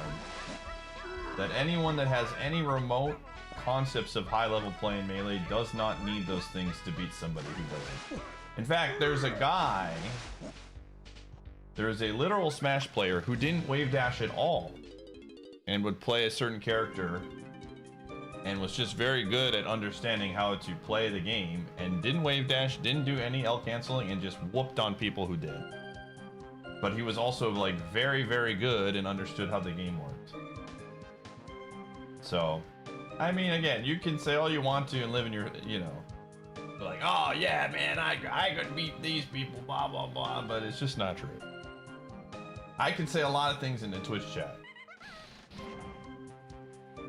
that anyone that has any remote concepts of high-level play in Melee does not need those things to beat somebody who doesn't. In fact, there's a literal Smash player who didn't wave dash at all and would play a certain character and was just very good at understanding how to play the game and didn't wave dash, didn't do any L canceling, and just whooped on people who did. But he was also like very, very good and understood how the game worked. So, I mean, again, you can say all you want to and live in your, you know, like, oh yeah, man, I could beat these people, blah, blah, blah, but it's just not true. I can say a lot of things in the Twitch chat,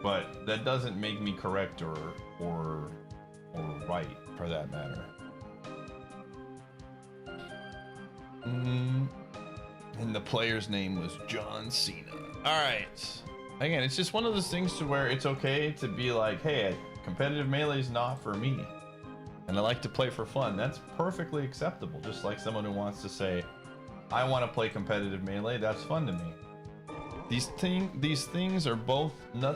but that doesn't make me correct or right, for that matter. And the player's name was John Cena. All right. Again, it's just one of those things to where it's okay to be like, hey, competitive Melee is not for me, and I like to play for fun. That's perfectly acceptable. Just like someone who wants to say, I want to play competitive Melee. That's fun to me. These things are both. No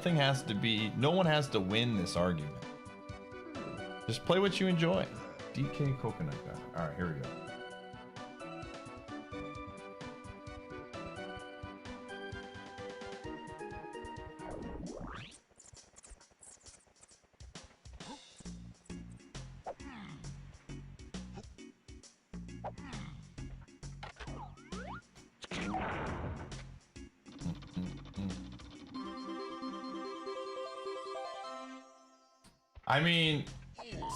one has to win this argument. Just play what you enjoy. DK Coconut Guy. All right, here we go. I mean,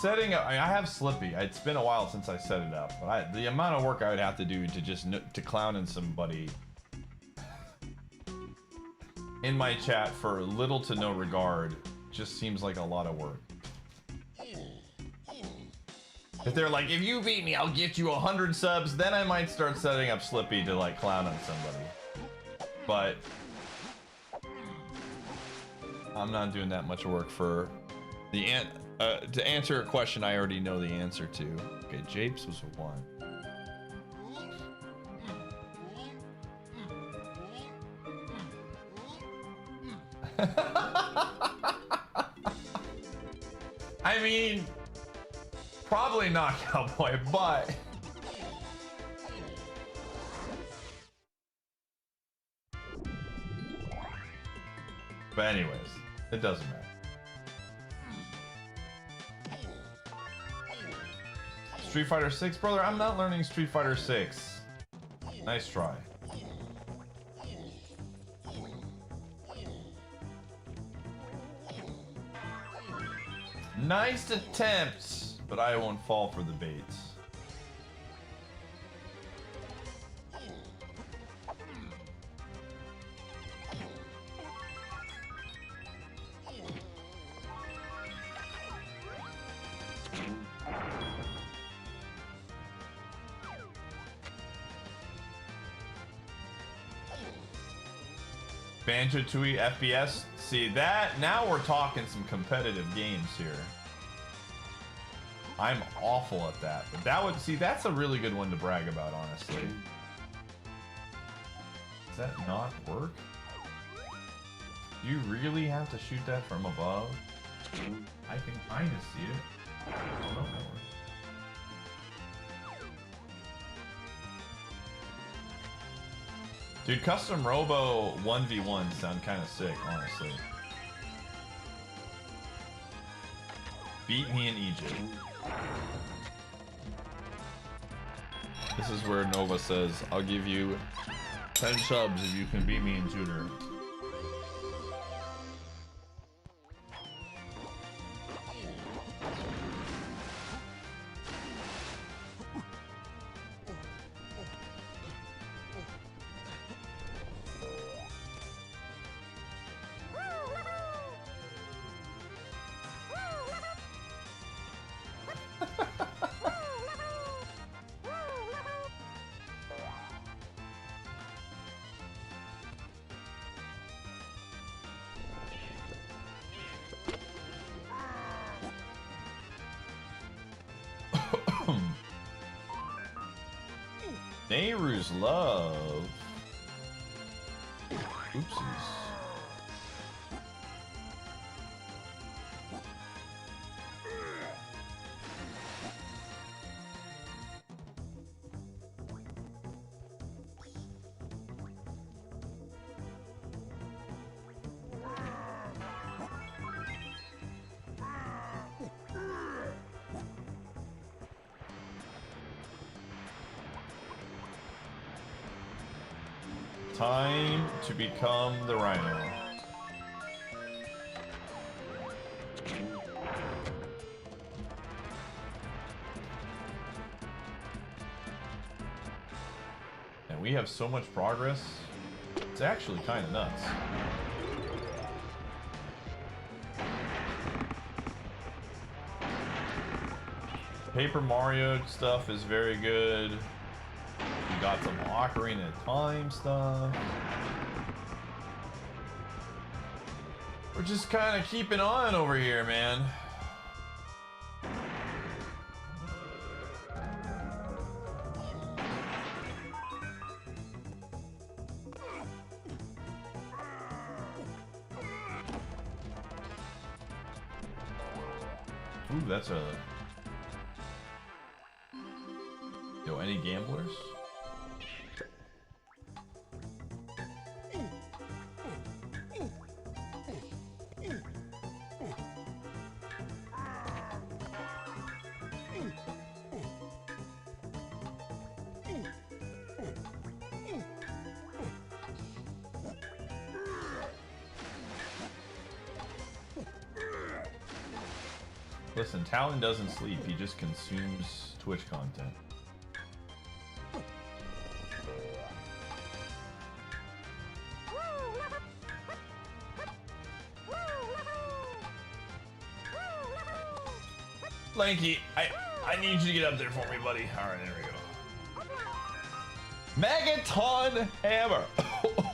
setting up. I have Slippy. It's been a while since I set it up, but the amount of work I would have to do to just to clown in somebody in my chat for little to no regard just seems like a lot of work. If they're like, if you beat me, I'll get you 100 subs, then I might start setting up Slippy to like clown on somebody. But I'm not doing that much work for the to answer a question I already know the answer to. Okay, Japes was a 1. I mean, probably not Cowboy, but anyways, it doesn't matter. Street Fighter 6, brother, I'm not learning Street Fighter 6. Nice try. Nice attempt, but I won't fall for the baits. Banjo-Tooie FPS. See that? Now we're talking some competitive games here. I'm awful at that, but that would see that's a really good one to brag about, honestly. Does that not work? You really have to shoot that from above? I can kind of see it. I don't know. Dude, custom Robo 1v1 sound kind of sick, honestly. Beat me in Egypt. This is where Nova says, I'll give you 10 subs if you can beat me in Tutor. Nehru's love. Oopsies. Time to become the Rhino. And we have so much progress. It's actually kind of nuts. Paper Mario stuff is very good. We got some Ocarina of Time stuff. We're just kind of keeping on over here, man. Ooh, that's a... Yo, any gamblers? Listen, Talon doesn't sleep. He just consumes Twitch content. Lanky, I need you to get up there for me, buddy. All right, there we go. Megaton hammer.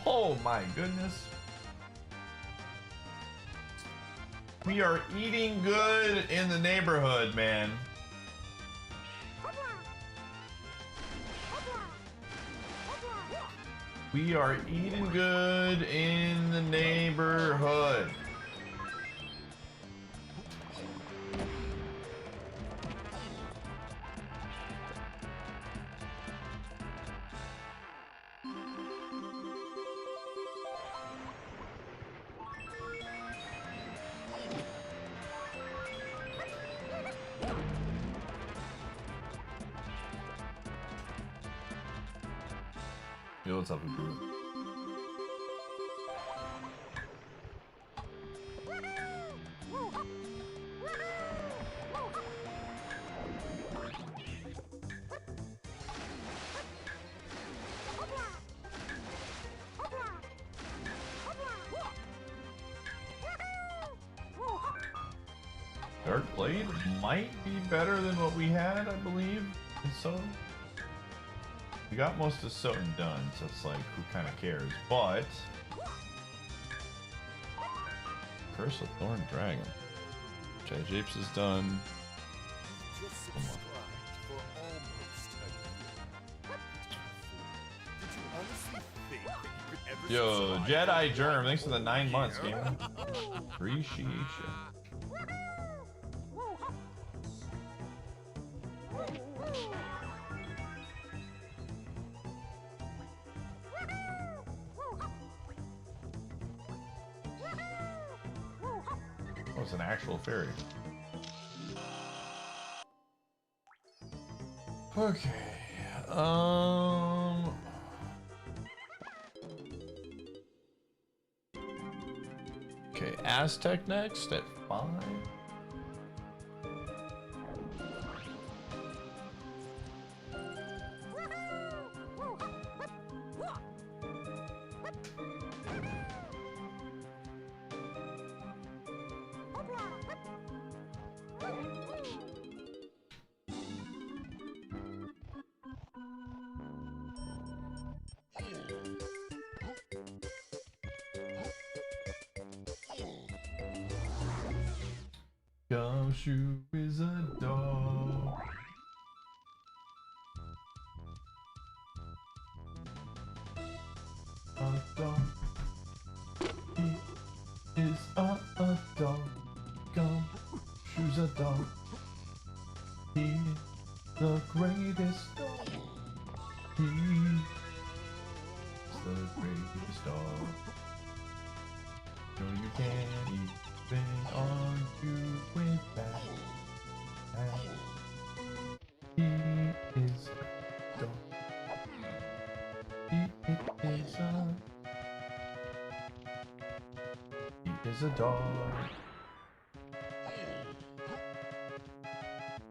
Oh my goodness. We are eating good in the neighborhood, man. We are eating good in the neighborhood. Yo, what's up, Ubu? Dark Blade might be better than what we had, I believe, in Soten. We got most of Soten done, so it's like, who kind of cares? But Curse of Thorn Dragon. Japes is done. Just subscribed for almost a year. Did you honestly think that you could ever Yo, subscribe Jedi for Germ, thanks for the a 9 months, year? gamer. Appreciate you. Oh, it's an actual fairy. Okay. Okay, Aztec next at 5. Gumshoe is a dog. A dog. He is a dog. Gumshoe's a dog. He is the greatest dog. He is the greatest dog. No, you can't even argue with that. He is a dog. He is a dog.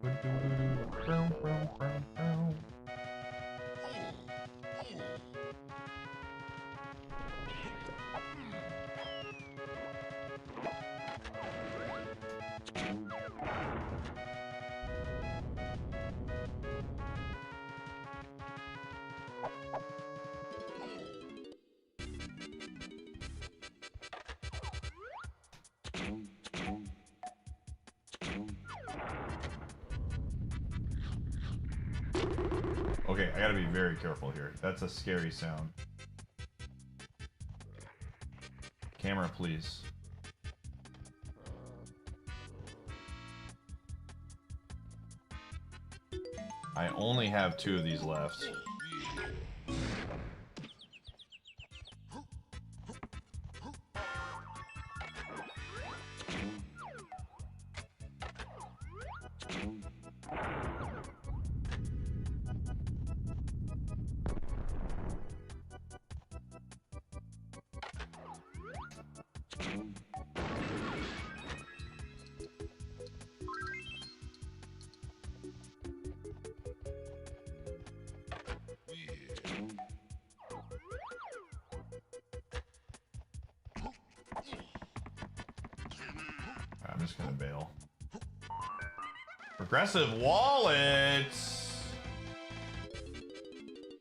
Brown, brown, brown, brown. Okay, I gotta be very careful here. That's a scary sound. Camera, please. I only have 2 of these left. just gonna bail. Progressive wallets.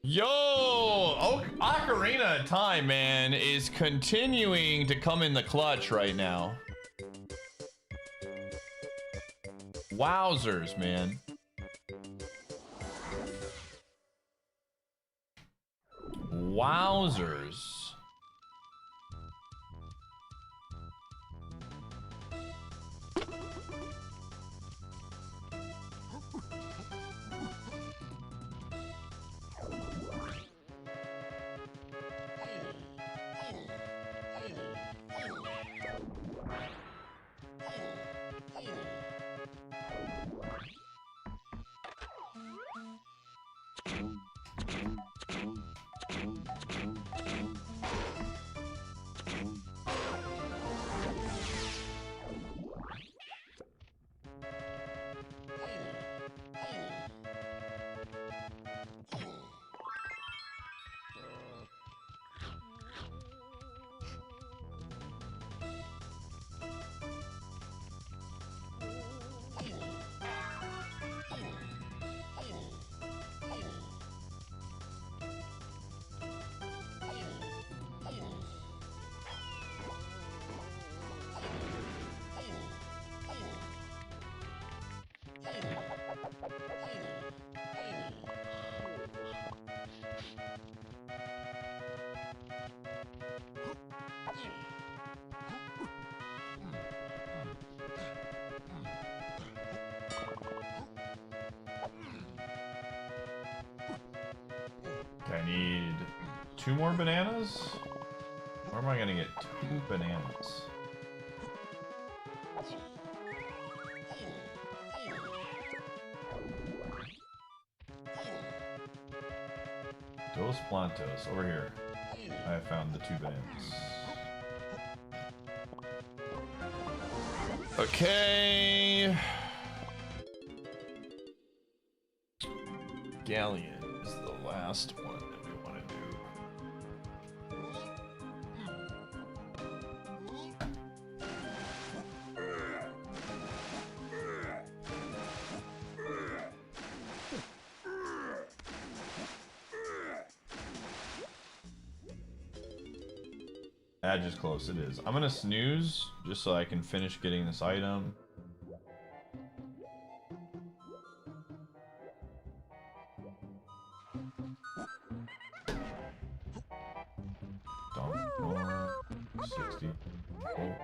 Yo, Ocarina of Time, man, is continuing to come in the clutch right now. Wowzers, man. Wowzers. Okay, I need 2 more bananas? Where am I gonna get 2 bananas? Dos plantos, over here. I found the 2 bananas. Okay. Galleon is the last one that we want to do. Edge is close, it is. I'm gonna snooze just so I can finish getting this item. Done. 60. Oh.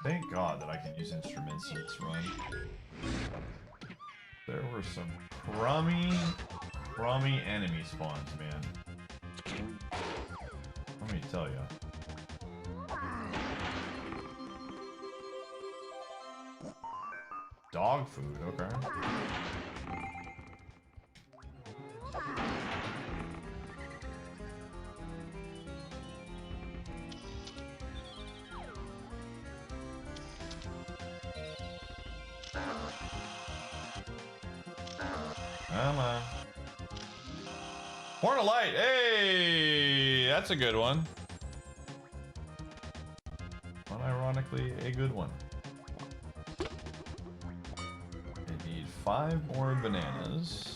Thank God that I can use instruments in this run. There were some crummy enemy spawns, man. Let me tell ya. Dog food, okay. Come on. Horn of Light, hey! That's a good one. Unironically, a good one. I need 5 more bananas.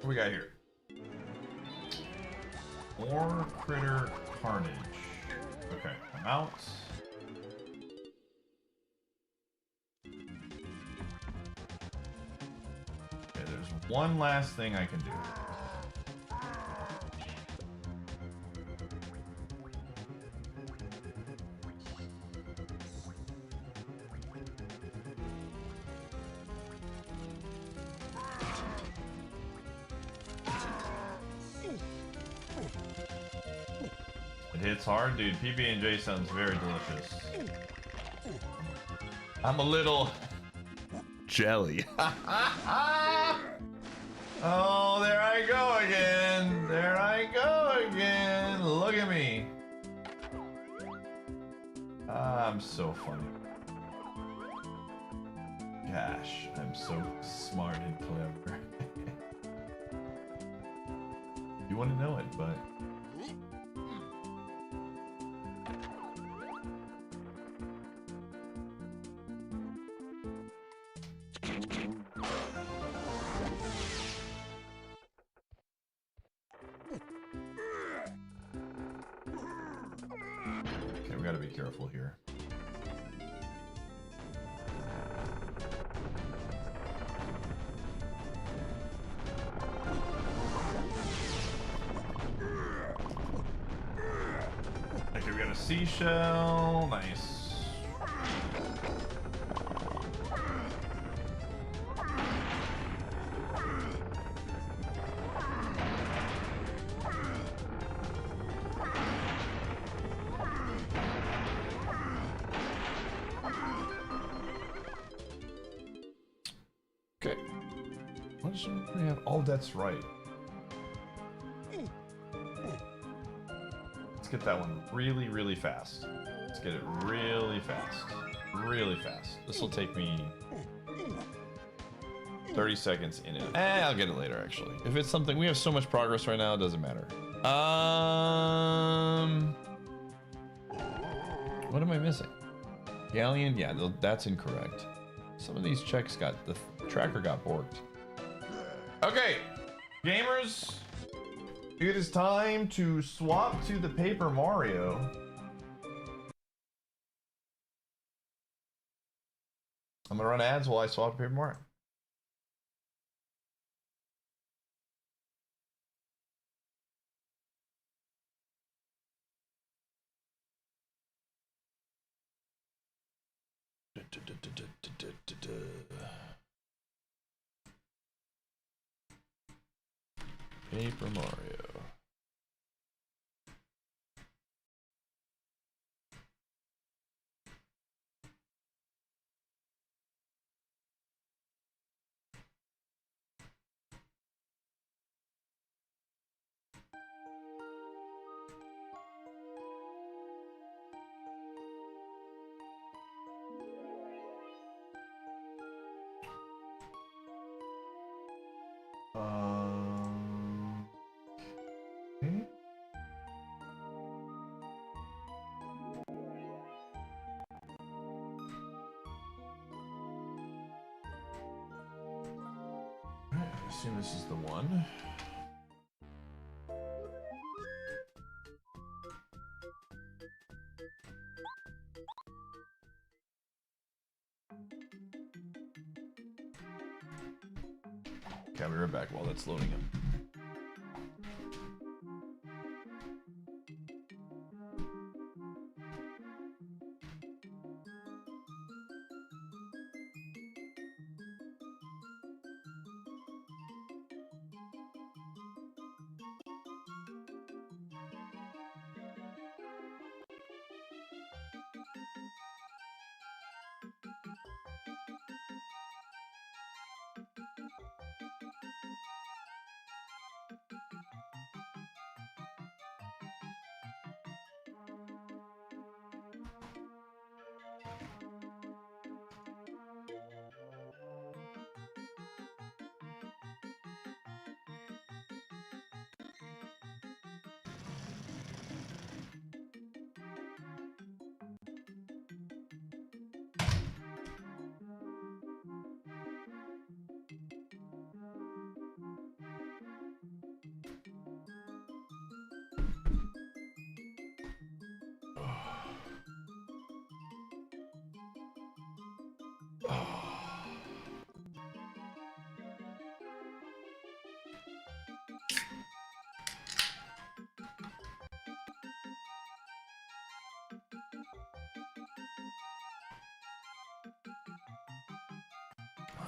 What we got here? More critter carnage. Okay, I'm out. Okay, there's one last thing I can do. hits hard, dude. PB&J sounds very delicious. I'm a little jelly. Oh, there I go again. There I go again. Look at me. I'm so funny. Gosh, I'm so smart and clever. You want to know it, but... Okay, we gotta be careful here. Okay, we got a seashell. Nice. Okay. What should we have? Oh, that's right. Let's get that one really, really fast. Let's get it really fast. Really fast. This will take me 30 seconds in it. I'll get it later, actually. If it's something... We have so much progress right now, it doesn't matter. What am I missing? Galleon? Yeah, that's incorrect. Some of these checks got... The tracker got borked. Okay, gamers. It is time to swap to the Paper Mario. I'm gonna run ads while I swap to Paper Mario. Paper Mario. Okay. I assume this is the one. Okay, I'll be right back while that's loading up.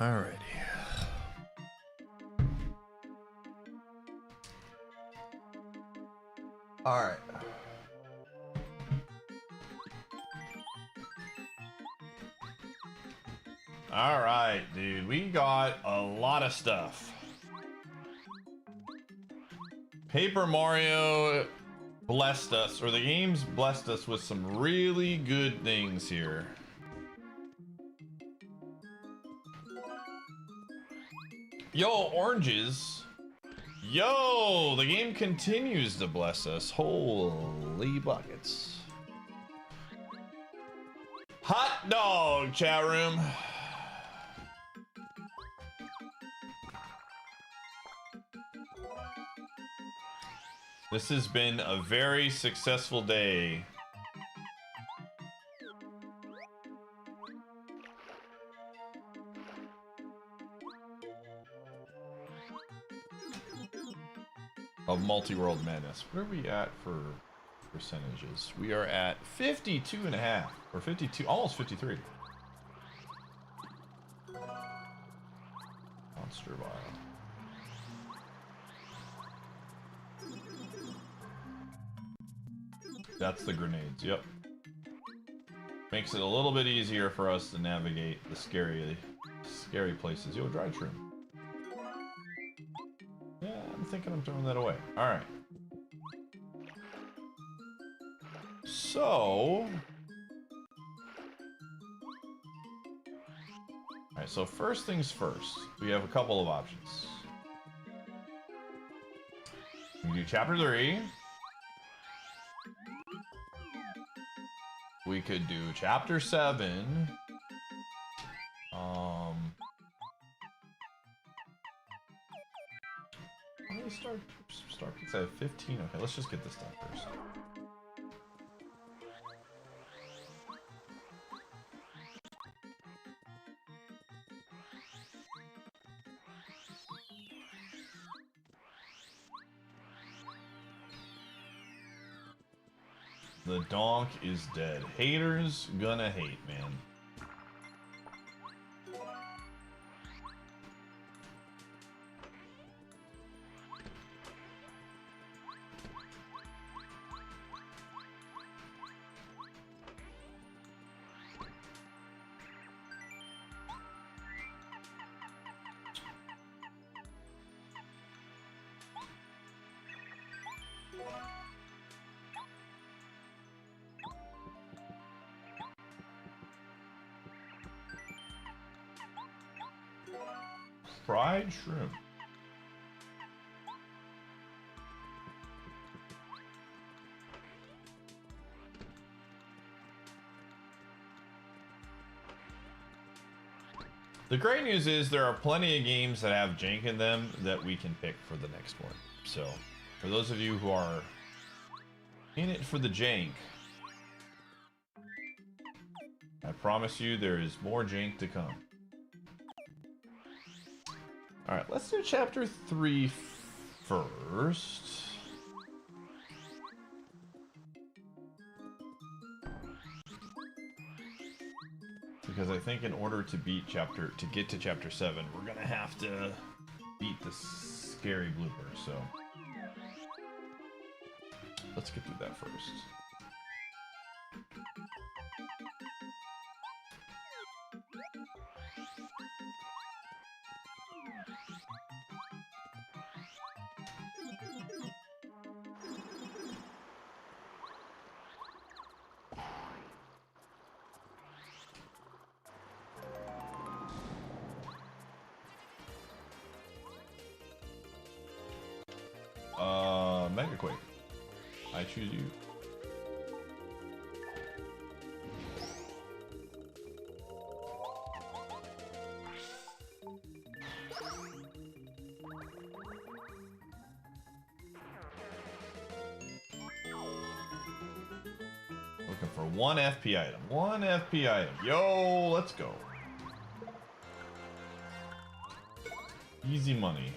Alrighty. Alright. All right, dude. We got a lot of stuff. Paper Mario blessed us, or the game's blessed us with some really good things here. Yo, oranges. Yo, the game continues to bless us. Holy buckets. Hot dog, chat room. This has been a very successful day. Of Multiworld Madness. Where are we at for percentages? We are at 52.5 or 52, almost 53. Monster Vial. That's the grenades, yep. Makes it a little bit easier for us to navigate the scary places. Yo, dried shroom. Yeah, I'm thinking I'm throwing that away. Alright. So... Alright, so first things first. We have a couple of options. We can do Chapter 3. We could do Chapter 7. How many star picks? I have 15. Okay, let's just get this done first. The donk is dead. Haters gonna hate, man. Fried shrimp. The great news is there are plenty of games that have jank in them that we can pick for the next one. So, for those of you who are in it for the jank, I promise you there is more jank to come. Alright, let's do Chapter 3 first. Because I think in order to get to Chapter 7, we're gonna have to beat the scary blooper, so let's get through that first. Mega Quake. I choose you. Looking for one FP item. One FP item. Yo, let's go. Easy money.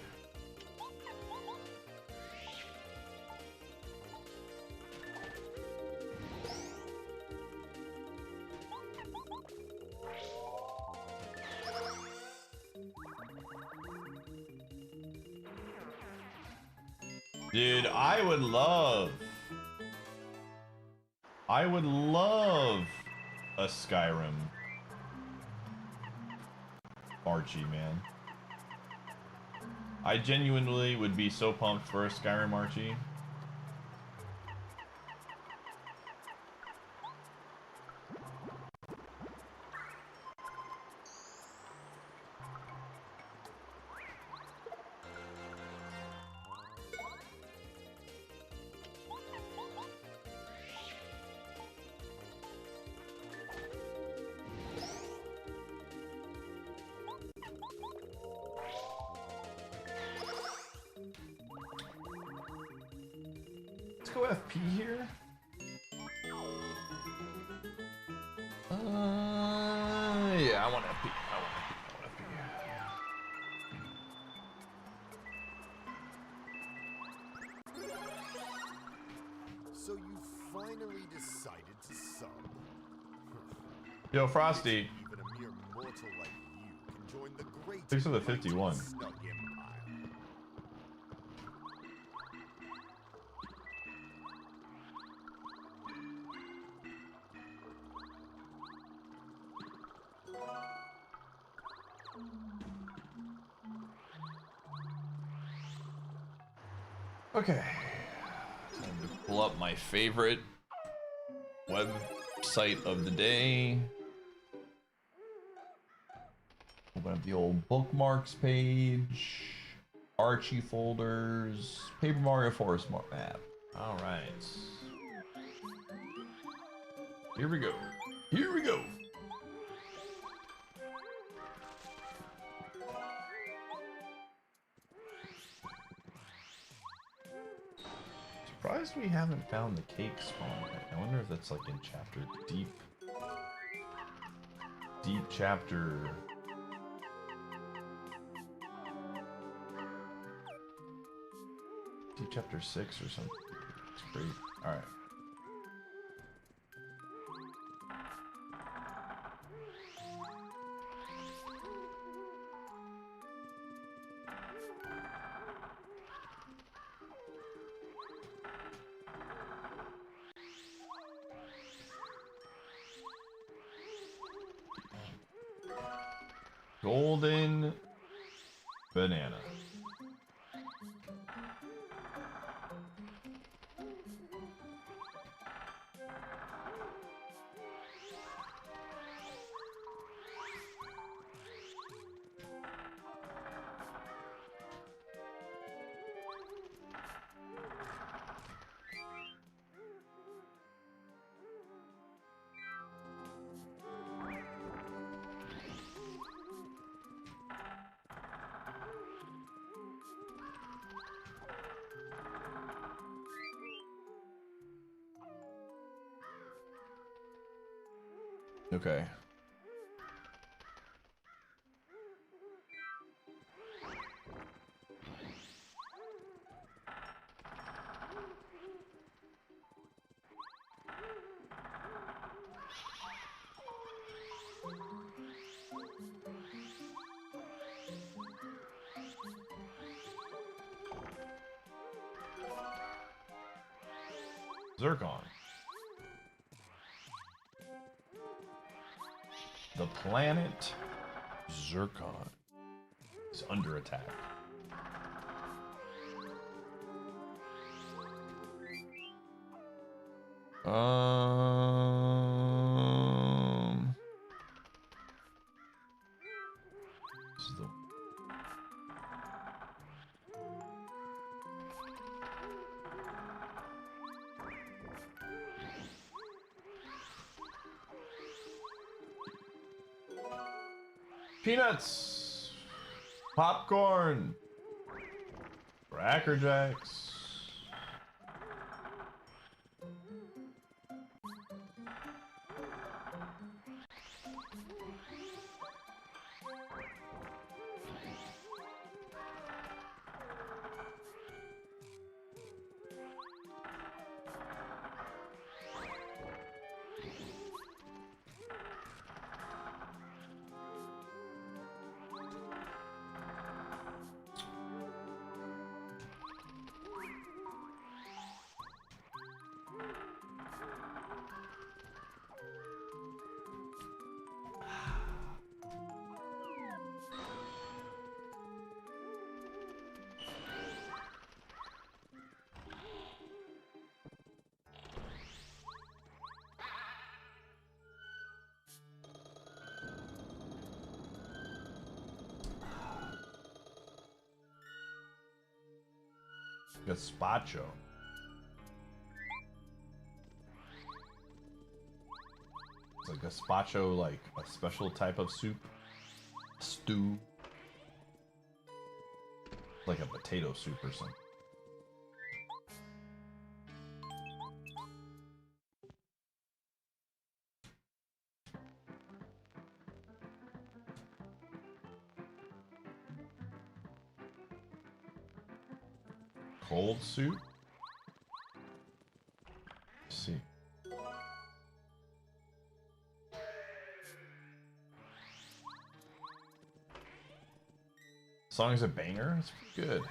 Dude, I would love a Skyrim. Archie, man. I genuinely would be so pumped for a Skyrim Archie. Go FP here. Yeah, I want FP. I want FP. So you finally decided to sub. Yo, Frosty. Even a mere mortal like you can join the great 6 of the 51. Snug Empire. Okay. Time to pull up my favorite website of the day. Open up the old bookmarks page. Archie folders. Paper Mario Forest map. Alright. Here we go. Here we go. Surprised we haven't found the cake spawn yet. I wonder if that's like in chapter deep chapter. Deep chapter 6 or something. It's great. Alright. Golden banana. Okay. Zircon. The planet Zircon is under attack. This is the peanuts, popcorn, Cracker Jacks. Gazpacho. Is a gazpacho like a special type of soup? Stew? Like a potato soup or something. Cold soup? Let's see. Song is a banger? It's pretty good.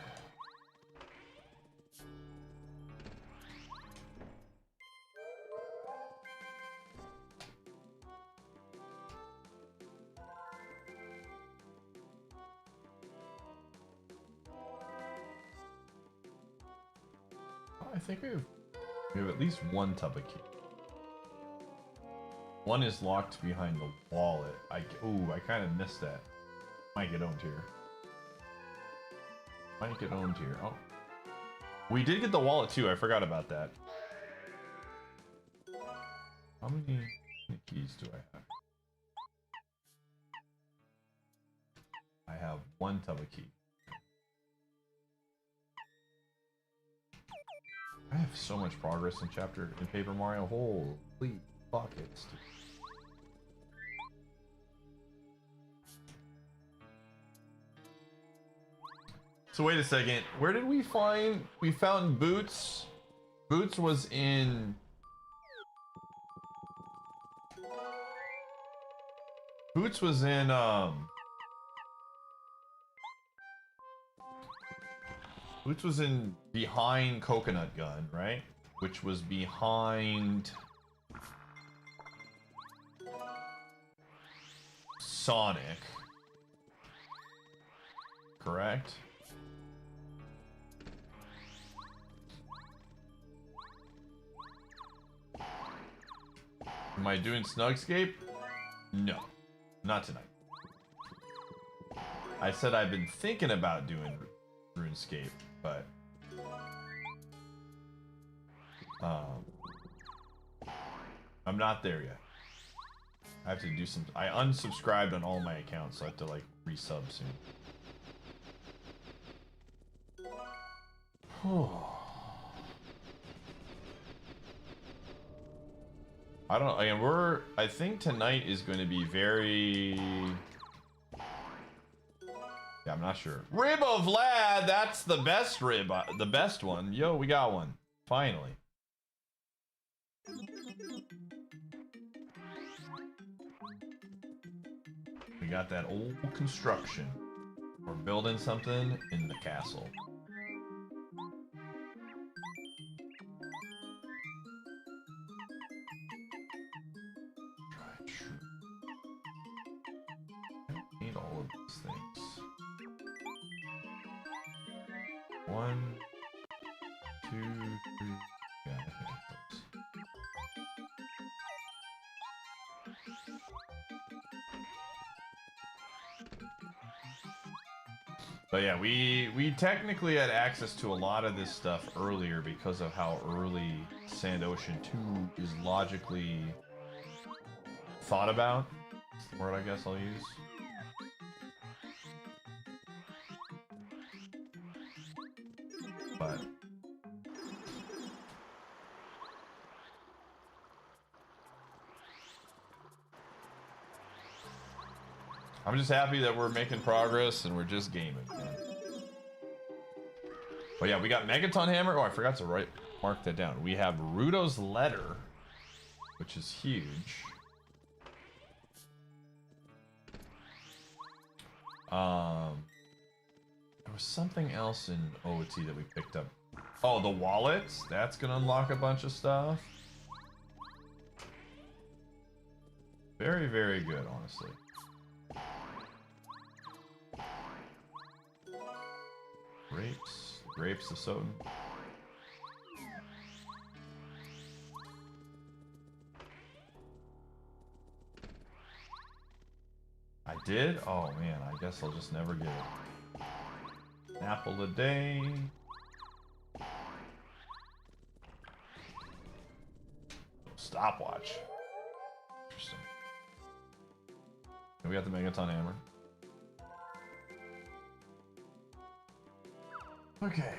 I think we have at least one tub of key. One is locked behind the wallet. I kind of missed that. Might get owned here. Might get owned here. Oh, we did get the wallet too. I forgot about that. How many keys do I have? I have one tub of key. I have so much progress in Paper Mario. Holy buckets. So wait a second. Where did we find? We found Boots. Boots was in. Boots was in Boots was in behind Coconut Gun, right? Which was behind Sonic. Correct? Am I doing Snugscape? No. Not tonight. I said I've been thinking about doing RuneScape, but I'm not there yet. I have to do some. I unsubscribed on all my accounts, so I have to like resub soon. I don't know. Again, I think tonight is going to be very. Yeah, I'm not sure. Rib of Lad, that's the best rib, the best one. Yo, we got one. Finally. We got that old construction. We're building something in the castle. I need all of these things. 1, 2, 3. Yeah, I think those. But yeah, we technically had access to a lot of this stuff earlier because of how early Sand Ocean 2 is logically thought about. That's the word I guess I'll use. But I'm just happy that we're making progress and we're just gaming, man. But yeah, we got Megaton Hammer. Oh, I forgot to mark that down. We have Rudo's Letter, which is huge. There was something else in OT that we picked up. Oh, the wallets. That's gonna unlock a bunch of stuff. Very, very good, honestly. Grapes of Soden. I did? Oh man, I guess I'll just never get it. An apple a day. stopwatch. Interesting. And we got the Megaton Hammer. Okay.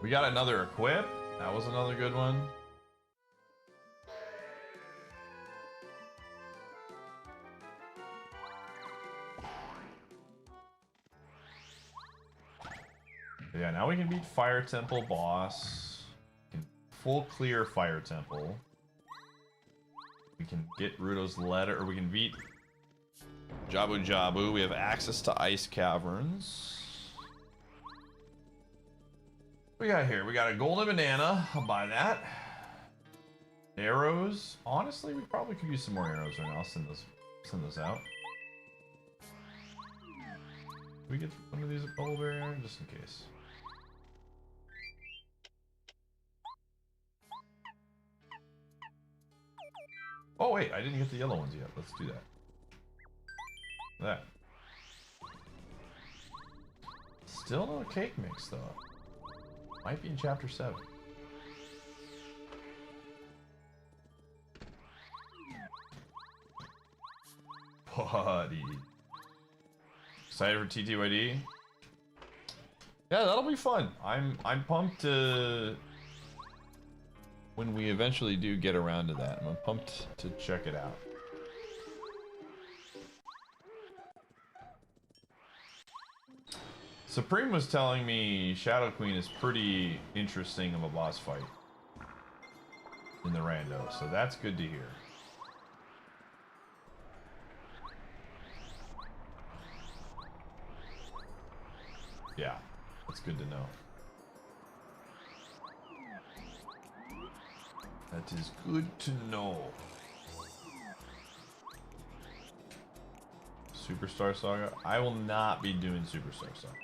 We got another equip. That was another good one. Yeah, now we can beat Fire Temple boss. We can full clear Fire Temple. We can get Ruto's letter, or we can beat Jabu Jabu. We have access to Ice Caverns. What we got here? We got a golden banana. I'll buy that. Arrows. Honestly, we probably could use some more arrows right now. I'll send those out. Can we get one of these at Bubble Barrier just in case? Oh wait, I didn't get the yellow ones yet. Let's do that. That. Still no cake mix though. Might be in chapter 7. Buddy. Excited for TTYD? Yeah, that'll be fun. I'm pumped to when we eventually do get around to that. I'm pumped to check it out. Supreme was telling me Shadow Queen is pretty interesting of a boss fight in the rando, so that's good to hear. Yeah, that's good to know. That is good to know. Superstar Saga? I will not be doing Superstar Saga.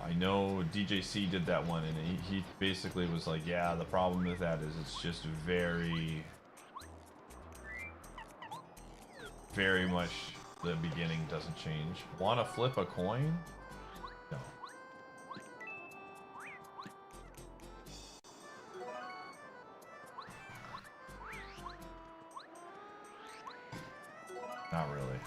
I know DJC did that one, and he basically was like, yeah, the problem with that is it's just very much the beginning doesn't change. Want to flip a coin? No. Not really.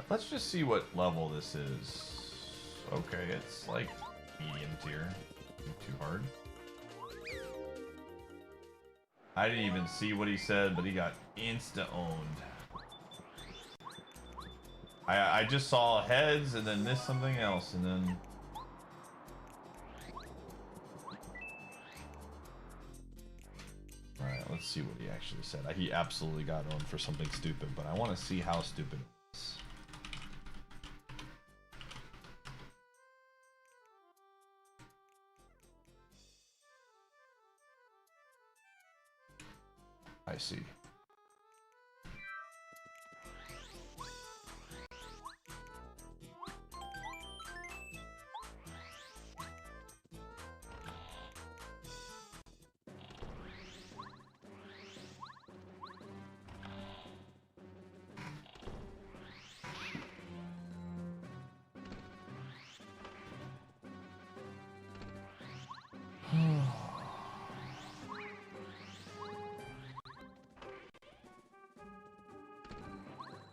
Let's just see what level this is. Okay, it's like medium tier. Not too hard. I didn't even see what he said, but he got insta-owned. I just saw heads and then this something else and then... Alright, let's see what he actually said. He absolutely got owned for something stupid, but I want to see how stupid it was. I see.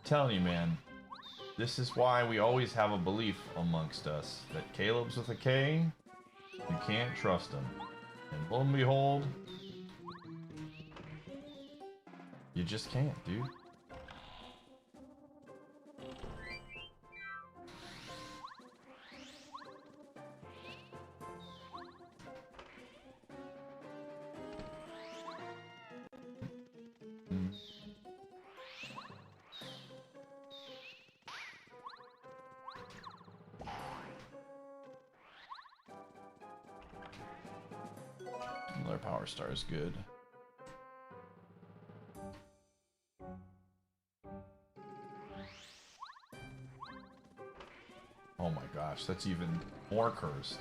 Telling you, man, this is why we always have a belief amongst us that Caleb's with a K, you can't trust him. And lo and behold, you just can't, dude. Another power star is good. Oh my gosh, that's even more cursed.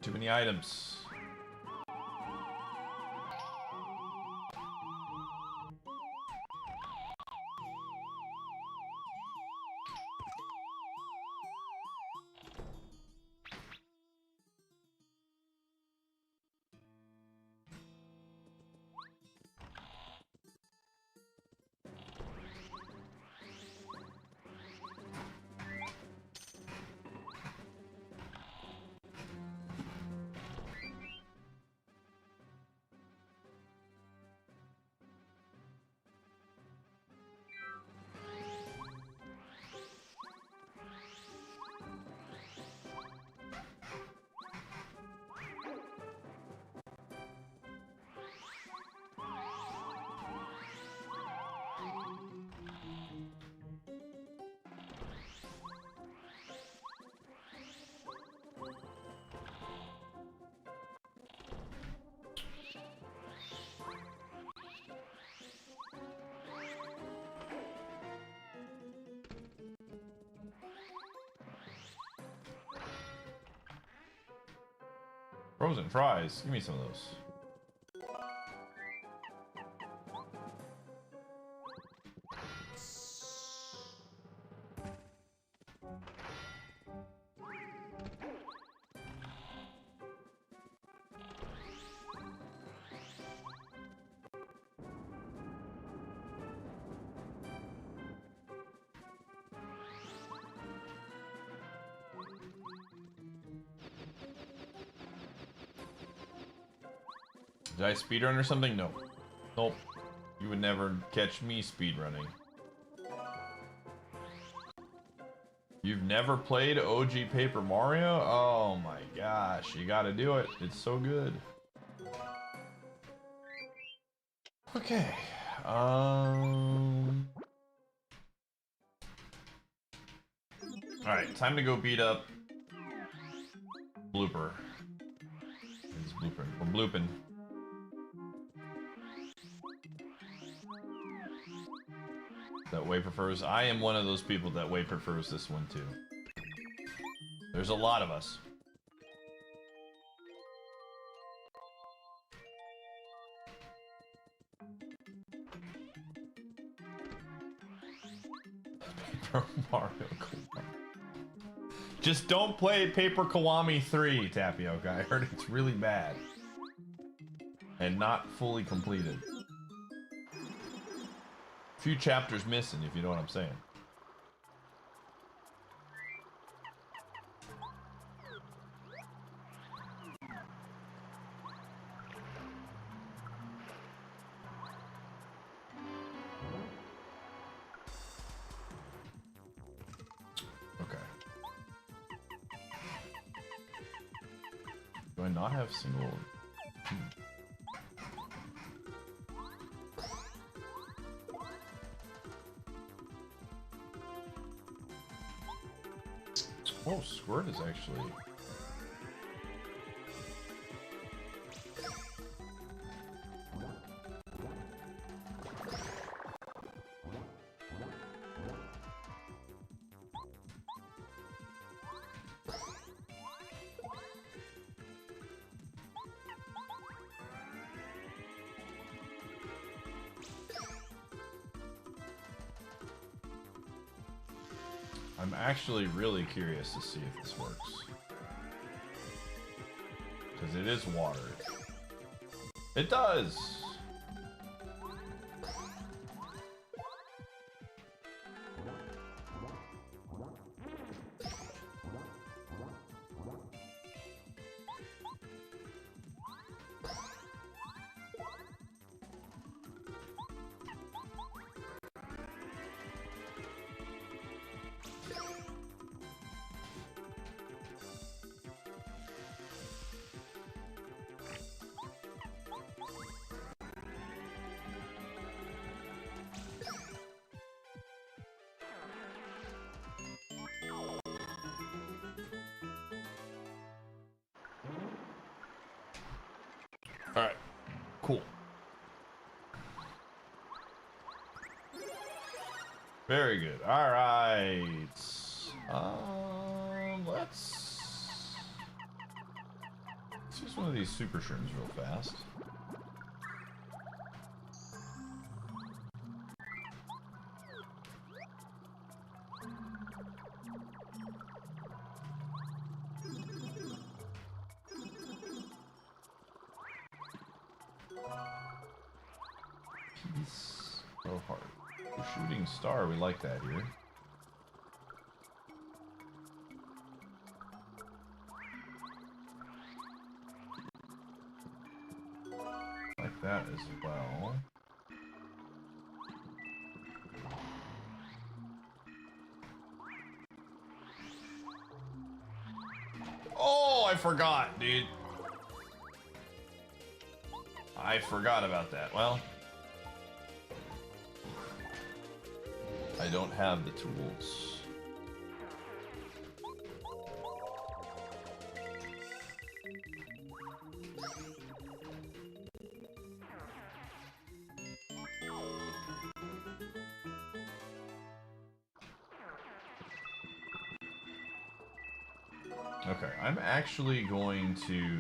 Too many items. Frozen fries. Give me some of those. Did I speedrun or something? No. Nope. You would never catch me speedrunning. You've never played OG Paper Mario? Oh my gosh, you gotta do it. It's so good. Okay. Alright, time to go beat up Blooper. It's Blooper. We're blooping. That way prefers. I am one of those people that way prefers this one too. There's a lot of us. Paper Mario Kiwami. Just don't play Paper Kiwami 3, Tapioca. I heard it's really bad. And not fully completed. Few chapters missing, if you know what I'm saying. Okay. Do I not have single? Oh, Squirt is actually... I'm actually really curious to see if this works. Because it is water. It does! All right, cool. Very good. All right. Let's use one of these super shrooms real fast. Piece of heart. Shooting star, we like that here. Like that as well. Oh, I forgot, dude. I forgot about that. Well, I don't have the tools. Okay, I'm actually going to...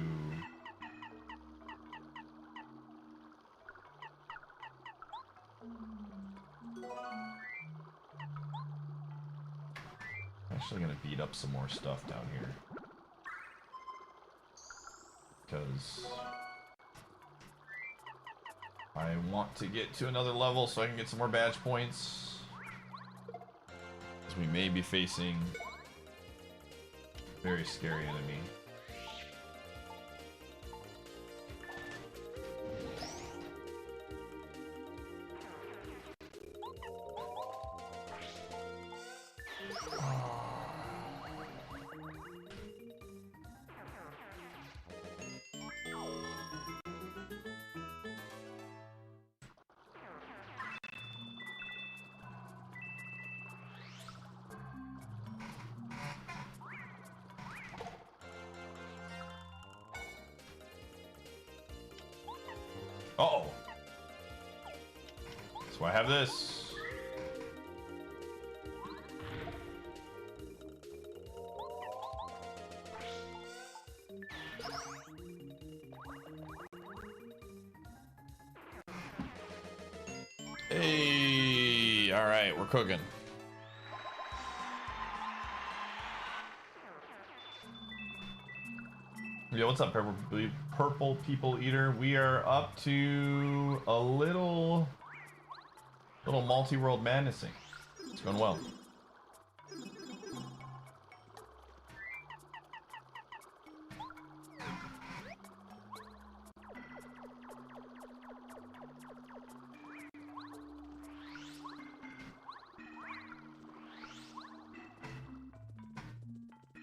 actually gonna beat up some more stuff down here. Because I want to get to another level so I can get some more badge points. Because we may be facing a very scary enemy. Uh-oh. So I have this. Hey, all right, we're cooking. Yeah, what's up, Purple People Eater? We are up to a little Multiworld Madnessing. It's going well.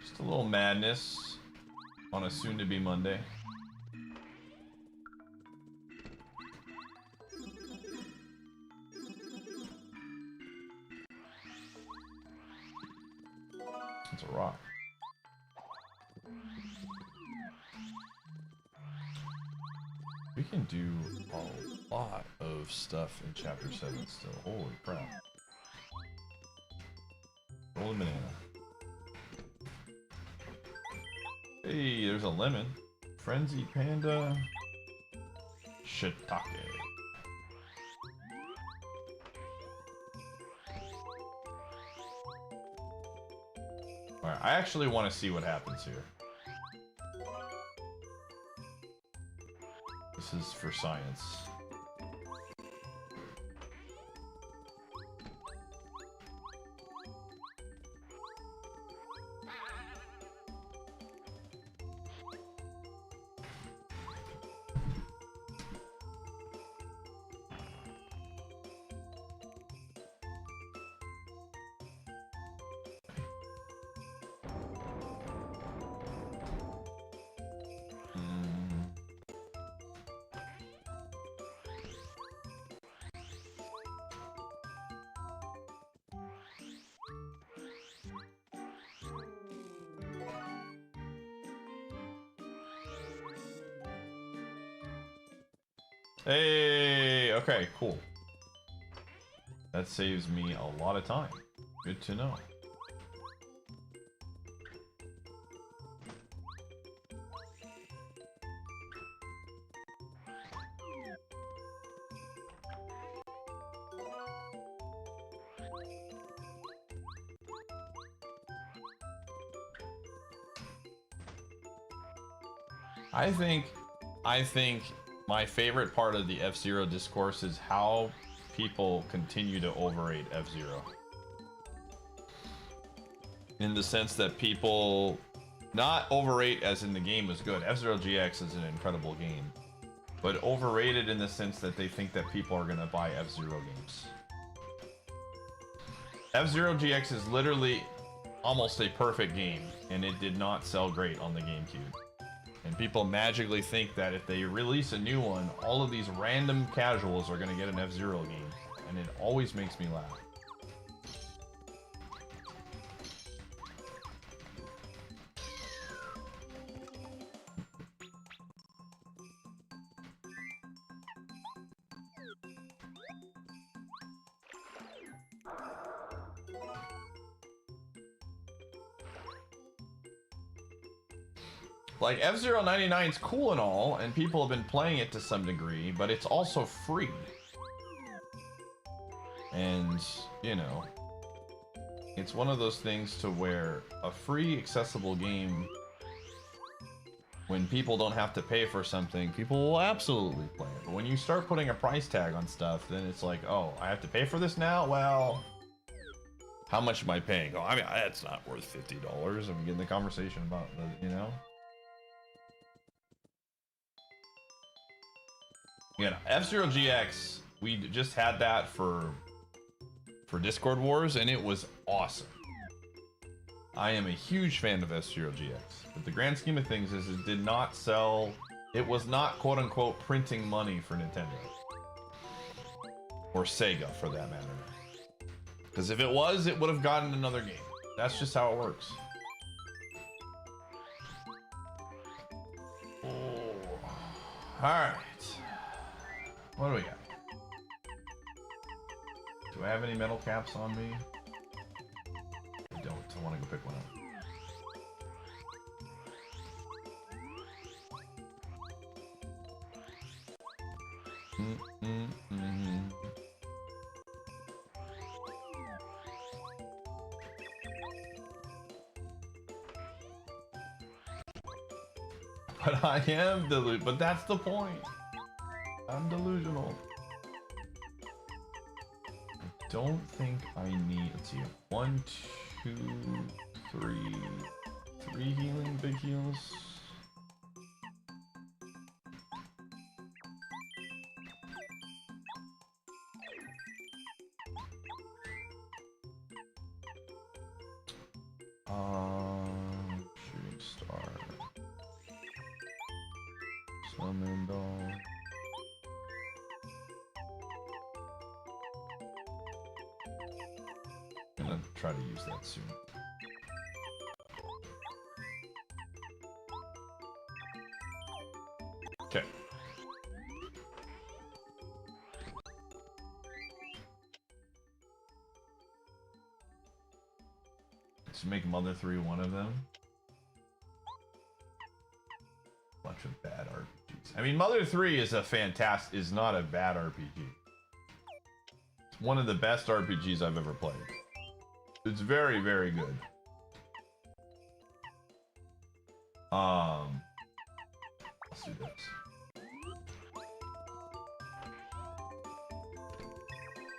Just a little madness on a soon-to-be Monday. It's a rock. We can do a lot of stuff in Chapter 7 still. Holy crap. Roll a banana. Hey, there's a lemon. Frenzy Panda. Shiitake. Alright, I actually want to see what happens here. This is for science. Hey, okay, cool. That saves me a lot of time. Good to know. I think my favorite part of the F-Zero discourse is how people continue to overrate F-Zero. In the sense that people not overrate as in the game is good. F-Zero GX is an incredible game. But overrated in the sense that they think that people are gonna buy F-Zero games. F-Zero GX is literally almost a perfect game, and it did not sell great on the GameCube. And people magically think that if they release a new one, all of these random casuals are gonna get an F-Zero game. And it always makes me laugh. Like, F-Zero 99 is cool and all, and people have been playing it to some degree, but it's also free. And, you know, it's one of those things to where a free, accessible game, when people don't have to pay for something, people will absolutely play it. But when you start putting a price tag on stuff, then it's like, oh, I have to pay for this now? Well, how much am I paying? Oh, I mean, that's not worth $50. I'm getting the conversation about the, you know? Yeah, F-Zero GX, we just had that for Discord Wars, and it was awesome. I am a huge fan of F-Zero GX, but the grand scheme of things is it did not sell, it was not quote-unquote printing money for Nintendo. Or Sega, for that matter. Because if it was, it would have gotten another game. That's just how it works. Oh. Alright. What do we got? Do I have any metal caps on me? I don't. I want to go pick one up. But I am delusional. But that's the point. I'm delusional. I don't think I need. Let's see. 1, 2, 3. 3 healing, big heals. Shooting star. Summon doll. I'm gonna try to use that soon. Okay. Let's make Mother 3 one of them. Bunch of bad RPGs. I mean, Mother 3 is is not a bad RPG. It's one of the best RPGs I've ever played. It's very, very good. Let's do this.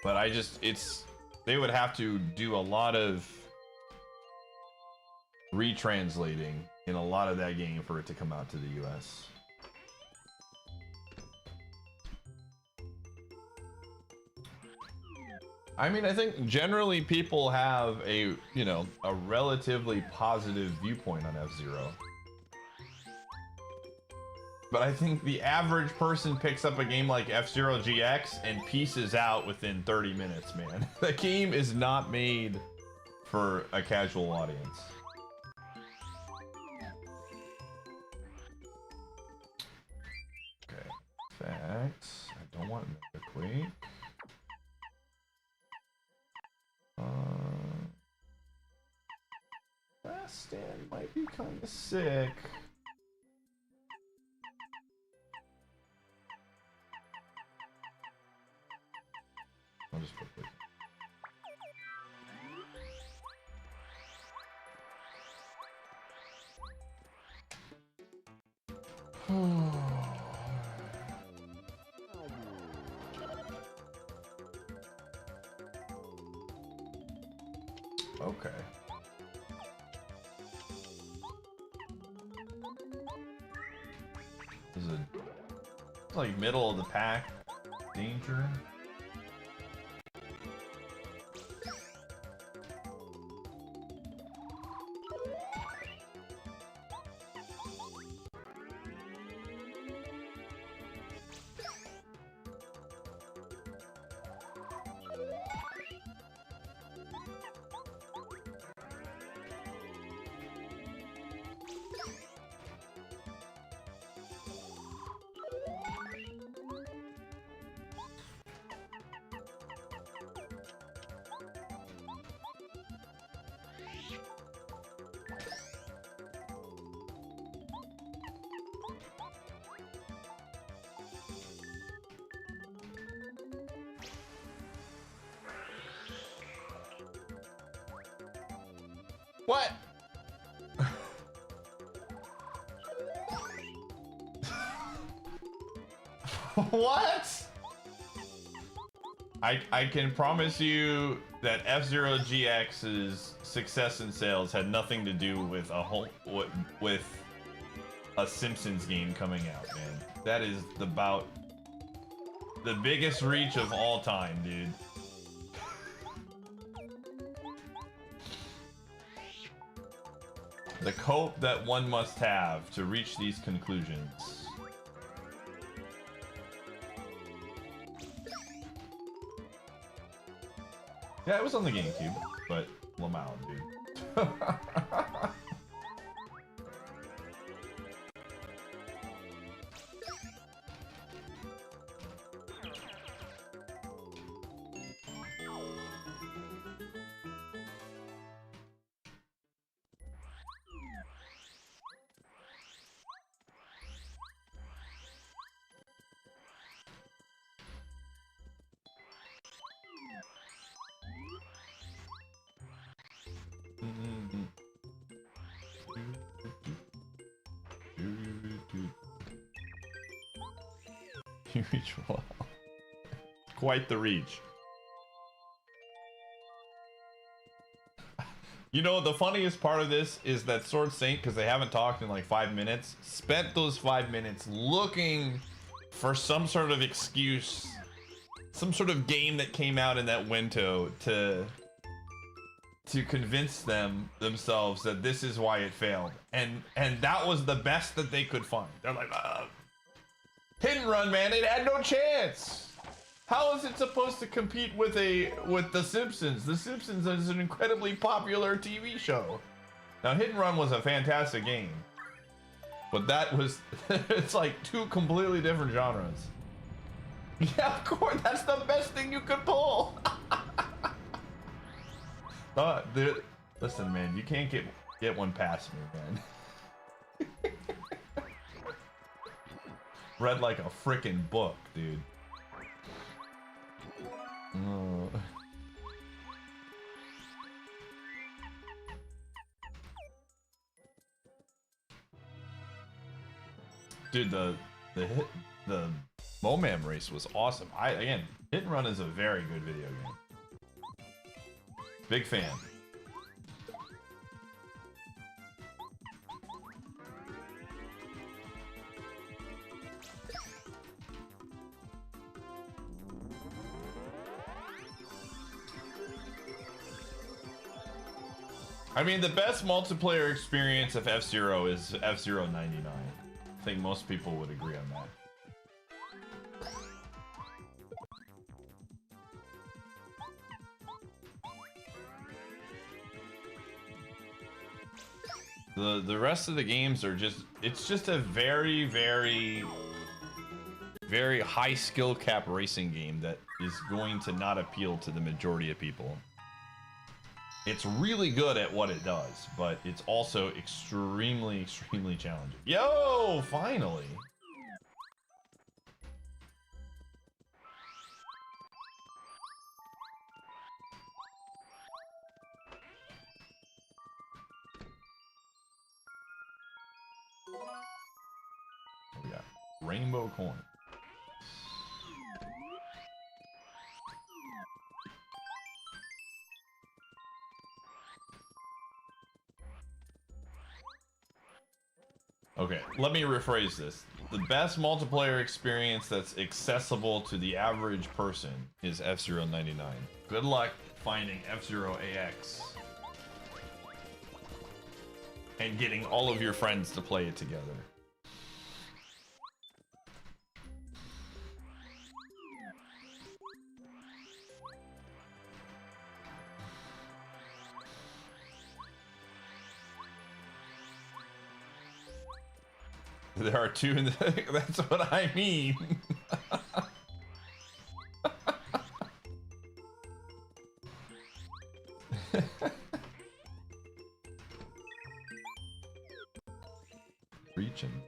But they would have to do a lot of retranslating in a lot of that game for it to come out to the US. I mean, I think generally people have a relatively positive viewpoint on F-Zero. But I think the average person picks up a game like F-Zero GX and pieces out within 30 minutes, man. The game is not made for a casual audience. Okay, facts. I Don't want Mega Quake. Last Stand might be kind of sick. I'll just put this. Okay. This is like middle of the pack danger. What? What? I can promise you that F-Zero GX's success in sales had nothing to do with with a Simpsons game coming out, man. That is about the biggest reach of all time, dude. The cope that one must have to reach these conclusions. Yeah, it was on the GameCube, but Lamau, dude. You reach well. Quite the reach. You know, the funniest part of this is that Sword Saint, because they haven't talked in like 5 minutes, spent those 5 minutes looking for some sort of excuse, some sort of game that came out in that window to convince themselves that this is why it failed, and that was the best that they could find. They're like, Hidden Run, man, it had no chance. How is it supposed to compete with The Simpsons? The Simpsons is an incredibly popular TV show. Now, Hidden Run was a fantastic game, but that was it's like two completely different genres. Yeah, of course, that's the best thing you could pull. Dude, listen, man, you can't get one past me, man. Read like a freaking book, dude. Dude, the Momam race was awesome. Again, Hit and Run is a very good video game. Big fan. I mean, the best multiplayer experience of F-Zero is F-Zero 99. I think most people would agree on that. The rest of the games are just, it's just a very, very very high skill cap racing game that is going to not appeal to the majority of people. It's really good at what it does, but it's also extremely, extremely challenging. Yo, finally. We got rainbow coin. Okay, let me rephrase this. The best multiplayer experience that's accessible to the average person is F-Zero 99. Good luck finding F-Zero AX and getting all of your friends to play it together. There are two in the... That's what I mean. Reaching.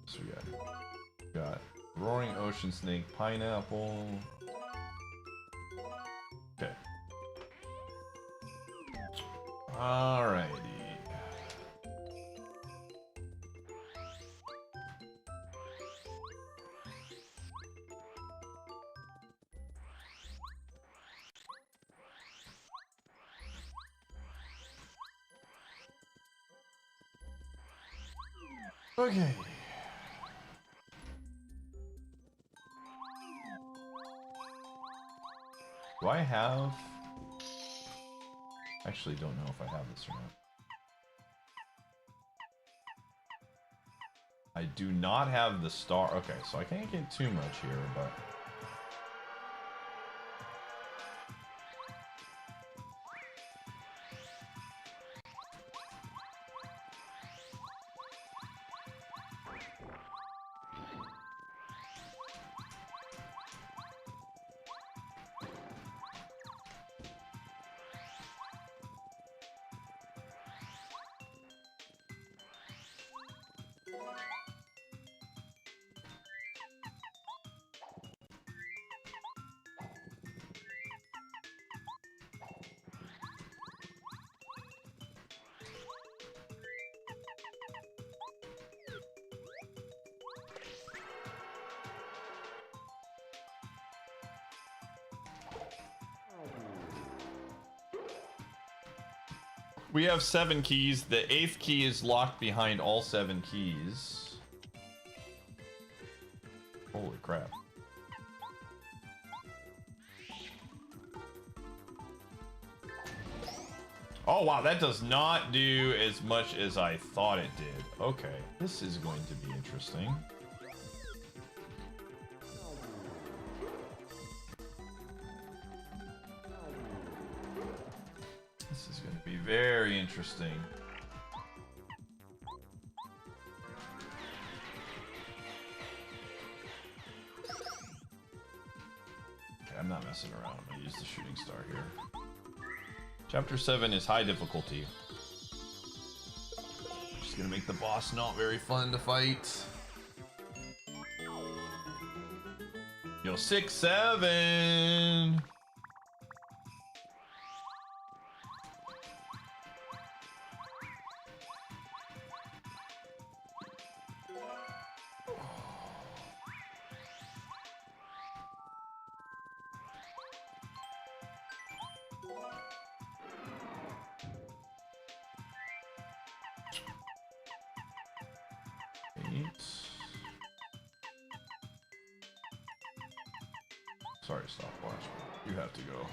So we got roaring ocean snake, pineapple. Okay. Alrighty. Okay. Do I have... Actually don't know if I have this or not. I do not have the star. Okay, so I can't get too much here, but... We have 7 keys. The 8th key is locked behind all 7 keys. Holy crap. Oh wow, that does not do as much as I thought it did. Okay, this is going to be interesting. This is going to be very interesting. Okay, I'm not messing around. I'm going to use the shooting star here. Chapter 7 is high difficulty. Just going to make the boss not very fun to fight. Yo, 6, 7. Sorry, stopwatch. You have to go.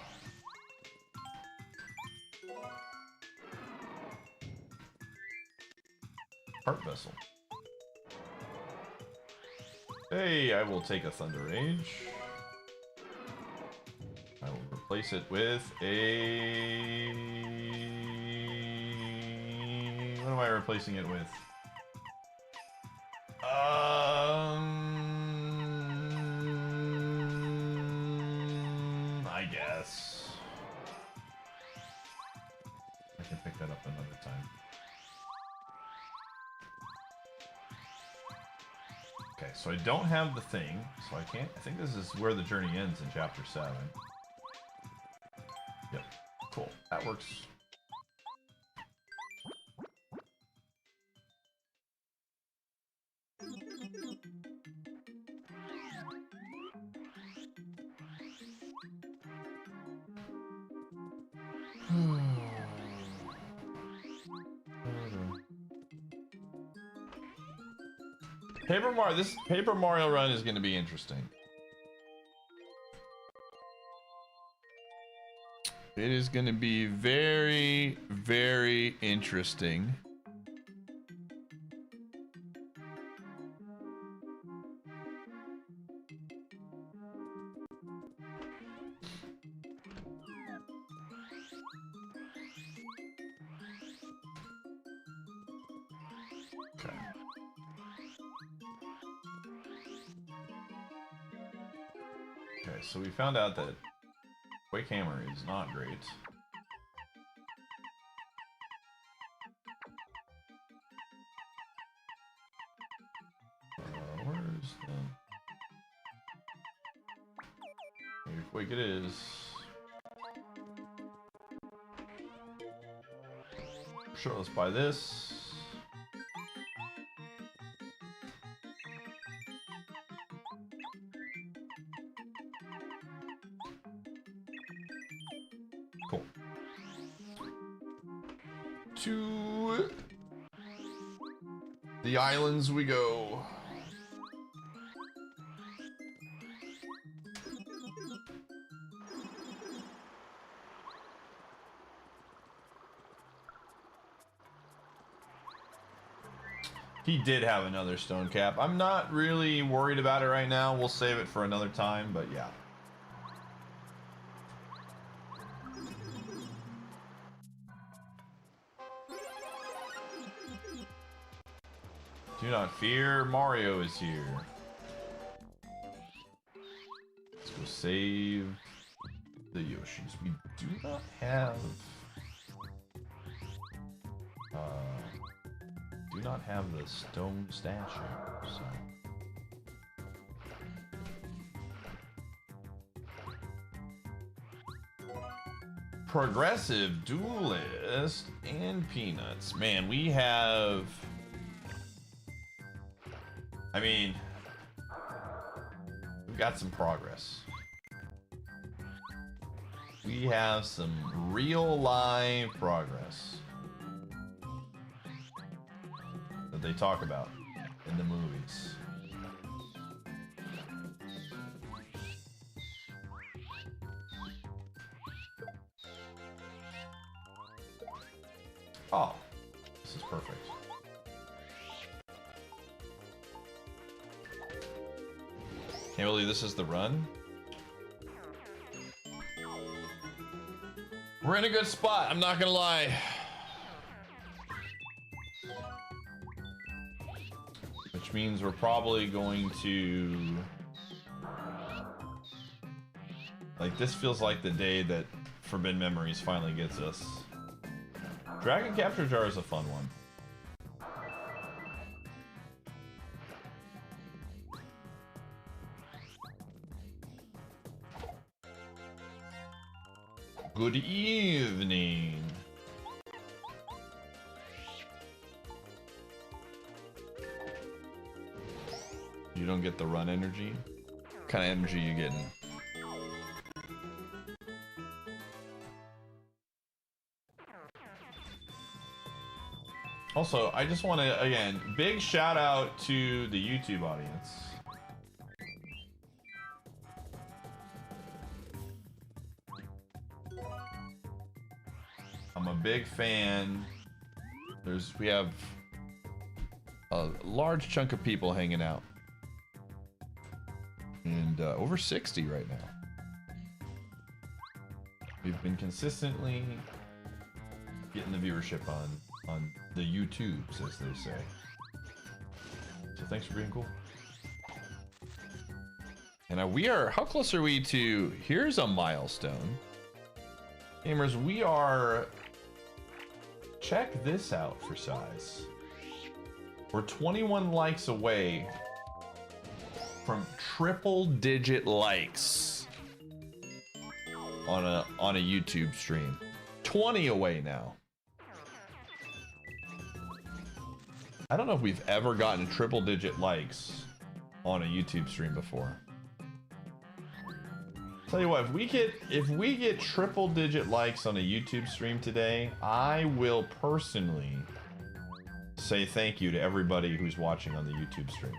Heart vessel. Hey, I will take a Thunder Rage. replace it with a... What am I replacing it with? I guess. I can pick that up another time. Okay, so I don't have the thing, so I can't... I think this is where the journey ends in Chapter 7. Yep, cool. That works. This Paper Mario run is going to be interesting. It is going to be very, very interesting. Okay. Okay, so we found out that Quake Hammer is not great. Where's the... Maybe Quake it is. Sure, let's buy this. Cool. To the islands we go. He did have another stone cap. I'm not really worried about it right now. We'll save it for another time, but yeah. Do not fear, Mario is here. Let's go save the Yoshis. We do not have... do not have the stone statue, so... Progressive Duelist and Peanuts. Man, we have... I mean... we've got some progress. We have some real live progress that they talk about in the movies. Oh, this is perfect. Can't believe this is the run. We're in a good spot, I'm not gonna lie. Which means we're probably going to... like, this feels like the day that Forbidden Memories finally gets us. Dragon Capture Jar is a fun one. Good evening. You don't get the run energy? What kind of energy you getting? Also, I just want to, again, big shout out to the YouTube audience. I'm a big fan. We have a large chunk of people hanging out. And over 60 right now. We've been consistently getting the viewership on the YouTubes, as they say. So thanks for being cool. And we are, how close are we to, here's a milestone. Gamers, we are, check this out for size. We're 21 likes away from triple digit likes on a YouTube stream. 20 away now. I don't know if we've ever gotten triple digit likes on a YouTube stream before. Tell you what, if we get triple digit likes on a YouTube stream today, I will personally say thank you to everybody who's watching on the YouTube stream.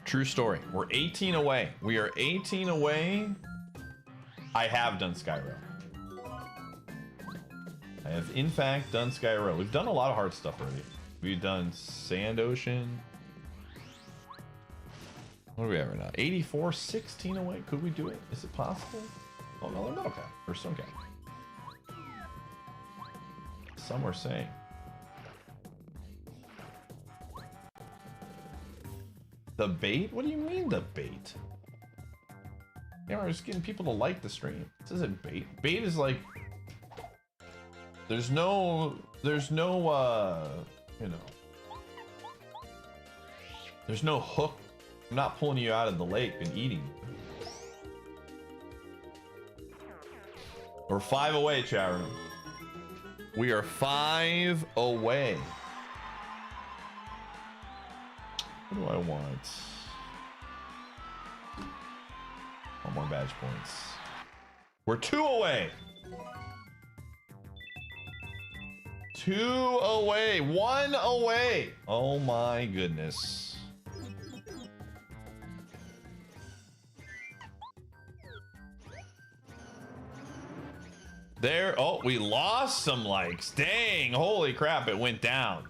True story. We're 18 away. We are 18 away. I have done Skyro. I have in fact done Skyro. We've done a lot of hard stuff already. We've done Sand Ocean. What are we at right now? 84, 16 away. Could we do it? Is it possible? Oh no, they're not okay. Or some okay. Some were saying. The bait? What do you mean the bait? Yeah, we're just getting people to like the stream. This isn't bait. Bait is like, there's no, you know, there's no hook. I'm not pulling you out of the lake and eating you. We're 5 away, chat room. We are 5 away. What do I want? One more badge points. We're 2 away. 2 away. 1 away. Oh my goodness. There, oh, we lost some likes. Dang, holy crap, it went down.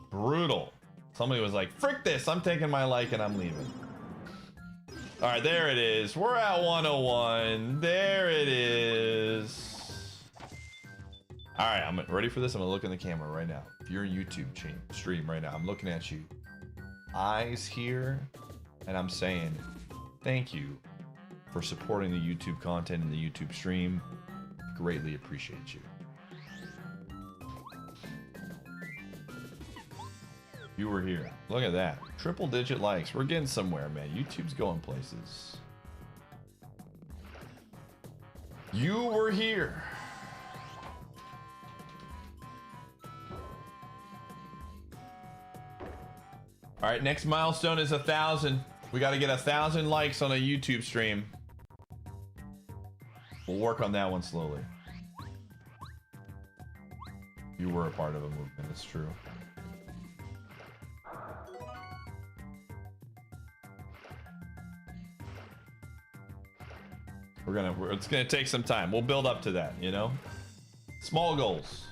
Brutal. Somebody was like, frick this, I'm taking my like and I'm leaving. All right, there it is. We're at 101. There it is. All right, I'm ready for this. I'm gonna look in the camera right now. If you're a YouTube stream right now, I'm looking at you. Eyes here, and I'm saying, thank you for supporting the YouTube content and the YouTube stream. Greatly appreciate you. You were here. Look at that. Triple digit likes. We're getting somewhere, man. YouTube's going places. You were here. All right, next milestone is 1,000. We got to get 1,000 likes on a YouTube stream. We'll work on that one slowly. You were a part of a movement, it's true. It's gonna take some time. We'll build up to that, you know? Small goals.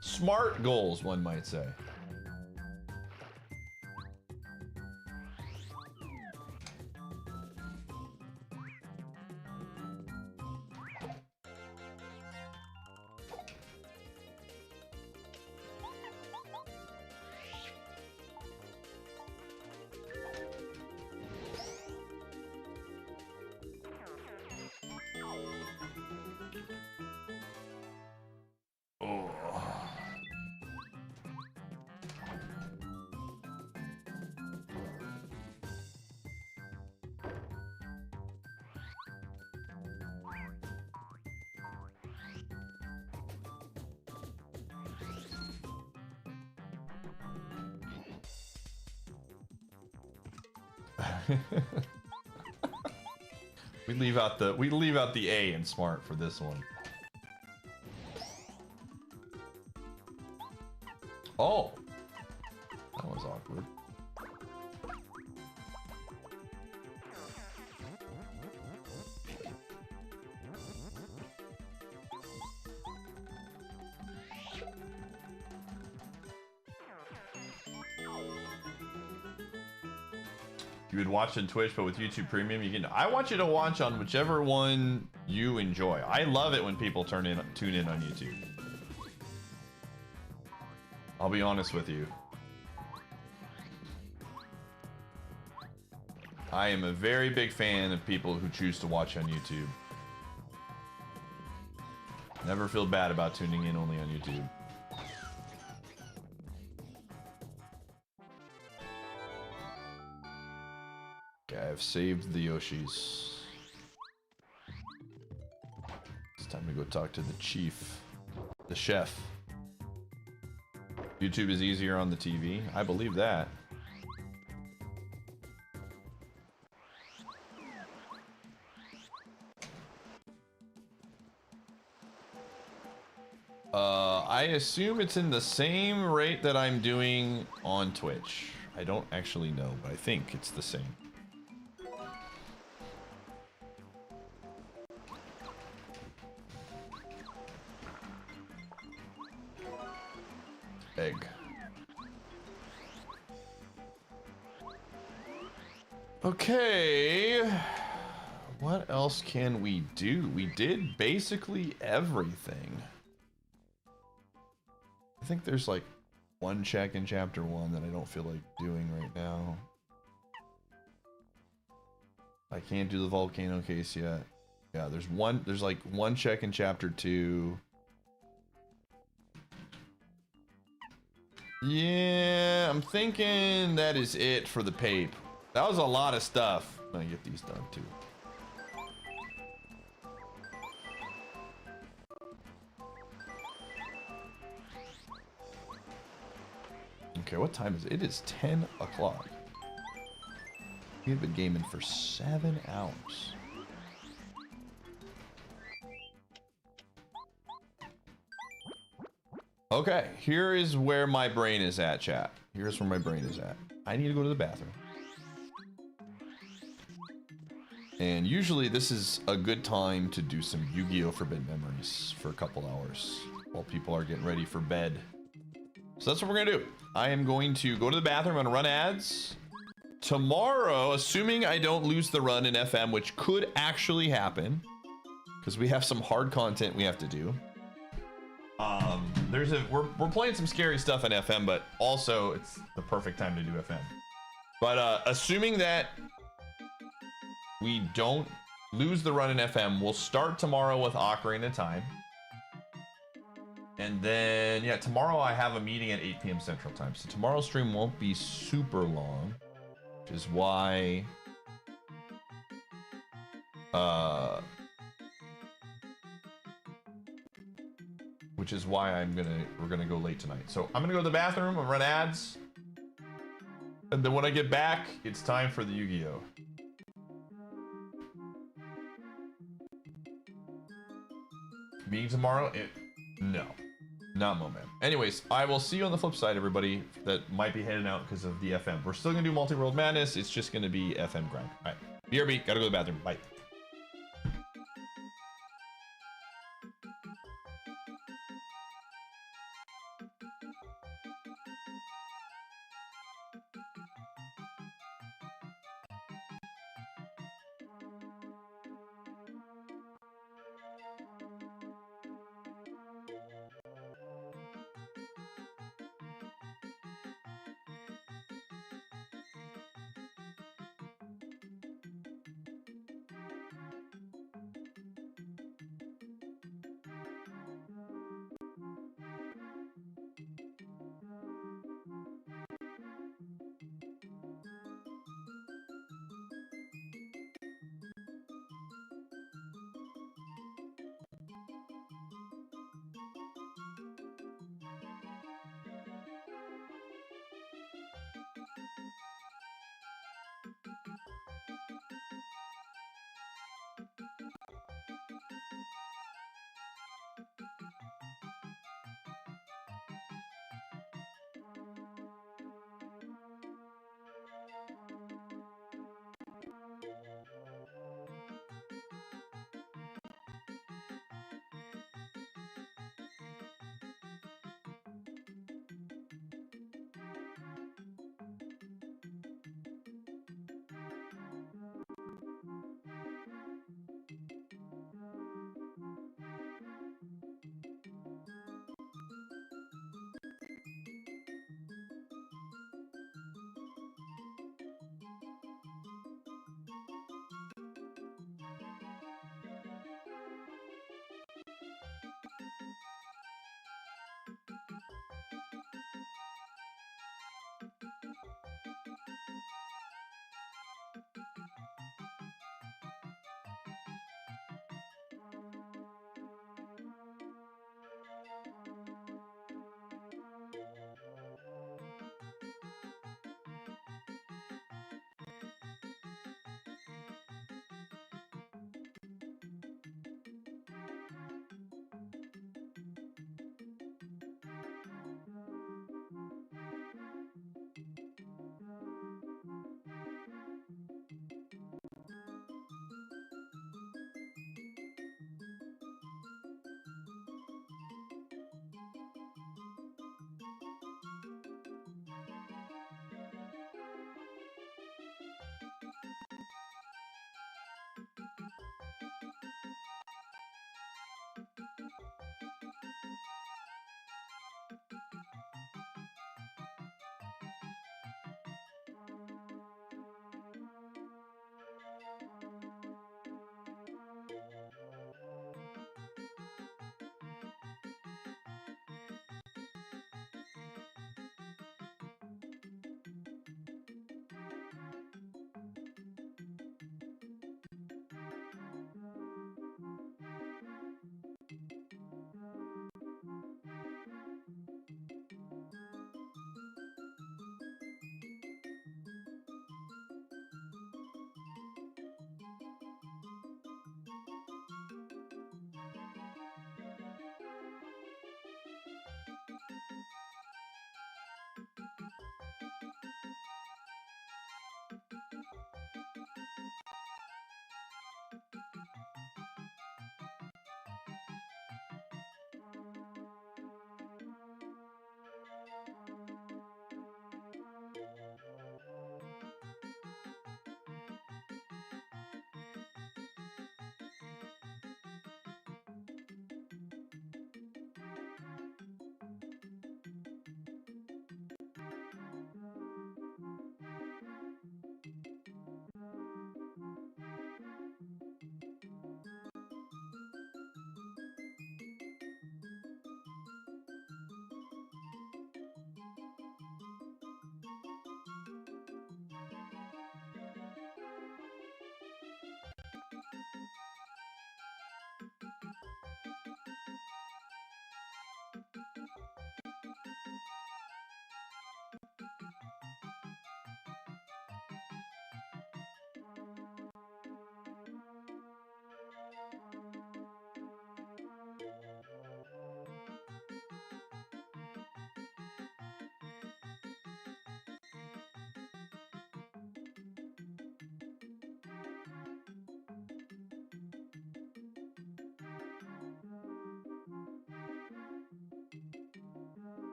Smart goals, one might say. We leave out the A in smart for this one. Oh, that was awkward. You would watch on Twitch, but with YouTube Premium, you can. I want you to watch on whichever one you enjoy. I love it when people tune in on YouTube. I'll be honest with you. I am a very big fan of people who choose to watch on YouTube. Never feel bad about tuning in only on YouTube. Okay, I've saved the Yoshis. It's time to go talk to the chief. The chef. YouTube is easier on the TV. I believe that. I assume it's in the same rate that I'm doing on Twitch. I don't actually know, but I think it's the same. Egg. Okay. What else can we do? We did basically everything. I think there's like one check in chapter 1 that I don't feel like doing right now. I can't do the volcano case yet. Yeah, there's like one check in chapter 2. Yeah, I'm thinking that is it for the pape. That was a lot of stuff. I'm gonna get these done too. Okay, what time is it? It is 10 o'clock. We've been gaming for 7 hours. Okay, here is where my brain is at, chat. Here's where my brain is at. I need to go to the bathroom. And usually this is a good time to do some Yu-Gi-Oh! Forbidden Memories for a couple hours while people are getting ready for bed. So that's what we're gonna do. I am going to go to the bathroom and run ads. Tomorrow, assuming I don't lose the run in FM, which could actually happen, because we have some hard content we have to do. We're playing some scary stuff in FM, but also it's the perfect time to do FM. But assuming that we don't lose the run in FM, we'll start tomorrow with Ocarina of Time. And then, yeah, tomorrow I have a meeting at 8 p.m. Central Time. So tomorrow's stream won't be super long, which is why... we're gonna go late tonight. So I'm gonna go to the bathroom and run ads. And then when I get back, it's time for the Yu-Gi-Oh! Meeting tomorrow? No. Not moment. Anyways, I will see you on the flip side, everybody that might be heading out because of the FM. We're still gonna do Multiworld Madness. It's just gonna be FM grind. All right. BRB, gotta go to the bathroom. Bye.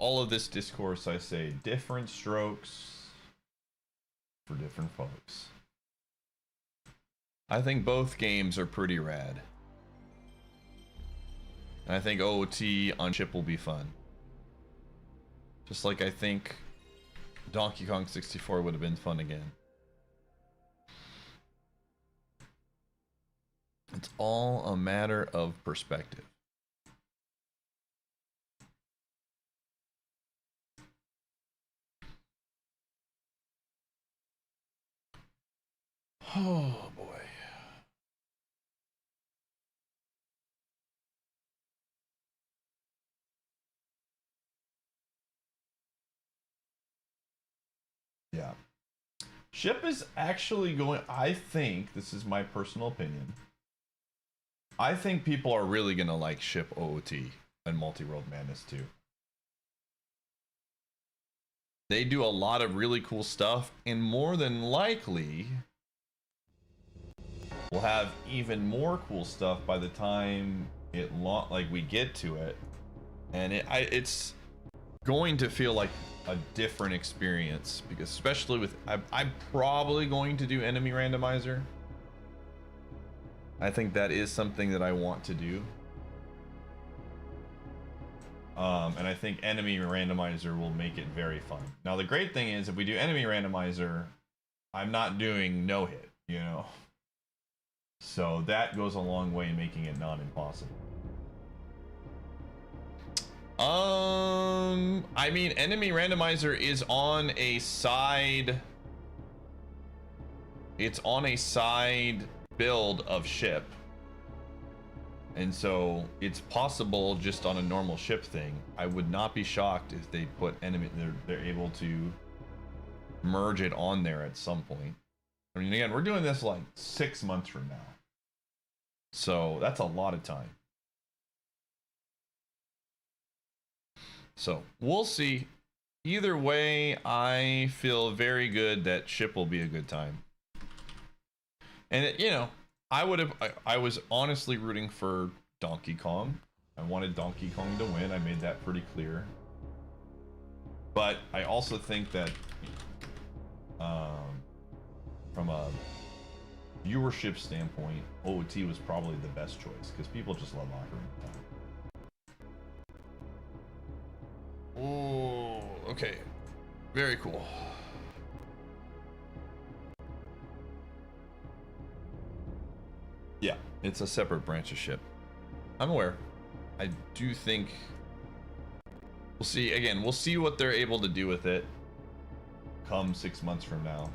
all of this discourse, I say different strokes for different folks. I think both games are pretty rad. And I think OOT on chip will be fun. Just like I think Donkey Kong 64 would have been fun again. It's all a matter of perspective. Oh boy. Yeah. Ship is actually going, I think, this is my personal opinion, I think people are really gonna like Ship OOT and Multiworld Madness too. They do a lot of really cool stuff, and more than likely we'll have even more cool stuff by the time we get to it, and it's going to feel like a different experience, because especially with I'm probably going to do enemy randomizer. I think that is something that I want to do. And I think enemy randomizer will make it very fun. Now the great thing is, if we do enemy randomizer, I'm not doing no hit, you know? So that goes a long way in making it non-impossible. I mean, enemy randomizer is on a side. It's on a side build of ship, and so it's possible just on a normal ship thing. I would not be shocked if they put enemy. They're able to merge it on there at some point. I mean, again, we're doing this like 6 months from now, so that's a lot of time. So we'll see. Either way, I feel very good that ship will be a good time. And it, you know, I was honestly rooting for Donkey Kong. I wanted Donkey Kong to win. I made that pretty clear. But I also think that from a viewership standpoint, OOT was probably the best choice, because people just love Ocarina of Time. Oh, okay. Very cool. Yeah, it's a separate branch of ship. I'm aware. I do think we'll see. Again, we'll see what they're able to do with it come 6 months from now.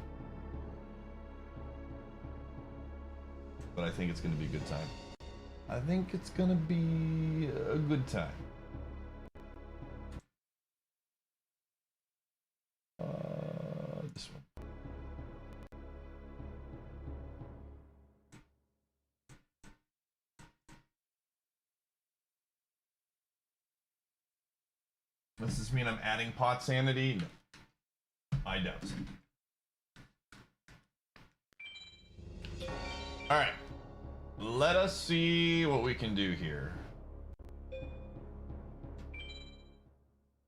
But I think it's going to be a good time. I think it's going to be a good time. This one. Does this mean I'm adding pot sanity? No. I doubt so. Alright. Let us see what we can do here.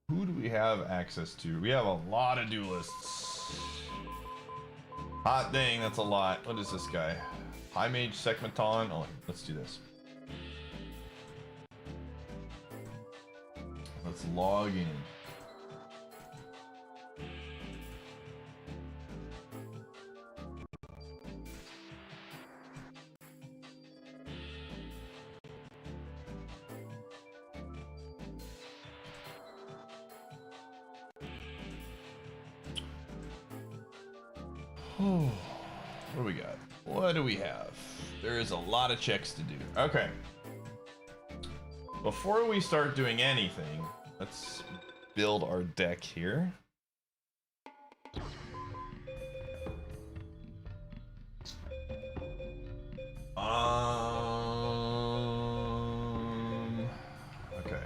Who do we have access to? We have a lot of duelists. Hot dang, that's a lot. What is this guy? High Mage Sekmaton. Oh, let's do this. Let's log in. What do we got? What do we have? There is a lot of checks to do. Okay. Before we start doing anything, let's build our deck here. Okay.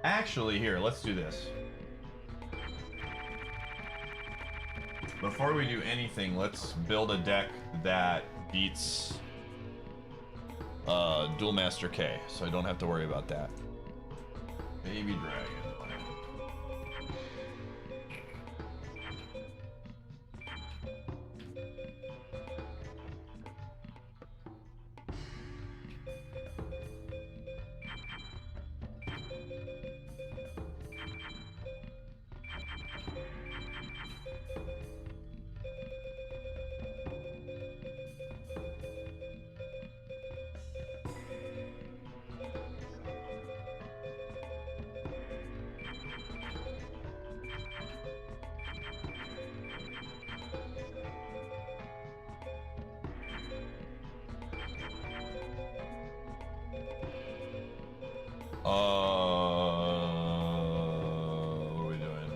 Actually, here, let's do this. before we do anything, let's build a deck that beats Duel Master K, so I don't have to worry about that. Baby Dragon. What are we doing?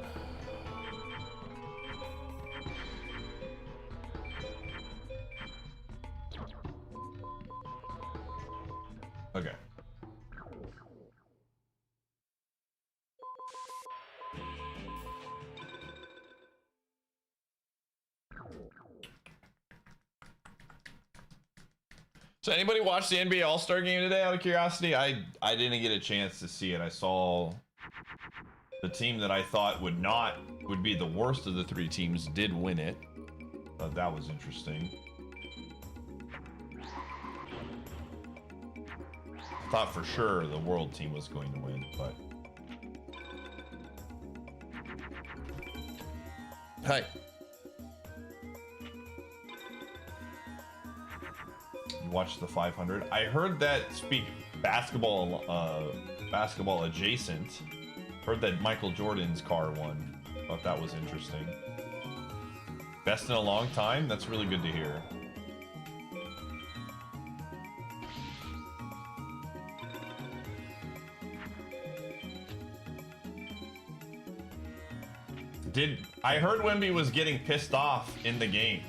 Okay. So anybody watch the NBA All-Star game today out of curiosity? I didn't get a chance to see it. I saw the team that I thought would be the worst of the three teams did win it. Thought that was interesting. Thought for sure the world team was going to win, but hi. Watch the 500. I heard that speak basketball adjacent. Heard that Michael Jordan's car won. Thought that was interesting. Best in a long time? That's really good to hear. I heard Wemby was getting pissed off in the game.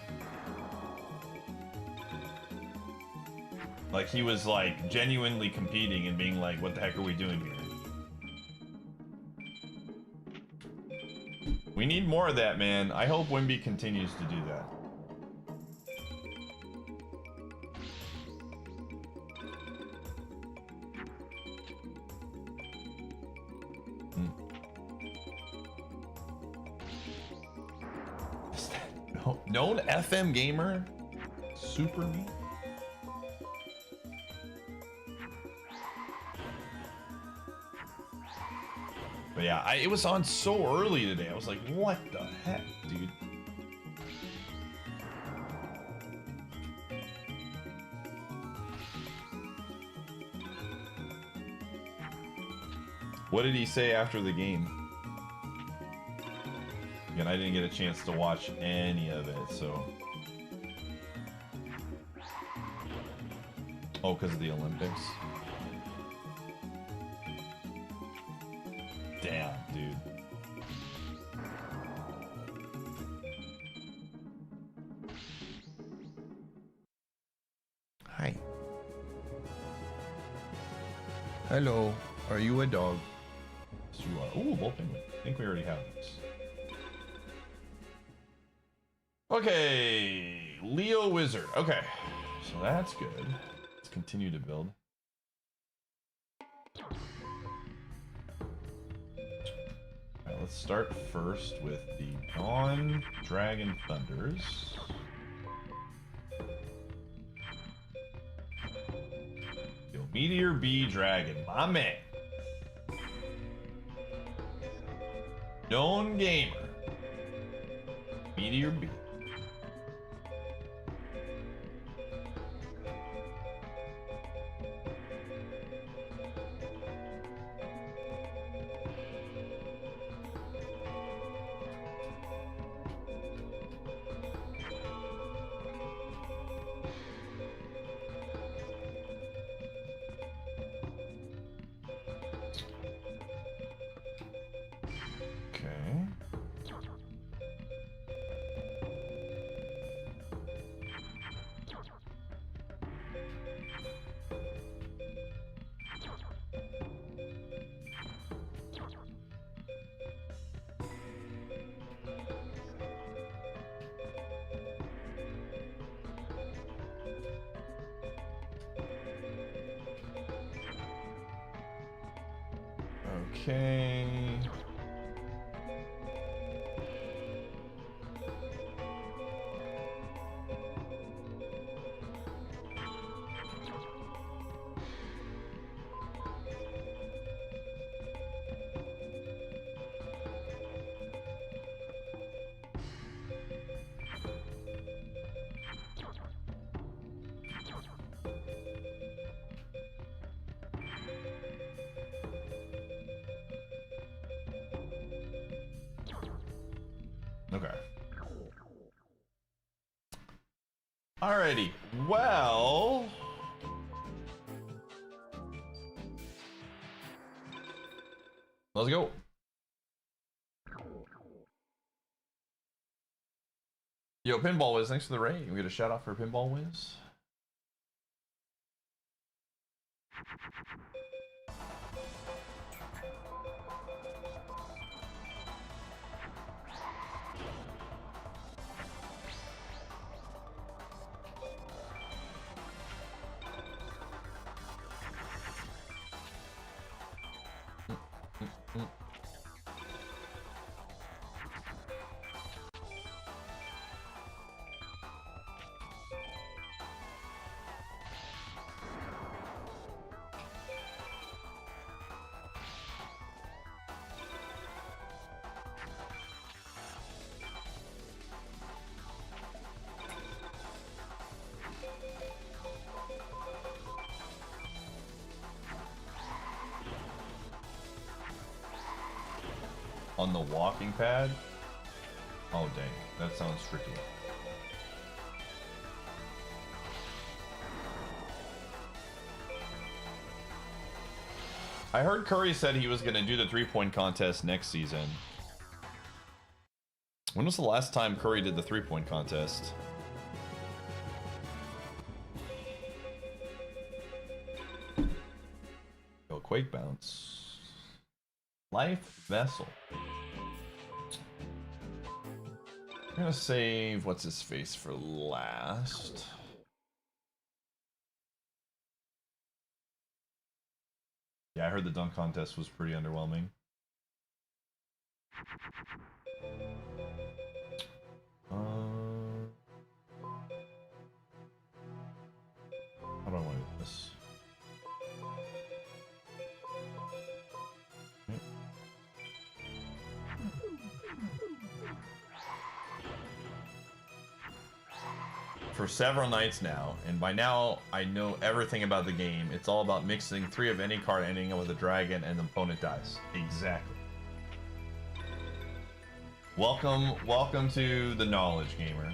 Like, he was, like, genuinely competing and being like, what the heck are we doing here? We need more of that, man. I hope Wemby continues to do that. Is that known FM gamer? Super me? But yeah, it was on so early today. I was like, what the heck, dude? What did he say after the game? Again, I didn't get a chance to watch any of it, so. Oh, because of the Olympics. Damn, dude. Hi. Hello. Are you a dog? Yes, you are. Ooh, bull penguin. I think we already have this. Okay. Leo Wizard. Okay. So that's good. Let's continue to build. Let's start first with the non-Dragon Thunders. Yo, Meteor B Dragon, my man. Known gamer. Meteor B. Okay. Okay. Alrighty. Well, let's go. Yo, Pinball Wiz, thanks for the raid. We get a shout out for Pinball Wiz. On the walking pad? Oh dang, that sounds tricky. I heard Curry said he was going to do the 3-point contest next season. When was the last time Curry did the 3-point contest? Go Quake Bounce. Life Vessel. I'm gonna save what's his face for last. Yeah, I heard the dunk contest was pretty underwhelming. How do I want to do this? For several nights now, and by now I know everything about the game. It's all about mixing 3 of any card ending up with a dragon and the opponent dies. Exactly. Welcome to the knowledge, gamer.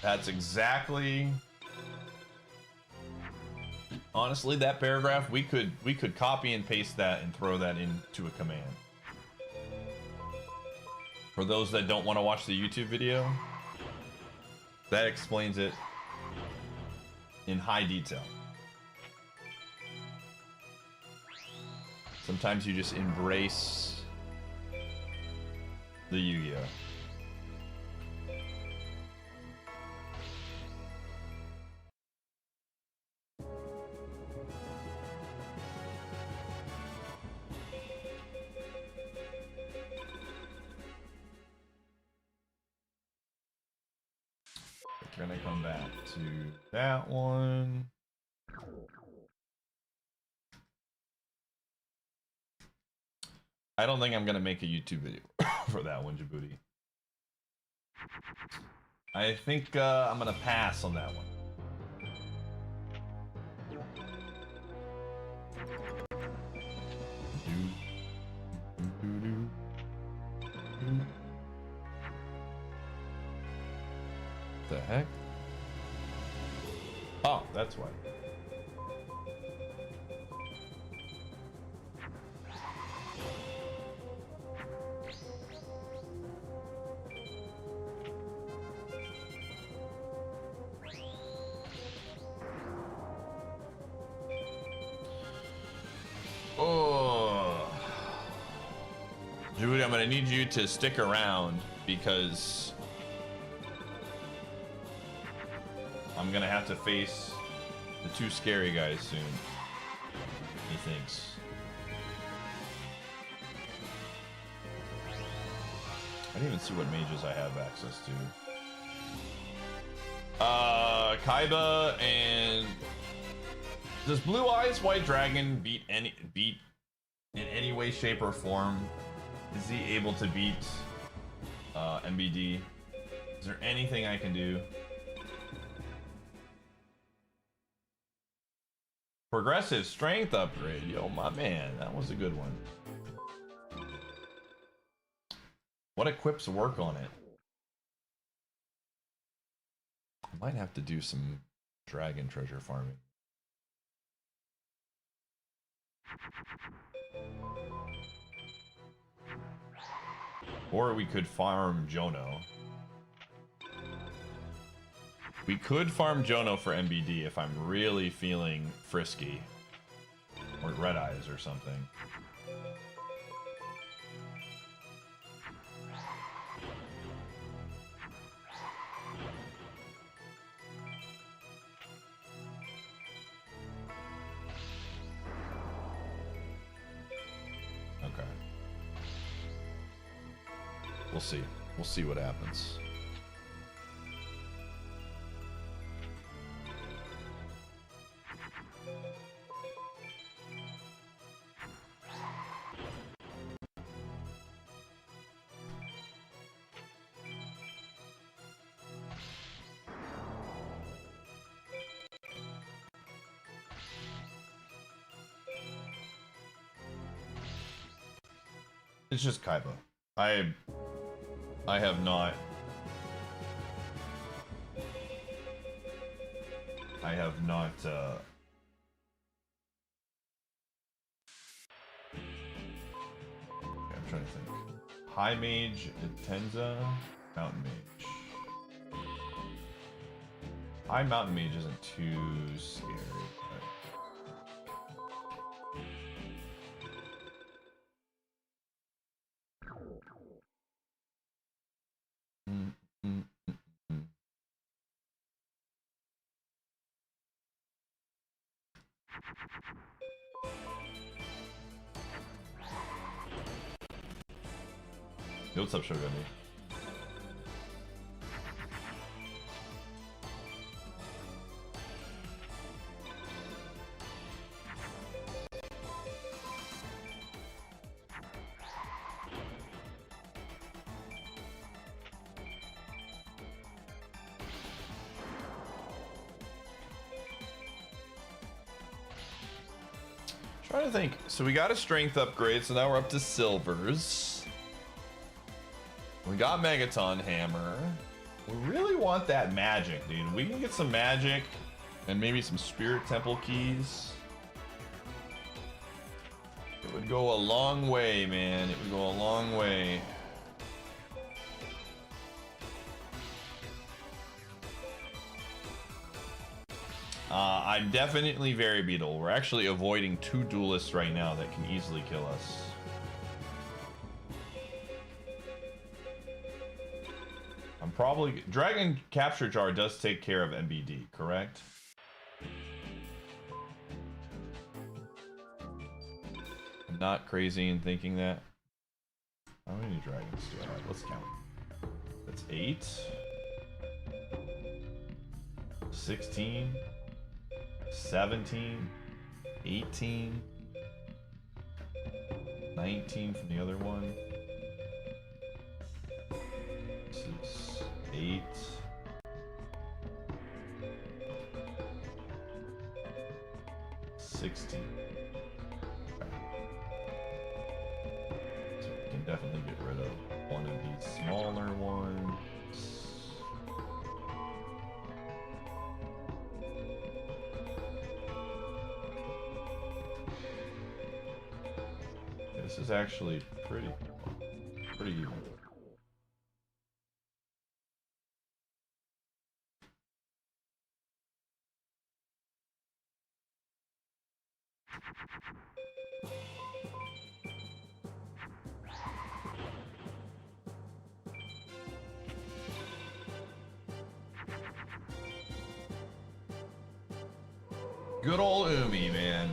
That's exactly. Honestly, that paragraph, we could copy and paste that and throw that into a command. For those that don't want to watch the YouTube video, that explains it in high detail. Sometimes you just embrace the Yu-Gi-Oh! We're gonna come back to that one. I don't think I'm gonna make a YouTube video for that one, Djibouti. I think I'm gonna pass on that one. The heck? Oh, that's why. Oh, Judy, I'm gonna need you to stick around because I'm gonna have to face the two scary guys soon. He thinks. I didn't even see what mages I have access to. Kaiba and does Blue Eyes White Dragon beat in any way, shape, or form? Is he able to beat MBD? Is there anything I can do? Progressive strength upgrade. Yo, my man, that was a good one. What equips work on it? I might have to do some dragon treasure farming. Or we could farm Jono. We could farm Jono for MBD if I'm really feeling frisky. Or Red Eyes or something. Okay. We'll see. We'll see what happens. It's just Kaiba. I have not. I have not. Okay, I'm trying to think. High Mage, Tenza, Mountain Mage. High Mountain Mage isn't too scary. Yo, what's up, Shogun? Trying to think. So we got a strength upgrade, so now we're up to silvers. We got Megaton Hammer. We really want that magic, dude. We can get some magic and maybe some Spirit Temple keys. It would go a long way, man. It would go a long way. I'm definitely very beatable. We're actually avoiding 2 duelists right now that can easily kill us. I'm probably... Dragon Capture Jar does take care of MBD, correct? I'm not crazy in thinking that. How many dragons do I have? Let's count. That's 8. 16. 17, 18, 19 from the other one. 6, 8. 16. Okay. So we can definitely get rid of one of these smaller ones. This is actually pretty even. Good old Umi, man.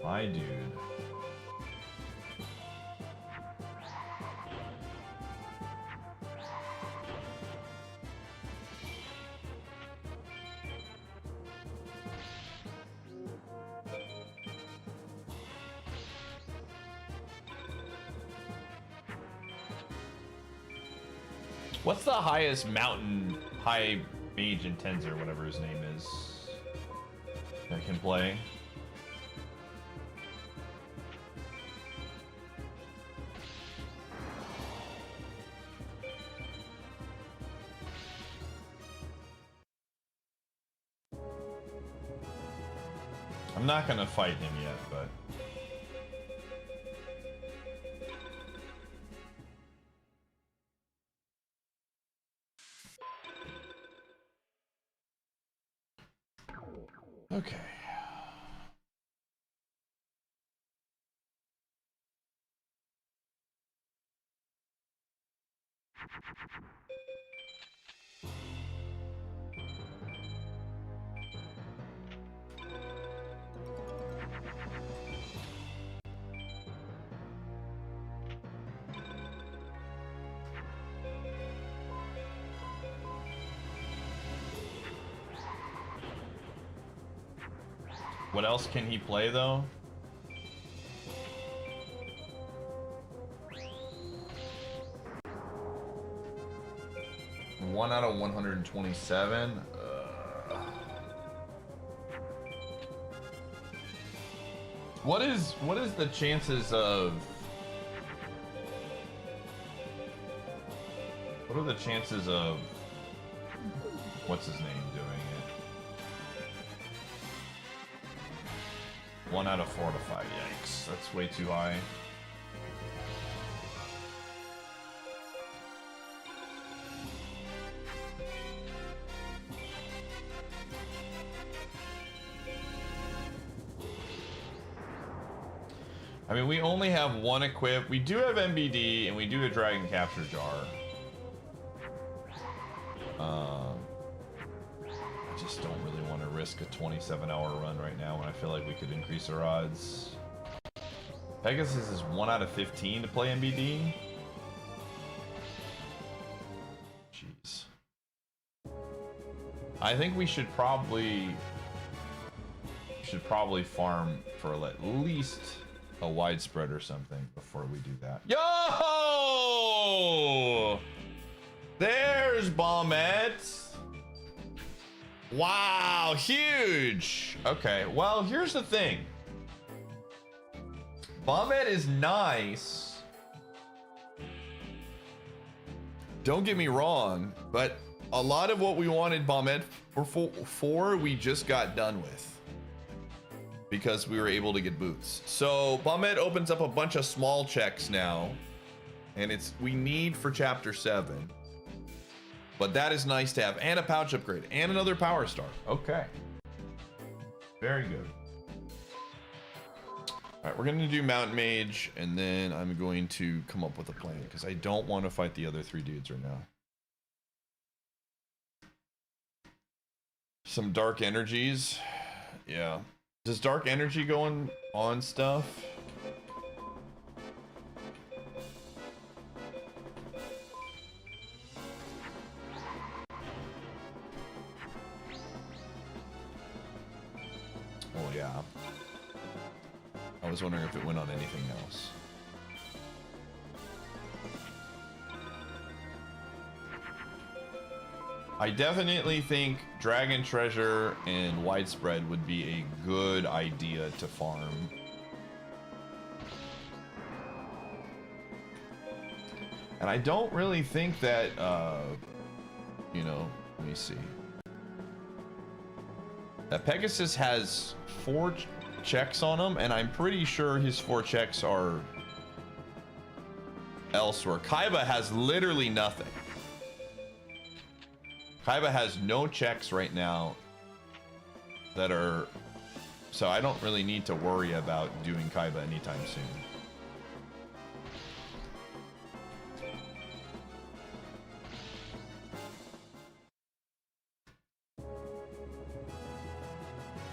My dude. What's the highest mountain high mage intenser, whatever his name is, that can play? I'm not gonna fight him yet, but okay. What else can he play though? One out of 127. What is the chances of? What are the chances of? What's his name doing it? 1 out of 4 to 5. Yikes, that's way too high. I mean, we only have one equip. We do have MBD, and we do a Dragon Capture Jar. I just don't really want to risk a 27-hour run right now when I feel like we could increase our odds. Pegasus is 1 out of 15 to play MBD. Jeez. I think we should probably farm for at least a widespread or something before we do that. Yo! There's Bombette. Wow, huge. Okay, well, here's the thing. Bombette is nice. Don't get me wrong, but a lot of what we wanted Bombette for we just got done with. Because we were able to get boots. So Bombette opens up a bunch of small checks now, and we need for chapter 7. But that is nice to have, and a pouch upgrade, and another power star. Okay, very good. All right, we're gonna do Mountain Mage, and then I'm going to come up with a plan because I don't want to fight the other 3 dudes right now. Some dark energies, yeah. Does dark energy go on stuff? Oh yeah. I was wondering if it went on anything else. I definitely think Dragon Treasure and Widespread would be a good idea to farm. And I don't really think that, you know, let me see. That Pegasus has 4 checks on him, and I'm pretty sure his 4 checks are elsewhere. Kaiba has literally nothing. Kaiba has no checks right now that are... So I don't really need to worry about doing Kaiba anytime soon.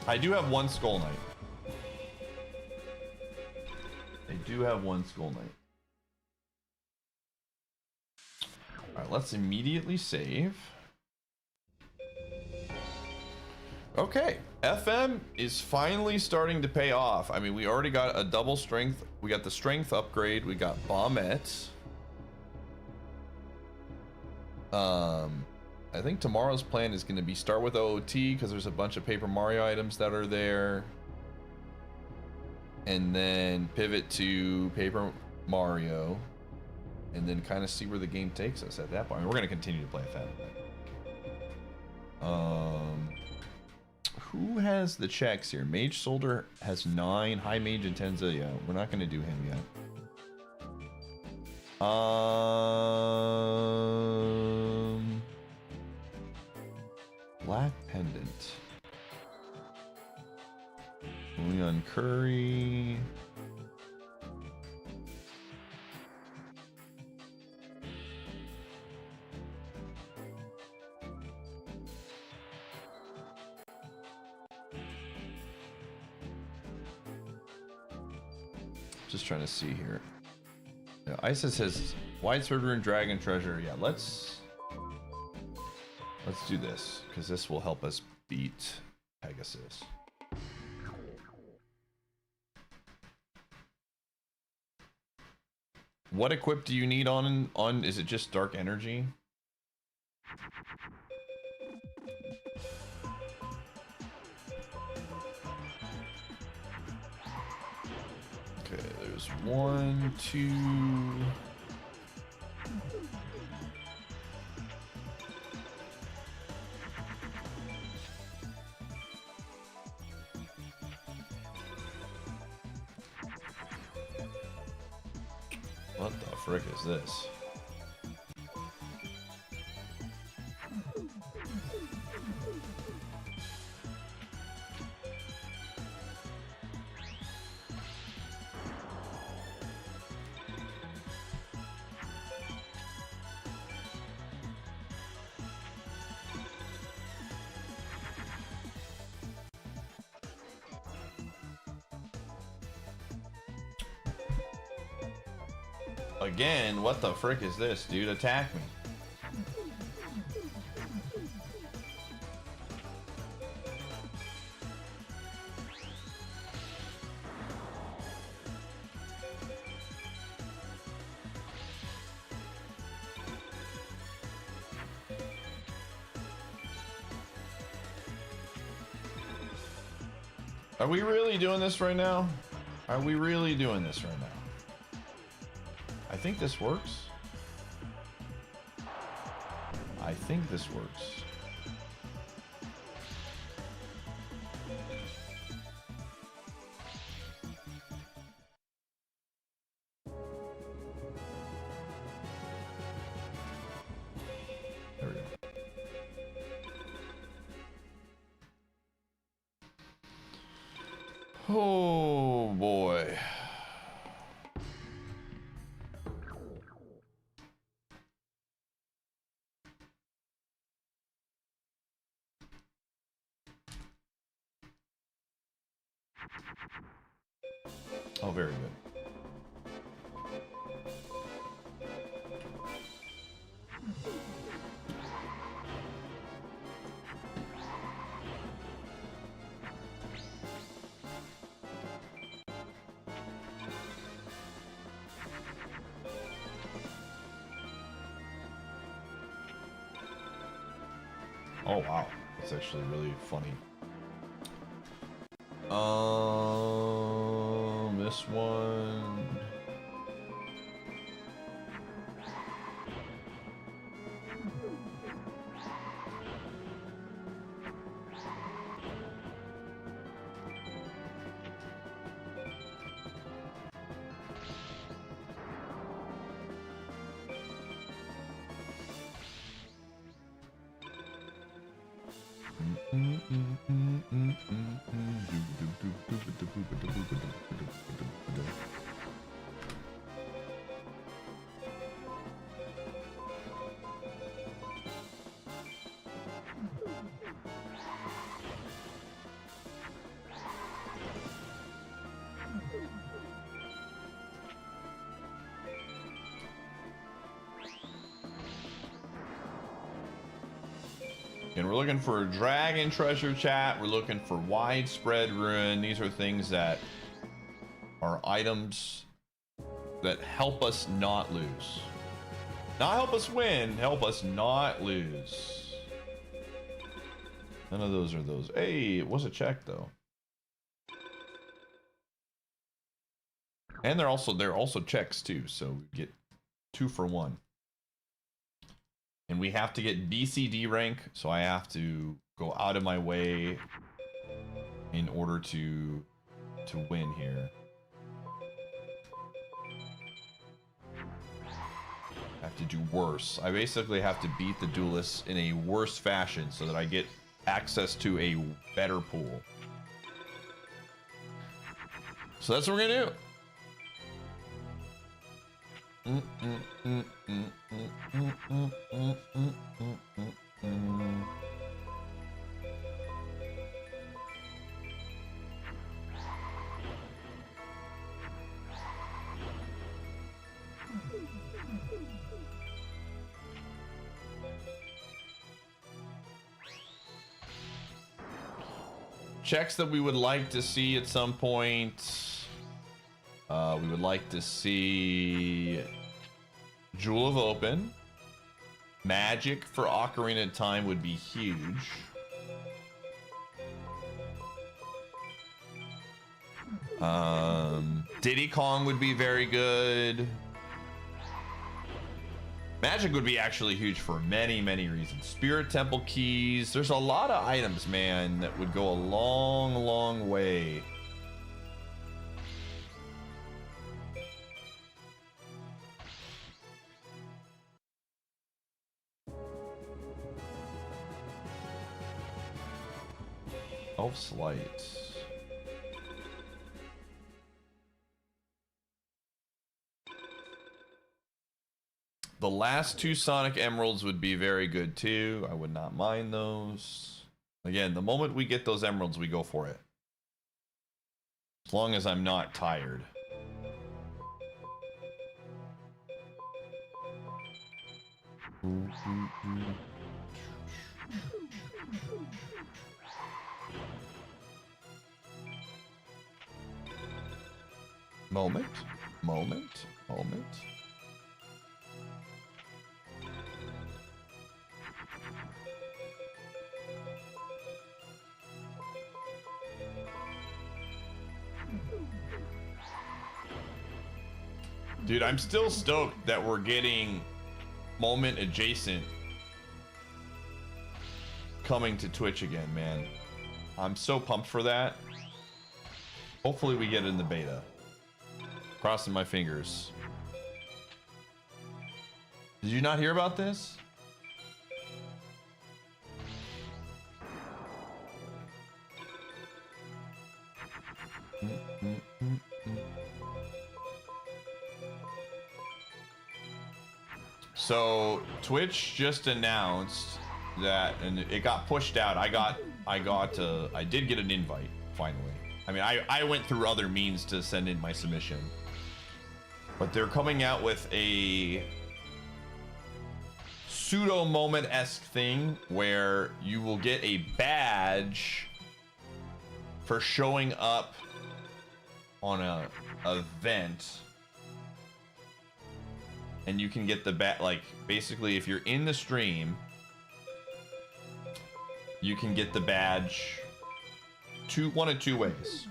I do have one Skull Knight. I do have one Skull Knight. Alright, let's immediately save. Okay, FM is finally starting to pay off. I mean, we already got a double strength. We got the strength upgrade. We got Bombette. I think tomorrow's plan is going to be start with OOT because there's a bunch of Paper Mario items that are there. And then pivot to Paper Mario. And then kind of see where the game takes us at that point. I mean, we're going to continue to play FM. Who has the checks here? Mage Soldier has 9. High Mage and Tenza. Yeah, we're not going to do him yet. Black Pendant. Leon Curry. Just trying to see here. Yeah, Isis says White Sword and Dragon Treasure. Yeah, let's do this because this will help us beat Pegasus. What equip do you need on is it just Dark Energy? Okay, there's 1, 2. What the frick is this? Again, what the frick is this, dude? Attack me. Are we really doing this right now? Are we really doing this right now? I think this works. I think this works. There we go. Oh boy. Oh, very good. Oh wow, that's actually really funny. This one. we're looking for dragon treasure, chat. We're looking for widespread ruin. These are things that are items that help us not lose. Not help us win, help us not lose. None of those are those. Hey, it was a check though. And they're also checks too, so we get 2 for 1. And we have to get BCD rank, so I have to go out of my way in order to win here. I have to do worse. I basically have to beat the duelists in a worse fashion so that I get access to a better pool. So that's what we're gonna do. Checks that we would like to see at some point. We would like to see Jewel of Open. Magic for Ocarina of Time would be huge. Diddy Kong would be very good. Magic would be actually huge for many, many reasons. Spirit Temple keys. There's a lot of items, man, that would go a long, long way. Elf's Light. The last 2 Sonic Emeralds would be very good too. I would not mind those. Again, the moment we get those emeralds, we go for it. As long as I'm not tired. Moment. Dude, I'm still stoked that we're getting Moment Adjacent coming to Twitch again, man. I'm so pumped for that. Hopefully we get it in the beta. Crossing my fingers. Did you not hear about this? So Twitch just announced that, and it got pushed out. I did get an invite finally. I mean, I went through other means to send in my submission, but they're coming out with a pseudo moment-esque thing where you will get a badge for showing up on a event. And you can get the like, basically, if you're in the stream, you can get the badge one of 2 ways.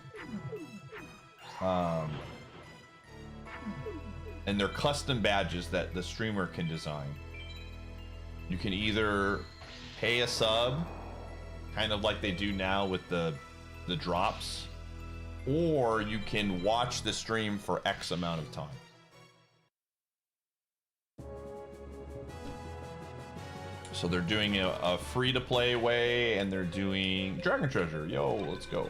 And they're custom badges that the streamer can design. You can either pay a sub, kind of like they do now with the drops, or you can watch the stream for X amount of time. So they're doing a free-to-play way, and they're doing Dragon Treasure. Yo, let's go.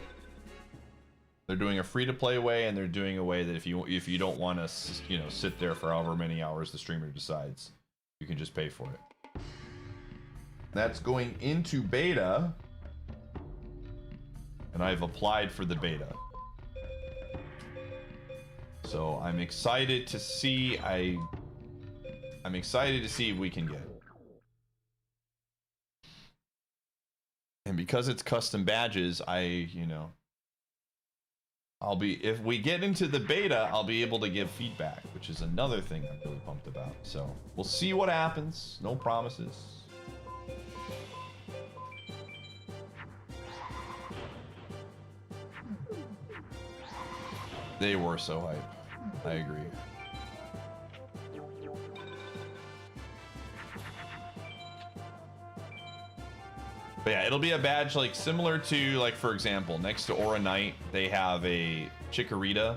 They're doing a free-to-play way, and they're doing a way that if you don't want to, sit there for however many hours the streamer decides, you can just pay for it. That's going into beta, and I've applied for the beta. So I'm excited to see. I'm excited to see if we can get it. And because it's custom badges, I'll be, if we get into the beta, I'll be able to give feedback, which is another thing I'm really pumped about. So we'll see what happens. No promises. They were so hype. I agree. But yeah, it'll be a badge like similar to, like, for example, next to Aura Knight, they have a Chikorita.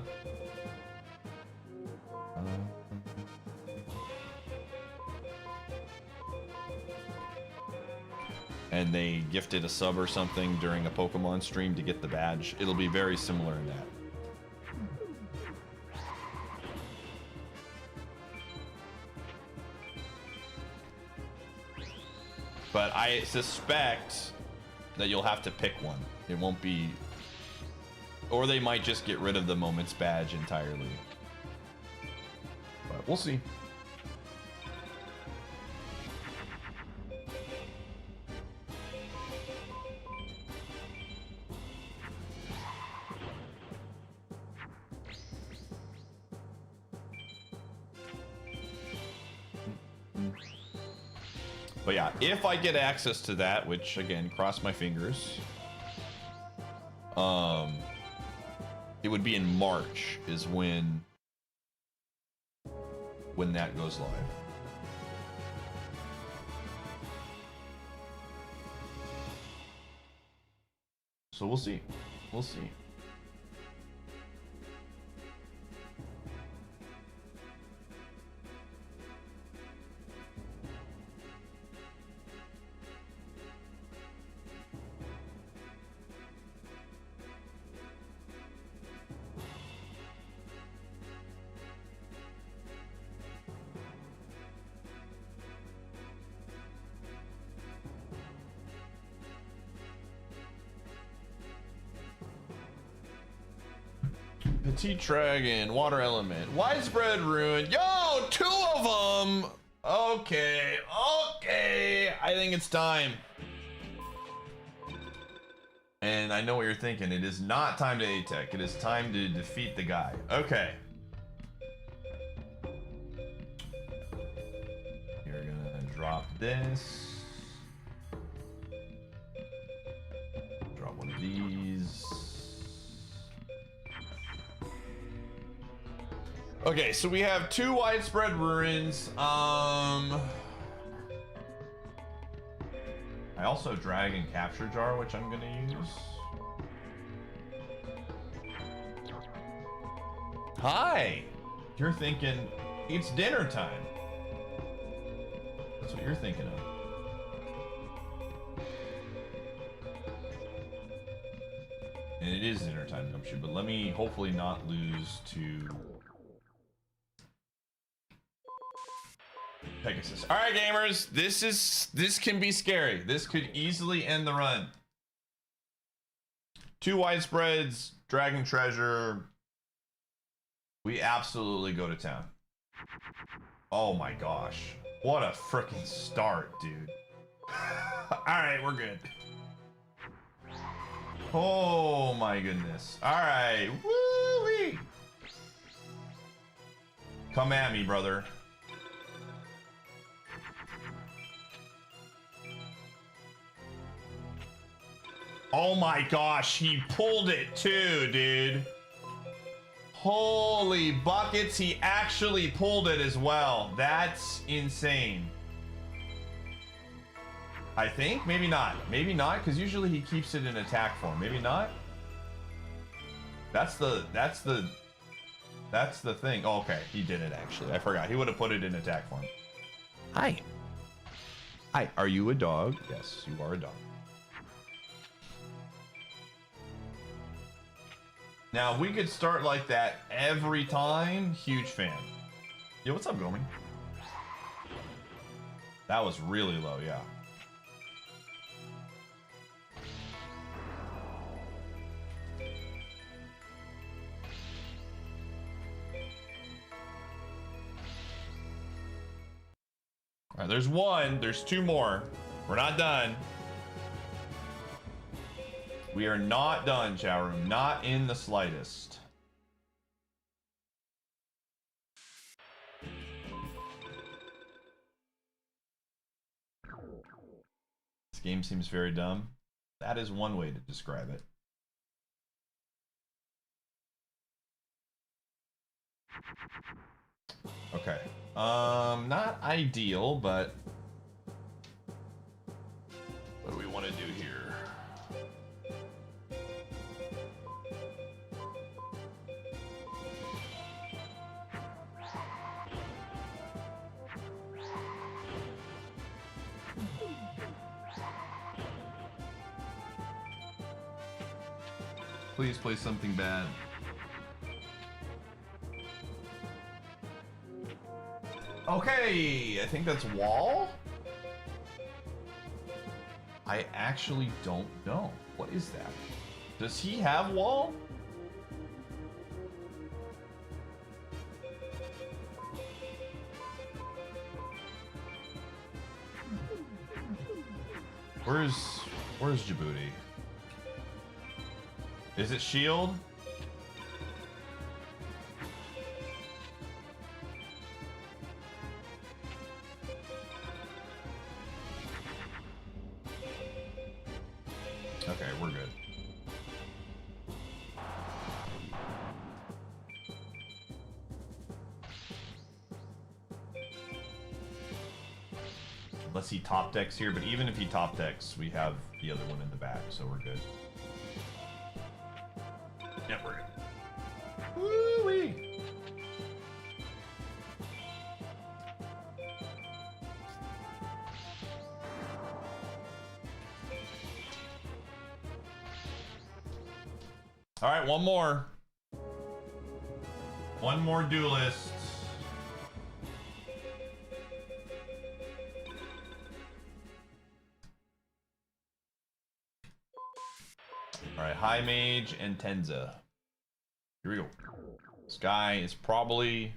And they gifted a sub or something during a Pokemon stream to get the badge. It'll be very similar in that. But I suspect that you'll have to pick one. It won't be... Or they might just get rid of the Moments badge entirely. But we'll see. But yeah, if I get access to that, which again, cross my fingers, it would be in March is when that goes live. So we'll see. We'll see. Petite Dragon, Water Element, Widespread Ruin. Yo, 2 of them. Okay, okay. I think it's time. And I know what you're thinking. It is not time to A-Tech. It is time to defeat the guy. Okay. You're gonna drop this. Drop one of these. Okay, so we have 2 Widespread Ruins. I also Dragon Capture Jar, which I'm gonna use. Hi! You're thinking, it's dinner time. That's what you're thinking of. And it is dinner time, Gumshoe, but let me hopefully not lose to Pegasus. All right, gamers, this can be scary. This could easily end the run. 2 Widespreads, Dragon Treasure. We absolutely go to town. Oh my gosh. What a freaking start, dude. All right, we're good. Oh my goodness. All right. Woo-wee. Come at me, brother. Oh my gosh, he pulled it too, dude. Holy buckets, he actually pulled it as well. That's insane. I think, maybe not. Maybe not, because usually he keeps it in attack form. Maybe not. That's the thing. Oh, okay, he did it actually. I forgot. He would have put it in attack form. Hi. Hi, are you a dog? Yes, you are a dog. Now, if we could start like that every time, huge fan. Yo, what's up, Gomi? That was really low, yeah. All right, there's 1. There's 2 more. We're not done. We are not done, chat room. Not in the slightest. This game seems very dumb. That is one way to describe it. Okay. Not ideal, but what do we want to do here? Please play something bad. Okay, I think that's wall. I actually don't know. What is that? Does he have wall? Where's Djibouti? Is it shield? Okay, we're good. Unless he top decks here, but even if he top decks, we have the other one in the back, so we're good. Yep, we're good. Woo-wee! All right, one more. One more duelist. All right, High Mage and Tenza. Here we go. This guy is probably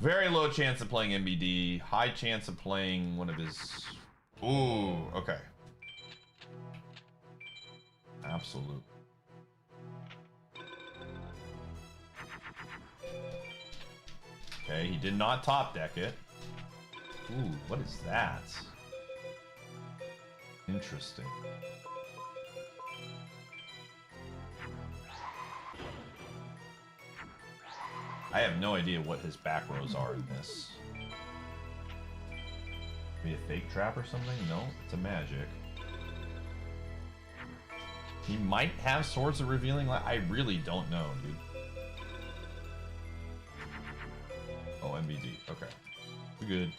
very low chance of playing MBD, high chance of playing one of his. Ooh, okay. Absolutely. Okay, he did not top deck it. Ooh, what is that? Interesting. I have no idea what his back rows are in this. Maybe a fake trap or something? No, it's a magic. He might have Swords of Revealing Light. I really don't know, dude. Oh, MBD. Okay. We're good.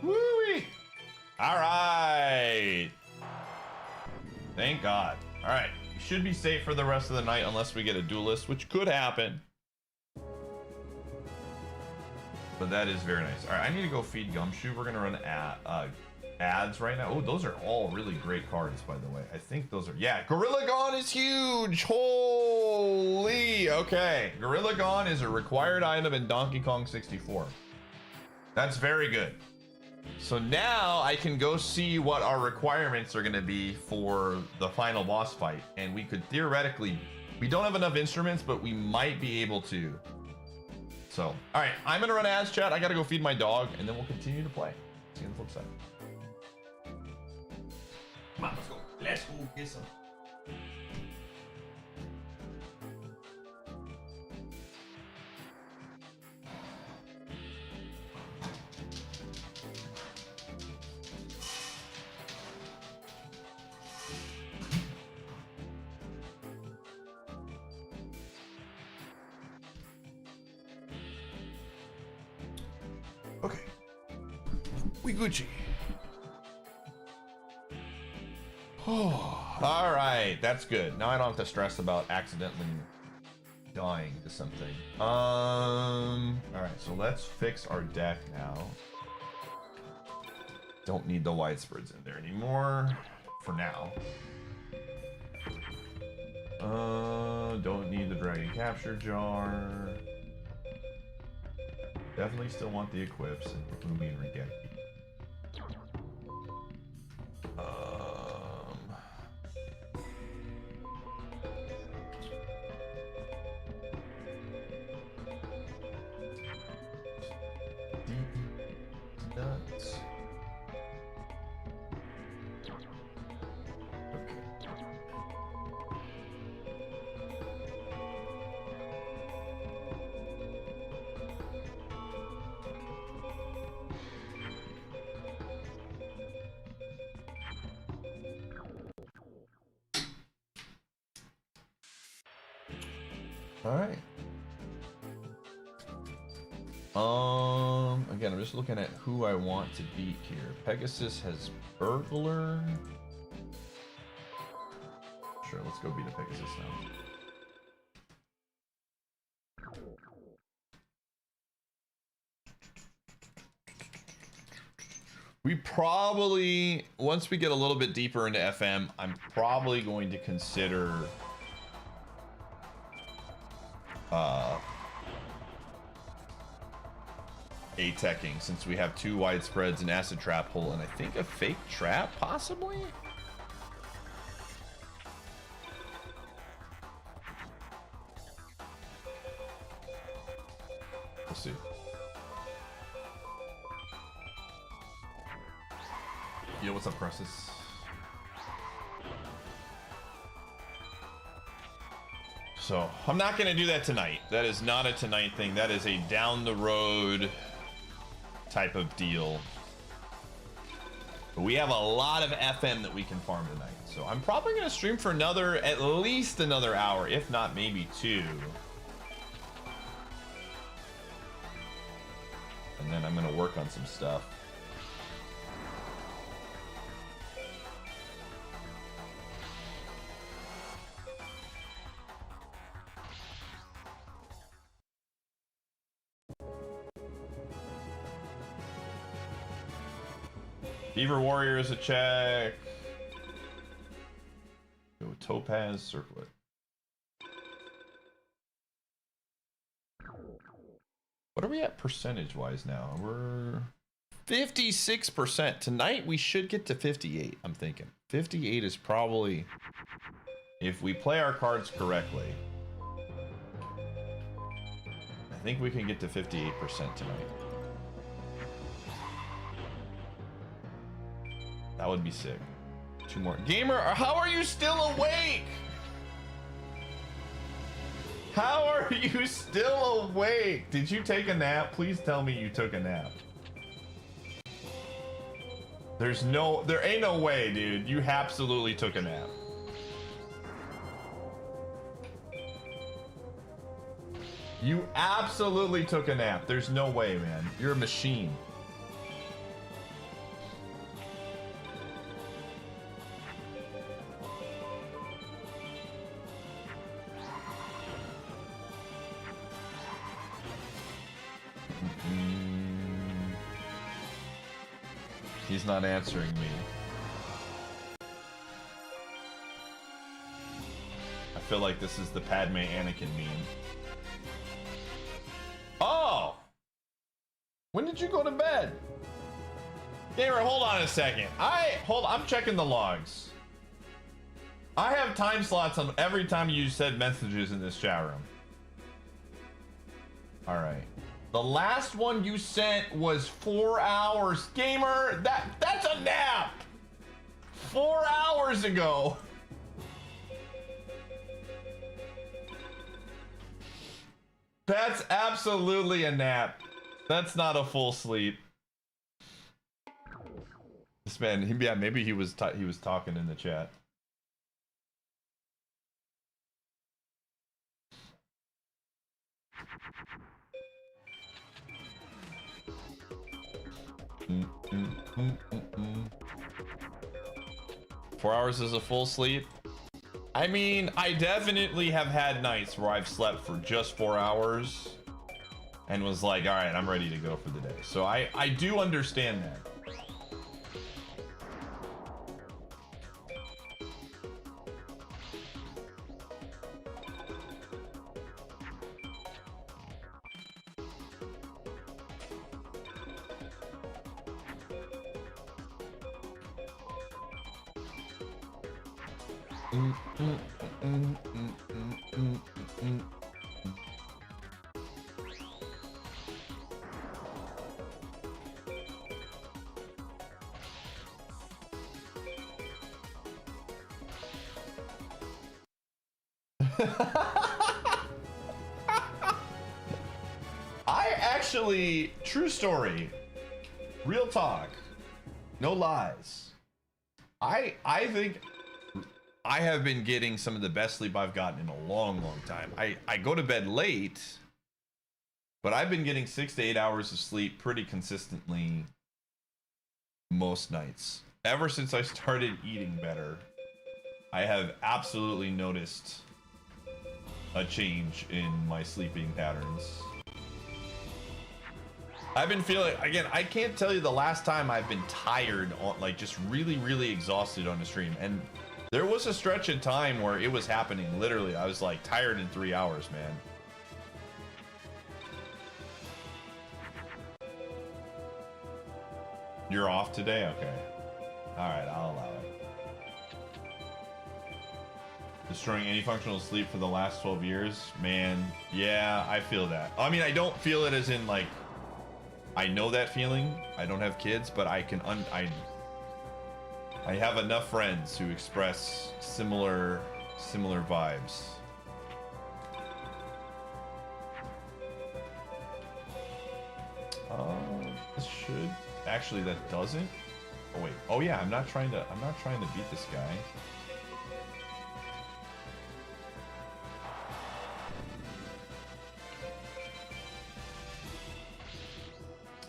Woo-wee! All right. Thank God. All right. We should be safe for the rest of the night unless we get a duelist, which could happen. But that is very nice. All right, I need to go feed Gumshoe. We're gonna run ads right now. Oh, those are all really great cards, by the way. I think those are, yeah. Gorilla Gone is huge. Holy. Okay, Gorilla Gone is a required item in Donkey Kong 64. That's very good. So now I can go see what our requirements are going to be for the final boss fight. And we could theoretically, we don't have enough instruments, but we might be able to. So, all right, I'm going to run ads, chat. I got to go feed my dog, and then we'll continue to play. See you on the flip side. Come on, let's go. Let's go get some. Okay. We Gucci. Oh, all right. That's good. Now I don't have to stress about accidentally dying to something. All right. So let's fix our deck now. Don't need the widespreads in there anymore for now. Don't need the dragon capture jar. Definitely still want the equips and Umi and Regeki. Nuts. All right. Again, I'm just looking at who I want to beat here. Pegasus has Burglar. Sure, let's go beat a Pegasus now. We probably, once we get a little bit deeper into FM, I'm probably going to consider A-teching, since we have 2 widespreads, an acid trap hole, and I think a fake trap, possibly? We'll see. Yo, what's up, Crosus? So, I'm not going to do that tonight. That is not a tonight thing. That is a down the road type of deal. But we have a lot of FM that we can farm tonight. So, I'm probably going to stream for at least another hour, if not maybe 2. And then I'm going to work on some stuff. Beaver Warrior is a check. Go Topaz Circlet. What are we at percentage wise now? We're 56%. Tonight we should get to 58, I'm thinking. 58 is probably, if we play our cards correctly, I think we can get to 58% tonight. That would be sick. 2 more. Gamer, how are you still awake? How are you still awake? Did you take a nap? Please tell me you took a nap. There ain't no way, dude. You absolutely took a nap. You absolutely took a nap. There's no way, man. You're a machine. He's not answering me. I feel like this is the Padme Anakin meme. Oh! When did you go to bed? Gamer, hold on a second. I'm checking the logs. I have time slots on every time you said messages in this chat room. Alright. The last one you sent was 4 hours. Gamer, that's a nap! 4 hours ago. That's absolutely a nap. That's not a full sleep. This man, yeah, maybe he was talking in the chat. Four hours is a full sleep. I mean, I definitely have had nights where I've slept for just 4 hours and was like, all right, I'm ready to go for the day. So I do understand that. I actually, true story, real talk, no lies. I think I have been getting some of the best sleep I've gotten in a long, long time. I go to bed late, but I've been getting 6 to 8 hours of sleep pretty consistently most nights. Ever since I started eating better, I have absolutely noticed a change in my sleeping patterns. I've been feeling, again, I can't tell you the last time I've been tired, on, like just really, really exhausted on a stream. And there was a stretch in time where it was happening. Literally, I was like tired in 3 hours, man. You're off today? Okay. All right, I'll allow it. Destroying any functional sleep for the last 12 years? Man, yeah, I feel that. I mean, I don't feel it as in like, I know that feeling. I don't have kids, but I can I have enough friends who express similar vibes. This should actually, that doesn't. Oh wait. Oh yeah, I'm not trying to beat this guy.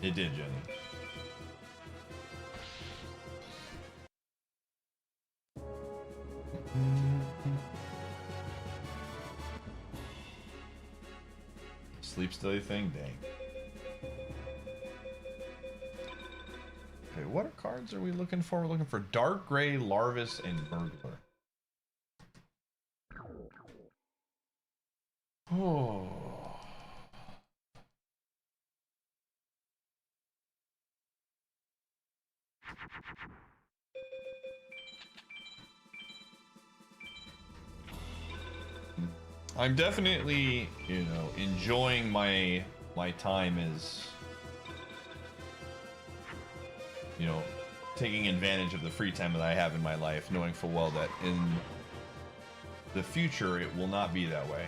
It did, Jenny. Sleep study thing? Dang. Okay, what cards are we looking for? We're looking for Dark Gray, Larvis, and Burglar. Oh. I'm definitely, you know, enjoying my time as, you know, taking advantage of the free time that I have in my life, knowing full well that in the future it will not be that way.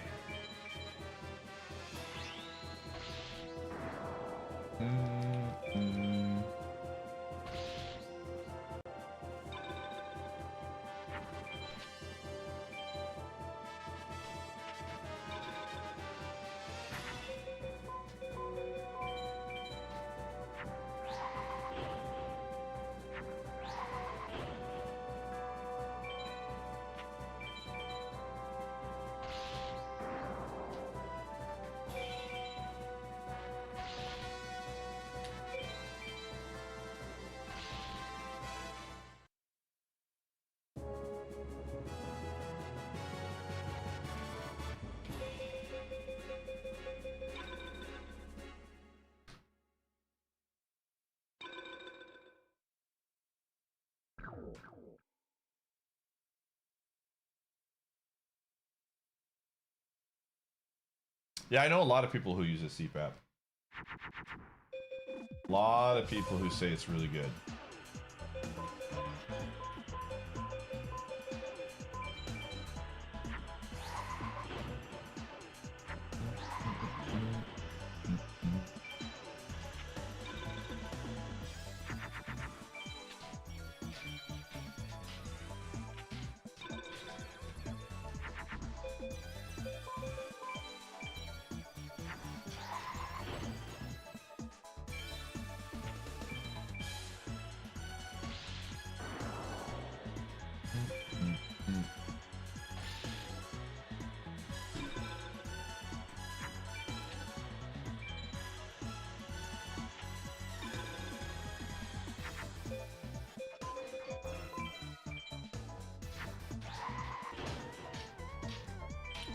Yeah, I know a lot of people who use a CPAP. A lot of people who say it's really good.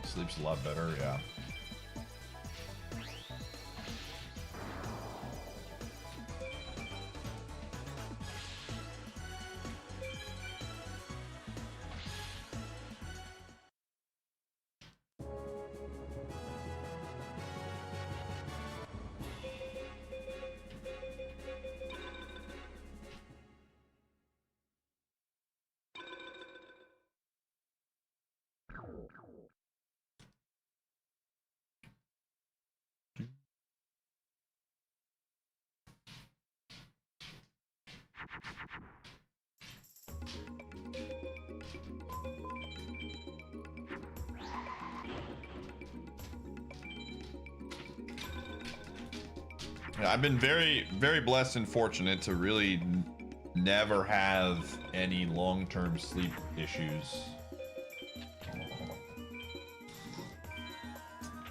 Sleeps a lot better, yeah. I've been very, very blessed and fortunate to really never have any long-term sleep issues.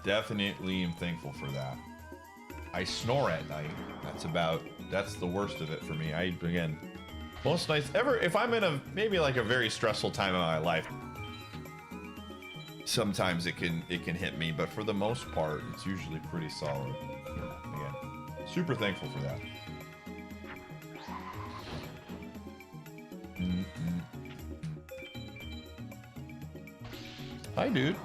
Definitely am thankful for that. I snore at night. That's the worst of it for me. Again, most nights if I'm in maybe like a very stressful time of my life, sometimes it can hit me, but for the most part, it's usually pretty solid. Again, super thankful for that. Hi, dude.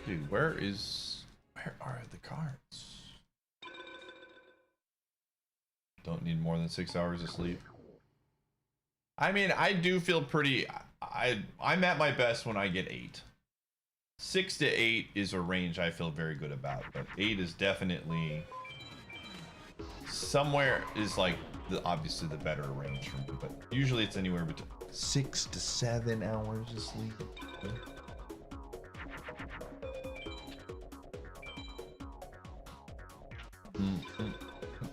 Dude, where are the cards? Don't need more than 6 hours of sleep. I mean, I do feel pretty... I'm at my best when I get 8. 6 to 8 is a range I feel very good about, but 8 is definitely somewhere is like obviously the better range for me, but usually it's anywhere between 6 to 7 hours of sleep.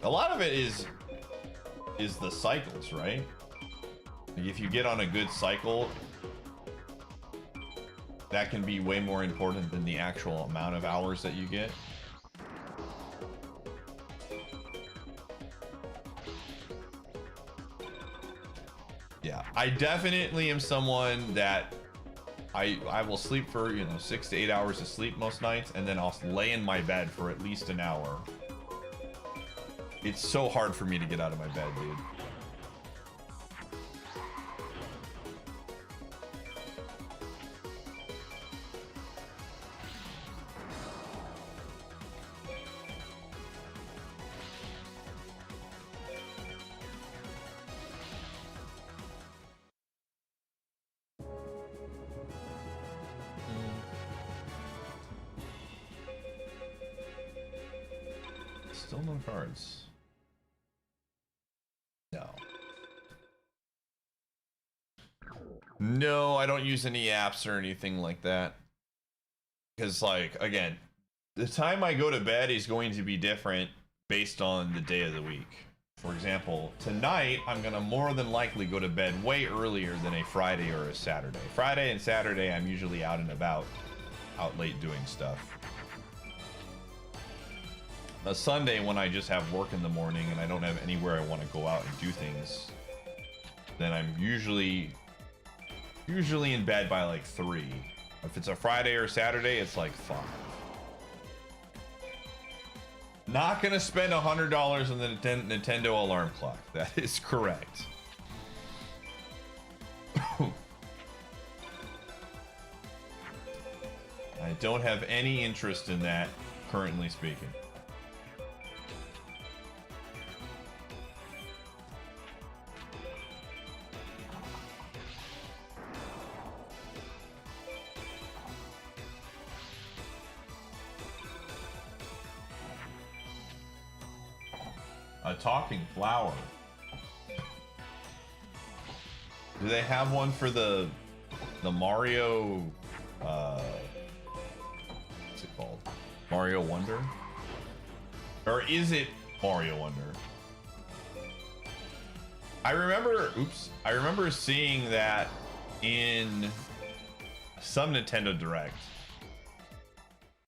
A lot of it is the cycles, right? Like if you get on a good cycle, that can be way more important than the actual amount of hours that you get. Yeah, I definitely am someone that I will sleep for 6 to 8 hours of sleep most nights, and then I'll lay in my bed for at least an hour. It's so hard for me to get out of my bed, dude. Still no cards. No, I don't use any apps or anything like that. Because, like, again, the time I go to bed is going to be different based on the day of the week. For example, tonight, I'm going to more than likely go to bed way earlier than a Friday or a Saturday. Friday and Saturday, I'm usually out and about, out late doing stuff. A Sunday, when I just have work in the morning and I don't have anywhere I want to go out and do things, then I'm usually in bed by like 3. If it's a Friday or Saturday, it's like 5. Not gonna spend $100 on the Nintendo alarm clock. That is correct. I don't have any interest in that, currently speaking. A talking flower. Do they have one for the Mario? What's it called? Mario Wonder? Or is it Mario Wonder? I remember seeing that in some Nintendo Direct,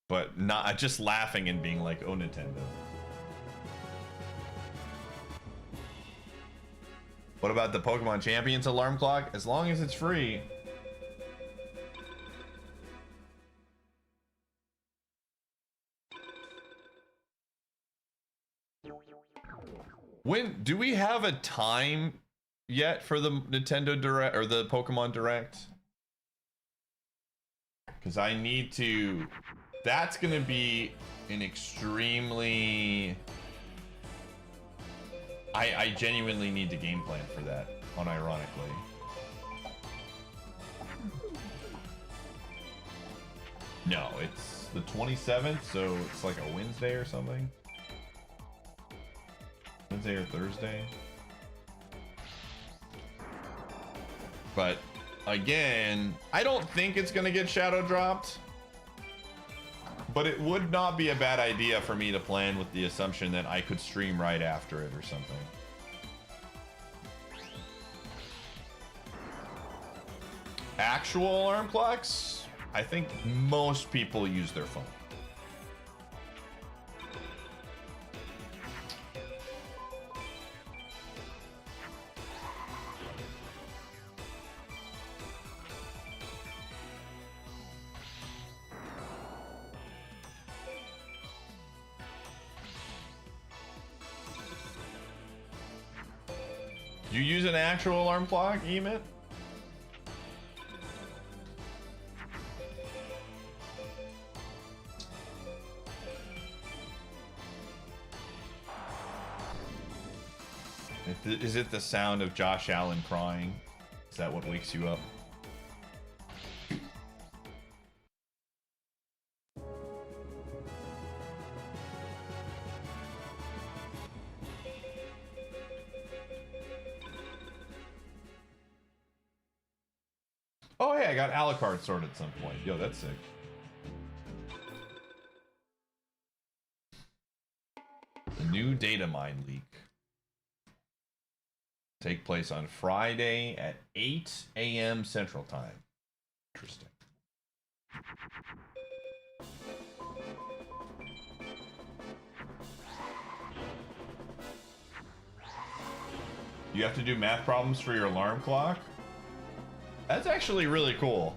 but not just laughing and being like, "Oh, Nintendo." What about the Pokemon Champions alarm clock? As long as it's free. When do we have a time yet for the Nintendo Direct or the Pokemon Direct? Because I need to. That's gonna be an extremely. I genuinely need to game plan for that, unironically. No, the 27th, so it's like a Wednesday or something. Wednesday or Thursday. But again, I don't think it's gonna get shadow dropped. But it would not be a bad idea for me to plan with the assumption that I could stream right after it or something. Actual alarm clocks? I think most people use their phone. You use an actual alarm clock, Emit? Is it the sound of Josh Allen crying? Is that what wakes you up? Oh, hey, I got Alucard sword at some point. Yo, that's sick. The new data mine leak. Take place on Friday at 8 a.m. Central Time. Interesting. You have to do math problems for your alarm clock? That's actually really cool.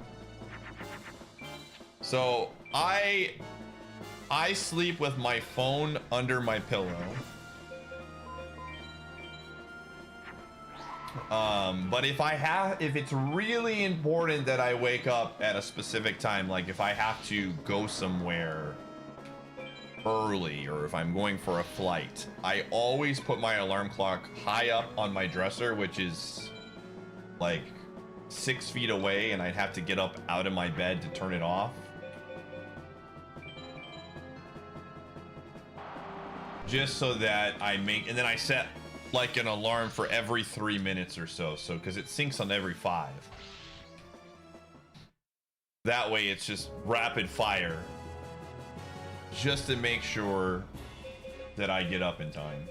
So I sleep with my phone under my pillow. But if it's really important that I wake up at a specific time, like if I have to go somewhere early or if I'm going for a flight, I always put my alarm clock high up on my dresser, which is like 6 feet away, and I'd have to get up out of my bed to turn it off. Just so that and then I set like an alarm for every 3 minutes or so, because it syncs on every 5. That way it's just rapid fire, just to make sure that I get up in time.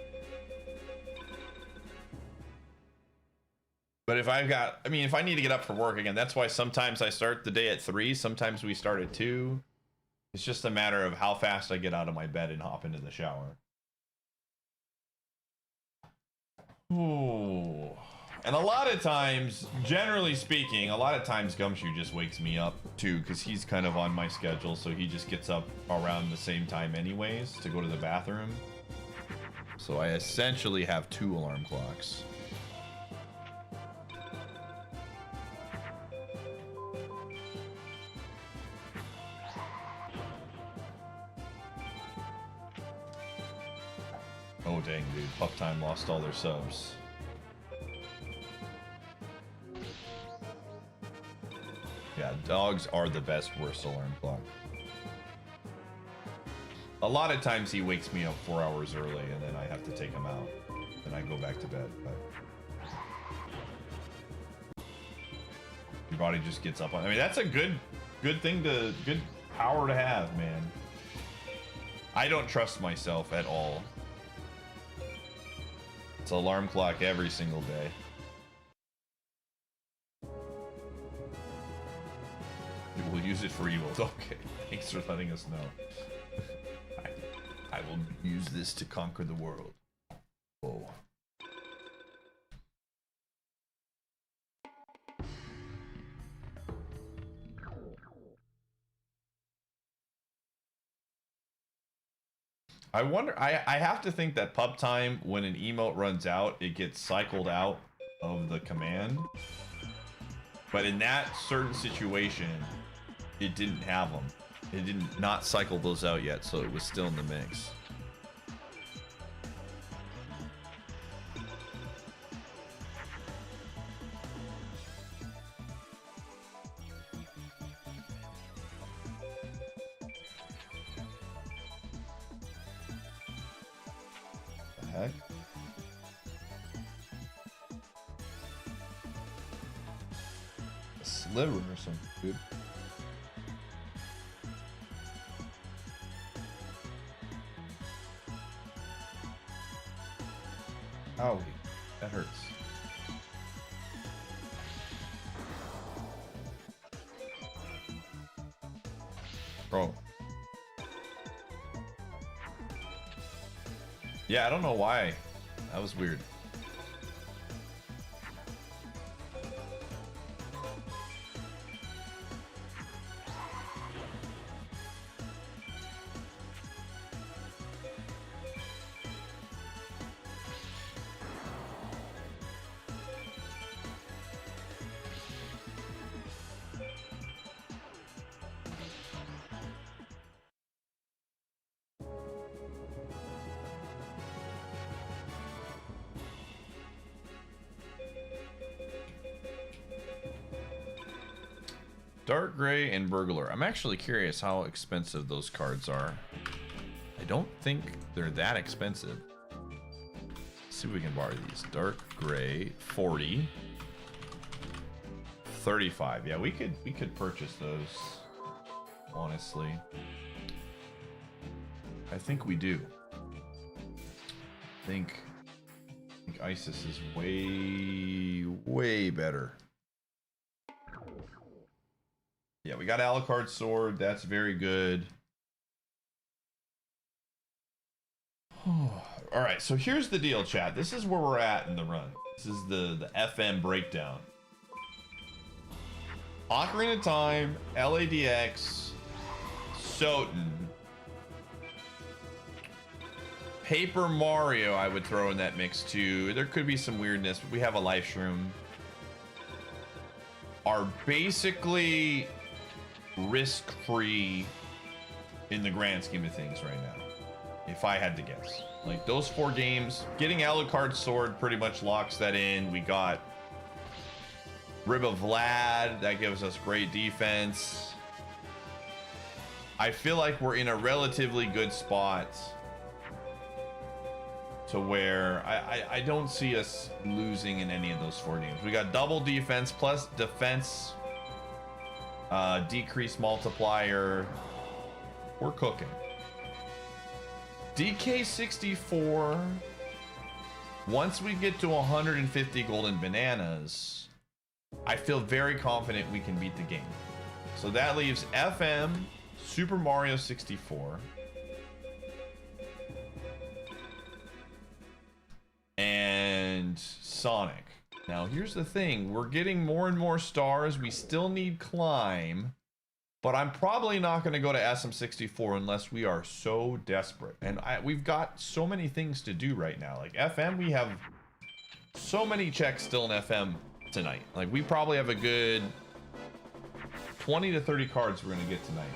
But if if I need to get up for work again, that's why sometimes I start the day at 3, sometimes we start at 2. It's just a matter of how fast I get out of my bed and hop into the shower. Ooh. And a lot of times, generally speaking, a lot of times Gumshoe just wakes me up too, because he's kind of on my schedule, so he just gets up around the same time anyways to go to the bathroom. So I essentially have 2 alarm clocks. Oh dang, dude. Pup Time lost all their subs. Yeah, dogs are the best worst alarm clock. A lot of times he wakes me up 4 hours early and then I have to take him out. Then I go back to bed. But your body just gets up on. I mean, that's a good power to have, man. I don't trust myself at all. It's alarm clock every single day. We'll use it for evil. Okay, thanks for letting us know. I will use this to conquer the world. Oh. I wonder, I have to think that Pub Time, when an emote runs out, it gets cycled out of the command. But in that certain situation, it didn't have them. It didn't not cycle those out yet, so it was still in the mix. heck? A sliver or something, dude. Owie, that hurts. Bro. Yeah, I don't know why. That was weird. Dark Gray and Burglar. I'm actually curious how expensive those cards are. I don't think they're that expensive. Let's see if we can borrow these. Dark Gray, 40. 35. Yeah, we could purchase those. Honestly. I think we do. I think Isis is way better. Yeah, we got Alucard Sword. That's very good. All right, so here's the deal, chat. This is where we're at in the run. This is the FM breakdown. Ocarina of Time, LADX, Soten, Paper Mario I would throw in that mix too. There could be some weirdness, but we have a Life Shroom. Are basically risk-free in the grand scheme of things right now, if I had to guess. Like those 4 games, getting Alucard Sword pretty much locks that in. We got Rib of Vlad, that gives us great defense. I feel like we're in a relatively good spot to where I don't see us losing in any of those 4 games. We got double defense plus defense, decrease multiplier. We're cooking. DK64. Once we get to 150 golden bananas, I feel very confident we can beat the game. So that leaves FM, Super Mario 64, and Sonic. Now here's the thing, we're getting more and more stars. We still need Climb, but I'm probably not going to go to SM64 unless we are so desperate. And we've got so many things to do right now. Like FM, we have so many checks still in FM tonight. Like we probably have a good 20 to 30 cards we're going to get tonight.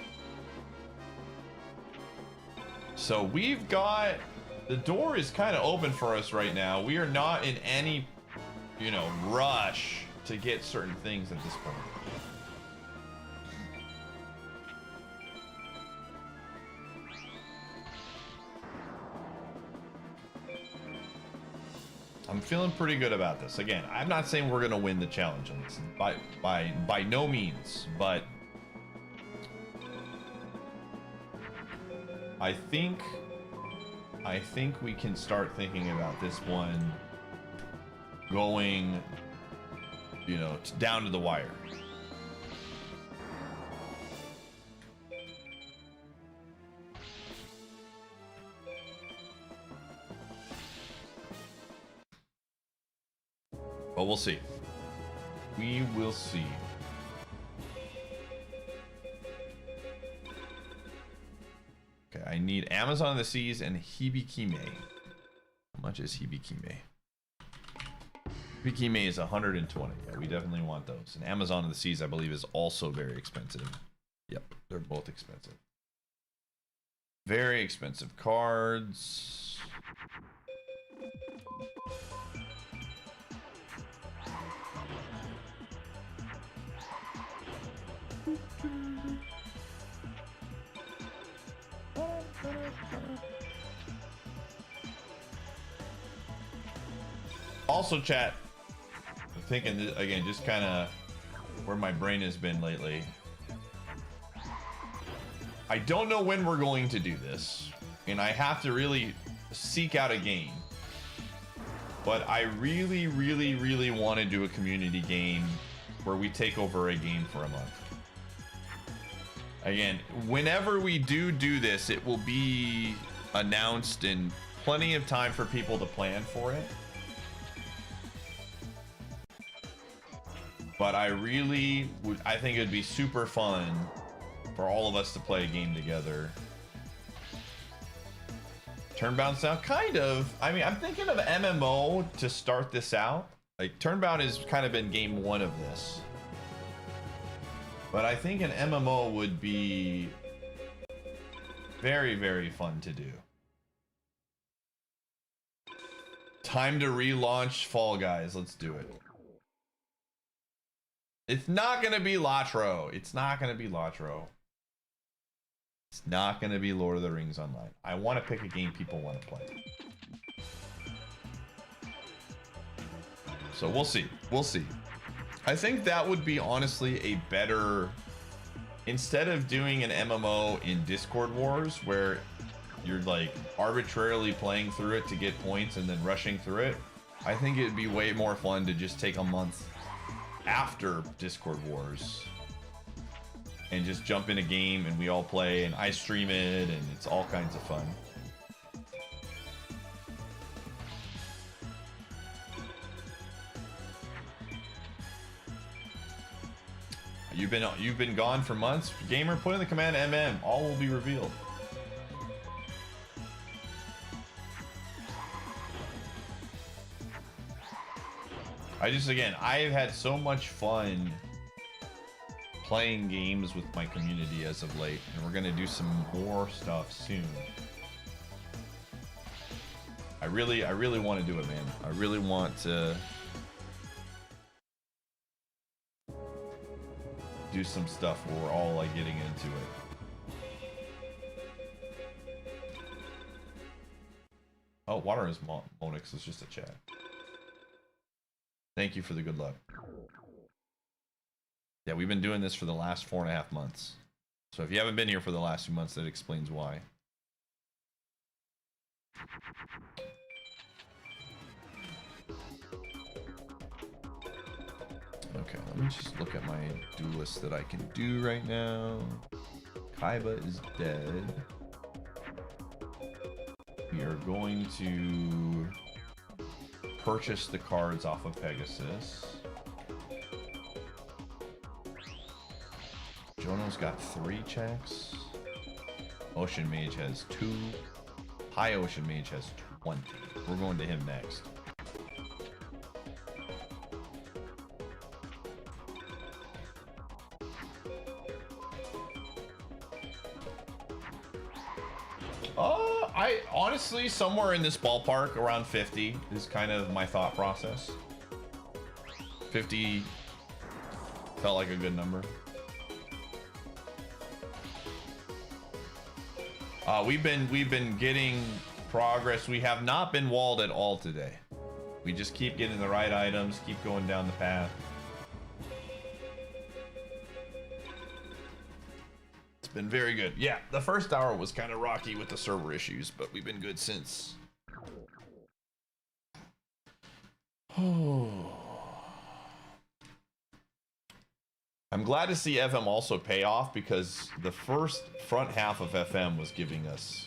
So we've got, the door is kind of open for us right now. We are not in any, you know, rush to get certain things at this point. I'm feeling pretty good about this. Again, I'm not saying we're gonna win the challenge on this, by no means, but I think we can start thinking about this one going, you know, down to the wire. But we'll see. We will see. Okay, I need Amazon of the Seas and Hibikime. How much is Hibikime? Hibikime is 120. Yeah, we definitely want those. And Amazon of the Seas, I believe, is also very expensive. Yep, they're both expensive. Very expensive cards. Also, chat, I'm thinking this, again, just kind of where my brain has been lately. I don't know when we're going to do this, and I have to really seek out a game. But I really, really, really want to do a community game where we take over a game for a month. Again, whenever we do this, it will be announced in plenty of time for people to plan for it. But I really would, I think it'd be super fun for all of us to play a game together. Turnbound sound, kind of. I mean, I'm thinking of MMO to start this out. Like, Turnbound has kind of been game one of this. But I think an MMO would be very, very fun to do. Time to relaunch Fall Guys. Let's do it. It's not going to be Latro. It's not going to be Latro. It's not going to be Lord of the Rings Online. I want to pick a game people want to play. So we'll see. We'll see. I think that would be honestly a better... Instead of doing an MMO in Discord Wars, where you're like arbitrarily playing through it to get points and then rushing through it, I think it'd be way more fun to just take a month after Discord Wars and just jump in a game and we all play and I stream it and it's all kinds of fun. You've been gone for months. Gamer, put in the command MM. All will be revealed. I've had so much fun playing games with my community as of late, and we're gonna do some more stuff soon. I really want to do it, man. I really want to do some stuff where we're all like getting into it. Oh, water is Monix. It's just a chat. Thank you for the good luck. Yeah, we've been doing this for the last 4.5 months. So if you haven't been here for the last few months, that explains why. Okay, let me just look at my do list that I can do right now. Kaiba is dead. We are going to purchase the cards off of Pegasus. Jono's got 3 checks. Ocean Mage has 2. High Ocean Mage has 20. We're going to him next. I honestly, somewhere in this ballpark, around 50 is kind of my thought process. 50 felt like a good number. We've been getting progress. We have not been walled at all today. We just keep getting the right items, keep going down the path. Been very good. Yeah, the first hour was kind of rocky with the server issues, but we've been good since. I'm glad to see FM also pay off, because the first front half of FM was giving us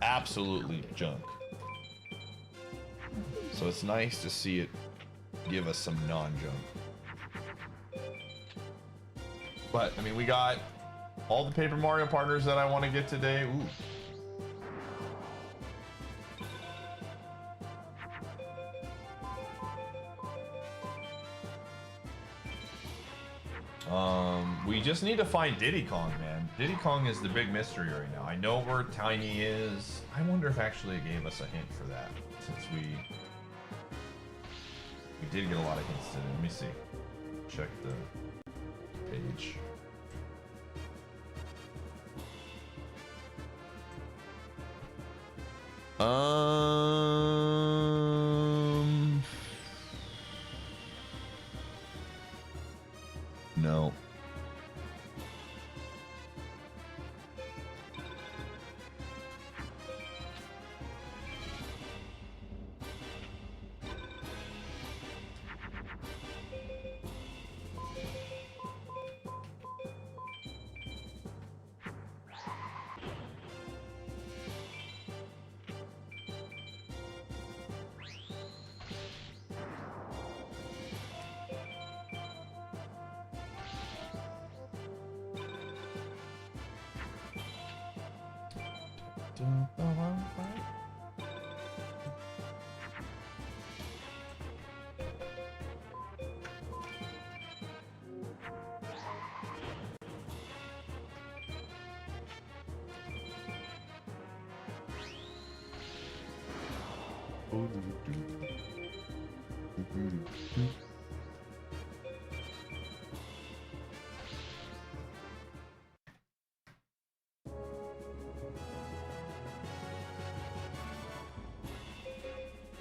absolutely junk. So it's nice to see it give us some non-junk. But, I mean, we got all the Paper Mario partners that I want to get today. Ooh. We just need to find Diddy Kong, man. Diddy Kong is the big mystery right now. I know where Tiny is. I wonder if actually it gave us a hint for that, since we did get a lot of hints today. Let me see. Check the page. No.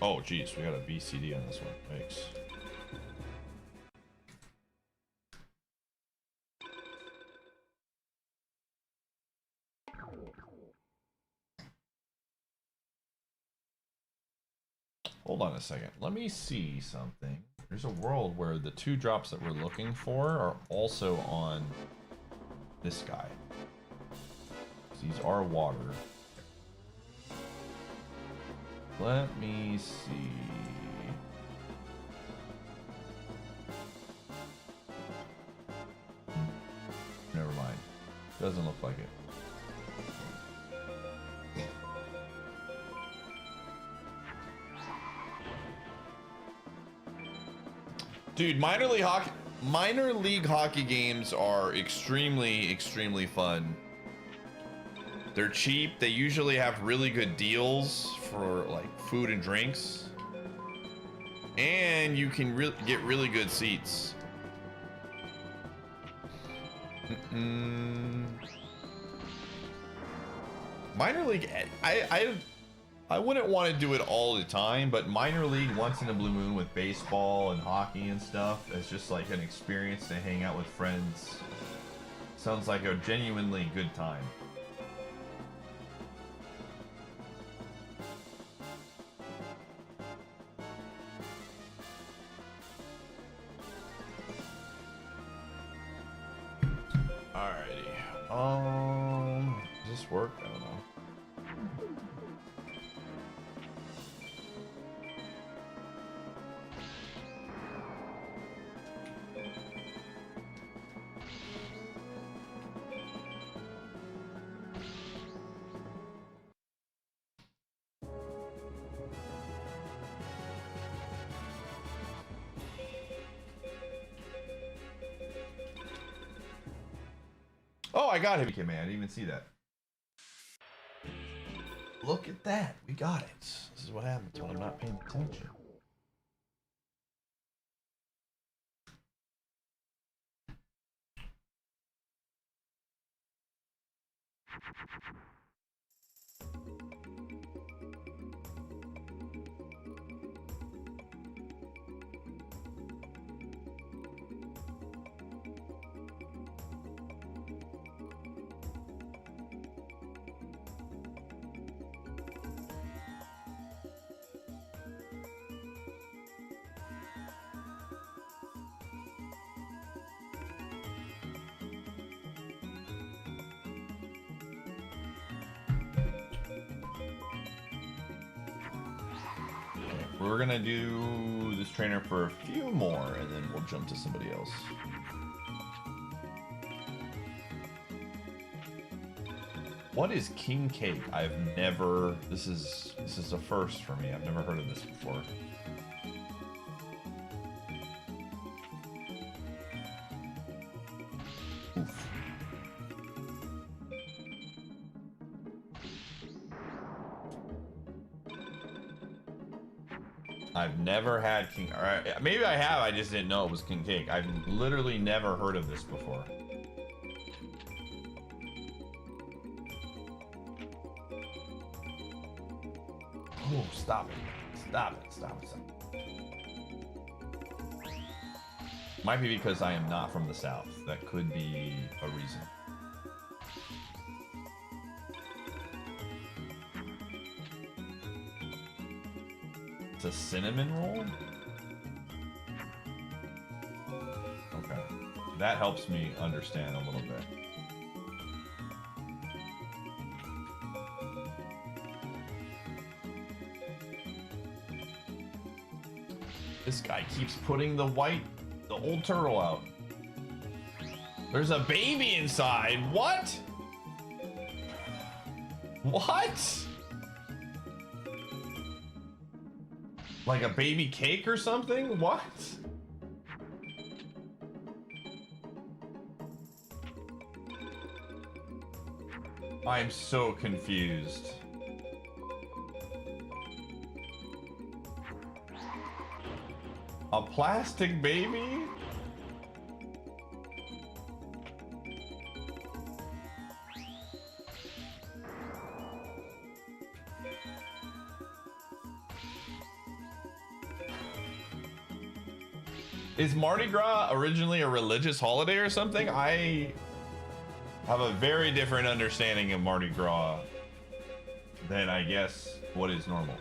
Oh, geez, we got a VCD on this one. Thanks. Hold on a second. Let me see something. There's a world where the 2 drops that we're looking for are also on this guy. These are water. Let me see. Never mind. Doesn't look like it. Dude, minor league hockey games are extremely fun. They're cheap. They usually have really good deals for like food and drinks, and you can get really good seats. Minor league, I wouldn't want to do it all the time, but minor league once in a blue moon with baseball and hockey and stuff, it's just like an experience to hang out with friends. Sounds like a genuinely good time. Alrighty. Does this work? I don't know. Oh, I got him, man. I didn't even see that. Look at that. We got it. This is what happens when I'm not paying attention. We're gonna do this trainer for a few more, and then we'll jump to somebody else. What is king cake? I've never. This is a first for me. I've never heard of this before. Oof. I've never had king. All right, maybe I have. I just didn't know it was king cake. I've literally never heard of this before. Oh, stop it! Stop it! Stop it! Stop it! Might be because I am not from the South. That could be a reason. It's a cinnamon roll? Okay. That helps me understand a little bit. This guy keeps putting the old turtle out. There's a baby inside. What? What? Like a baby cake or something? What? I'm so confused. A plastic baby? Is Mardi Gras originally a religious holiday or something? I have a very different understanding of Mardi Gras than I guess what is normal.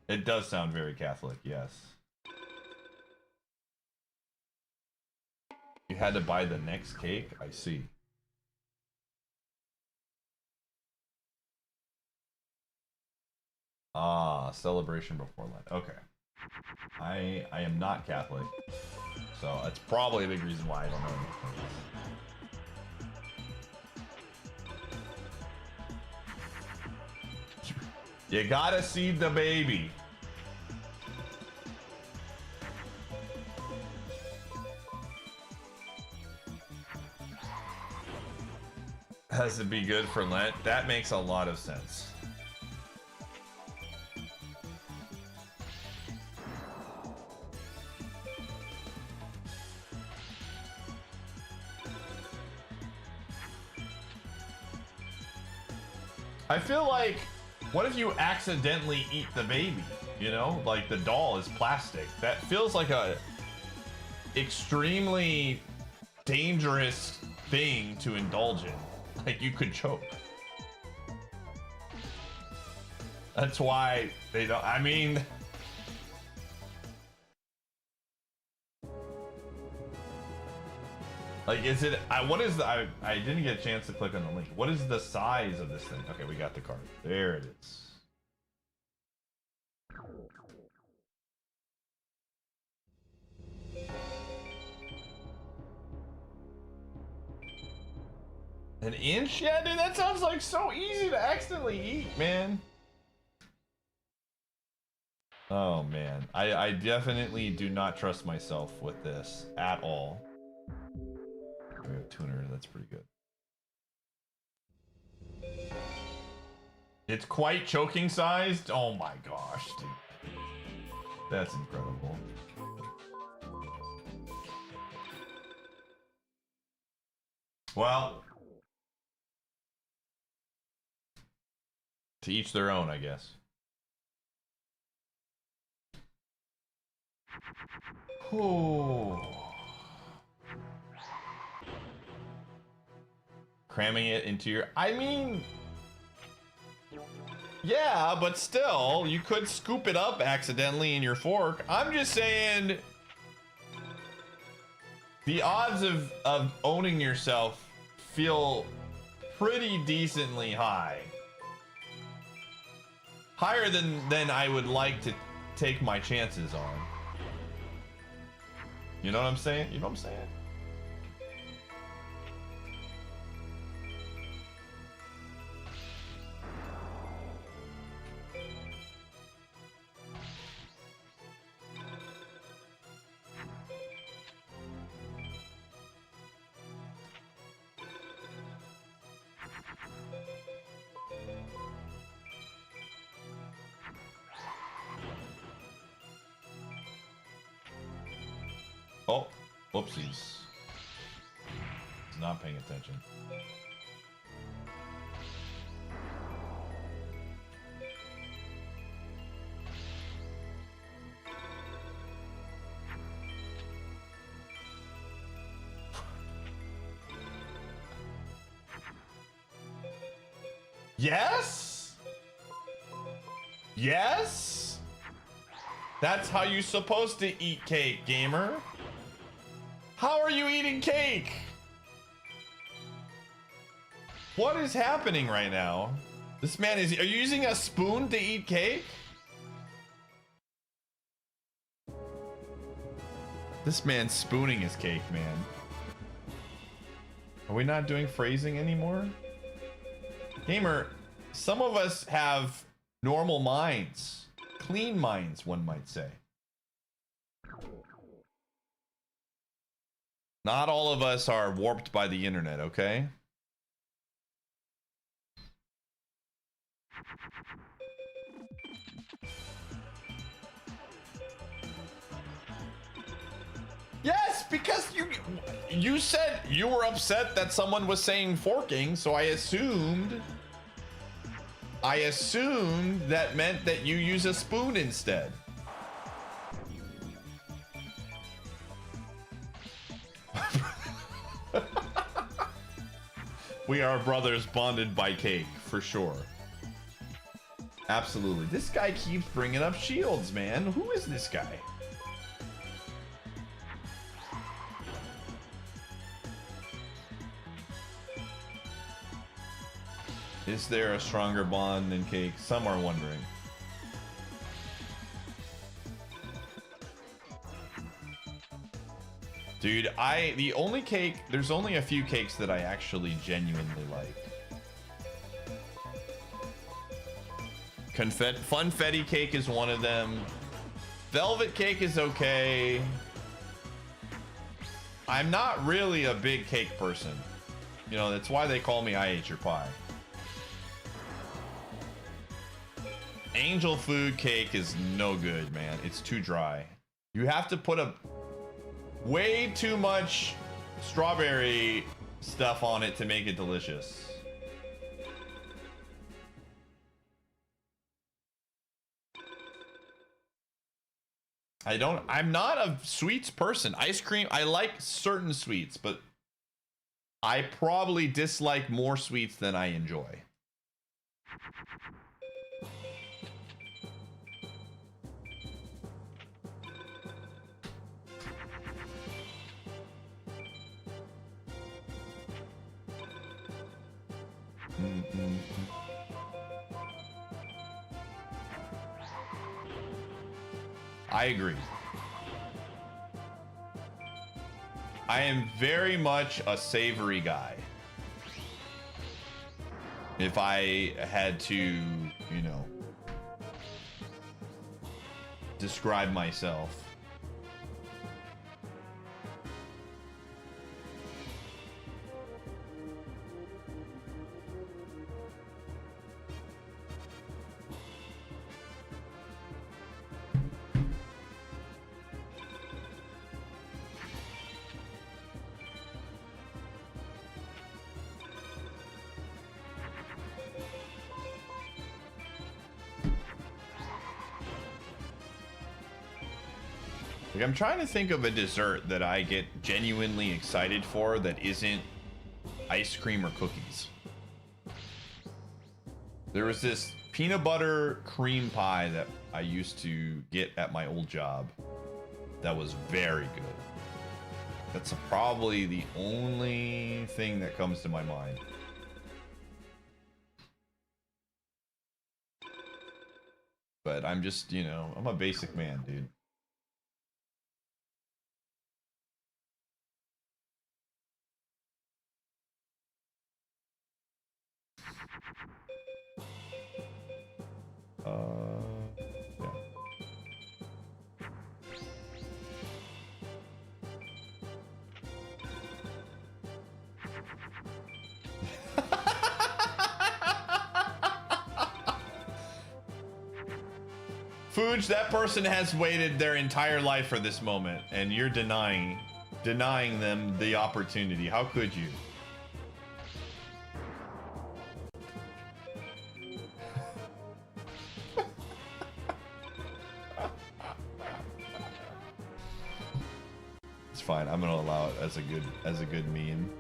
It does sound very Catholic, yes. You had to buy the next cake? I see. Ah, celebration before Lent. Okay. I am not Catholic, so that's probably a big reason why I don't know anything. You gotta see the baby. Has to be good for Lent? That makes a lot of sense. I feel like, what if you accidentally eat the baby? You know, like the doll is plastic. That feels like a extremely dangerous thing to indulge in. Like you could choke. That's why they don't, I mean, like, is it, what is the, I didn't get a chance to click on the link. What is the size of this thing? Okay, we got the card. There it is. An inch? Yeah, dude, that sounds like so easy to accidentally eat, man. Oh, man. I definitely do not trust myself with this at all. We have tuner, that's pretty good. It's quite choking sized? Oh my gosh, dude. That's incredible. Well, to each their own, I guess. Oh. Cramming it into your, I mean, yeah, but still, you could scoop it up accidentally in your fork. I'm just saying, the odds of owning yourself feel pretty decently high. Higher than I would like to take my chances on. You know what I'm saying? You know what I'm saying? Oh, whoopsies. He's not paying attention. Yes? Yes? That's how you're supposed to eat cake, gamer. How are you eating cake? What is happening right now? This man are you using a spoon to eat cake? This man's spooning his cake, man. Are we not doing phrasing anymore? Gamer, some of us have normal minds. Clean minds, one might say. Not all of us are warped by the internet, okay? Yes, because you said you were upset that someone was saying forking, so I assumed that meant that you use a spoon instead. We are brothers bonded by cake, for sure. Absolutely. This guy keeps bringing up shields, man. Who is this guy? Is there a stronger bond than cake? Some are wondering. Dude, there's only a few cakes that I actually genuinely like. Funfetti cake is one of them. Velvet cake is okay. I'm not really a big cake person. You know, that's why they call me Iateyourpie. Angel food cake is no good, man. It's too dry. You have to put way too much strawberry stuff on it to make it delicious. I'm not a sweets person. Ice cream, I like certain sweets, but I probably dislike more sweets than I enjoy. I agree. I am very much a savory guy. If I had to, you know, describe myself. Like, I'm trying to think of a dessert that I get genuinely excited for that isn't ice cream or cookies. There was this peanut butter cream pie that I used to get at my old job that was very good. That's probably the only thing that comes to my mind. But I'm just, you know, I'm a basic man, dude. Yeah. Fuge, that person has waited their entire life for this moment, and you're denying them the opportunity. How could you? It's fine. I'm gonna allow it as a good meme.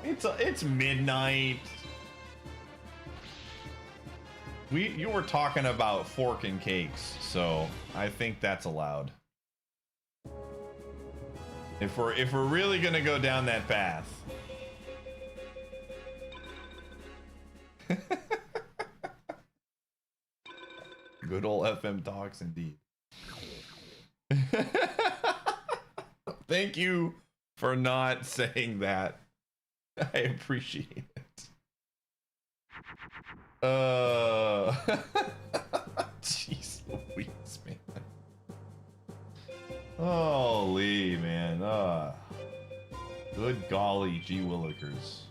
It's midnight. You were talking about fork and cakes, so I think that's allowed. If we're really gonna go down that path. Good old FM talks indeed. Thank you for not saying that. I appreciate it. Jeez Louise, man. Holy man. Good golly, gee willikers.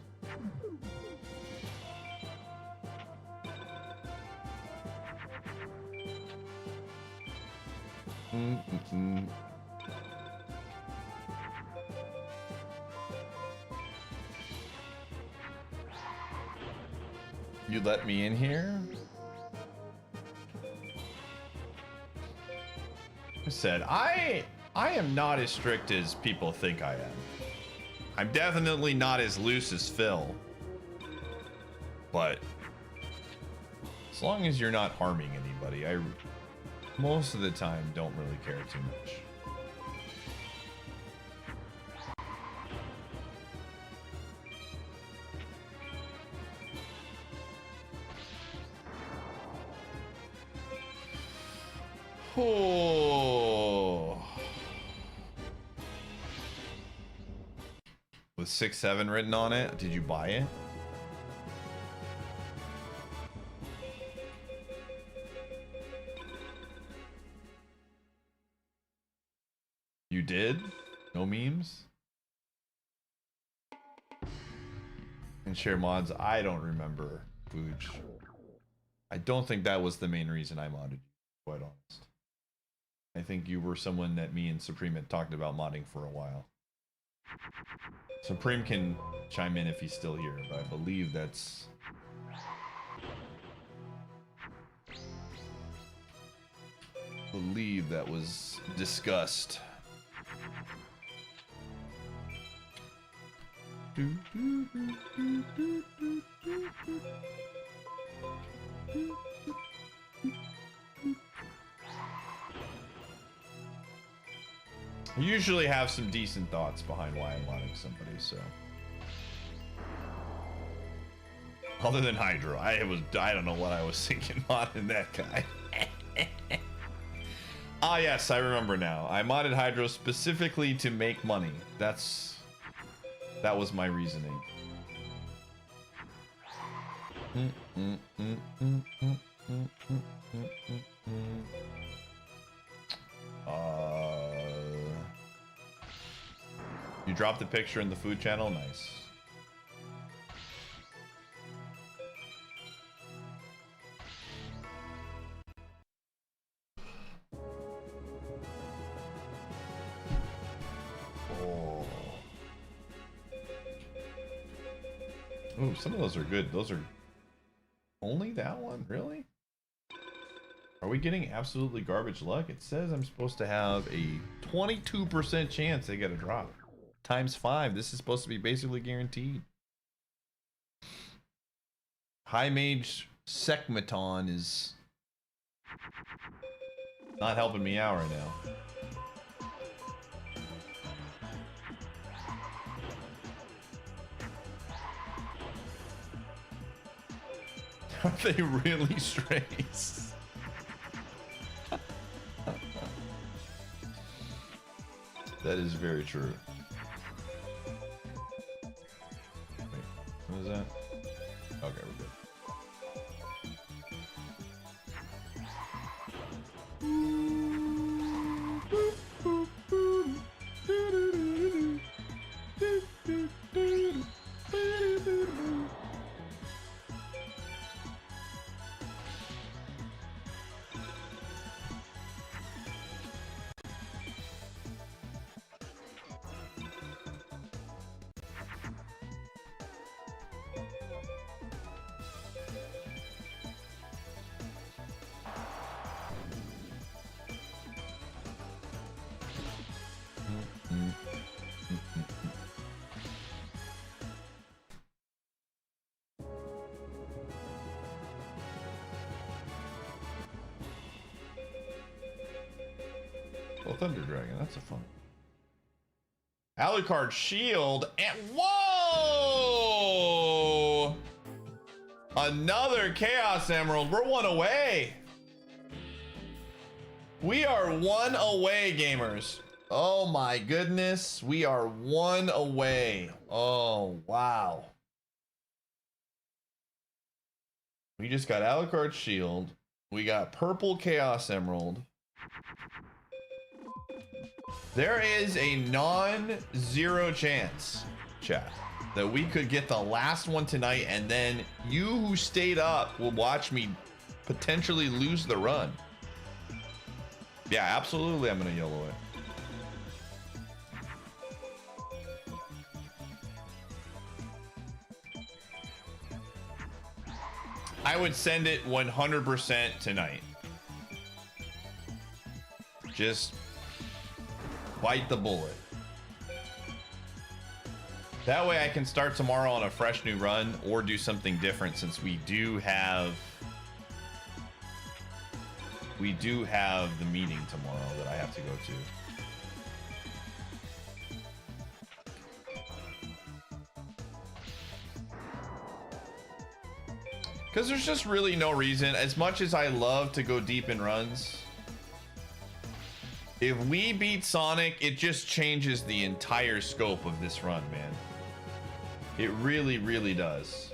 You let me in here? I said, I am not as strict as people think I am. I'm definitely not as loose as Phil. But as long as you're not harming anybody, I most of the time don't really care too much. Oh. With 6-7 written on it, did you buy it? You did? No memes? And share mods? I don't remember, Booge. I don't think that was the main reason I modded you, quite honest. I think you were someone that me and Supreme had talked about modding for a while. Supreme can chime in if he's still here, but I believe that's... that was discussed. I usually have some decent thoughts behind why I'm modding somebody, so. Other than Hydro, I don't know what I was thinking modding that guy. Ah yes, I remember now. I modded Hydro specifically to make money. That was my reasoning. You dropped the picture in the food channel? Nice. Oh. Ooh, some of those are good. Those are only that one? Really? Are we getting absolutely garbage luck? It says I'm supposed to have a 22% chance they get a drop. Times 5. This is supposed to be basically guaranteed. High Mage Sekmaton is not helping me out right now. Are they really strays? That is very true. Wait, what is that? Okay, we're good. Oh, Thunder Dragon. That's a fun. Alucard Shield and whoa! Another Chaos Emerald. We're one away. We are one away, gamers. Oh my goodness. We are one away. Oh, wow. We just got Alucard Shield. We got purple Chaos Emerald. There is a non-zero chance, chat, that we could get the last one tonight, and then you who stayed up will watch me potentially lose the run. Yeah, absolutely, I'm gonna YOLO it. I would send it 100% tonight. Just bite the bullet. That way I can start tomorrow on a fresh new run or do something different, since we do have the meeting tomorrow that I have to go to. Because there's just really no reason, as much as I love to go deep in runs, if we beat Sonic, it just changes the entire scope of this run, man. It really, really does.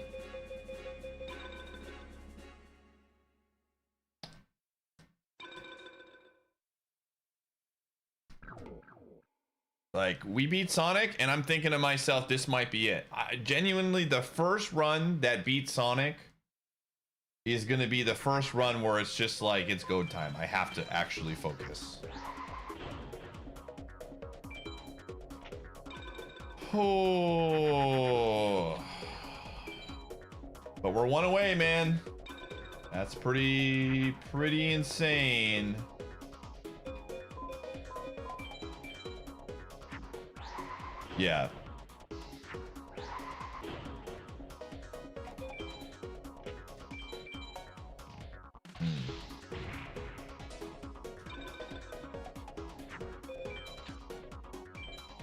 Like, we beat Sonic, and I'm thinking to myself, this might be it. Genuinely, the first run that beats Sonic is going to be the first run where it's just like, it's go time. I have to actually focus. Oh. But we're one away, man. That's pretty insane. Yeah.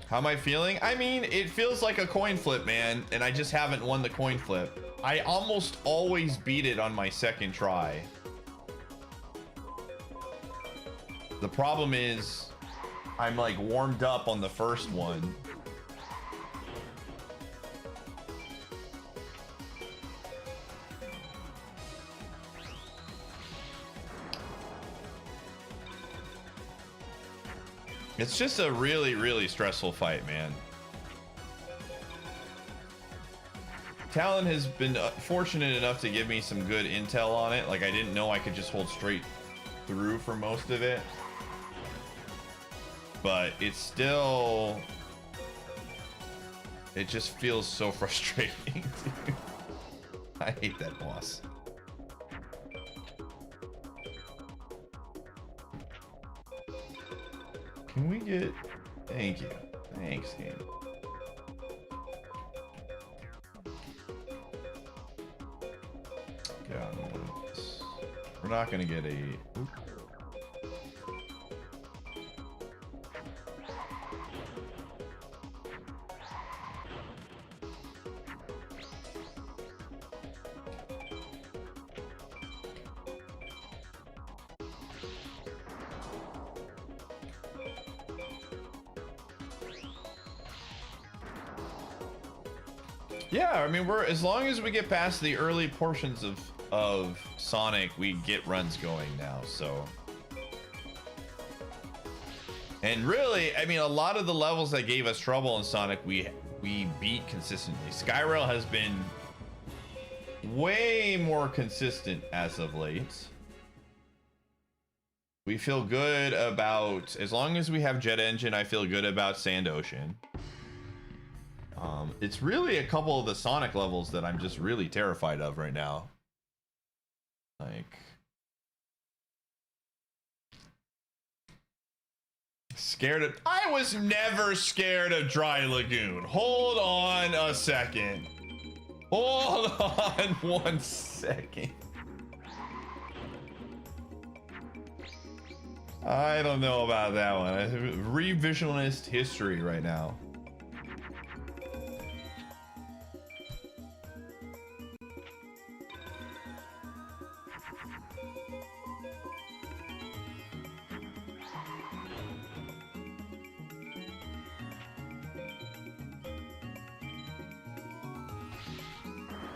How am I feeling? I mean, it feels like a coin flip, man, and I just haven't won the coin flip. I almost always beat it on my second try. The problem is, I'm like warmed up on the first one. It's just a really, really stressful fight, man. Talon has been fortunate enough to give me some good intel on it. Like, I didn't know I could just hold straight through for most of it. But it's still... It just feels so frustrating. I hate that boss. Can we get... Thank you. Thanks, game. God, we're not gonna get a... Oop. Yeah, I mean, we're, as long as we get past the early portions of Sonic, we get runs going now, so. And really, I mean, a lot of the levels that gave us trouble in Sonic, we beat consistently. Skyrail has been way more consistent as of late. We feel good about, as long as we have Jet Engine, I feel good about Sand Ocean. It's really a couple of the Sonic levels that I'm just really terrified of right now. Like, scared of... I was never scared of Dry Lagoon. Hold on a second. Hold on 1 second. I don't know about that one. Revisionist history right now.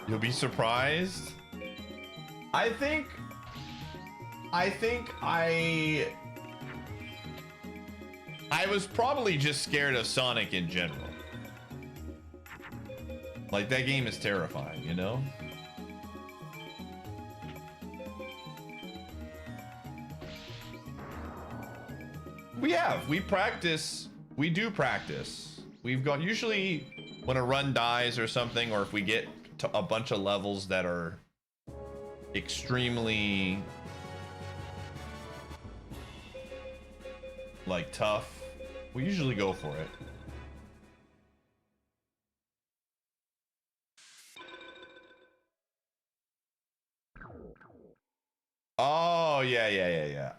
You'll be surprised. I think I was probably just scared of Sonic in general. Like, that game is terrifying, you know? We practice. We do practice. We've got, usually when a run dies or something, or if we get to a bunch of levels that are extremely like tough, we usually go for it. Oh, yeah.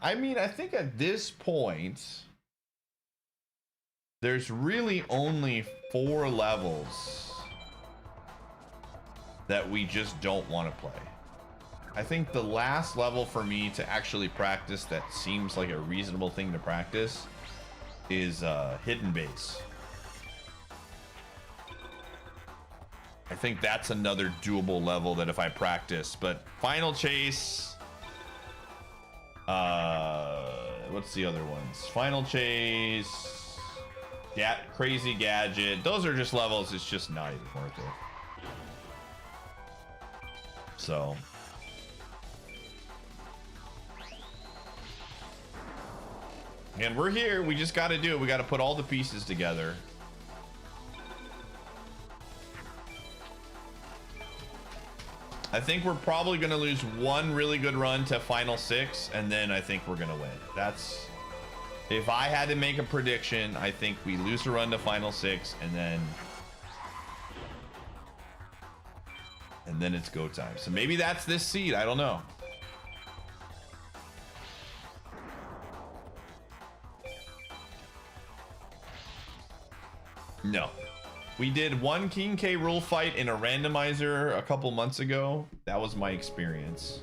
I mean, I think at this point, there's really only 4 levels that we just don't want to play. I think the last level for me to actually practice that seems like a reasonable thing to practice is Hidden Base. I think that's another doable level that if I practice, but Final Chase, what's the other ones? Final Chase, Crazy Gadget, those are just levels, it's just not even worth it. So and we're here, we just got to do it. We got to put all the pieces together. I think we're probably going to lose one really good run to Final 6, and then I think we're going to win. That's, if I had to make a prediction, I think we lose a run to Final 6, and then it's go time. So maybe that's this seed. I don't know. No. We did one King K rule fight in a randomizer a couple months ago. That was my experience.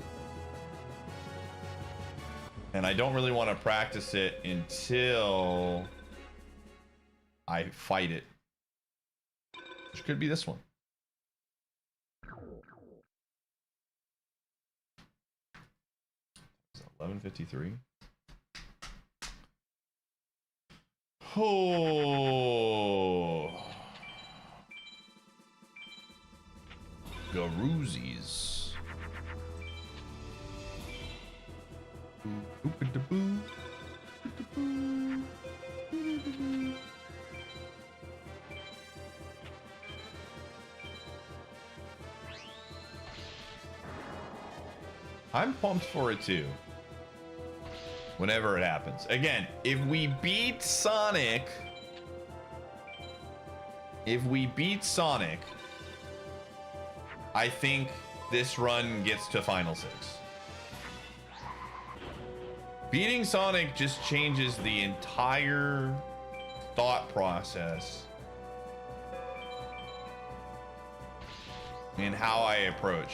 And I don't really want to practice it until I fight it. Which could be this one. It's 11:53. Oh. Garoozis. I'm pumped for it too. Whenever it happens. Again, if we beat Sonic, I think this run gets to Final 6. Beating Sonic just changes the entire thought process in how I approach.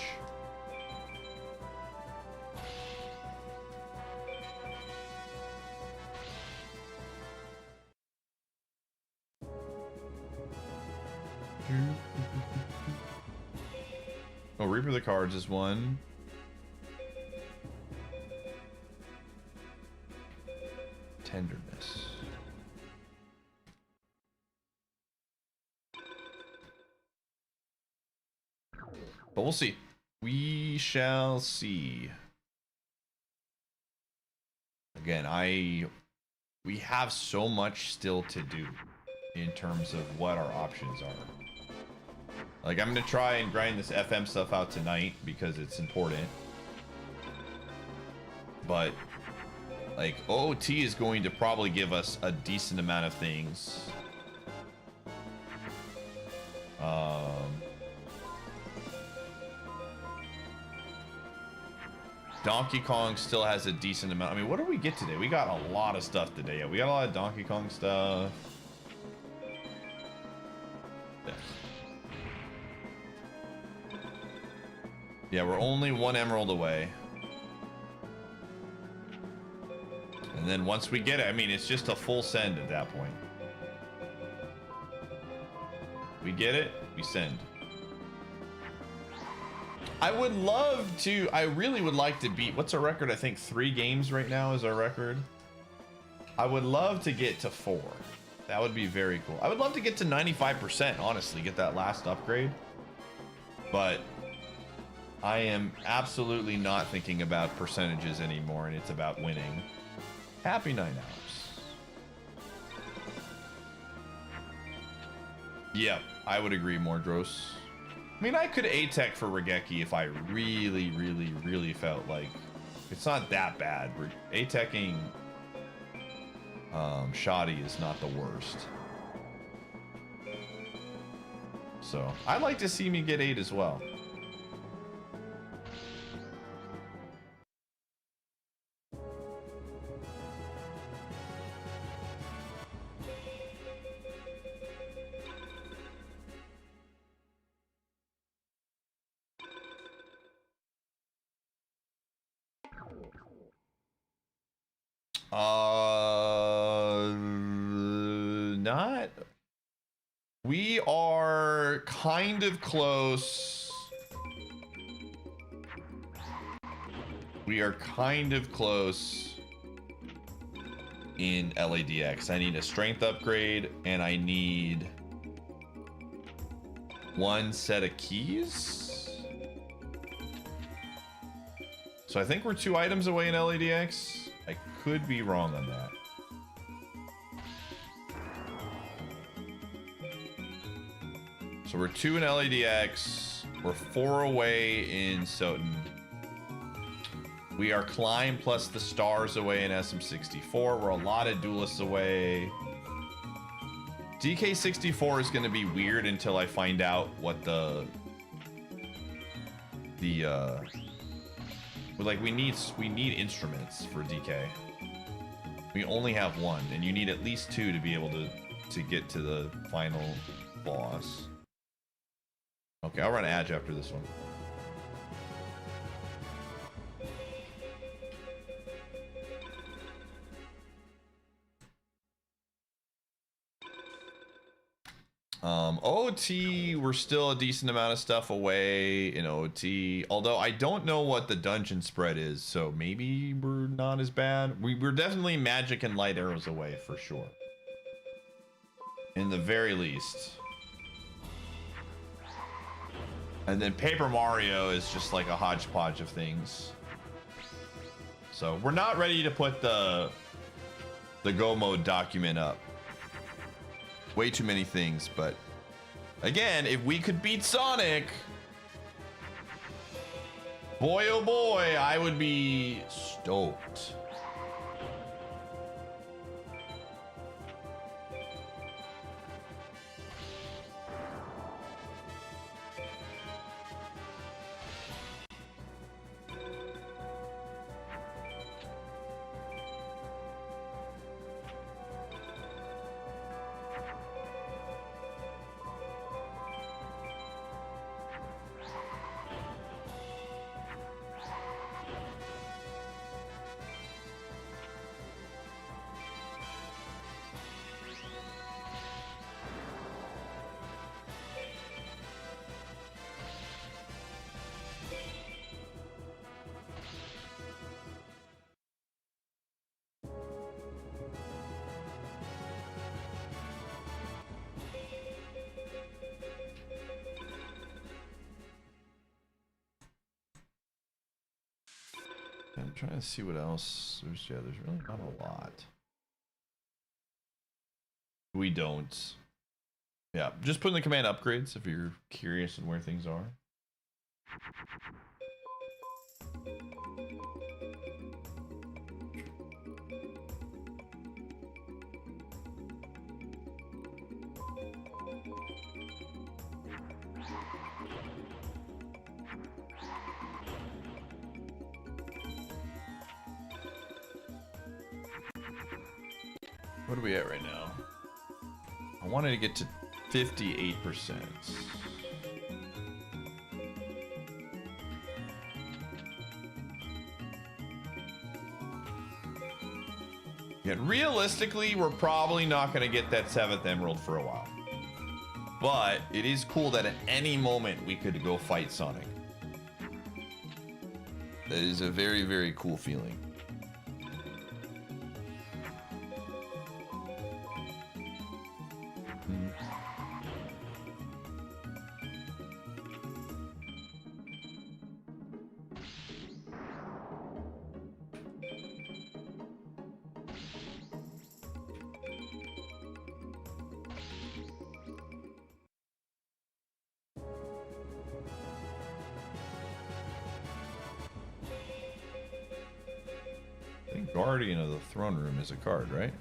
Oh, Reaper of the Cards is one. Tenderness. But we'll see. We shall see. Again, we have so much still to do in terms of what our options are. Like, I'm gonna try and grind this FM stuff out tonight because it's important. But like, OOT is going to probably give us a decent amount of things. Donkey Kong still has a decent amount. I mean, what did we get today? We got a lot of stuff today. Yeah, we got a lot of Donkey Kong stuff. Yeah. Yeah, we're only 1 emerald away. And then once we get it, I mean, it's just a full send at that point. We get it, we send. I would love to, I really would like to beat, what's our record? I think 3 games right now is our record. I would love to get to 4. That would be very cool. I would love to get to 95%, honestly, get that last upgrade. But I am absolutely not thinking about percentages anymore, and it's about winning. Happy 9 hours. Yep, I would agree, Mordros. I mean, I could A-Tech for Regeki if I really felt like it's not that bad. A-Teching Shoddy is not the worst. So I'd like to see me get 8 as well. Not. We are kind of close. We are kind of close in LADX. I need a strength upgrade and I need 1 set of keys. So I think we're 2 items away in LADX. I could be wrong on that. So we're 2 in LADX. We're 4 away in Soten. We are Climb plus the stars away in SM64. We're a lot of duelists away. DK64 is going to be weird until I find out what like we need instruments for DK. We only have 1, and you need at least 2 to be able to get to the final boss. Okay, I'll run Edge after this one. OT, we're still a decent amount of stuff away in OT. Although I don't know what the dungeon spread is, so maybe we're not as bad. We're definitely magic and light arrows away for sure. In the very least. And then Paper Mario is just like a hodgepodge of things. So we're not ready to put the Go Mode document up. Way too many things, but again, if we could beat Sonic, boy oh boy, I would be stoked. I'm trying to see what else. There's really not a lot. We don't. Yeah, just put in the command upgrades if you're curious on where things are. What are we at right now? I wanted to get to 58%. Yet realistically, we're probably not going to get that 7th emerald for a while. But it is cool that at any moment we could go fight Sonic. That is a very, very cool feeling. I think Guardian of the Throne Room is a card, right?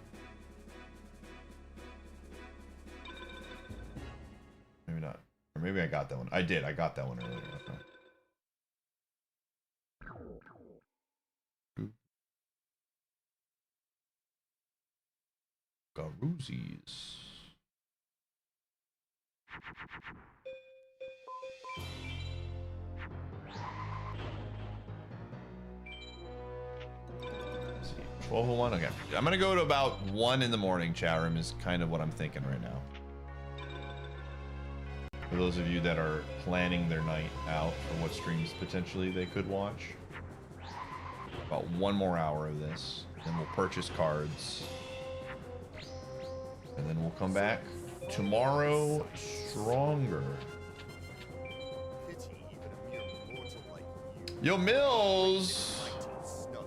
Maybe not. Or maybe I got that one. I did. I got that one earlier. Okay. Garuzis. Let's see. 12:01. Okay. I'm gonna go to about 1 in the morning. Chat room is kind of what I'm thinking right now. For those of you that are planning their night out for what streams potentially they could watch. About 1 more hour of this. Then we'll purchase cards. And then we'll come back tomorrow stronger. Pity even a mere mortal like you. Yo, Mills! Mighty snug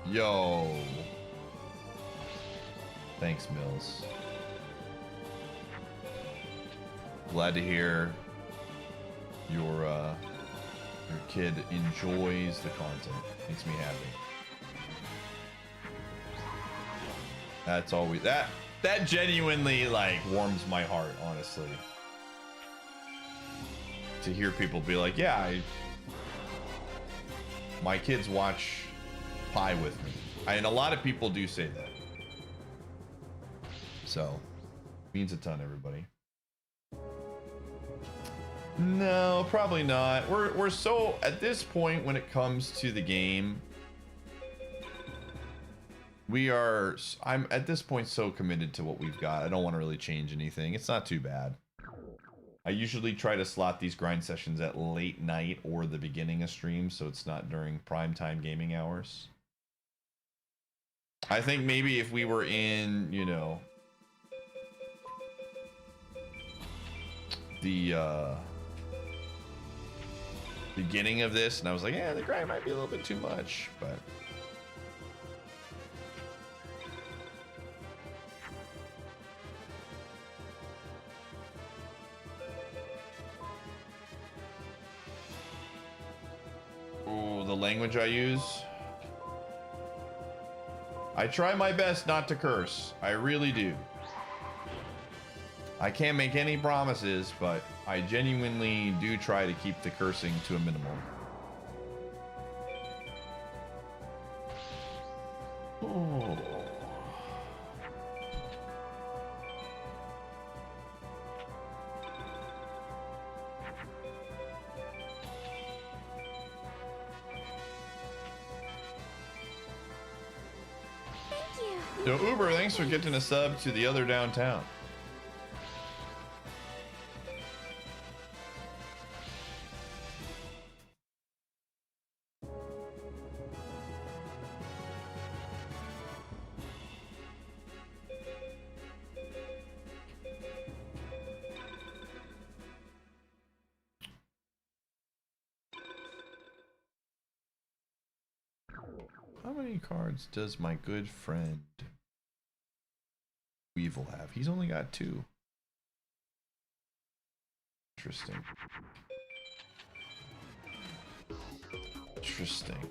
in. Yo. Thanks, Mills. Glad to hear your kid enjoys the content. Makes me happy. That's always that genuinely like warms my heart, honestly. To hear people be like, yeah, my kids watch Pie with me. And a lot of people do say that. So, means a ton, everybody. No, probably not. We're so at this point when it comes to the game, I'm at this point so committed to what we've got. I don't want to really change anything. It's not too bad. I usually try to slot these grind sessions at late night or the beginning of stream, so it's not during prime time gaming hours. I think maybe if we were in, you know, the beginning of this, and I was like, yeah, the grind might be a little bit too much, but oh, the language I use. I try my best not to curse. I really do. I can't make any promises, but I genuinely do try to keep the cursing to a minimum. Oh. Thank you. So Uber, thanks for getting a sub to the other downtown. How many cards does my good friend Weevil have? He's only got 2. Interesting. Interesting.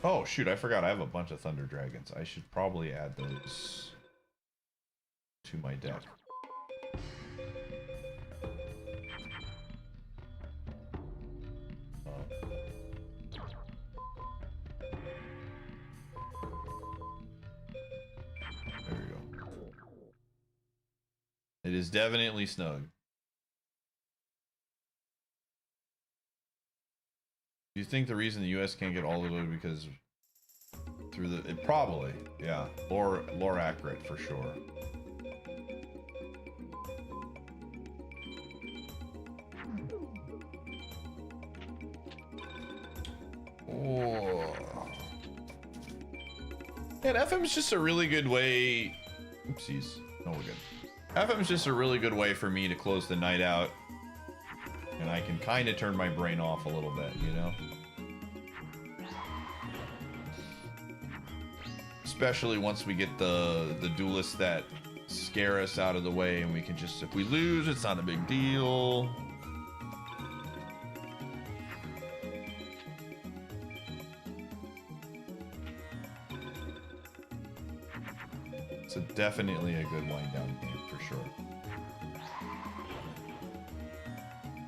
Oh shoot, I forgot I have a bunch of Thunder Dragons. I should probably add those to my deck. There we go. It is definitely snug. Do you think the reason the U.S. can't get all the loot because through the probably, yeah, lore accurate for sure. Oh. And FM is just a really good way. Oopsies. No, we're good. FM is just a really good way for me to close the night out. And I can kind of turn my brain off a little bit, you know? Especially once we get the duelists that scare us out of the way and we can just, if we lose, it's not a big deal. It's definitely a good wind down game for sure.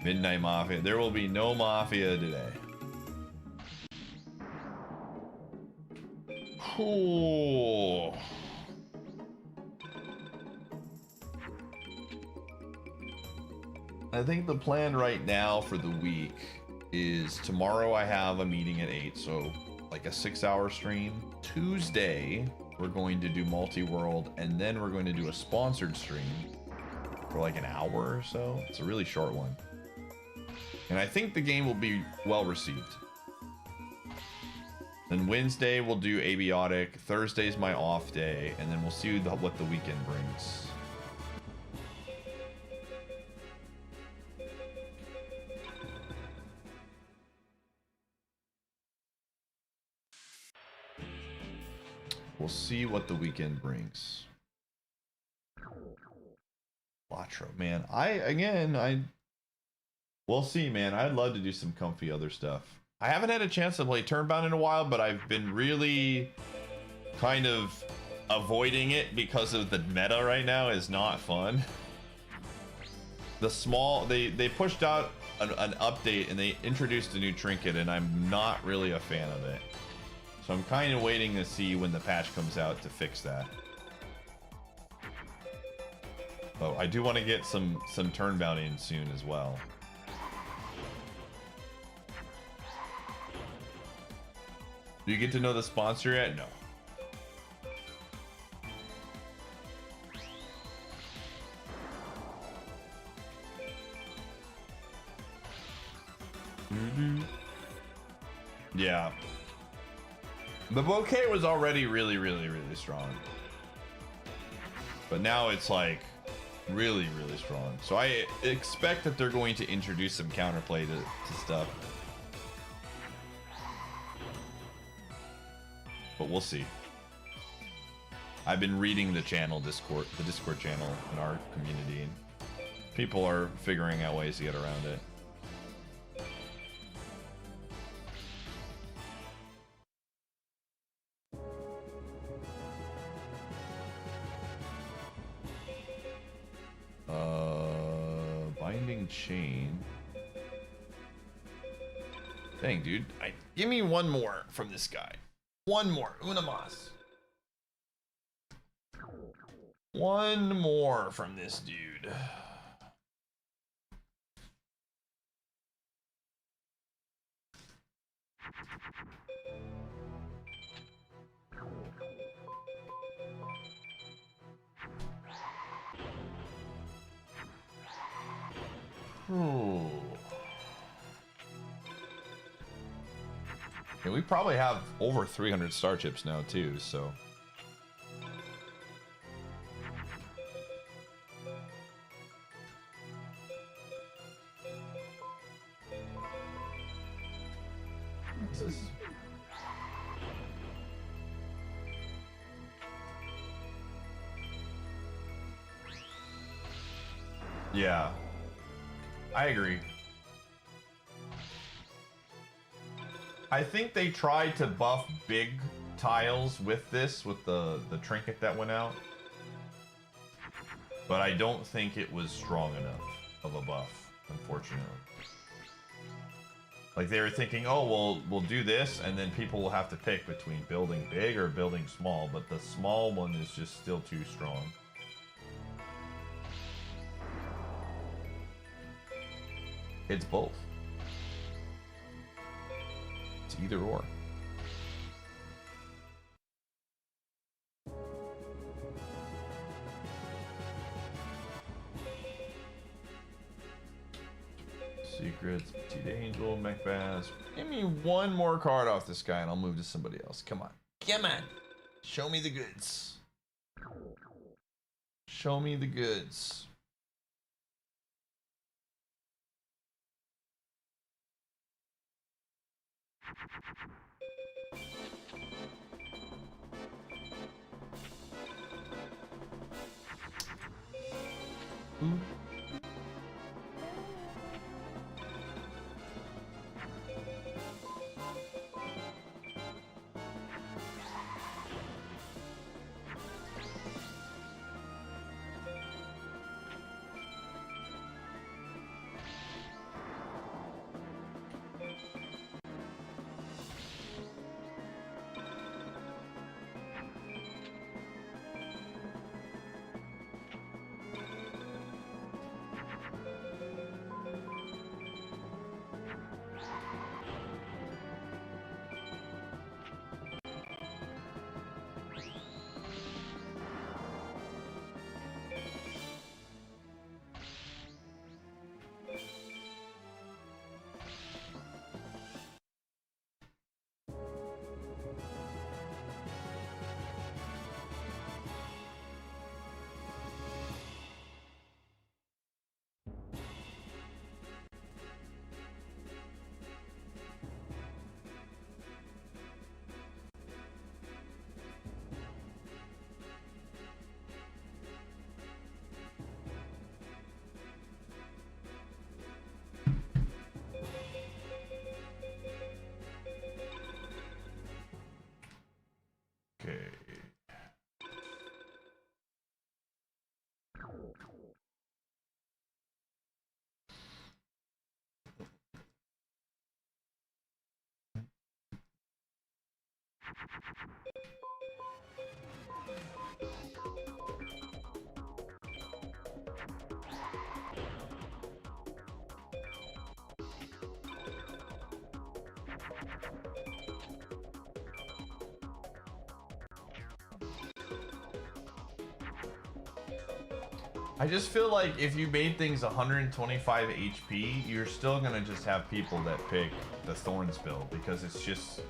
Midnight Mafia. There will be no Mafia today. Cool. I think the plan right now for the week is tomorrow I have a meeting at 8, so like a 6-hour stream. Tuesday, we're going to do Multiworld, and then we're going to do a sponsored stream for like an hour or so. It's a really short one. And I think the game will be well received. Then Wednesday we'll do Abiotic. Thursday's my off day, and then we'll see what the weekend brings. We'll see what the weekend brings. Latro, man. We'll see, man. I'd love to do some comfy other stuff. I haven't had a chance to play Turnbound in a while, but I've been really kind of avoiding it because of the meta right now is not fun. They pushed out an update and they introduced a new trinket, and I'm not really a fan of it. So I'm kind of waiting to see when the patch comes out to fix that. Oh, I do want to get some Turnbound in soon as well. Do you get to know the sponsor yet? No. Yeah. The bouquet was already really, really, really strong. But now it's like really, really strong. So I expect that they're going to introduce some counterplay to stuff. But we'll see. I've been reading the Discord channel in our community, and people are figuring out ways to get around it. Binding chain. Dang, dude. Give me one more from this guy. One more. Una mas. One more from this dude. Ooh. Yeah, we probably have over 300 star chips now too, so. Yeah, I agree. I think they tried to buff big tiles with this, with the trinket that went out. But I don't think it was strong enough of a buff, unfortunately. Like they were thinking, oh, well, we'll do this, and then people will have to pick between building big or building small, but the small one is just still too strong. It's both. It's either or. Secrets, Petite Angel, Macbeth. Give me one more card off this guy and I'll move to somebody else. Come on. Come on. Show me the goods. Show me the goods. Ooh. Okay. I just feel like if you made things 125 HP, you're still gonna just have people that pick the Thorns build because it's just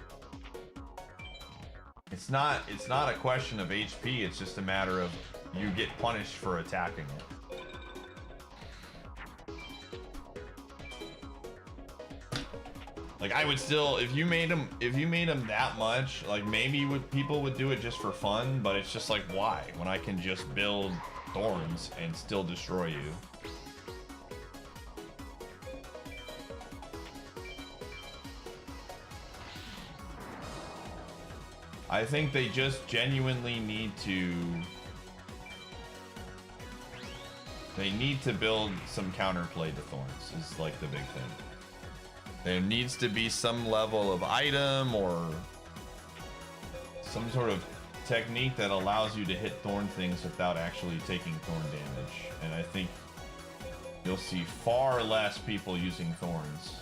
it's not a question of HP, it's just a matter of you get punished for attacking it. Like I would still, if you made them that much, like maybe people would do it just for fun, but it's just like why when I can just build Thorns and still destroy you. I think they just genuinely need to build some counterplay to Thorns is like the big thing. There needs to be some level of item or some sort of technique that allows you to hit Thorn things without actually taking Thorn damage. And I think you'll see far less people using Thorns.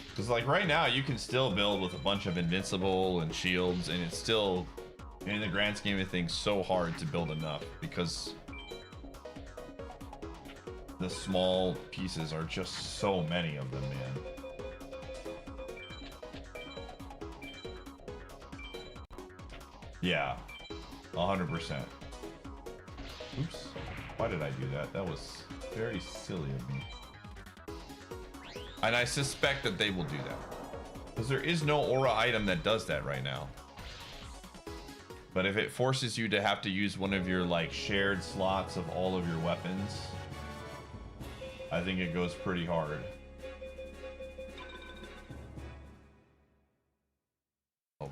Because like right now you can still build with a bunch of invincible and shields and it's still in the grand scheme of things so hard to build enough because the small pieces are just so many of them, man. Yeah, 100%. Oops, why did I do that? That was very silly of me. And I suspect that they will do that. Because there is no aura item that does that right now. But if it forces you to have to use one of your like shared slots of all of your weapons, I think it goes pretty hard. Oh,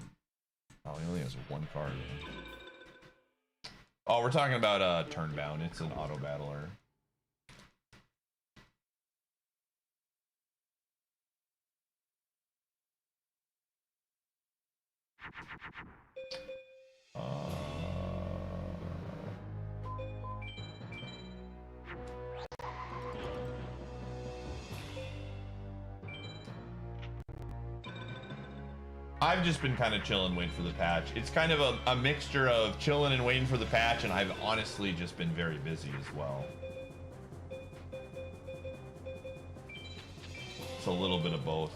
he only has one card. Oh, we're talking about Turnbound. It's an auto battler. I've just been kind of chilling, waiting for the patch. It's kind of a mixture of chilling and waiting for the patch, and I've honestly just been very busy as well. It's a little bit of both.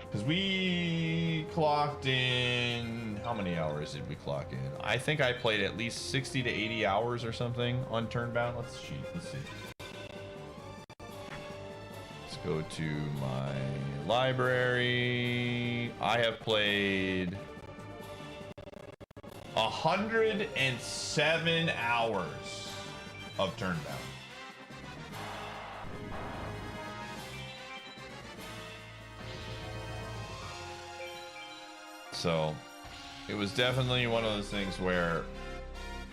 Because we clocked in... How many hours did we clock in? I think I played at least 60 to 80 hours or something on Turnbound. Let's see. Let's go to my library. I have played 107 hours of Turnbound. So it was definitely one of those things where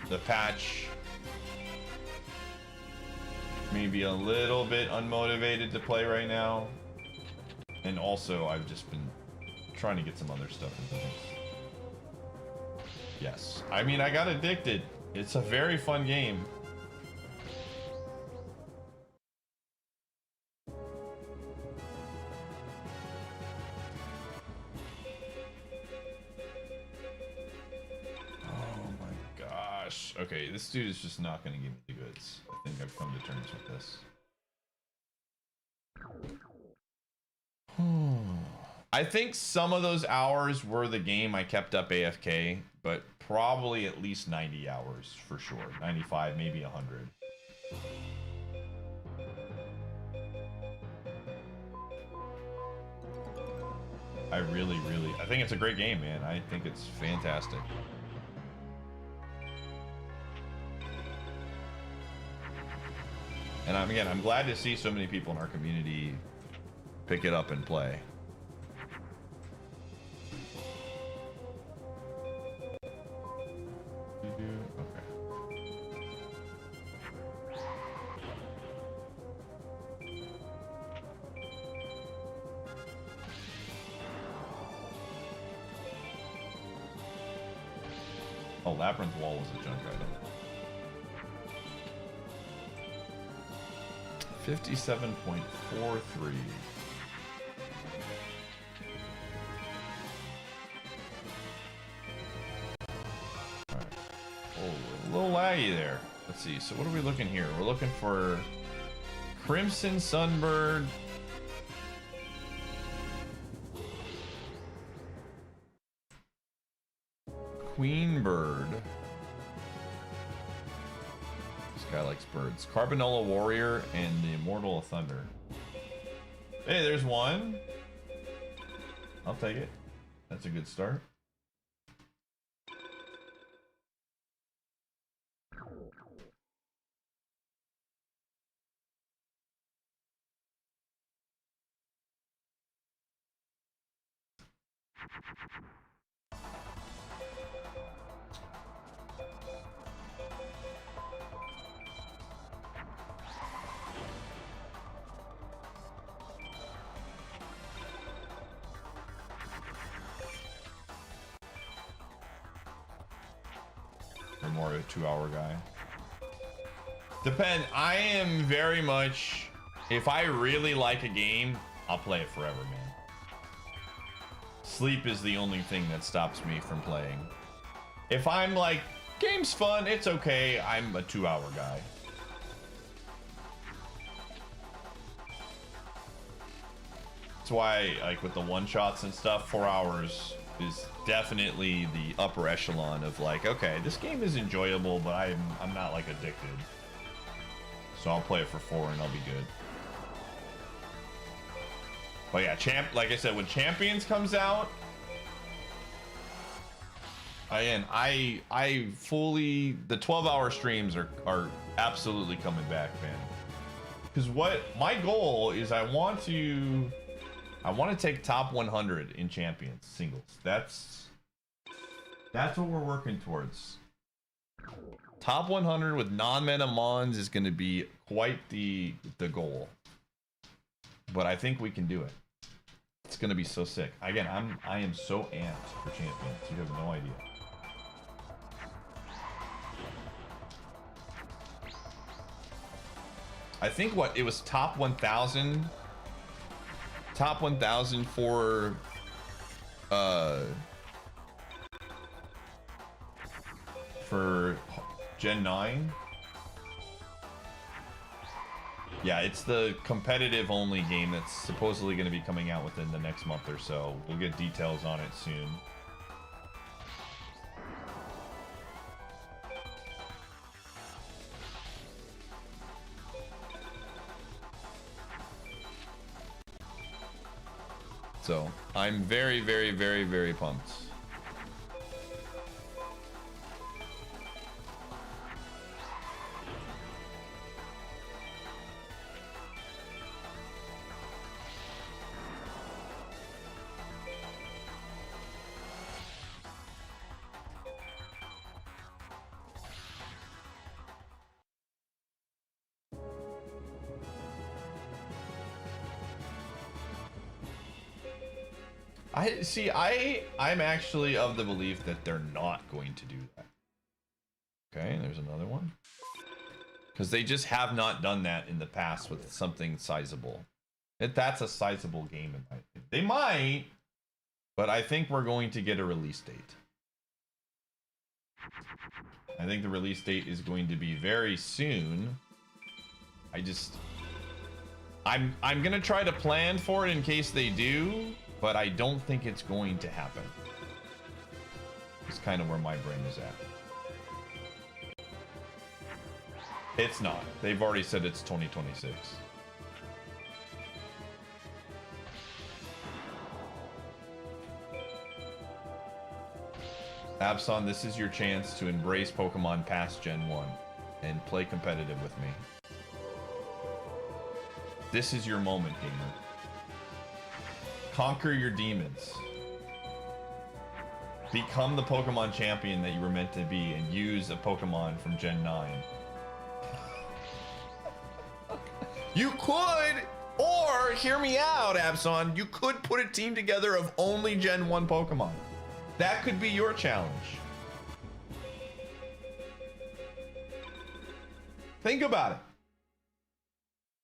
the patch made me a little bit unmotivated to play right now. And also I've just been trying to get some other stuff into this. Yes. I mean, I got addicted. It's a very fun game. Okay, this dude is just not going to give me the goods. I think I've come to terms with this. I think some of those hours were the game I kept up AFK, but probably at least 90 hours for sure. 95, maybe 100. I think it's a great game, man. I think it's fantastic. And I'm glad to see so many people in our community pick it up and play. Okay. Oh, Labyrinth Wall was a junk item. 57.43. Alright. Oh, a little laggy there. Let's see. So what are we looking here? We're looking for Crimson Sunbird. Queen Bird. Guy likes birds. Carbonella Warrior and the Immortal of Thunder. Hey, there's one. I'll take it. That's a good start. Or more of a 2-hour guy. Depend. I am very much. If I really like a game, I'll play it forever, man. Sleep is the only thing that stops me from playing. If I'm like, game's fun, it's okay, I'm a 2-hour guy. That's why, like with the one-shots and stuff, 4 hours is definitely the upper echelon of like, okay, this game is enjoyable, but I'm not like addicted. So I'll play it for 4 and I'll be good. But yeah, like I said, when Champions comes out, again, I fully, the 12-hour streams are absolutely coming back, man. Because what my goal is, I want to take top 100 in Champions singles. That's what we're working towards. Top 100 with non-mana mons is going to be quite the goal. But I think we can do it. It's going to be so sick. Again, I am so amped for Champions. You have no idea. I think it was top 1,000. Top 1,000 for Gen 9. Yeah, it's the competitive only game that's supposedly going to be coming out within the next month or so. We'll get details on it soon. So I'm very, very, very, very pumped. I'm actually of the belief that they're not going to do that. Okay, there's another one. Because they just have not done that in the past with something sizable. That's a sizable game in my opinion. They might, but I think we're going to get a release date. I think the release date is going to be very soon. I'm gonna try to plan for it in case they do, but I don't think it's going to happen. It's kind of where my brain is at. It's not. They've already said it's 2026. Abson, this is your chance to embrace Pokemon past Gen 1 and play competitive with me. This is your moment, gamer. Conquer your demons. Become the Pokemon champion that you were meant to be and use a Pokemon from Gen 9. You could, or hear me out, Abson, you could put a team together of only Gen 1 Pokemon. That could be your challenge. Think about it.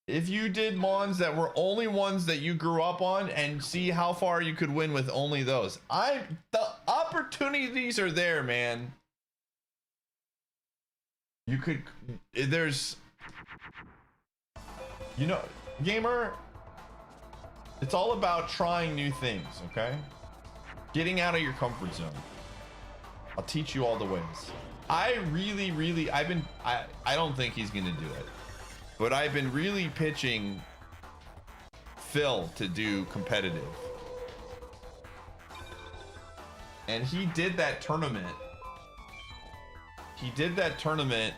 If you did mons that were only ones that you grew up on and see how far you could win with only those. The opportunities are there, man. You could, there's, you know, gamer, it's all about trying new things, okay? Getting out of your comfort zone. I'll teach you all the ways. I don't think he's gonna do it. But I've been really pitching Phil to do competitive. And he did that tournament. He did that tournament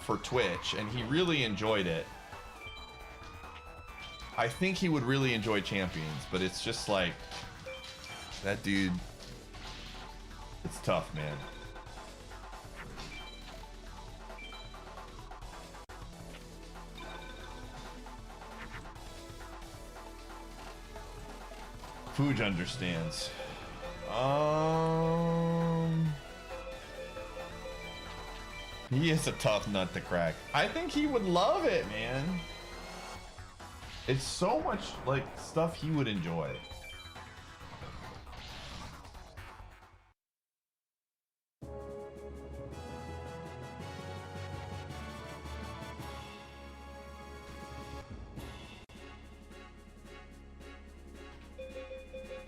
for Twitch and he really enjoyed it. I think he would really enjoy Champions, but it's just like, that dude, it's tough, man. Fuge understands. He is a tough nut to crack. I think he would love it, man. It's so much like stuff he would enjoy.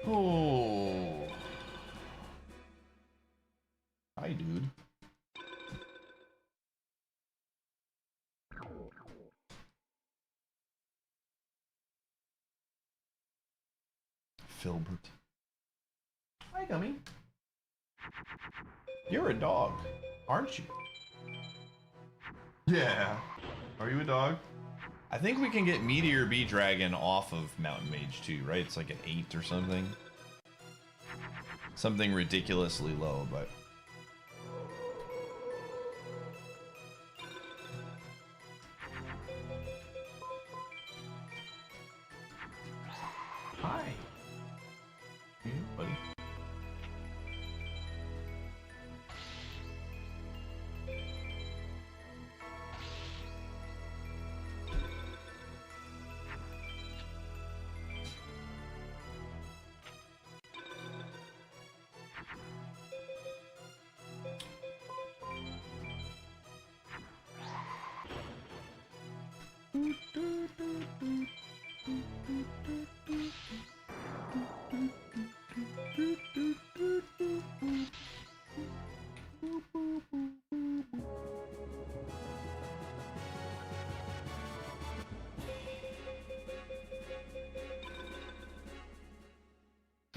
Oh. Hi, dude. Filbert. Hi, Gummy. You're a dog, aren't you? Yeah. Are you a dog? I think we can get Meteor Bee Dragon off of Mountain Mage too, right? It's like an 8 or something. Something ridiculously low, but... Hi. Hey, buddy.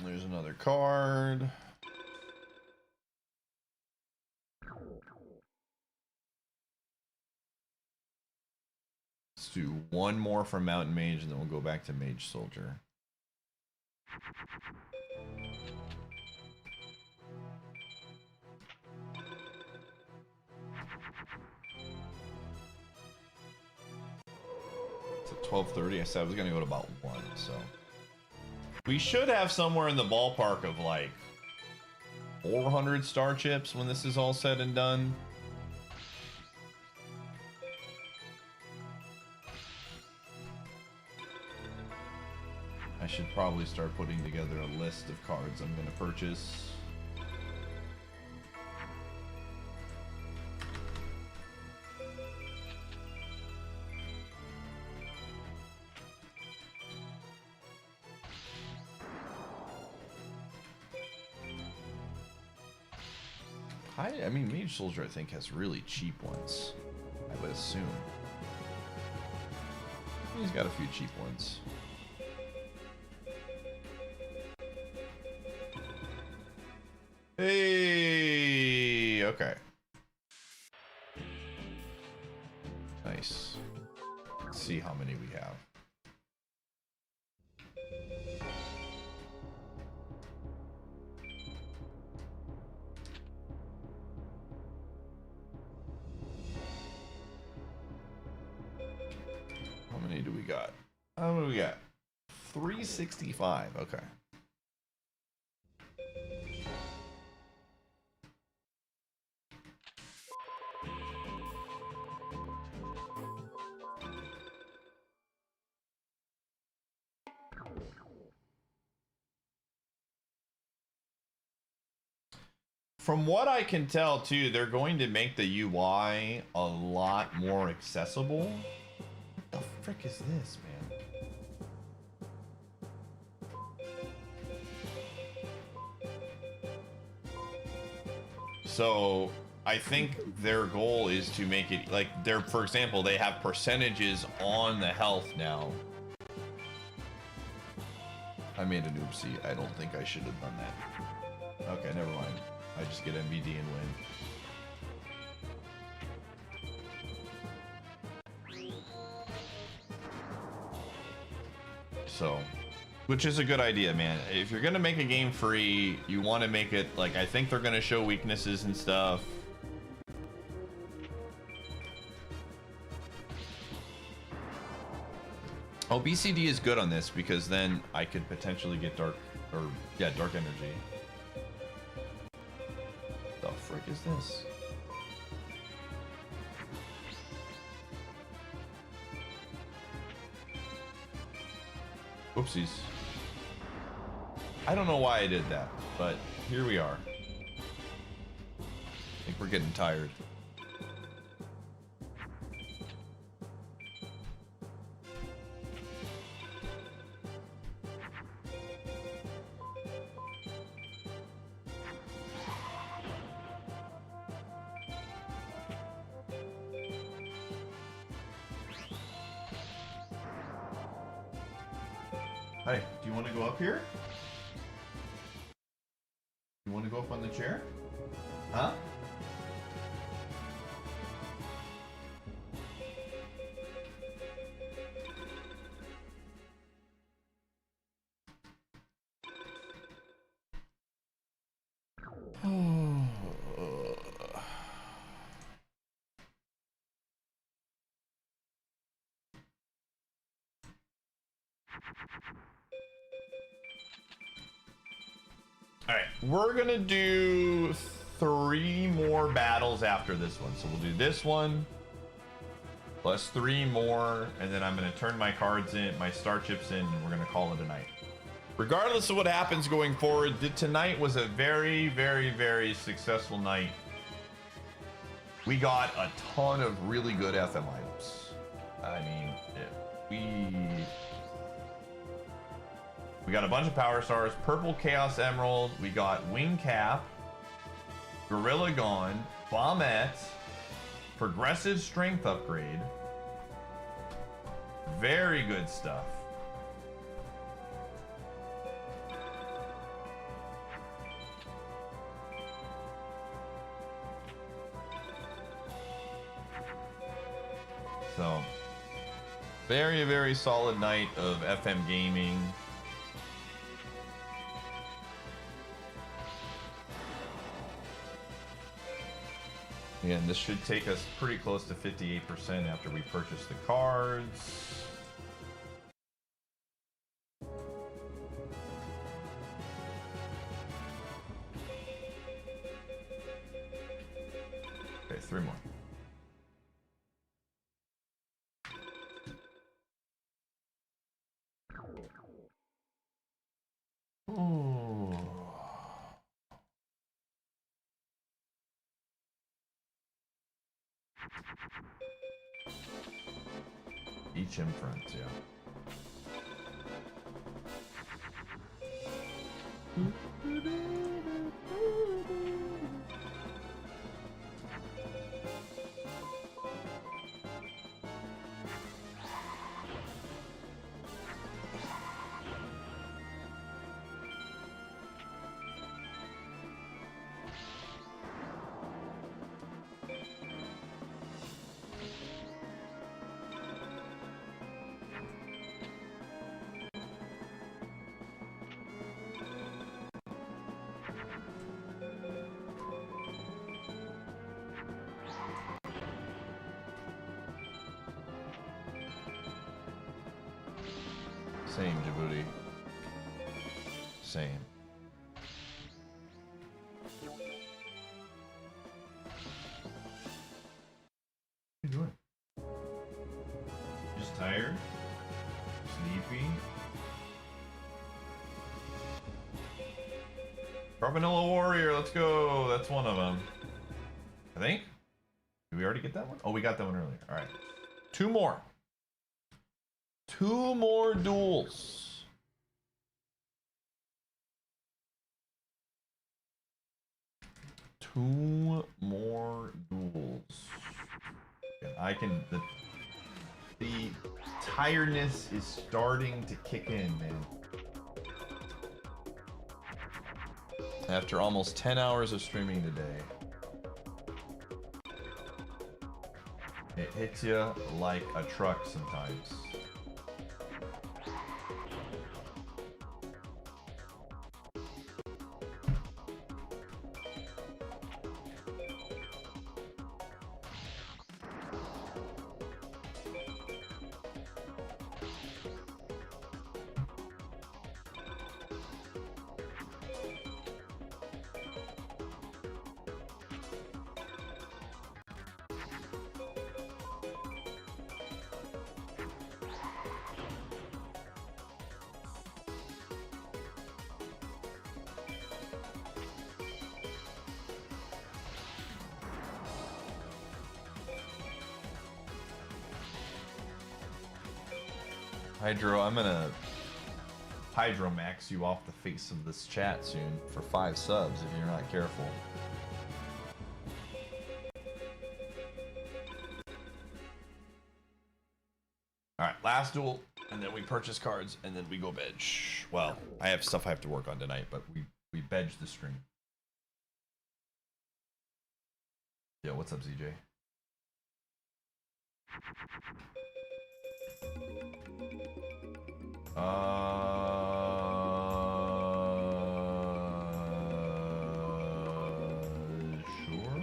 There's another card. Let's do one more from Mountain Mage and then we'll go back to Mage Soldier. It's at 12:30. I said I was gonna go to about 1, so we should have somewhere in the ballpark of like 400 star chips when this is all said and done. I should probably start putting together a list of cards I'm going to purchase. I mean, Mage Soldier, I think, has really cheap ones, I would assume. He's got a few cheap ones. Hey, okay. Nice. Let's see how many we have. How many do we got? How many do we got? 365. Okay. From what I can tell, too, they're going to make the UI a lot more accessible. What the frick is this, man? So, I think their goal is to make it, like, for example, they have percentages on the health now. I made an oopsie. I don't think I should have done that. Okay, never mind. I just get MVD and win. So, which is a good idea, man. If you're gonna make a game free, you want to make it like, I think they're gonna show weaknesses and stuff. Oh, BCD is good on this because then I could potentially get dark energy. The frick is this? Oopsies. I don't know why I did that, but here we are. I think we're getting tired. Hi, do you want to go up here? chair? Huh? Alright, we're gonna do 3 more battles after this one. So we'll do this one, plus 3 more, and then I'm gonna turn my cards in, my star chips in, and we're gonna call it a night. Regardless of what happens going forward, tonight was a very, very, very successful night. We got a ton of really good FM items. I mean, we got a bunch of power stars, purple chaos emerald, we got wing cap, gorilla gone, bombette, progressive strength upgrade. Very good stuff. So, very, very solid night of FM gaming. Again, this should take us pretty close to 58% after we purchase the cards. Okay, 3 more. Ooh. Each inference, yeah. Same, Djibouti. Same. What are you doing? Just tired? Sleepy? Carbonella Warrior, let's go. That's one of them. I think. Did we already get that one? Oh, we got that one earlier. All right. 2 more. 2 more duels. Two more duels. And I can. The tiredness is starting to kick in, man. After almost 10 hours of streaming today, it hits you like a truck sometimes. Hydro, I'm gonna Hydro Max you off the face of this chat soon for 5 subs if you're not careful. Alright, last duel, and then we purchase cards, and then we go bench. Well, I have stuff I have to work on tonight, but we bench the stream. Yeah, what's up, ZJ? Sure.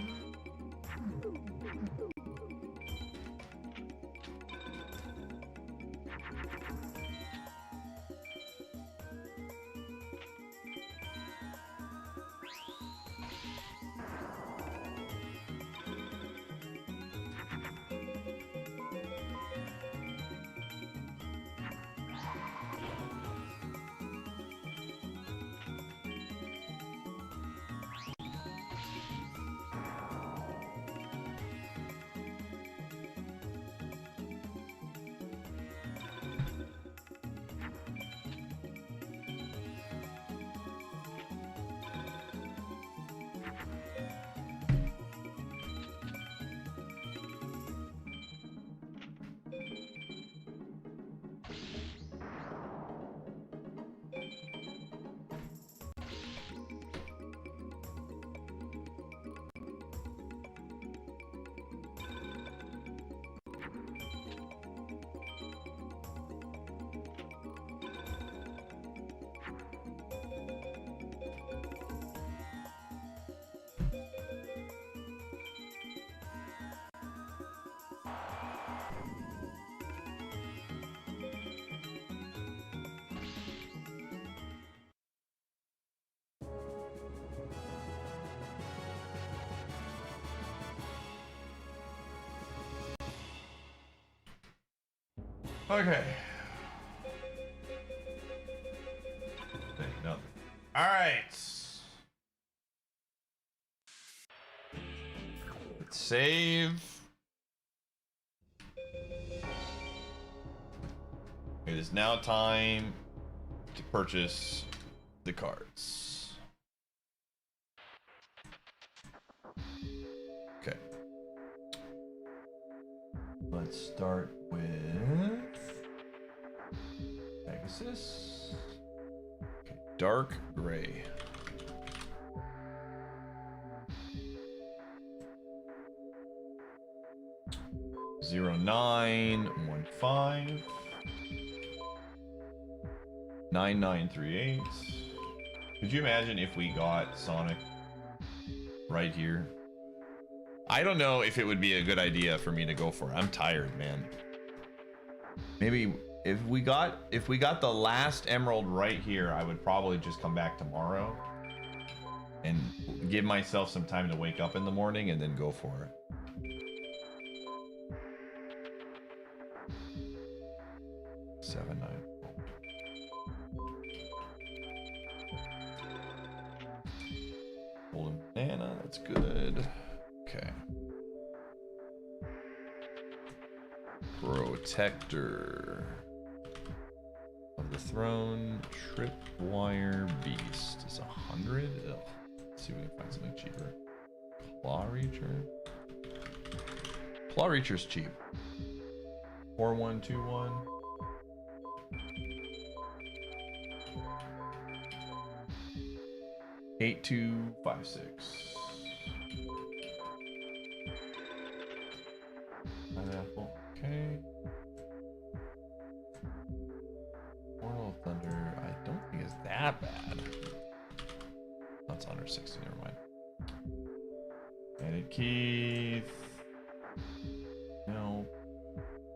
Okay. Nothing. All right. Let's save. It is now time to purchase the cards. Okay. Let's start with Pegasus. Okay, dark gray. Zero 915 9938. Could you imagine if we got Sonic right here? I don't know if it would be a good idea for me to go for it. I'm tired, man. Maybe if we got the last emerald right here, I would probably just come back tomorrow and give myself some time to wake up in the morning and then go for it. Seven, 9. Golden banana, that's good. Okay. Protector of the Throne, Tripwire Beast is 100. Ugh. Let's see if we can find something cheaper. Claw Reacher. Claw Reacher's cheap. 4121. Eight 256. Pineapple. Okay. Mortal Thunder. I don't think it's that bad. That's under 60. Never mind. Edit Keith. No.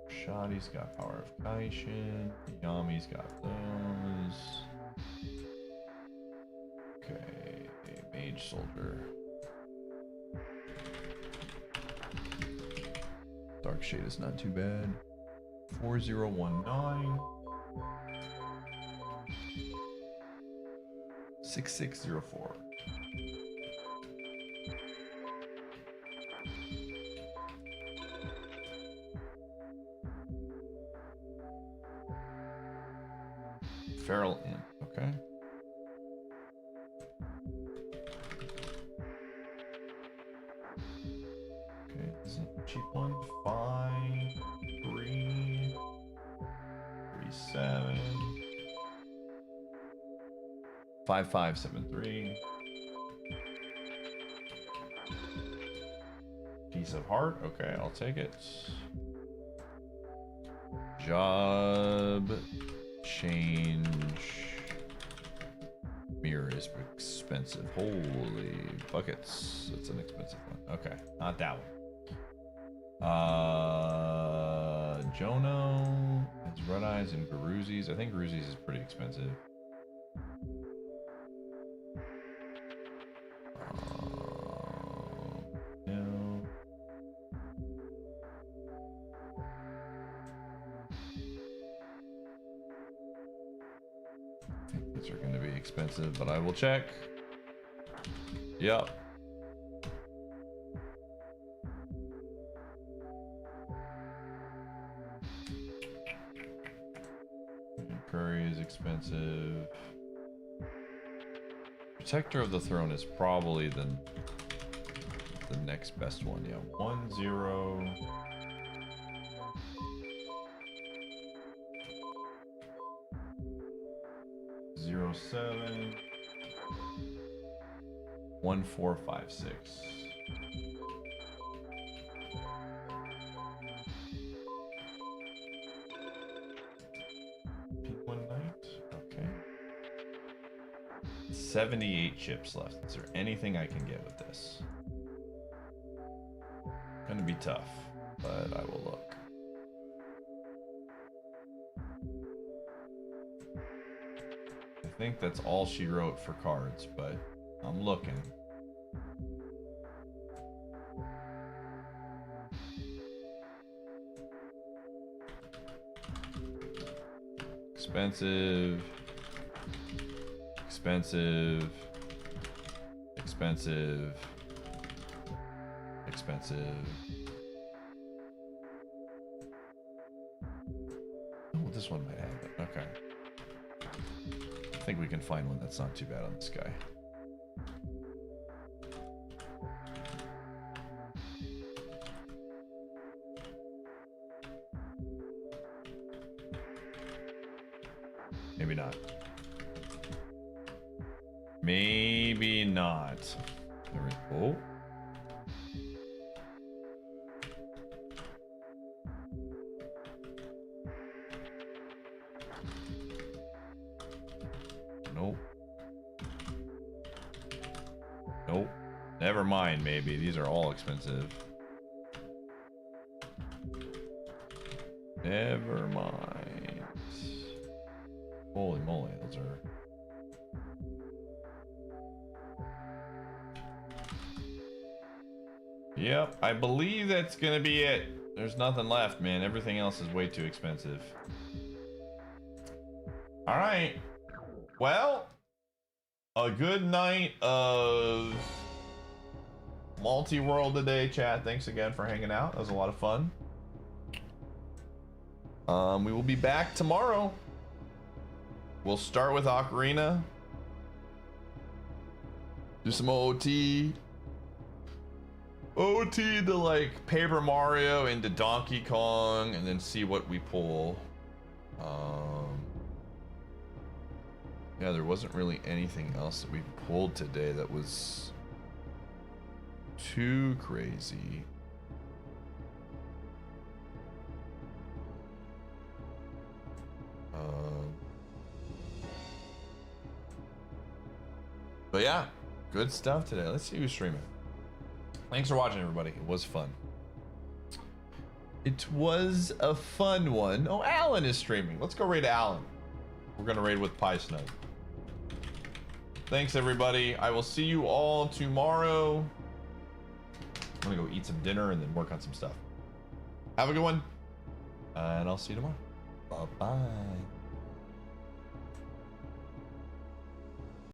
Shoddy's got Power of Kaishin. Yami's got those. Okay, Mage Soldier. Dark Shade is not too bad. 4019. 6604. Feral Imp, okay. Okay, this is a cheap one. 5 3 3 7 5573. piece of heart. Okay, I'll take it. Job change. Mirror is expensive. Holy buckets. That's an expensive one. Okay, not that one. Jono has red eyes and Garuzzi's. I think Garuzzi's is pretty expensive. No. I think these are going to be expensive, but I will check. Yep. Curry is expensive. Protector of the Throne is probably the next best one. Yeah, 1 0 0 7 1 4 5 6. One night. Okay. 78 chips left. Is there anything I can get with this? Gonna be tough, but I will look. I think that's all she wrote for cards, but I'm looking. Expensive. Expensive. Expensive. Expensive. Oh, this one might have it. Okay. I think we can find one that's not too bad on this guy. Maybe not. Maybe not. Oh. Nope. Nope. Never mind, maybe. These are all expensive. Never mind. Holy moly, those are... Yep, I believe that's gonna be it. There's nothing left, man. Everything else is way too expensive. Alright. Well, a good night of Multiworld today, chat. Thanks again for hanging out. That was a lot of fun. We will be back tomorrow. We'll start with Ocarina. Do some OT. OT to like Paper Mario into Donkey Kong and then see what we pull. Yeah, there wasn't really anything else that we pulled today that was too crazy. But yeah, good stuff today. Let's see who's streaming. Thanks for watching, everybody. It was fun. It was a fun one. Oh, Alan is streaming. Let's go raid Alan. We're gonna raid with Pie Snug. Thanks, everybody. I will see you all tomorrow. I'm gonna go eat some dinner and then work on some stuff. Have a good one, and I'll see you tomorrow. Bye-bye.